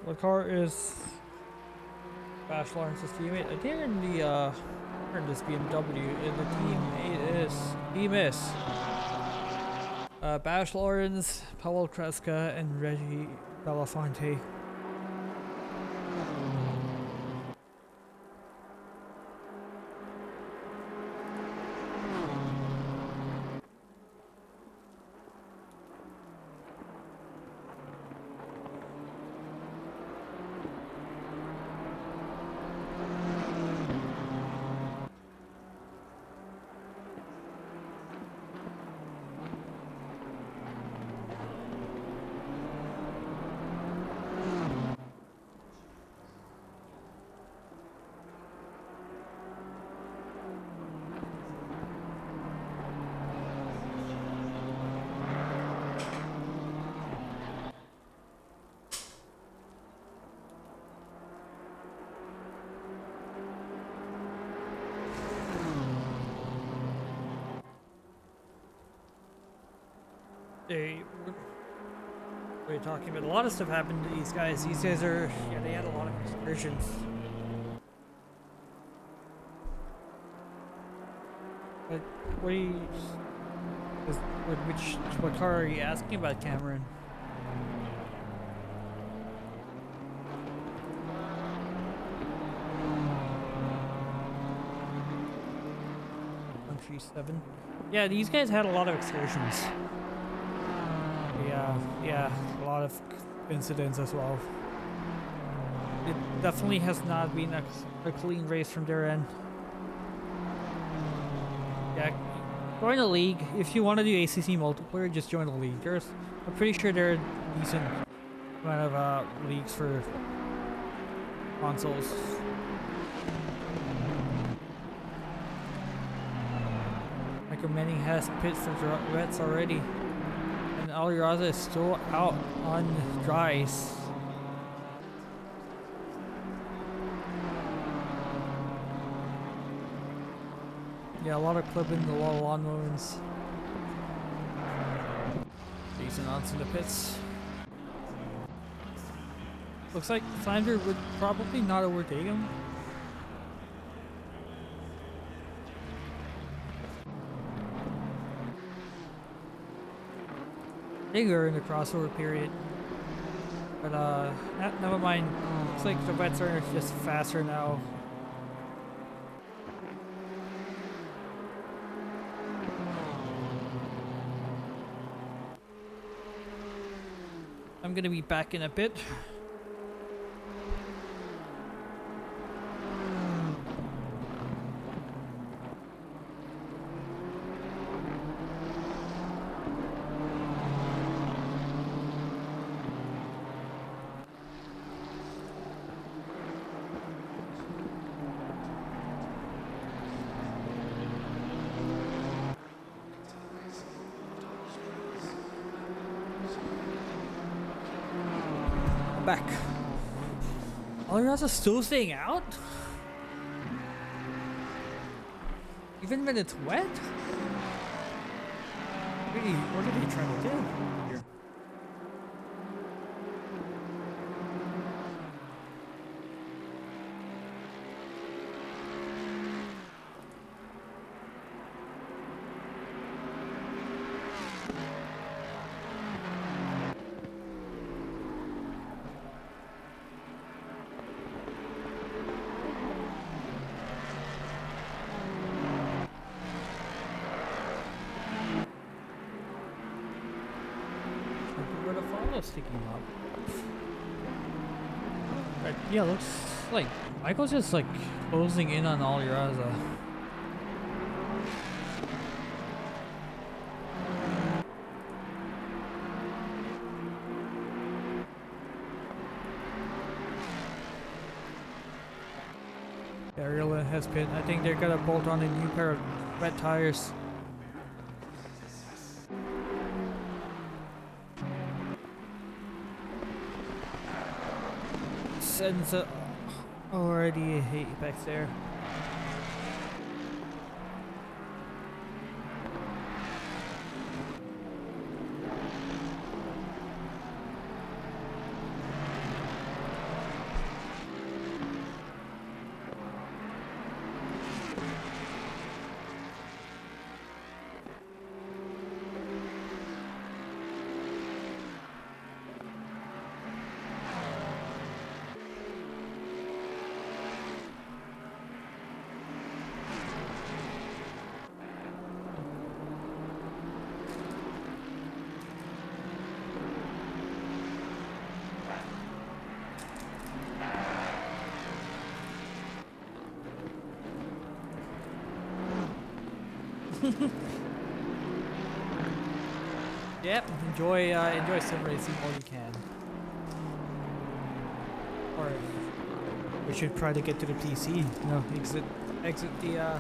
What car is Bash Lawrence's teammate? I think in the in this BMW in the team is EMS. Bash Lawrence, Pavel Kreska, and Reggie Belafonte. What are you talking about? A lot of stuff happened to these guys. These guys are, yeah, they had a lot of excursions. But what are you, what car are you asking about, Cameron? 337. Yeah, these guys had a lot of excursions. Yeah, a lot of incidents as well. It definitely has not been a clean race from their end. Yeah, join a league. If you want to do ACC multiplayer, just join a league. I'm pretty sure there are decent amount of leagues for consoles. Michael Manning has pit for wets already. And Aliraza is still out on dry ice. Yeah, a lot of clipping, a lot of lawn mowings. Decent odds in the pits. Looks like Flounder would probably not overtake him. I think we're in the crossover period. But never mind. Looks like the wets are just faster now. I'm gonna be back in a bit. Back. Aliraza's still staying out? Even when it's wet? Really, what are they trying to do here? Where the follow's sticking up. But yeah, looks like Michael's just like closing in on Aliraza. Ariel has been. I think they're gonna bolt on a new pair of wet tires. Sends already a apex there. Yep, enjoy sim racing while you can. Or we should try to get to the PC. No, exit the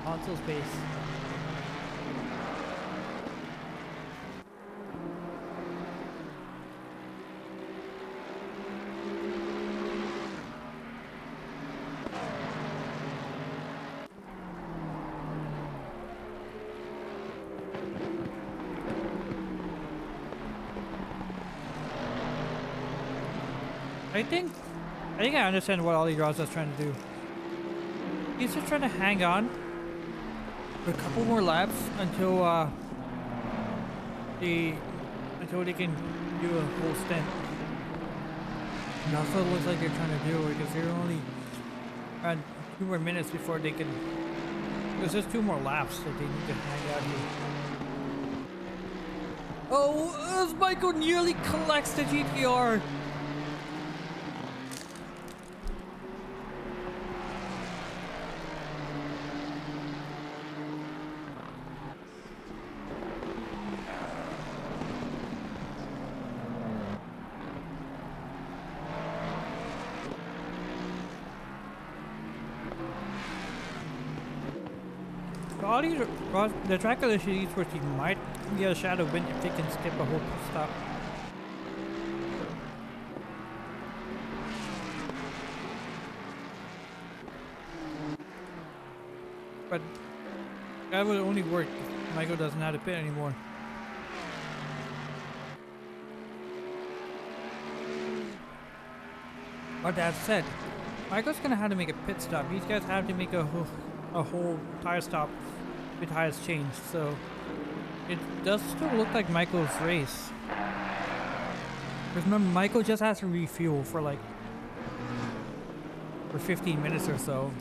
console space. I think I understand what Aliraza's trying to do. He's just trying to hang on for a couple more laps until they can do a full stint. And that's what it looks like they're trying to do, because they're only around 2 more minutes before they can There's just 2 more laps that they need to hang out here. Oh, as Michael nearly collects the GTR. All these, the track condition these where you might get a shadow win if they can skip a whole stop. But that would only work if Michael doesn't have to pit anymore. But that said, Michael's gonna have to make a pit stop. These guys have to make a whole tire stop with tires changed, so it does still look like Michael's race. Because remember, Michael just has to refuel for 15 minutes or so.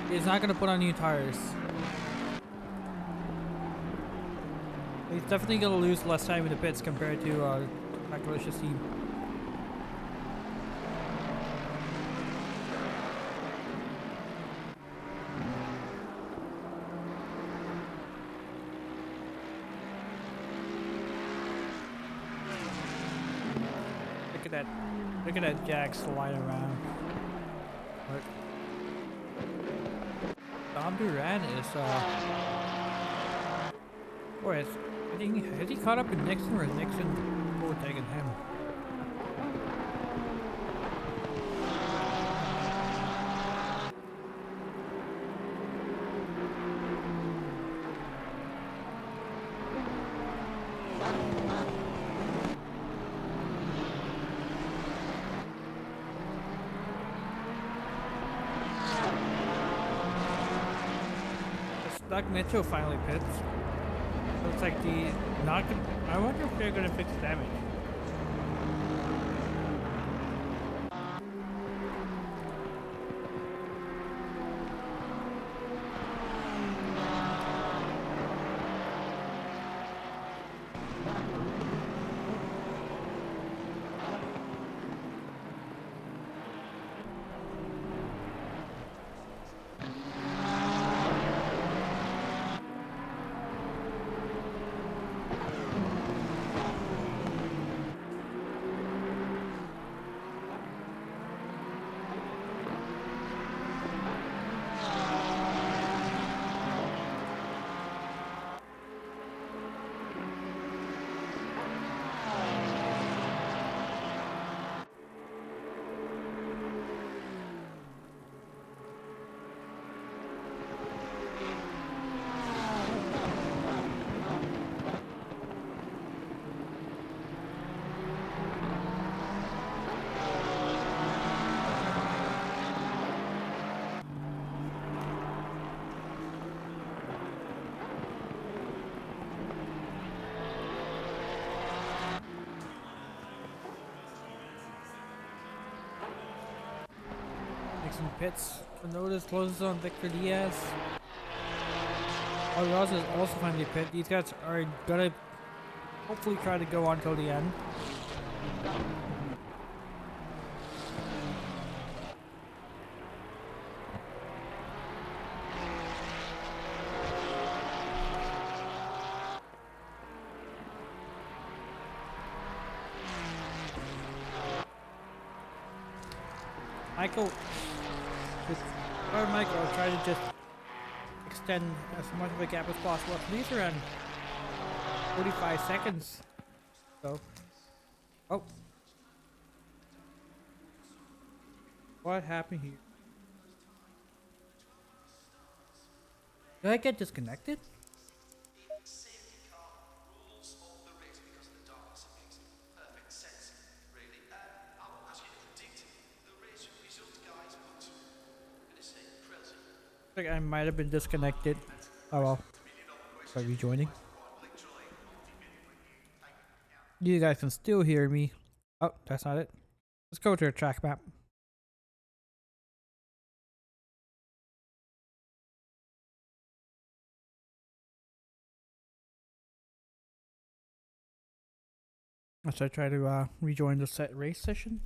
He's not gonna put on new tires. He's definitely gonna lose less time in the pits compared to Delicious team. Look at that Jag slide around. Dom Duran is boy, has he caught up with Nixon or is Nixon overtaking him? Doug Mitchell finally pits. Looks like the not. I wonder if they're gonna fix damage. Nixon pits. Notice closes on Victor Diaz. Alvarez is also finally pit. These guys are gonna hopefully try to go on till the end. Michael, Michael, I'll try to just extend as much of a gap as possible. These are around 45 seconds. So, oh, what happened here? Did I get disconnected? I think I might have been disconnected. Oh well. By rejoining. You guys can still hear me. Oh, that's not it. Let's go to a track map. As I try to rejoin the set race session.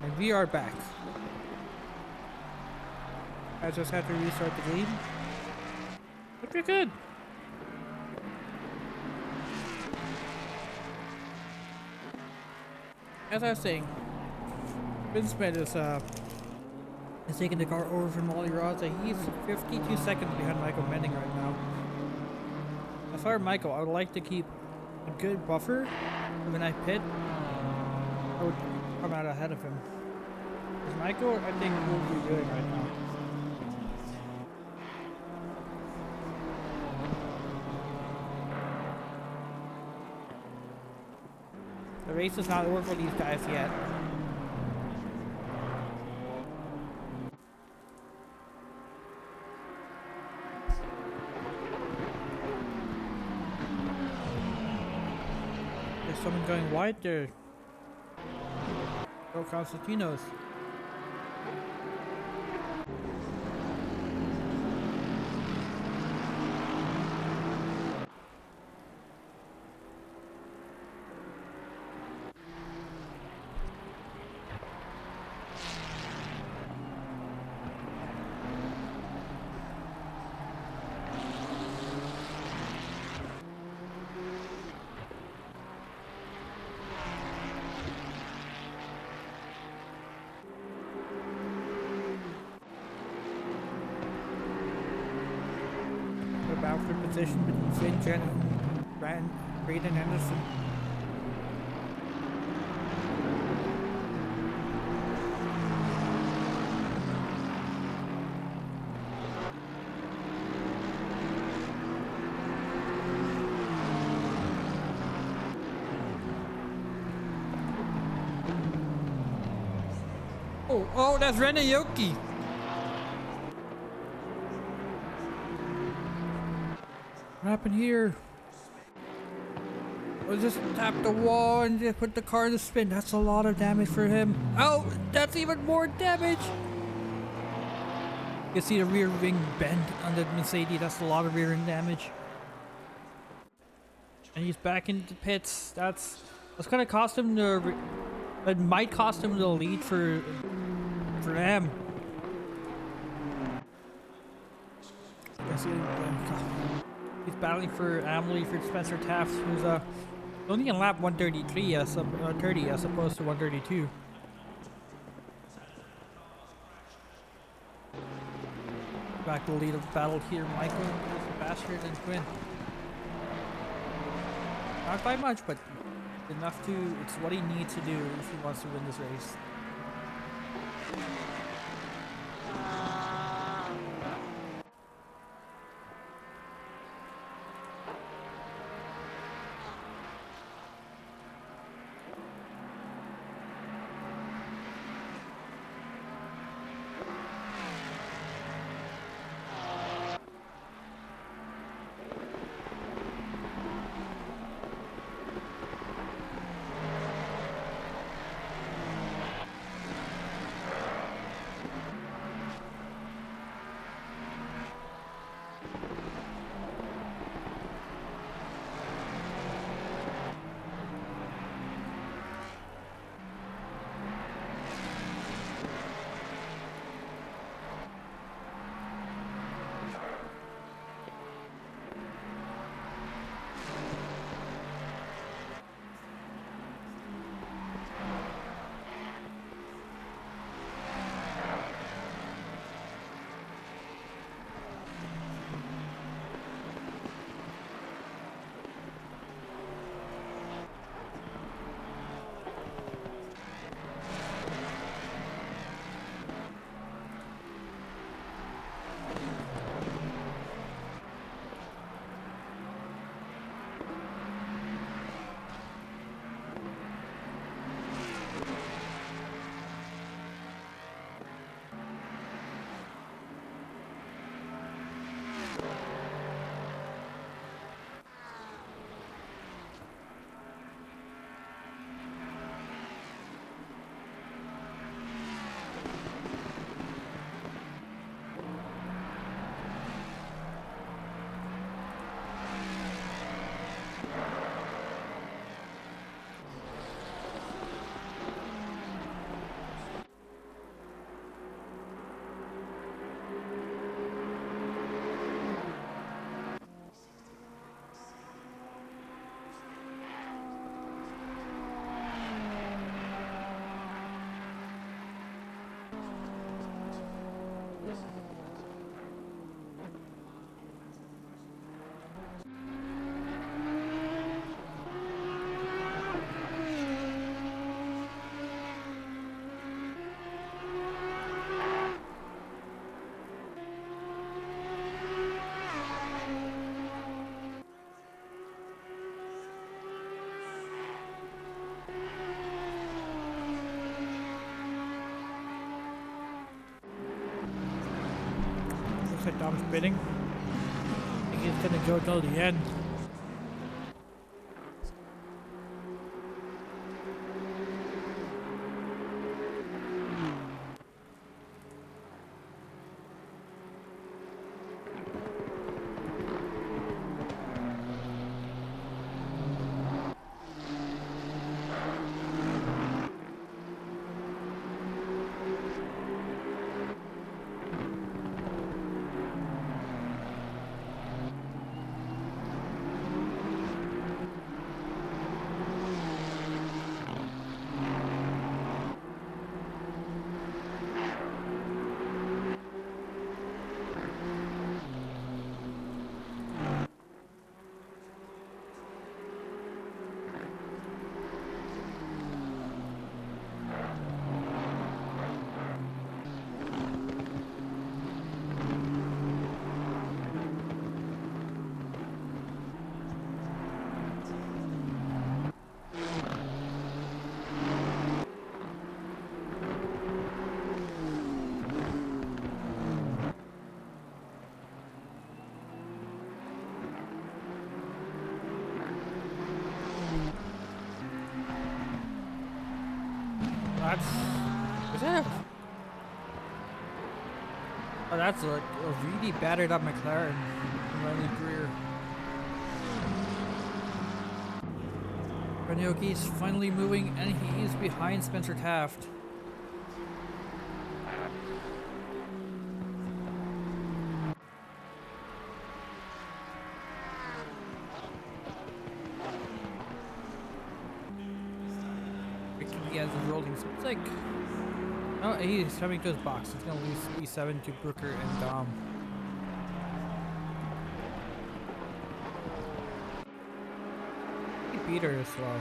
And we are back. I just had to restart the game. But we're good. As I was saying, Vince Smith is taking the car over from Ollie Rods. He's 52 seconds behind Michael Menning right now. As far as Michael, I would like to keep a good buffer. When I pit, I would come out ahead of him. Because Michael, I think, will be good right now. The race is not over for these guys yet. There's someone going wide there. Go Constantinos. Bowford position between Finn, Jen, and Braden Anderson. Oh, that's Rene Yoki. What happened here? I'll just tap the wall and just put the car in the spin. That's a lot of damage for him. Oh, that's even more damage. You can see the rear wing bend on the Mercedes. That's a lot of rear end damage. And he's back into the pits. That's gonna cost him the. It might cost him the lead for them. He's battling for Amelie for Spencer Taft, who's only in lap 133 30 as opposed to 132. Back to the lead of the battle here, Michael, Bastard and Quinn. Not by much, but enough to. It's what he needs to do if he wants to win this race. like Dom's bidding. I think he's gonna go till the end. Is that? Oh, that's a really battered up McLaren. Riley Greer. Ranioki's finally moving, and he is behind Spencer Taft. He has his rolling, so it's like, oh, he's coming to his box. He's gonna lose E7 to Brooker and Dom. Peter as well.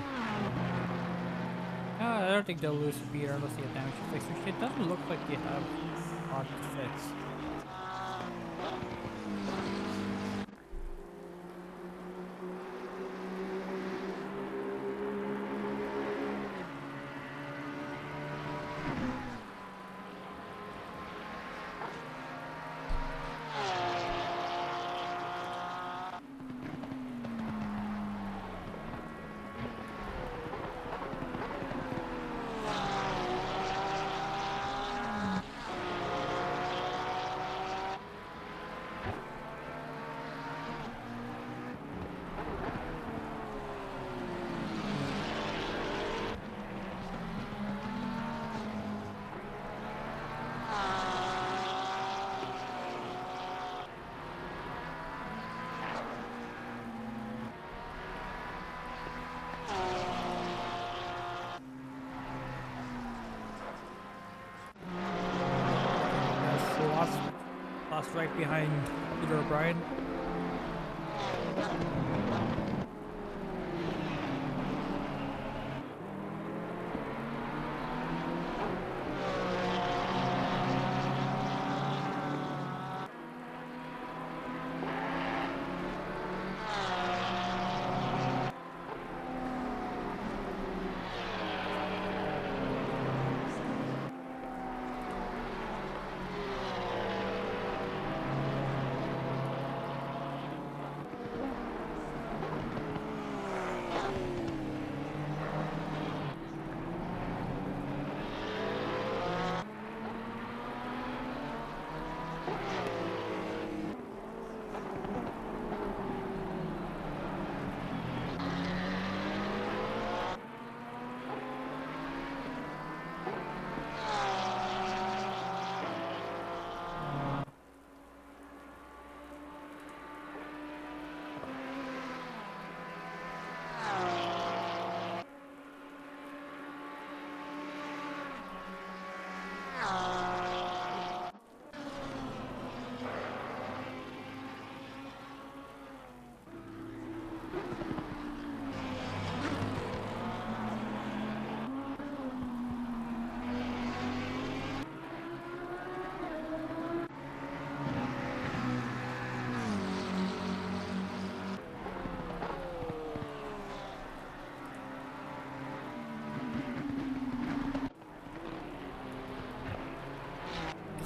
No, I don't think they'll lose to Peter unless they have damage to fix, which it doesn't look like they have a lot to fix. Lost right behind Peter O'Brien.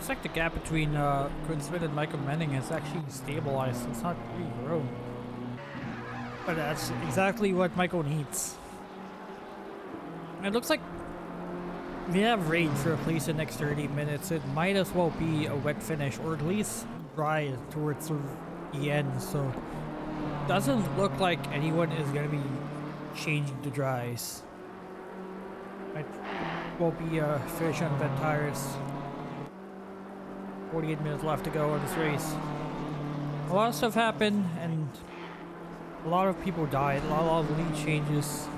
Looks like the gap between Quinn Smith and Michael Manning has actually stabilized. It's not really grown. But that's exactly what Michael needs. It looks like we have rain for at least the next 30 minutes. It might as well be a wet finish, or at least dry towards the end. So doesn't look like anyone is going to be changing to dries. Might will be fish on wet tires. 48 minutes left to go in this race. A lot of stuff happened, and a lot of people died. A lot of lead changes.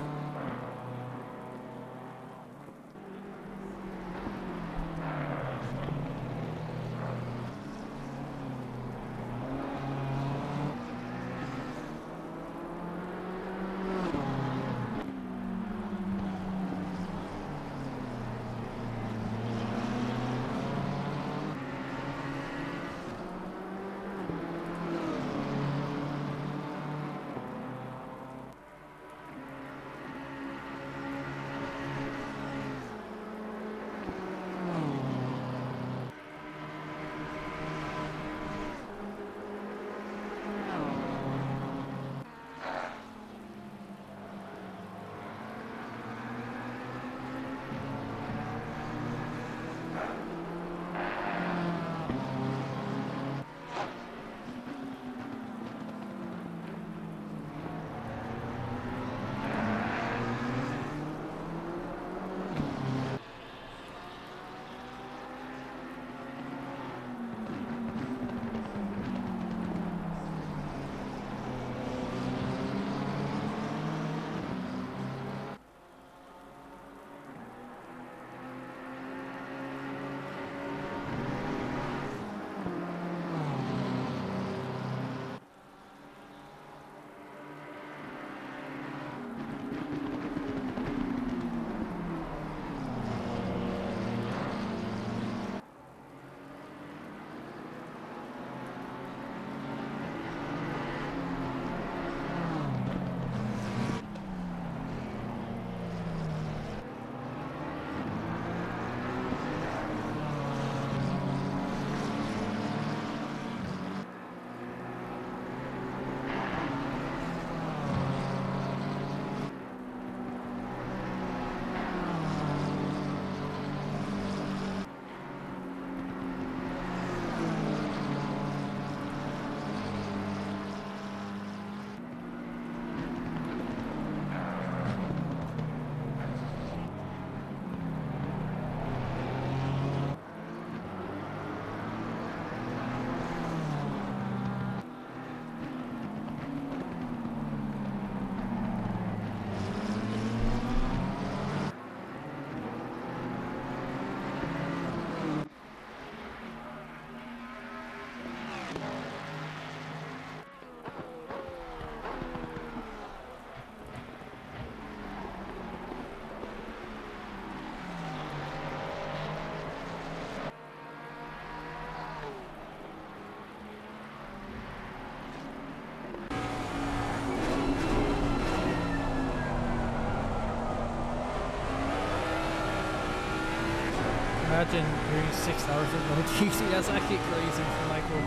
Imagine doing 6 hours of no GC. That's actually crazy for Michael.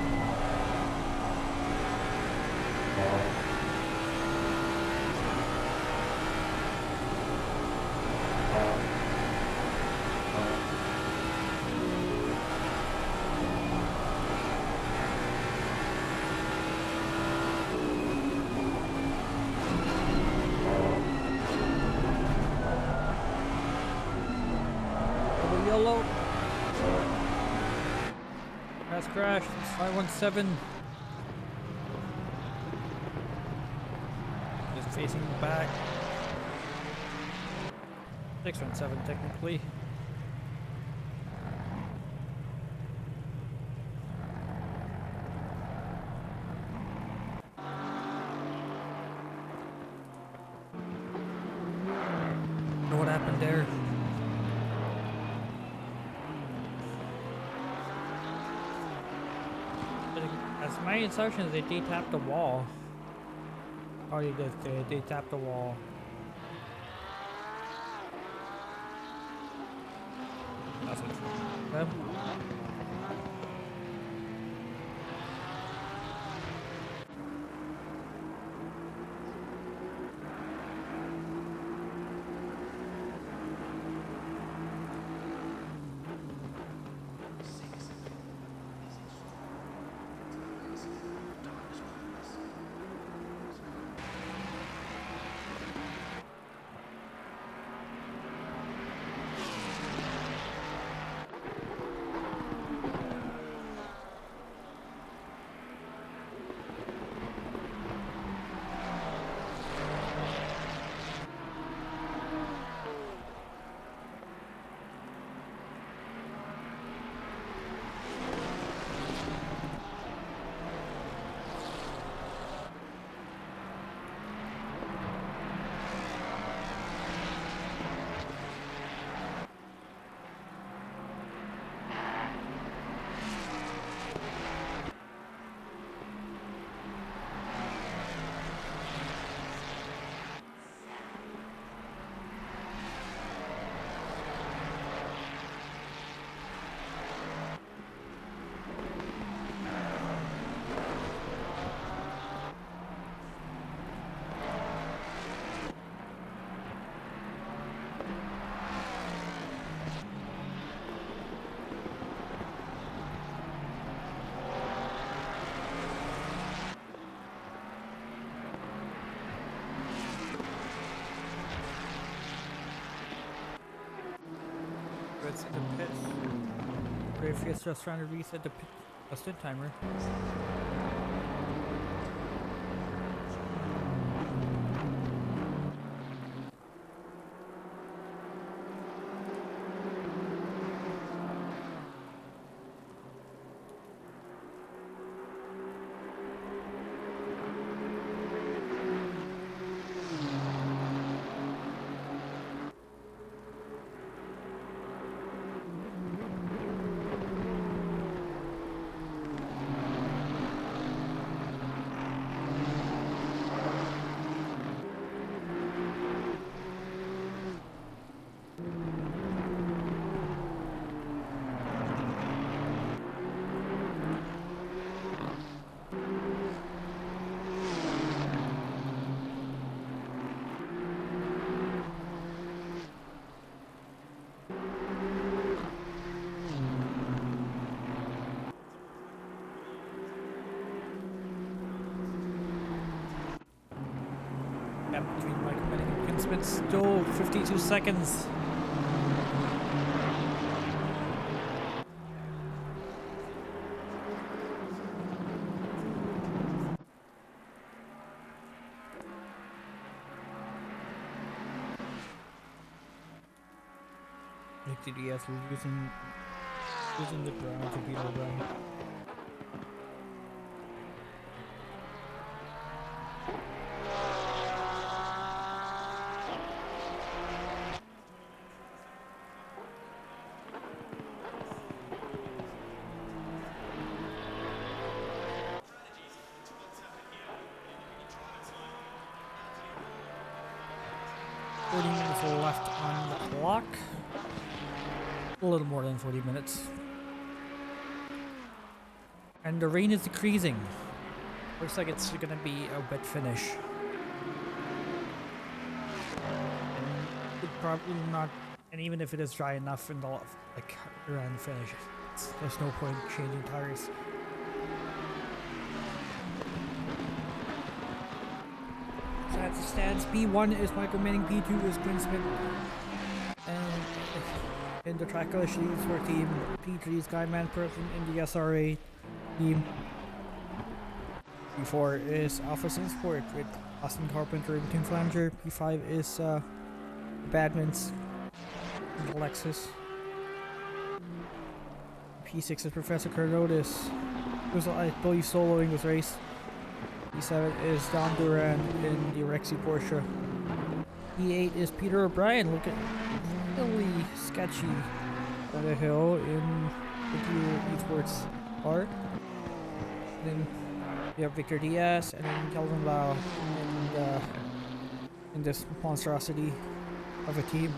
Yellow. Has crashed. It's 517. Just facing the back. 617 technically. Know what happened there? As my instructions, they tapped the wall. Oh, they tapped the wall. That's what them. minutes in the pits. Griff is just trying to reset the stint timer. Gap between Michael Benning and Quinn Smith still 52 seconds. Nick DDS was using the ground to beat O'Brien. Left on the clock. A little more than 40 minutes. And the rain is decreasing. Looks like it's gonna be a wet finish. It probably not, and even if it is dry enough in the like around the finish, there's no point changing tires. So as it stands, P1 is Michael Manning, P2 is Quinn Smith, and in the track leads for team P3 is Guy Manperson in the SRA team. P4 is Alpha Sport with Austin Carpenter and Tim Flanger. P5 is Badmans and Alexis. P6 is Professor Cardotis, who's I believe soloing this race. P7 is Don Duran in the Rexy Porsche. P8 is Peter O'Brien, looking really sketchy on the hill in the Q Esports car. Then we have Victor Diaz and then Kelvin Lau in this monstrosity of a team.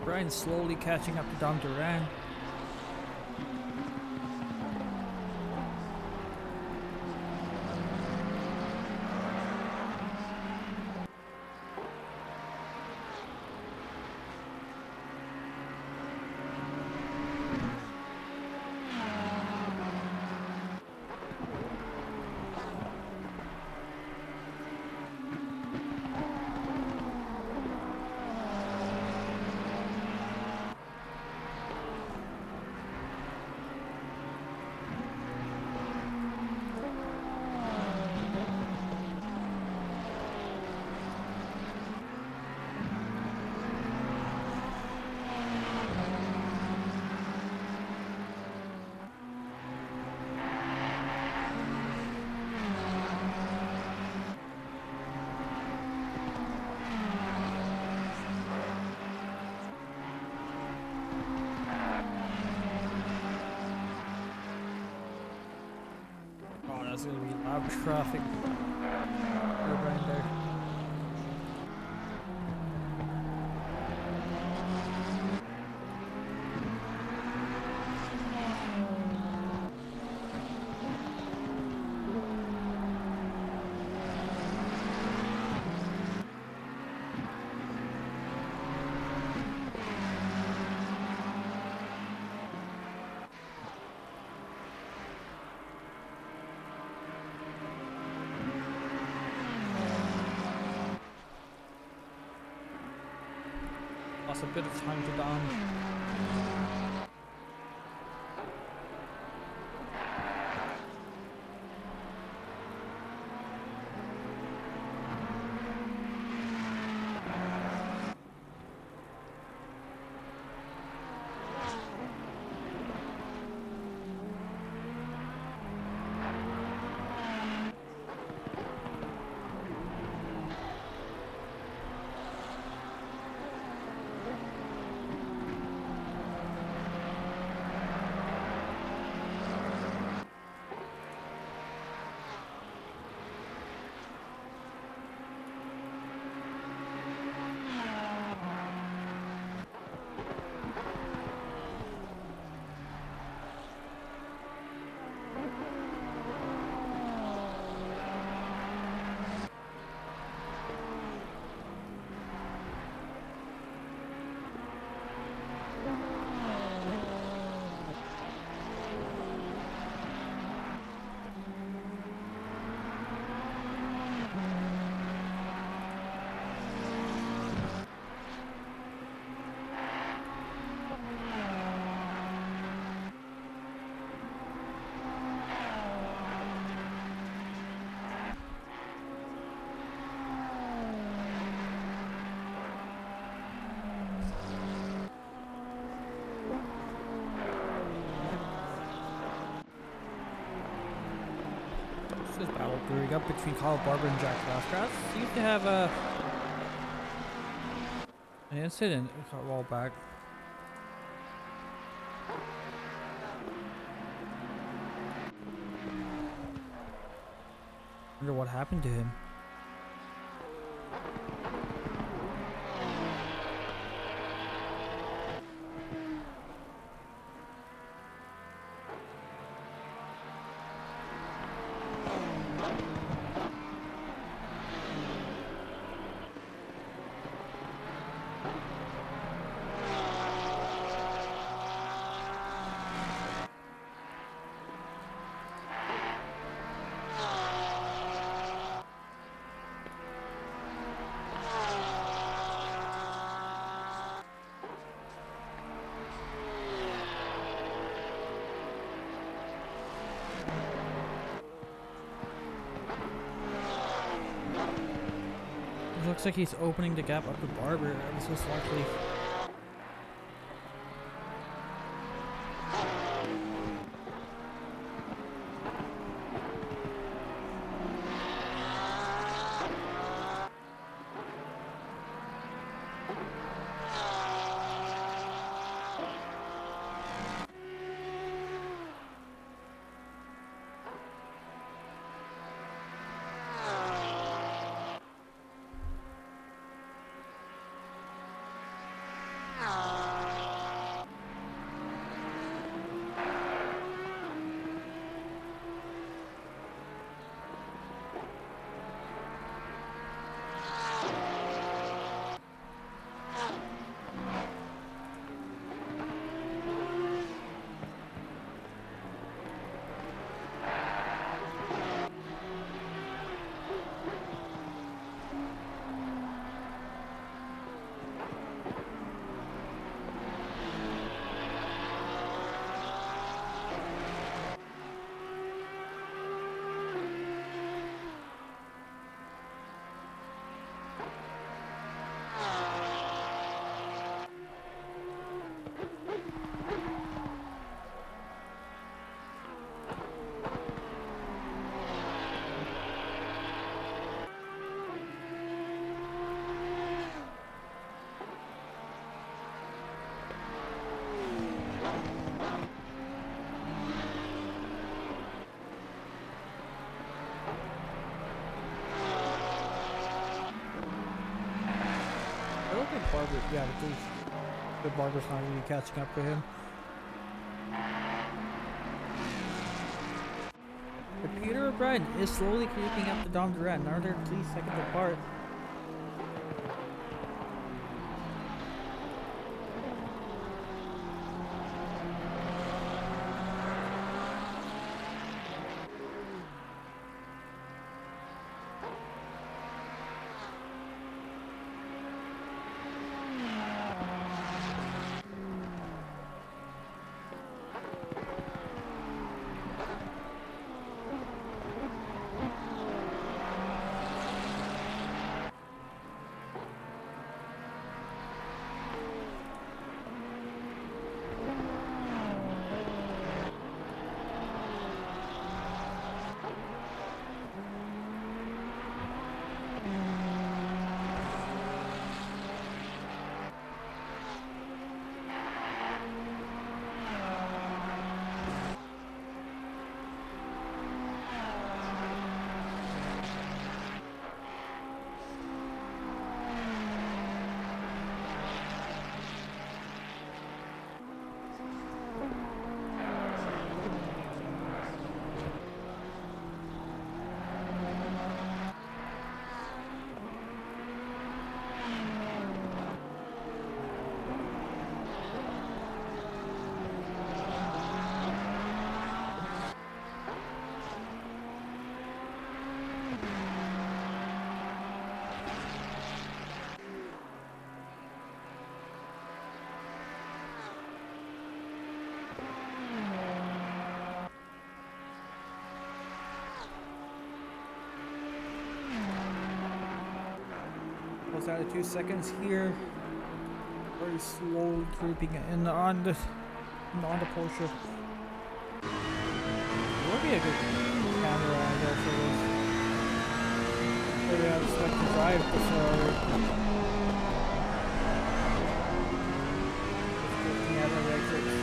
Brian's slowly catching up to Dom Duran. Oh, that's gonna be loud traffic. Right there. Lost a bit of time to Dom. This battle brewing up between Kyle Barber and Jack Lafgrass seems to have an incident a while back. Wonder what happened to him. It looks like he's opening the gap up to Barber. This was likely. Barber, yeah, the Barber's not really catching up to him. But Peter O'Brien is slowly creeping up to Dom Duran. Now they're 3 seconds apart. Almost out of 2 seconds here. Very slowly creeping in on the Porsche. Would be a good camera angle for this. Maybe I'll just like to drive before looking at the exits.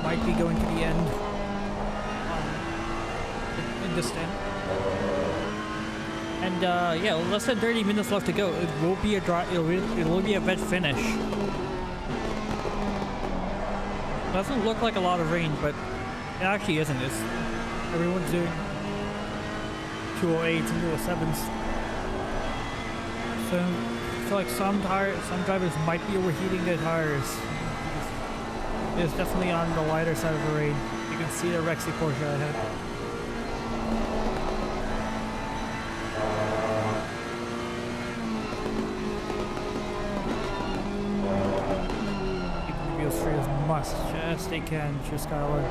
Might be going to the end in this stint. And yeah, less than 30 minutes left to go. It will be a it will be a wet finish. Doesn't look like a lot of rain, but it actually isn't. Everyone's doing 208s and 207s. So I feel like some drivers might be overheating their tires. It's definitely on the lighter side of the rain. You can see the Rexy Porsche ahead. Keep the wheels straight as much as they can through Skyline.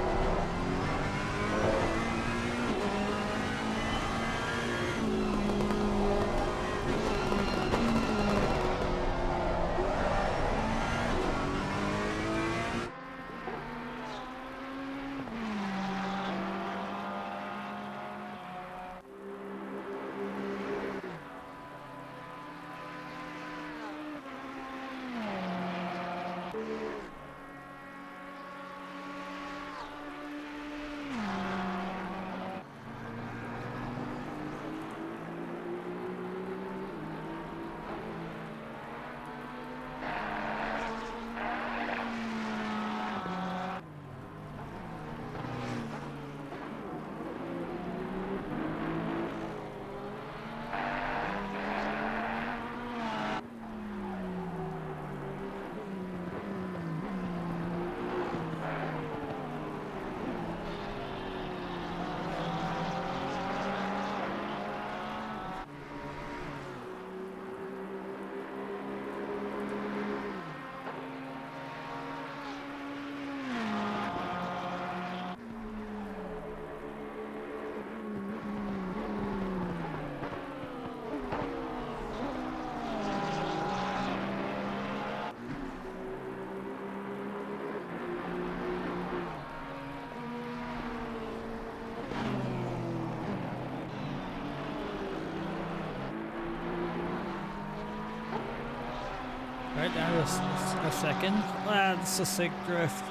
Right, now a second. Ah, that's a sick drift.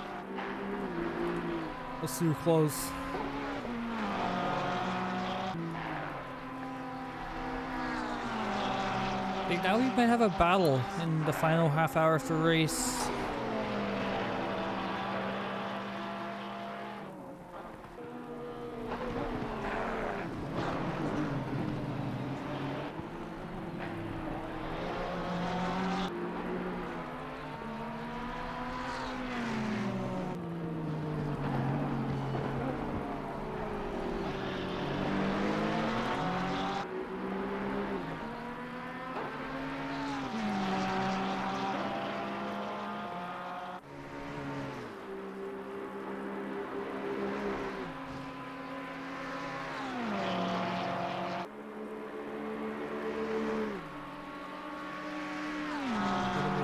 That's too close. I think now we might have a battle in the final half hour of the race.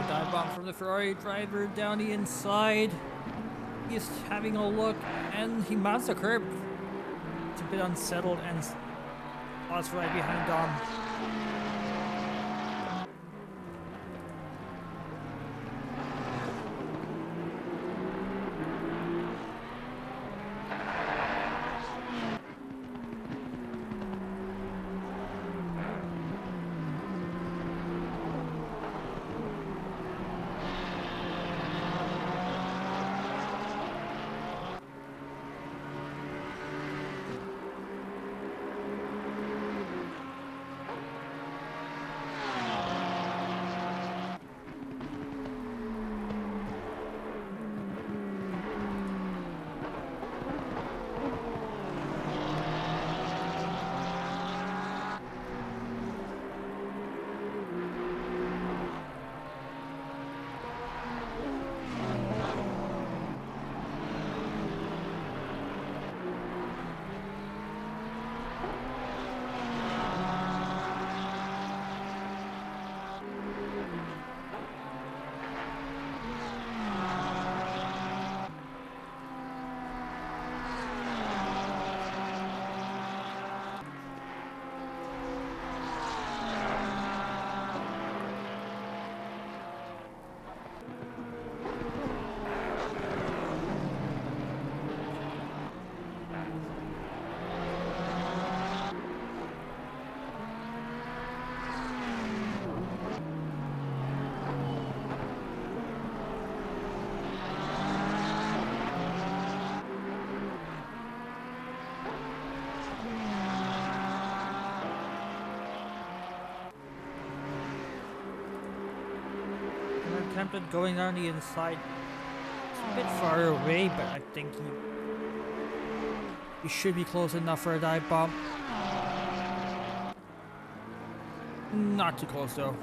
Dive bomb from the Ferrari driver down the inside. He's having a look and he mounts the curb. It's a bit unsettled and spots right behind Dom. Attempted going down the inside. It's a bit far away, but I think he should be close enough for a dive bomb. Not too close though.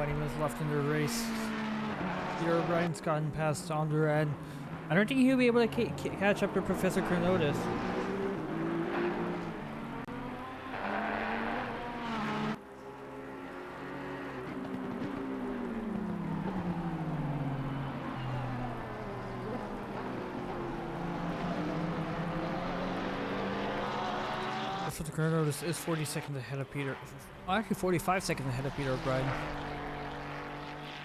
20 minutes left in the race. Peter O'Brien's gotten past Onderan. I don't think he'll be able to catch up to Professor Chronotis. Professor Chronotis is 40 seconds ahead of Peter. Actually, 45 seconds ahead of Peter O'Brien.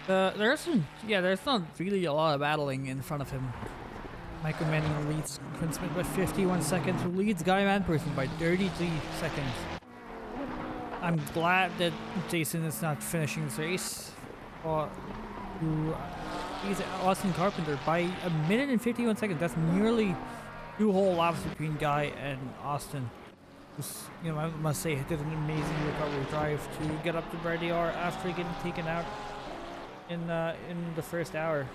There's not really a lot of battling in front of him. Michael Manning leads Quinn Smith by 51 seconds, who leads Guy Manperson by 33 seconds. I'm glad that Jason is not finishing this race. He's Austin Carpenter by 1 minute and 51 seconds. That's nearly 2 whole laps between Guy and Austin. Who's, I must say, did an amazing recovery drive to get up to where they are after getting taken out in the first hour.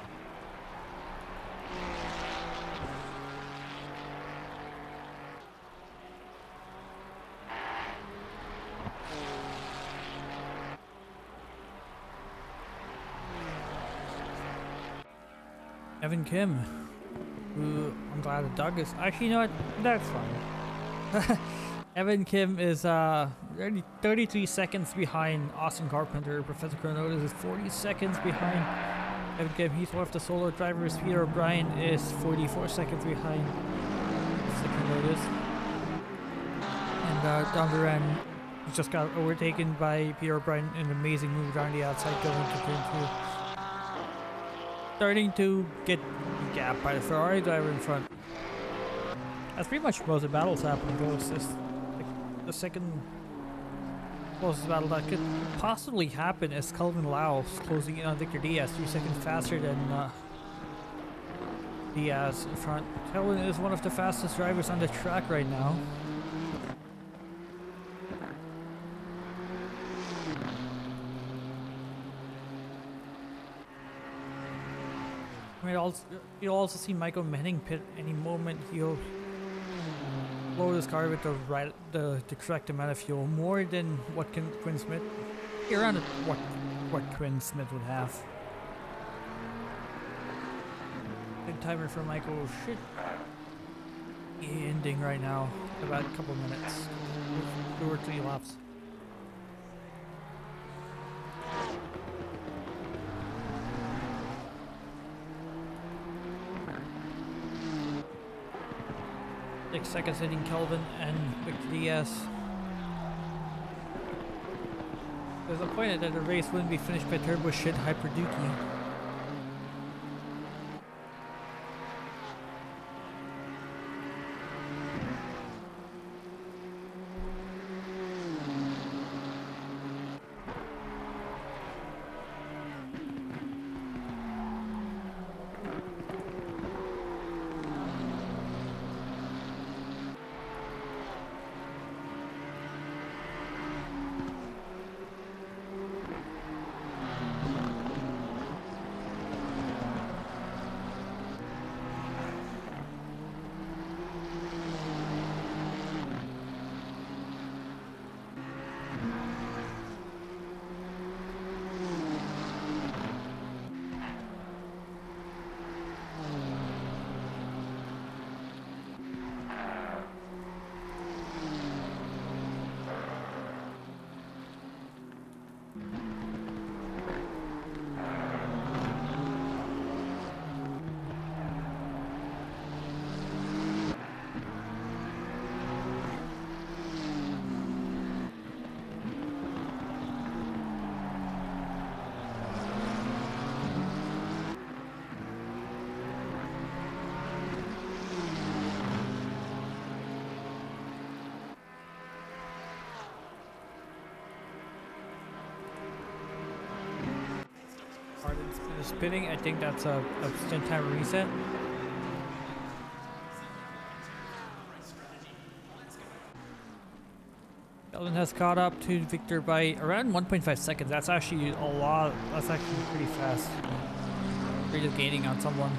Evan Kim, who I'm glad that Doug is actually, you know what, that's fine. Evan Kim is 33 seconds behind Austin Carpenter. Professor Chronotis is 40 seconds behind Evan Kim. He's one of the solo drivers. Peter O'Brien is 44 seconds behind Professor Chronotis. And Don Duran just got overtaken by Peter O'Brien in an amazing move down the outside going to turn 2. Starting to get gapped by the Ferrari driver in front. That's pretty much most of the battles happening. Goes the second closest battle that could possibly happen is Kelvin Lau closing in on Victor Diaz 3 seconds faster than Diaz in front. Kelvin is one of the fastest drivers on the track right now. You'll also see Michael Manning pit any moment. He'll load his car with the correct amount of fuel, more than what Quinn Smith, around what Quinn Smith would have. Good timer for Michael should be ending right now, about a couple minutes, 2 or 3 laps. Seconds hitting Kelvin and Victor Diaz. There's a point that the race wouldn't be finished by Turbo Shit Hyperduki. Spinning, I think that's a stint time reset. Kelvin has caught up to Victor by around 1.5 seconds. That's actually a lot. That's actually pretty fast. Really gaining on someone.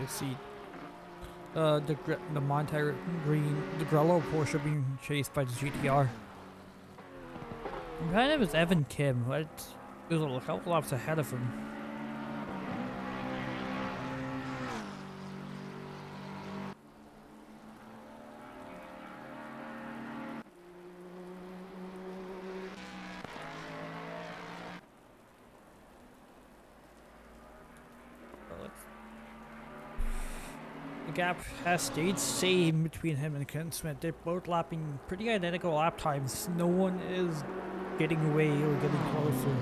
You see the Montero Green, the Grello Porsche being chased by the GTR. His name is Evan Kim, but he was a couple laps ahead of him. The gap has stayed same between him and Ken Smith. They're both lapping pretty identical lap times. No one is getting away or getting closer.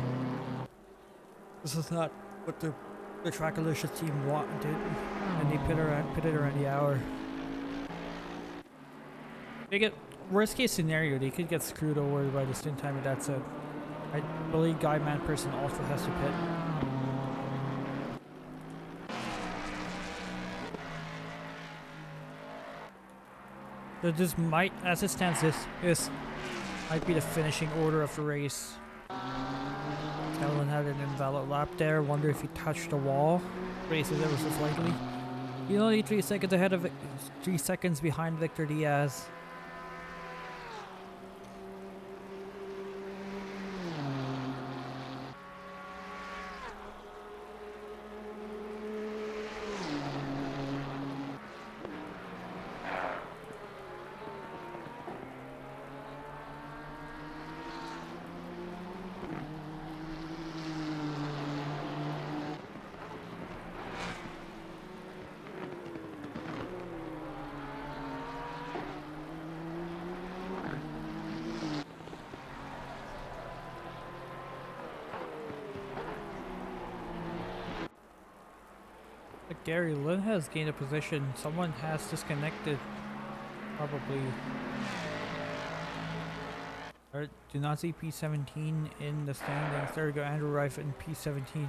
This is not what the Track Alicious team wanted, and they pitted around the hour. They get worst case scenario, they could get screwed over by the stint time, and that's it. I believe Guy Manperson also has to pit. So this might, as it stands, this might be the finishing order of the race. Calvin had an invalid lap there. Wonder if he touched the wall. Race is ever so slightly. He's only 3 seconds ahead of 3 seconds behind Victor Diaz. Gary Lynn has gained a position. Someone has disconnected. Probably. Or do not see P17 in the standings. There we go, Andrew Rife in P17.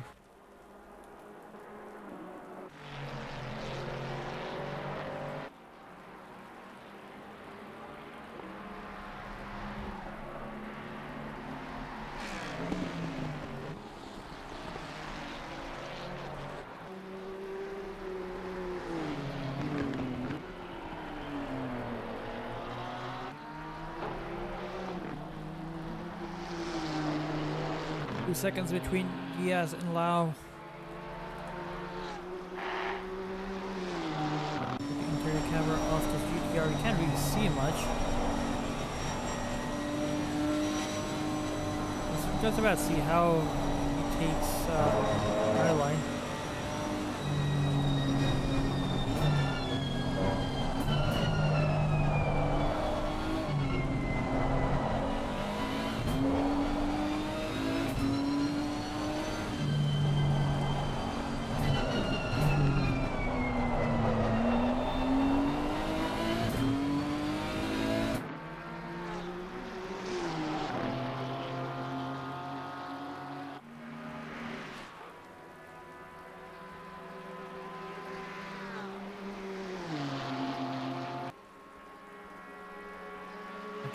Seconds between Diaz and Lau. Turn the camera off the GTR. You can't really see much. Let's just about see how he takes our line.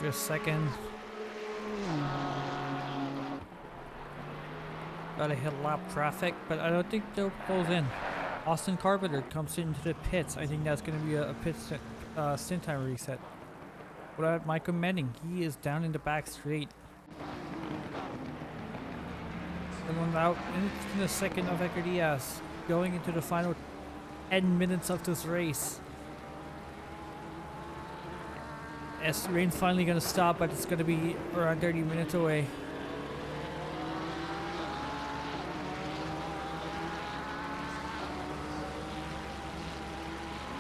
Just a second. Gotta hit lap traffic, but I don't think they'll close in. Austin Carpenter comes into the pits. I think that's gonna be a pit stint time reset. What about Michael Menning? He is down in the back straight. Someone out in the second of Hector Diaz, going into the final 10 minutes of this race. Rain's finally gonna stop, but it's gonna be around 30 minutes away.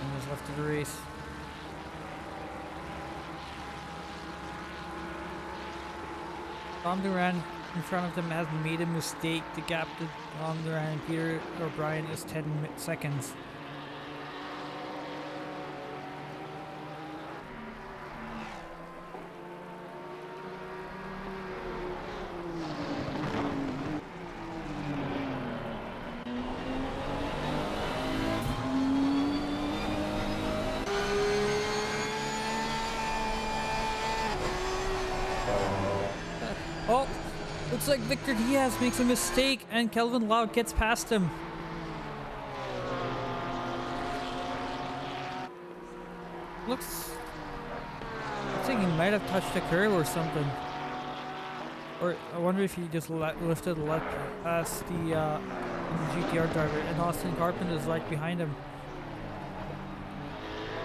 And there's left of the race. Tom Duran in front of them has made a mistake. The gap to Tom Duran and Peter O'Brien is 10 seconds. Oh, looks like Victor Diaz makes a mistake and Kelvin Loud gets past him. Looks like he might have touched the curb or something. Or I wonder if he just lifted a left past the GTR driver, and Austin Carpenter is right behind him.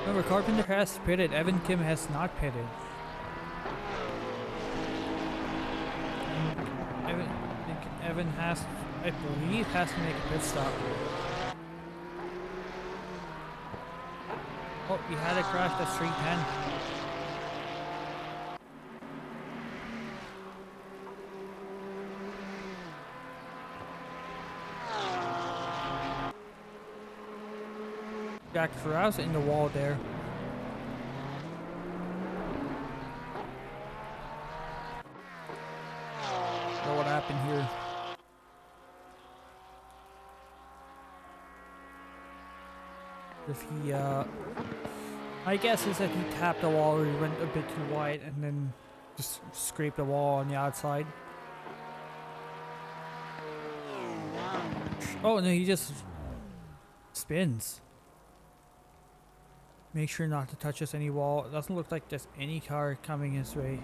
Remember, Carpenter has pitted. Evan Kim has not pitted. Evan has, I believe, has to make a pit stop. Oh, he had a crash at 310. Jack Ferraz in the wall there. Know what happened here? If he, my guess is that he tapped the wall or he went a bit too wide and then just scraped the wall on the outside. Oh no, he just spins. Make sure not to touch us any wall. It doesn't look like there's any car coming his way.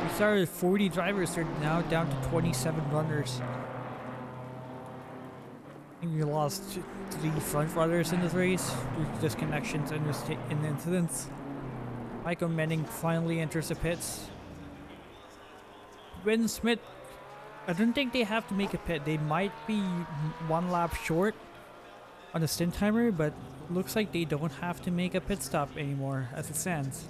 We started with 40 drivers, they're now down to 27 runners. I think we lost 3 front runners in this race due to disconnections and incidents. Michael Menning finally enters the pits. Win Smith, I don't think they have to make a pit. They might be 1 lap short on the stint timer, but looks like they don't have to make a pit stop anymore as it stands.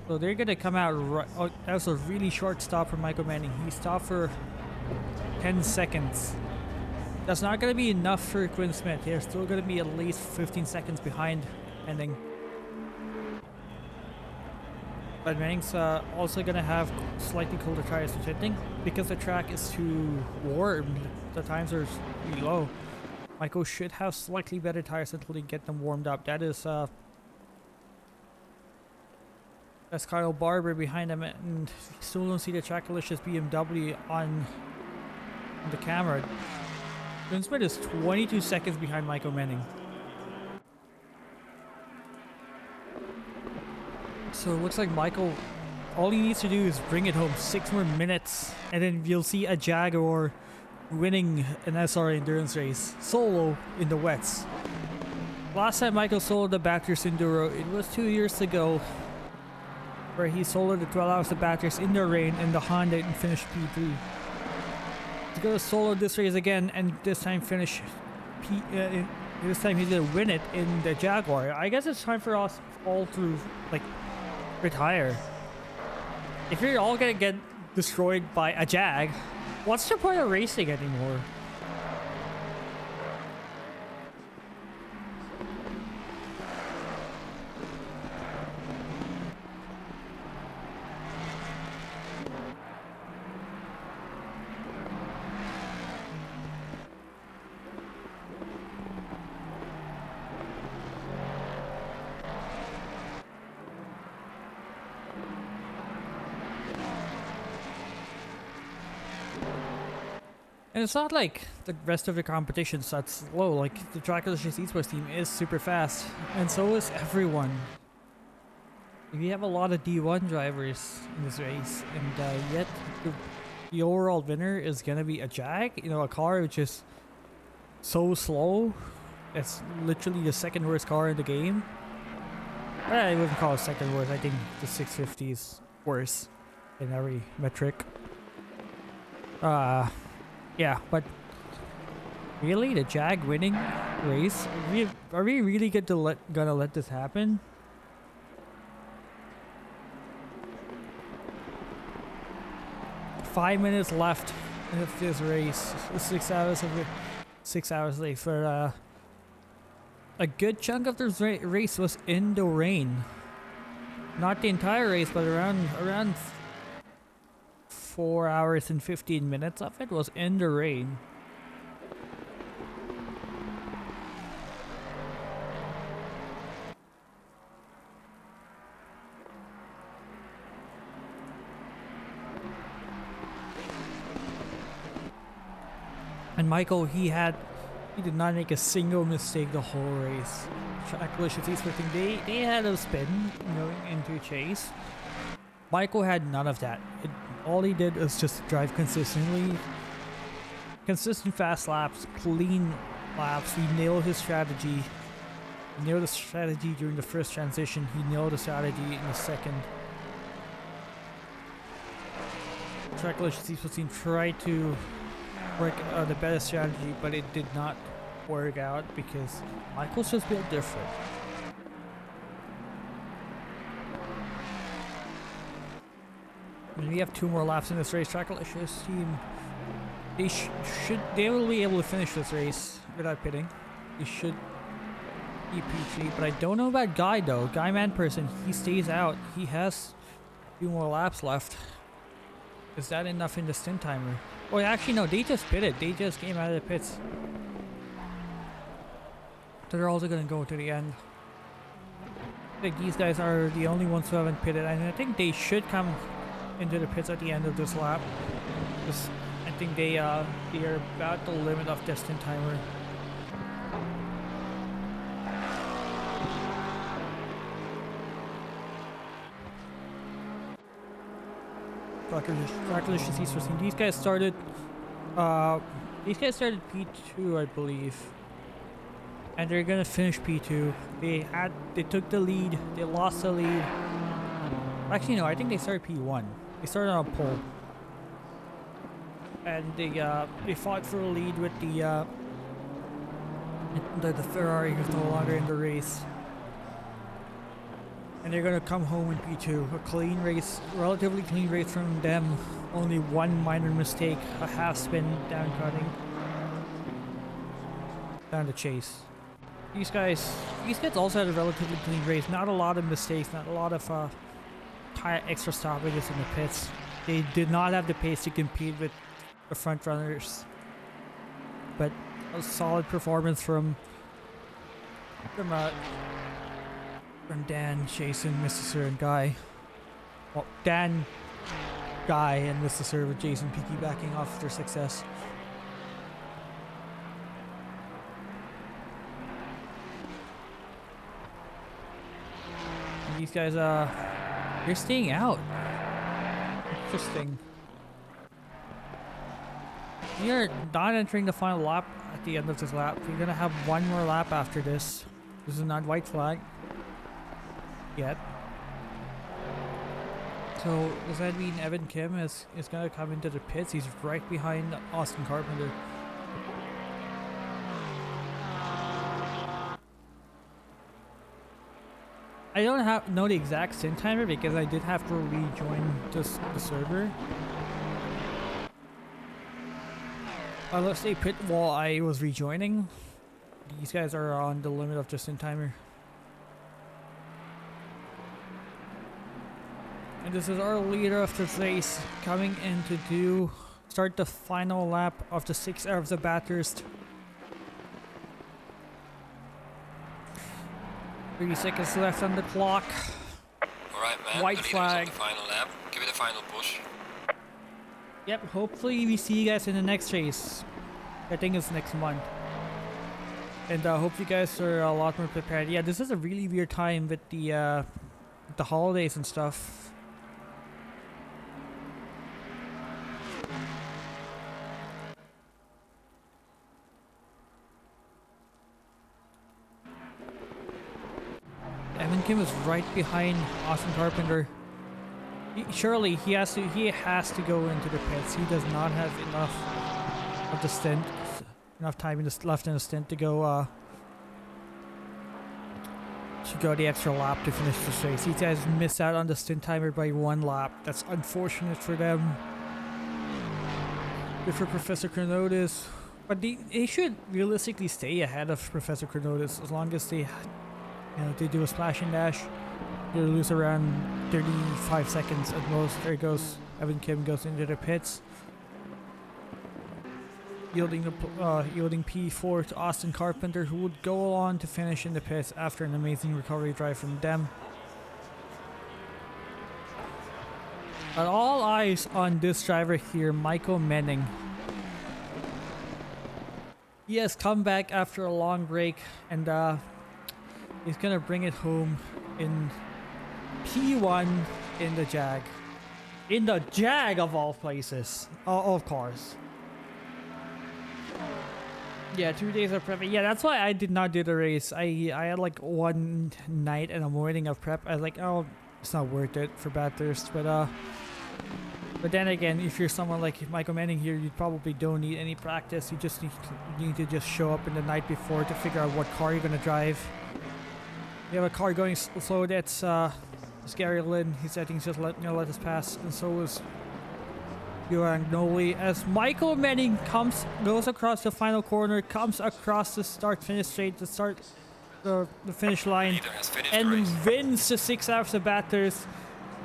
So they're gonna come out right. Oh, that was a really short stop for Michael Manning. He stopped for 10 seconds. That's not gonna be enough for Quinn Smith. They're still gonna be at least 15 seconds behind Manning. But Manning's also gonna have slightly colder tires, which I think because the track is too warm, the times are really low. Michael should have slightly better tires until they get them warmed up. That is that's Kyle Barber behind him, and you still don't see the Trackalicious BMW on the camera. Quinn Smith is 22 seconds behind Michael Manning. So it looks like Michael, all he needs to do is bring it home 6 more minutes, and then you'll see a Jaguar winning an SRA endurance race solo in the wets. Last time Michael soloed the Bathurst Enduro, it was 2 years ago, where he soloed the 12 hours of Bathurst in the rain in the Honda and finished P3. He's gonna solo this race again, and this time finish this time he's gonna win it in the Jaguar. I guess it's time for us all to like retire. If you're all gonna get destroyed by a Jag, what's the point of racing anymore? And it's not like the rest of the competition that's slow. Like the Trackalicious Esports team is super fast, and so is everyone. We have a lot of D1 drivers in this race, and yet the overall winner is gonna be a Jag. You know, a car which is so slow. It's literally the second worst car in the game. I wouldn't call it second worst. I think the 650 is worse in every metric. Yeah, but really, the Jag winning race? Are we really gonna let this happen? Five minutes left of this race. 6 hours of it. 6 hours late for a good chunk of this race was in the rain. Not the entire race, but around 4 hours and 15 minutes of it was in the rain. And Michael, he had He did not make a single mistake the whole race. Track efficiencies for thing they had a spin going into a chase. Michael had none of that. All he did was just drive consistently. Consistent fast laps, clean laps. He nailed his strategy. He nailed the strategy during the first transition. He nailed the strategy in the second. Track efficiencies was seen try to work the better strategy, but it did not work out because Michael's just built different. And we have 2 more laps in this race. Tracklicious team, they will be able to finish this race without pitting. They should be P3, but I don't know about Guy though. Guy Man Person, he stays out. He has 2 more laps left. Is that enough in the stint timer? Oh, actually no, they just pitted. They just came out of the pits. So they're also gonna go to the end. I think these guys are the only ones who haven't pitted, and I think they should come into the pits at the end of this lap. I think they are about the limit of their stint timer. Tracklicious for seeing these guys started P2, I believe, and they're gonna finish P2. They took the lead, they lost the lead. Actually no, I think they started P1. They started on a pole, and they fought for a lead with the Ferrari, who's no longer in the race. And they're gonna come home in P2. A clean race, relatively clean race from them. Only one minor mistake, a half spin down cutting. Down the chase. These guys also had a relatively clean race. Not a lot of mistakes, not a lot of extra stoppages in the pits. They did not have the pace to compete with the front runners. But a solid performance from Dan, Jason, Mr. Sir, and Guy. Well, Dan, Guy, and Mr. Sir with Jason piggybacking off their success. And these guys, they're staying out. Interesting. We are not entering the final lap at the end of this lap. We're gonna have 1 more lap after this. This is not white flag yet. So does that mean Evan Kim is gonna come into the pits? He's right behind Austin Carpenter. I don't know the exact stint timer because I did have to rejoin the server. Unless they pit while I was rejoining. These guys are on the limit of the stint timer. And this is our leader of this race coming in to start the final lap of the 6 hours of Bathurst. 30 seconds left on the clock. Alright man, White the leader is flag. on the final lap. Give it a final push. Yep, hopefully we see you guys in the next race. I think it's next month. And hope you guys are a lot more prepared. Yeah, this is a really weird time with the holidays and stuff. Evan Kim is right behind Austin Carpenter. Surely he has to go into the pits. He does not have enough of the stint, enough time left in the stint to go the extra lap to finish this race. These guys missed out on the stint timer by 1 lap. That's unfortunate for them. Good for Professor Chronotis, but they should realistically stay ahead of Professor Chronotis as long as they do a splash and dash. They'll lose around 35 seconds at most. There goes Evan Kim, goes into the pits, yielding P4 to Austin Carpenter, who would go on to finish in the pits after an amazing recovery drive from them. But all eyes on this driver here, Michael Menning. He has come back after a long break, and he's gonna bring it home in P1 in the Jag. In the Jag of all places. Of course. Yeah, 2 days of prep. Yeah, that's why I did not do the race. I had like one night and a morning of prep. I was like, oh, it's not worth it for Bathurst. But then again, if you're someone like Michael Manning here, you probably don't need any practice. You just need to just show up in the night before to figure out what car you're gonna drive. You have a car going slow. That's Gary Lynn. He's I think he's just let us pass, and so is Johan Noli as Michael Manning goes across the final corner, comes across the start-finish straight, the finish line, Leader has finished and the race. wins the 6 hours of Bathurst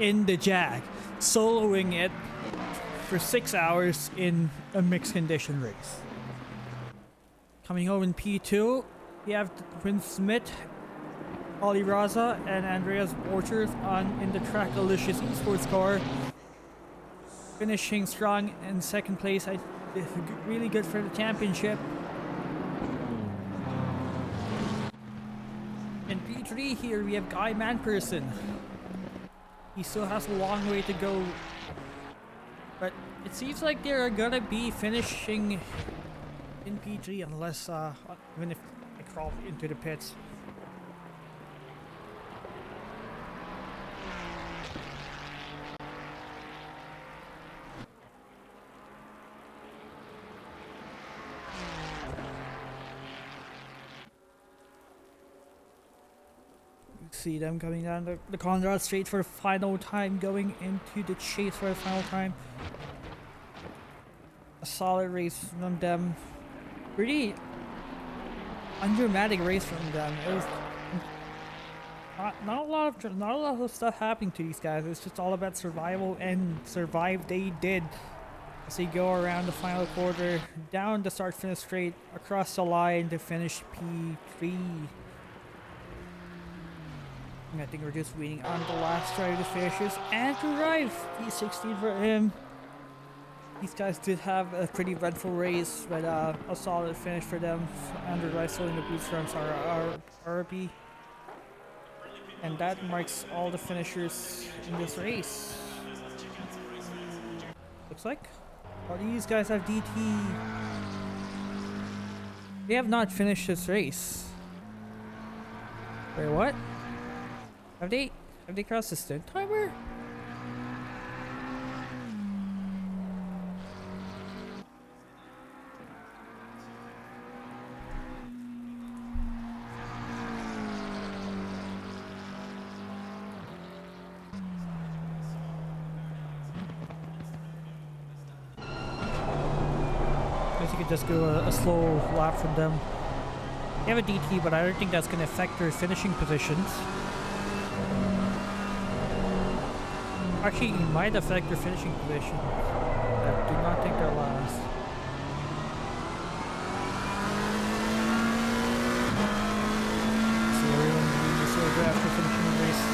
in the Jag, soloing it for 6 hours in a mixed condition race. Coming home in P2, we have Prince Smith, Ollie Raza, and Andreas Orchard in the Track Delicious Esports car. Finishing strong in second place. Really good for the championship. In P3 here we have Guy Manperson. He still has a long way to go, but it seems like they're gonna be finishing in P3 unless even if they crawl into the pits. See them coming down the Conrad Straight for the final time, going into the chase for the final time. A solid race from them. Pretty undramatic race from them. It was not a lot of stuff happening to these guys. It's just all about survival, and survive they did. As they go around the final quarter, down the start-finish straight, across the line to finish P3. I think we're just waiting on the last driver to finish and to arrive. P16 for him. These guys did have a pretty eventful race, but a solid finish for them. Andrew Rice holding the boots from RB. And that marks all the finishers in this race. Looks like all these guys have DT. They have not finished this race. Wait, what? Have they crossed the stint timer? I guess you could just go a slow lap from them. They have a DT, but I don't think that's going to affect their finishing positions. Actually, it might affect their finishing position. I do not think they're last. So everyone being just so good after finishing the race.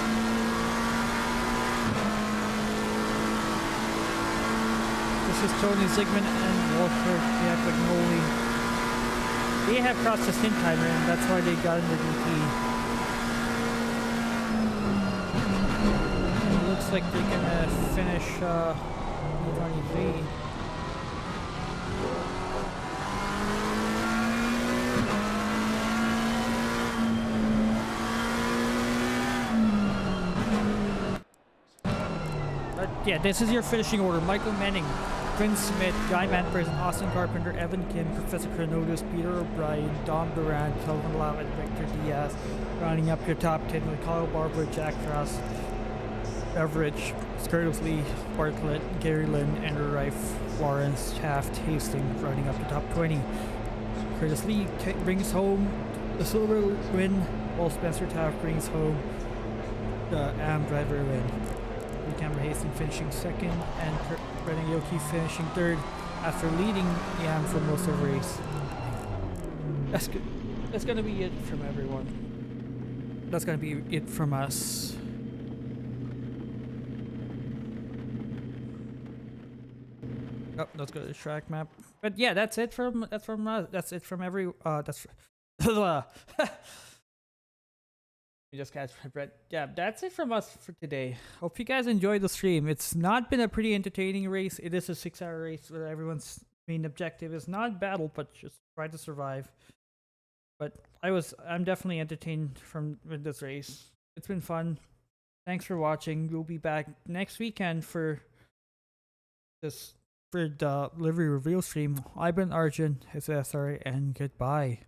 This is Tony Zygmunt and Walter Giacognoli. They have crossed the stint timer, and that's why they got in the DT. Looks like they're gonna finish P23. But yeah, this is your finishing order. Michael Manning, Prince Smith, Guy Manperson, Austin Carpenter, Evan Kim, Professor Chronotis, Peter O'Brien, Dom Durant, Kelvin Lau, and Victor Diaz. Rounding up your top 10 with Kyle Barber, Jack Frost, Everidge, Curtis Lee, Bartlett, Gary Lynn, Andrew Rife, Lawrence, Taft, Hastings, rounding up the top 20. Curtis Lee brings home the silver win, while Spencer Taft brings home the AM driver win. Cameron Hastings finishing second, and Brennan Yoki finishing third after leading the AM for most of the race. That's good. That's gonna be it from everyone. That's gonna be it from us. Oh, let's go to the track map. But yeah, that's it from every that's you just catch my breath. Yeah, that's it from us for today. Hope you guys enjoyed the stream. It's not been a pretty entertaining race. It is a 6-hour race where everyone's main objective is not battle, but just try to survive. But I'm definitely entertained with this race. It's been fun. Thanks for watching. We'll be back next weekend for the livery reveal stream. I've been Arjun, it's SRA, and goodbye.